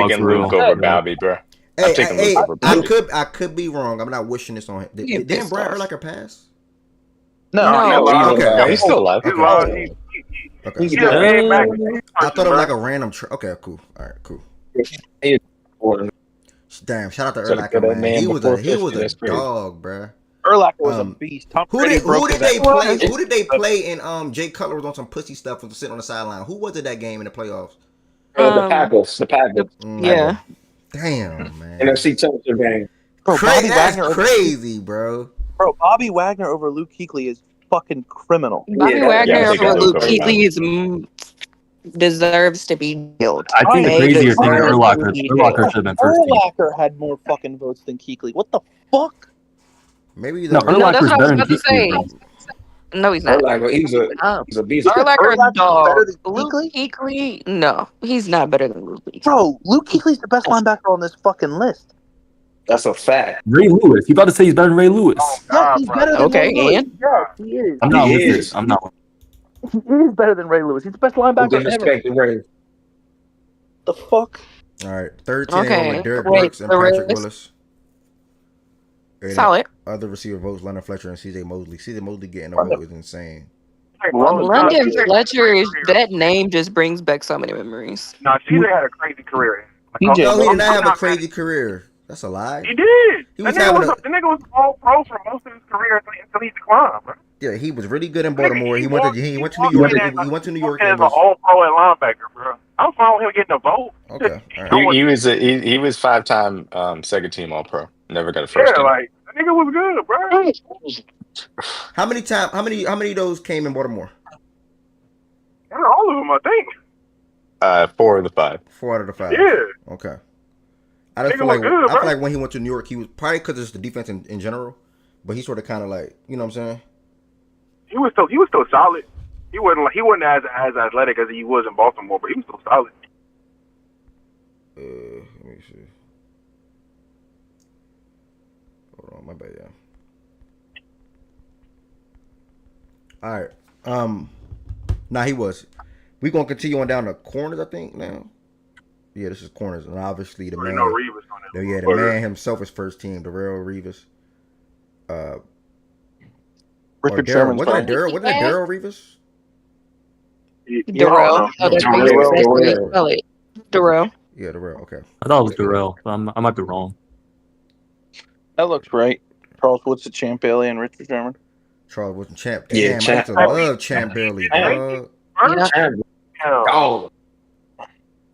taking Luke over Bobby, bro. I'm taking Luke over Bobby. I could be wrong. I'm not wishing this on him. Didn't Brian Urlacher pass? No. Okay. He's still alive. Okay. He's back. I thought it was like a random. Okay, cool. All right, cool. Damn! Shout out to Urlacher, man. He was a dog, bro. Urlacher was a beast. Who did they play? Who did they play? And Jay Cutler was on some pussy stuff and sitting on the sideline. Who was it that game in the playoffs? The Packers. Yeah. Damn, man. NFC Championship game. Bro, That's crazy, bro. Bro, Bobby Wagner over Luke Kuechly is fucking criminal. Bobby Wagner over Luke Kuechly is deserves to be killed. I think the crazier thing is Urlacher should have been first team. Urlacher had more fucking votes than Kuechly. What the fuck? Maybe no, Urlacher's better than Kuechly. No, he's not. Urlacher, he's a beast. Urlacher dog. Luke Kuechly, no, he's not better than Luke Kuechly. Bro, Luke Kuechly's the best linebacker on this fucking list. That's a fact. Ray Lewis. You about to say he's better than Ray Lewis? Yeah, he's better than Ray Lewis. And Yeah, he is. I'm not with this. I'm not. He is better than Ray Lewis. He's the best linebacker ever. The fuck? All right, third team went with Derek Wait, Brooks and Patrick Willis. Solid. Other receiver votes: London Fletcher and C.J. Mosley. C.J. Mosley getting a vote is insane. London Fletcher is that name just brings back so many memories. No, CJ had a crazy career. No, he did not have a crazy career. That's a lie. He did. He The was having nigga was all pro for most of his career until he declined, bro. Yeah, he was really good in Baltimore. He went to New York. He went to New York. As an all pro at linebacker, bro. I'm fine with him getting a vote. Okay. Right. He was 5-time second team All Pro. Never got a first team. Like the nigga was good, bro. How many of those came in Baltimore? All of them, I think. 4 of the 5. 4 out of the 5. Yeah. Okay. I just feel like I feel like when he went to New York, he was probably because it's the defense in general, but he sort of kind of like, you know what I'm saying? He was still solid. He wasn't as athletic as he was in Baltimore, but he was still solid. Let me see. Hold on, my bad, yeah. All right. Nah, he was. We gonna continue on down the corners, I think now. Yeah, this is corners, and obviously the man. The man himself is first team. Darrell Revis. Richard Sherman. Wasn't it Darrell Revis? Darrell. Darrell. Yeah, Darrell. Okay. I thought it was Darrell. I might be wrong. That looks right. Charles Woods, the Champ Bailey, and Richard Sherman. Charles Woods, Champ. Yeah, Damn, I used to love Champ Bailey, dog.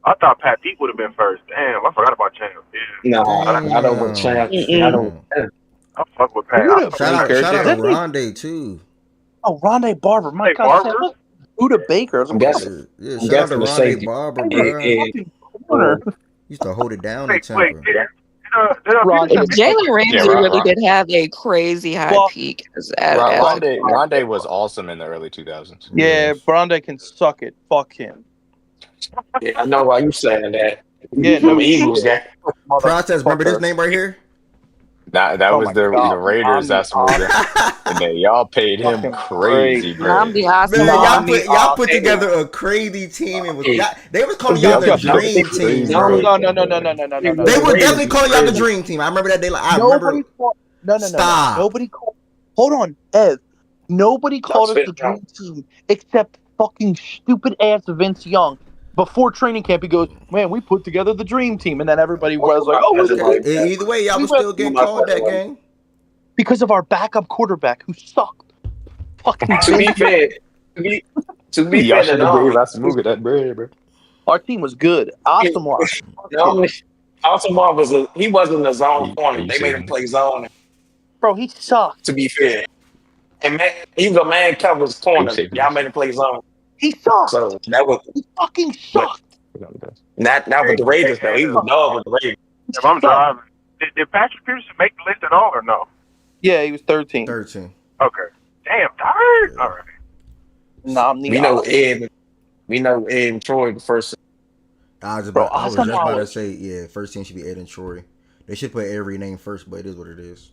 I thought Pat Pete would have been first. Damn, I forgot about Champ. Yeah. No, I don't want Champ. I fuck with Pat. Shout out to Rondé too. Oh, Rondé Barber. My God, Buda Baker. Yeah, shout out to Rondé Barber, bro. Used to hold it down in Tampa. Jalen Ramsey really did have a crazy high peak. Rondé was awesome in the early 2000s. Yeah, Rondé can suck it. Fuck him. Yeah, I know why you saying that. Yeah, no, Eagles. Process. Remember this name right here? That was the Raiders. That's and then y'all paid him crazy, bro. Y'all put together a crazy team. They was calling y'all the dream team. No. They were definitely calling y'all the dream team. I remember that day. No. Nobody called. Hold on, Ev. Nobody called us the dream team except fucking stupid ass Vince Young. Before training camp, he goes, "Man, we put together the dream team," and then everybody was like, "Oh, okay. Either way, y'all was still getting called that game because of our backup quarterback who sucked." Fucking. To be fair, y'all should have gave us movie that bread, bro. Our team was good. Asamoah he wasn't a zone corner. They made him play zone. Bro, he sucked. To be fair, And man, he was a man covers corner. Y'all made him play zone. He sucked. So that was he fucking sucked. Not with the Raiders though. He was a dog with the Raiders. If I'm driving, did Patrick Peterson make the list at all or no? Yeah, he was 13. 13. Okay. Damn, tired. All right. Nah, we know Ed and Troy the first. I was just about to say, yeah, first team should be Ed and Troy. They should put every name first, but it is what it is.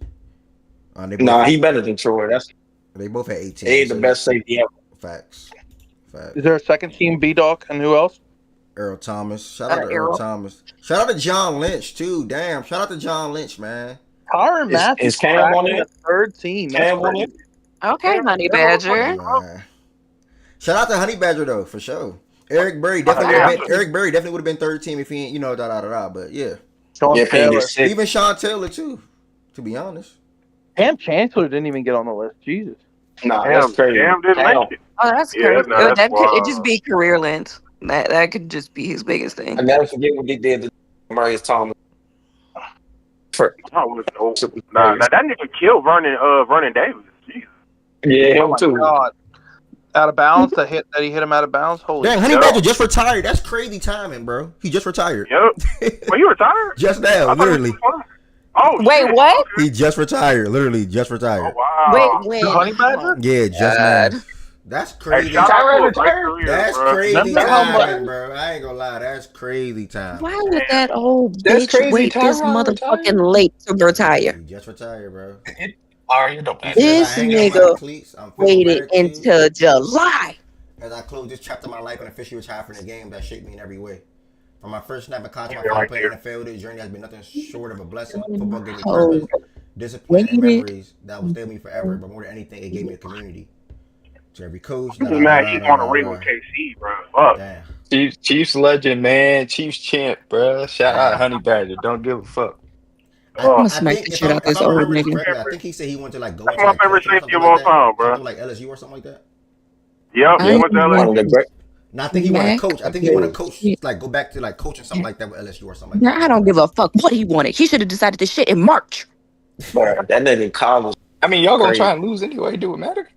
He better than Troy. They both had 18. Ed the best safety ever. Facts. Is there a second team B-Dog and who else? Earl Thomas. Shout out to Earl Thomas. Shout out to John Lynch too. Damn. Shout out to John Lynch, man. Tyrann Matthew is Cam on it? Third team. Cam on it? Okay, Honey Badger. Shout out to Honey Badger though, for sure. Eric Berry definitely would have been third team if he ain't, But yeah. Even Sean Taylor too, to be honest. Cam Chancellor didn't even get on the list. Jesus. Nah, that's crazy. Cam didn't make it. Oh, that's crazy. That could just be career length. That could just be his biggest thing. I never forget what they did to Marius Thomas. That nigga killed Vernon Davis. Jesus. Yeah, him too. God. Out of bounds, that he hit him out of bounds. Holy damn, Honey Badger just retired. That's crazy timing, bro. He just retired. Yep. Well, you retired? Just now, literally. Oh, wait, shit. what? He just retired. Literally, just retired. Oh, wow. Wait. Honey Badger? Yeah, just now. That's crazy. Hey, That's crazy time, bro. I ain't gonna lie. That's crazy time. Why would that old bitch wait this motherfucking late to retire? He just retired, bro. This nigga waited until July. As I close this chapter of my life and officially retire from the game that shaped me in every way. From my first snap of college, my final play in the NFL, this journey has been nothing short of a blessing. Football gave me purpose, discipline, and memories that will stay with me forever. But more than anything, it gave me a community. To every coach. I'm just mad he's on a ring with KC, bro. Fuck. Damn. Chiefs legend, man. Chiefs champ, bro. Shout out Honey Badger. Don't give a fuck. I'm gonna smack the shit out this old nigga. I think he said he went to like go That's into my favorite safety of all time, bro. Like LSU or something like that. Yep, he went to LSU. No, I think he want to coach. I think he want to coach, like go back to like coaching something like that with LSU or something like that. I don't give a fuck what he wanted. He should have decided this shit in March. Bro, that nigga in college. I mean, y'all gonna try and lose anyway. Do it matter?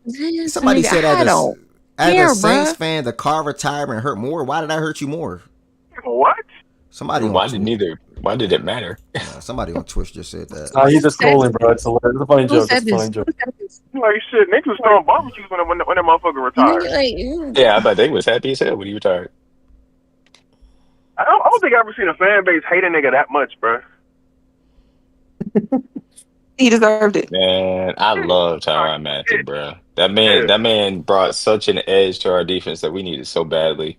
Somebody said as a Saints fan, the Carr retirement hurt more. Why did that hurt you more? What? Somebody. Why did it matter? Somebody on Twitch just said that. No, he's just trolling, bro. It's a funny joke. It's a funny joke. Like shit, niggas was throwing barbecues when that motherfucker retired. Yeah, I bet they was happy as hell when he retired. I don't think I've ever seen a fan base hate a nigga that much, bro. He deserved it. Man, I love Tyrann Matthew, bro. That man brought such an edge to our defense that we needed so badly.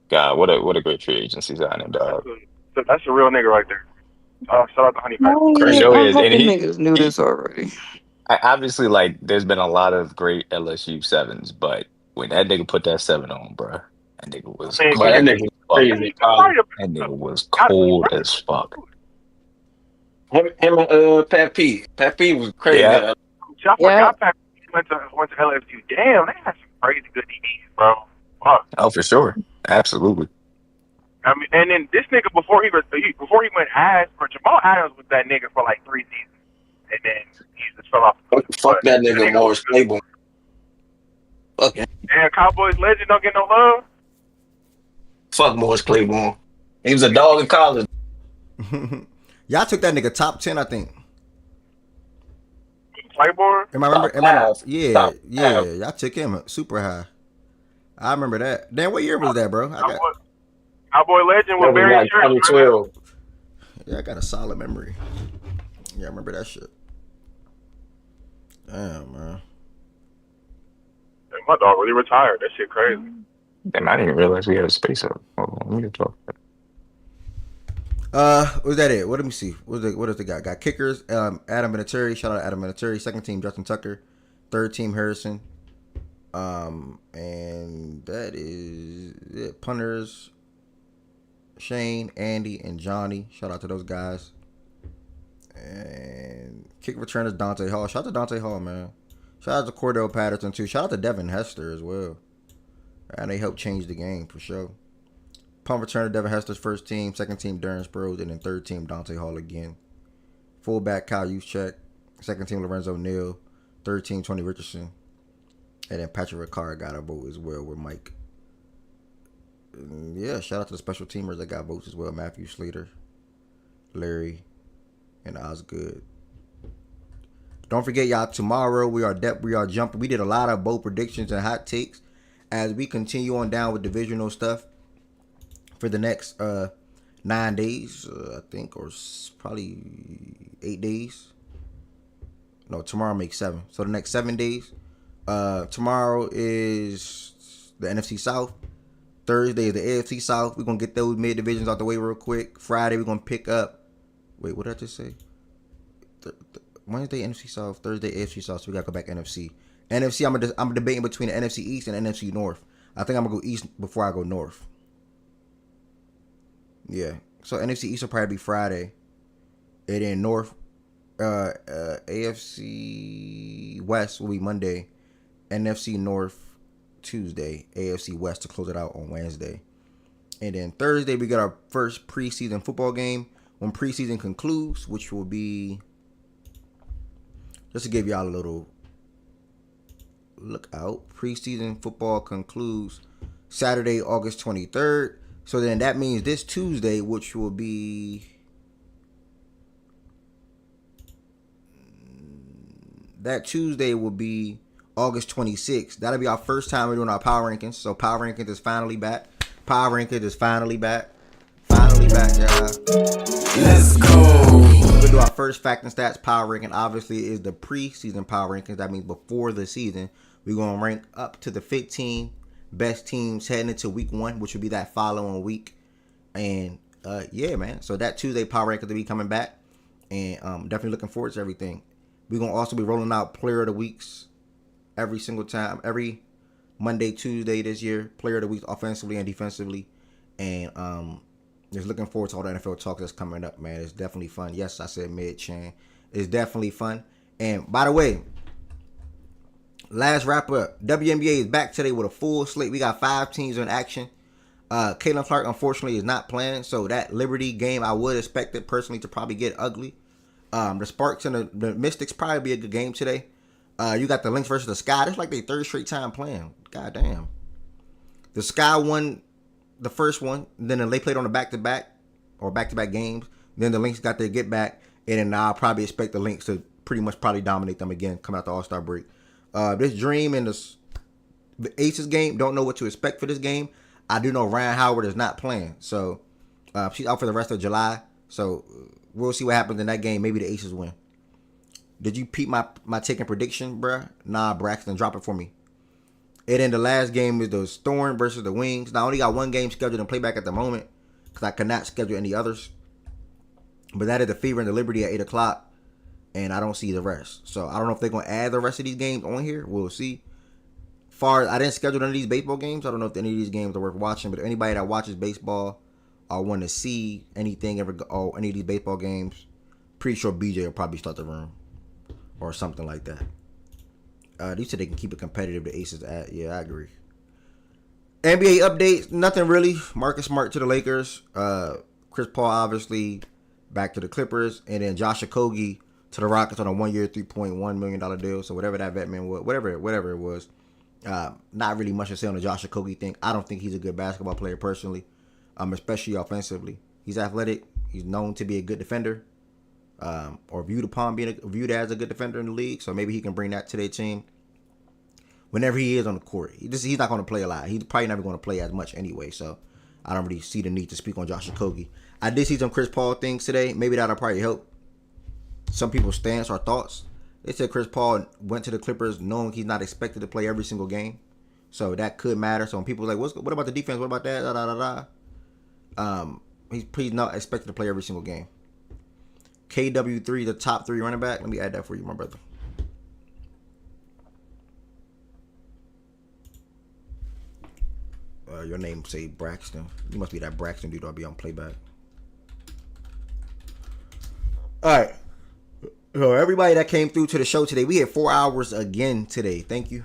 God, what a great free agency signing, dog. That's a real nigga right there. Shout out to Honey Badger. Niggas knew this already. Obviously, like, there's been a lot of great LSU 7s, but when that nigga put that 7 on, bro, that nigga was cold as fuck. Him and Pat P. Pat P was crazy. Yeah. I forgot Pat P went to LSU. Damn, they had some crazy good DBs, bro. Fuck. Oh, for sure. Absolutely. I mean, and then this nigga before he went ass, or Jamal Adams was that nigga for like 3 seasons, and then he just fell off. Fuck that nigga Morris Claiborne. Fuck him. Damn, Cowboys legend don't get no love. Fuck Morris Claiborne. He was a dog in college. Y'all took that nigga top 10, I think. Claiborne? Yeah. Y'all took him super high. I remember that. Damn, what year was that, bro? Cowboy legend with Barry like 2012. Yeah, I got a solid memory. Yeah, I remember that shit. Damn, man. My dog really retired. That shit crazy. Damn, I didn't even realize we had a space up. Hold on, let me talk. Was that it? What let me see. What does they got? Got kickers. Adam Vinatieri. Shout out to Adam Vinatieri. Second team Justin Tucker. Third team Harrison. And that is it. Punters Shane, Andy, and Johnny. Shout out to those guys. And kick returners Dante Hall. Shout out to Dante Hall, man. Shout out to Cordell Patterson too. Shout out to Devin Hester as well. And they helped change the game for sure. Punt returner Devin Hester's first team, second team Darren Sproles, and then third team Dante Hall again. Fullback Kyle Juszczyk, second team Lorenzo Neal, 13, 20 Richardson. And then Patrick Ricard got a vote as well with Mike. Yeah, shout out to the special teamers that got votes as well. Matthew Slater, Larry, and Osgood. Don't forget, y'all, tomorrow we are jumping. We did a lot of bold predictions and hot takes as we continue on down with divisional stuff for the next 9 days, I think, or probably 8 days. No, tomorrow makes 7. So the next 7 days. Tomorrow is the NFC South. Thursday is the AFC South. We're going to get those mid divisions out the way real quick. Friday, we're going to pick up. Wait, what did I just say? Wednesday, NFC South. Thursday, AFC South. So we got to go back NFC. NFC, I'm debating between the NFC East and the NFC North. I think I'm going to go East before I go North. Yeah. So NFC East will probably be Friday. And then North, AFC West will be Monday. NFC North Tuesday. AFC West to close it out on Wednesday. And then Thursday, we got our first preseason football game. When preseason concludes, which will be, just to give y'all a little look out, preseason football concludes Saturday, August 23rd. So then that means this Tuesday, which will be August 26th. That'll be our first time we're doing our power rankings. So power rankings is finally back. Finally back, y'all. Let's go. We're gonna do our first fact and stats power ranking. Obviously, is the preseason power rankings. That means before the season. We're gonna rank up to the 15 best teams heading into week 1, which will be that following week. And yeah, man. So that Tuesday power rankings will be coming back, and definitely looking forward to everything. We're gonna also be rolling out player of the weeks every single time, every Monday, Tuesday this year. Player of the week, offensively and defensively, and just looking forward to all the NFL talk that's coming up, man. It's definitely fun. Yes, I said mid-chan. It's definitely fun. And by the way, last wrap up, WNBA is back today with a full slate. We got 5 teams in action. Caitlin Clark, unfortunately, is not playing. So that Liberty game, I would expect it personally to probably get ugly. The Sparks and the Mystics probably be a good game today. You got the Lynx versus the Sky. That's like their 3rd straight time playing. God damn. The Sky won the first one. Then they played on the back-to-back games. Then the Lynx got their get back. And then I'll probably expect the Lynx to pretty much probably dominate them again coming out the All-Star break. This Dream and the Aces game, don't know what to expect for this game. I do know Ryan Howard is not playing. So she's out for the rest of July. So we'll see what happens in that game. Maybe the Aces win. Did you peep my take and prediction, bruh? Nah, Braxton, drop it for me. And then the last game is the Storm versus the Wings. Now, I only got one game scheduled in playback at the moment because I cannot schedule any others. But that is the Fever and the Liberty at 8 o'clock. And I don't see the rest. So I don't know if they're going to add the rest of these games on here. We'll see. I didn't schedule any of these baseball games. I don't know if any of these games are worth watching. But anybody that watches baseball or want to see anything or any of these baseball games, pretty sure BJ will probably start the room. Or something like that. These said they can keep it competitive. The Aces at. Yeah, I agree. NBA updates. Nothing really. Marcus Smart to the Lakers. Chris Paul obviously back to the Clippers. And then Josh Okogie to the Rockets on a 1-year, $3.1 million deal. So whatever that vet man was. Whatever it was. Not really much to say on the Josh Okogie thing. I don't think he's a good basketball player personally. Especially offensively. He's athletic. He's known to be a good defender. Or viewed as a good defender in the league, so maybe he can bring that to their team whenever he is on the court. He's not going to play a lot. He's probably never going to play as much anyway, so I don't really see the need to speak on Josh Okogie. I did see some Chris Paul things today. Maybe that'll probably help some people's stance or thoughts. They said Chris Paul went to the Clippers knowing he's not expected to play every single game, so that could matter. So when people are like, what about the defense? What about that? He's not expected to play every single game. KW3, the top 3 running back. Let me add that for you, my brother. Your name say Braxton. You must be that Braxton dude. I'll be on playback. All right. So everybody that came through to the show today, we had 4 hours again today. Thank you.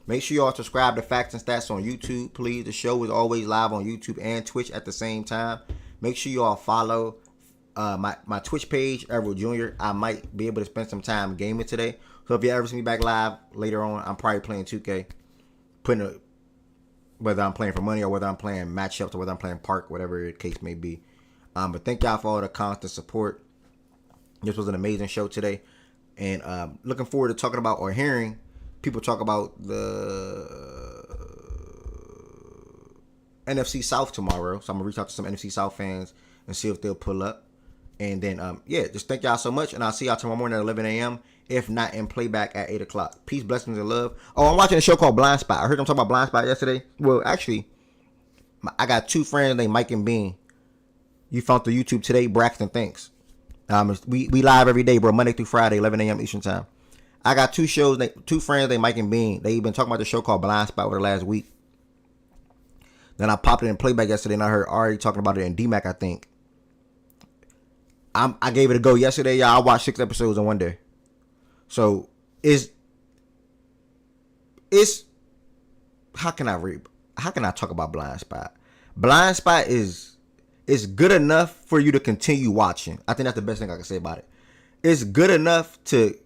Make sure y'all subscribe to Facts and Stats on YouTube, please. The show is always live on YouTube and Twitch at the same time. Make sure y'all follow my Twitch page, Errol Jr. I might be able to spend some time gaming today. So if you ever see me back live later on, I'm probably playing 2K, whether I'm playing for money or whether I'm playing matchups or whether I'm playing park, whatever the case may be. But thank y'all for all the constant support. This was an amazing show today, and looking forward to talking about or hearing people talk about the NFC South tomorrow. So I'm gonna reach out to some NFC South fans and see if they'll pull up. And then just thank y'all so much, and I'll see y'all tomorrow morning at 11 a.m. If not in playback at 8 o'clock. Peace, blessings, and love. Oh, I'm watching a show called Blind Spot. I heard them talk about Blind Spot yesterday. Well, actually, I got two friends named Mike and Bean. You found the YouTube today, Braxton. Thanks. We live every day, bro. Monday through Friday, 11 a.m. Eastern time. I got two friends named Mike and Bean. They've been talking about the show called Blind Spot over the last week. Then I popped it in playback yesterday, and I heard Ari talking about it in DMAC, I think. I gave it a go yesterday, y'all. I watched 6 episodes in one day. So it's how can I talk about Blind Spot? Blind Spot is good enough for you to continue watching. I think that's the best thing I can say about it. It's good enough to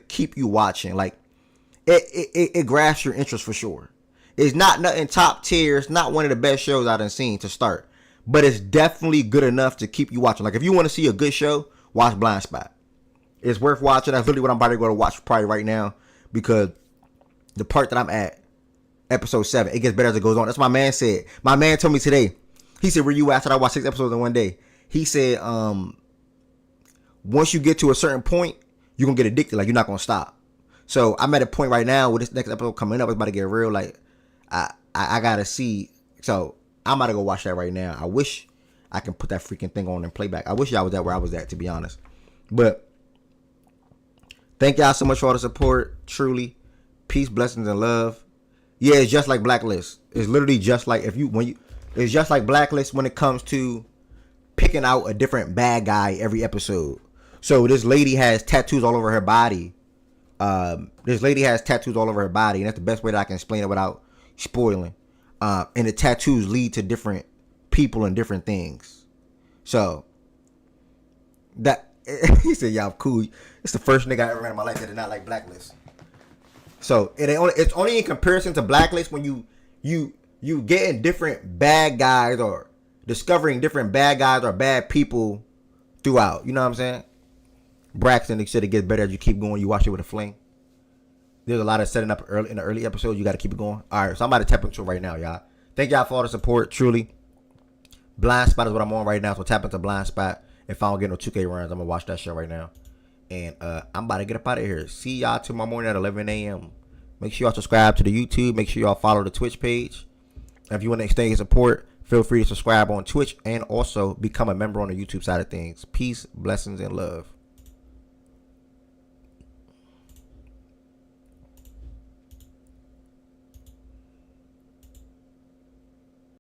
keep you watching. Like it grabs your interest for sure. It's not nothing top tier. It's not one of the best shows I've seen to start. But it's definitely good enough to keep you watching. Like if you want to see a good show, watch Blind Spot. It's worth watching. That's literally what I'm about to go to watch probably right now, because the part that I'm at, episode 7, it gets better as it goes on. That's what my man said. My man told me today. He said, "Where you at?" I watched 6 episodes in one day. He said, once you get to a certain point, you're gonna get addicted. Like you're not gonna stop. So I'm at a point right now with this next episode coming up. It's about to get real. Like I gotta see. So I'm about to go watch that right now. I wish I can put that freaking thing on and play back. I wish y'all was at where I was at, to be honest. But thank y'all so much for all the support. Truly, peace, blessings, and love. Yeah, it's just like Blacklist. It's literally just like it's just like Blacklist when it comes to picking out a different bad guy every episode. So this lady has tattoos all over her body. And that's the best way that I can explain it without spoiling. And the tattoos lead to different people and different things. So that he said, "Y'all cool." It's the first nigga I ever met in my life that did not like Blacklist. So it's only in comparison to Blacklist when you getting different bad guys or discovering different bad guys or bad people throughout. You know what I'm saying? Braxton, they said it gets better as you keep going. You watch it with a fling. There's a lot of setting up early in the early episodes. You got to keep it going. All right, so I'm about to tap into it right now, y'all. Thank y'all for all the support. Truly, Blind Spot is what I'm on right now. So tap into Blind Spot. If I don't get no 2K runs, I'm gonna watch that show right now. And I'm about to get up out of here. See y'all tomorrow morning at 11 a.m. Make sure y'all subscribe to the YouTube. Make sure y'all follow the Twitch page. And if you want to extend your support, feel free to subscribe on Twitch and also become a member on the YouTube side of things. Peace, blessings, and love.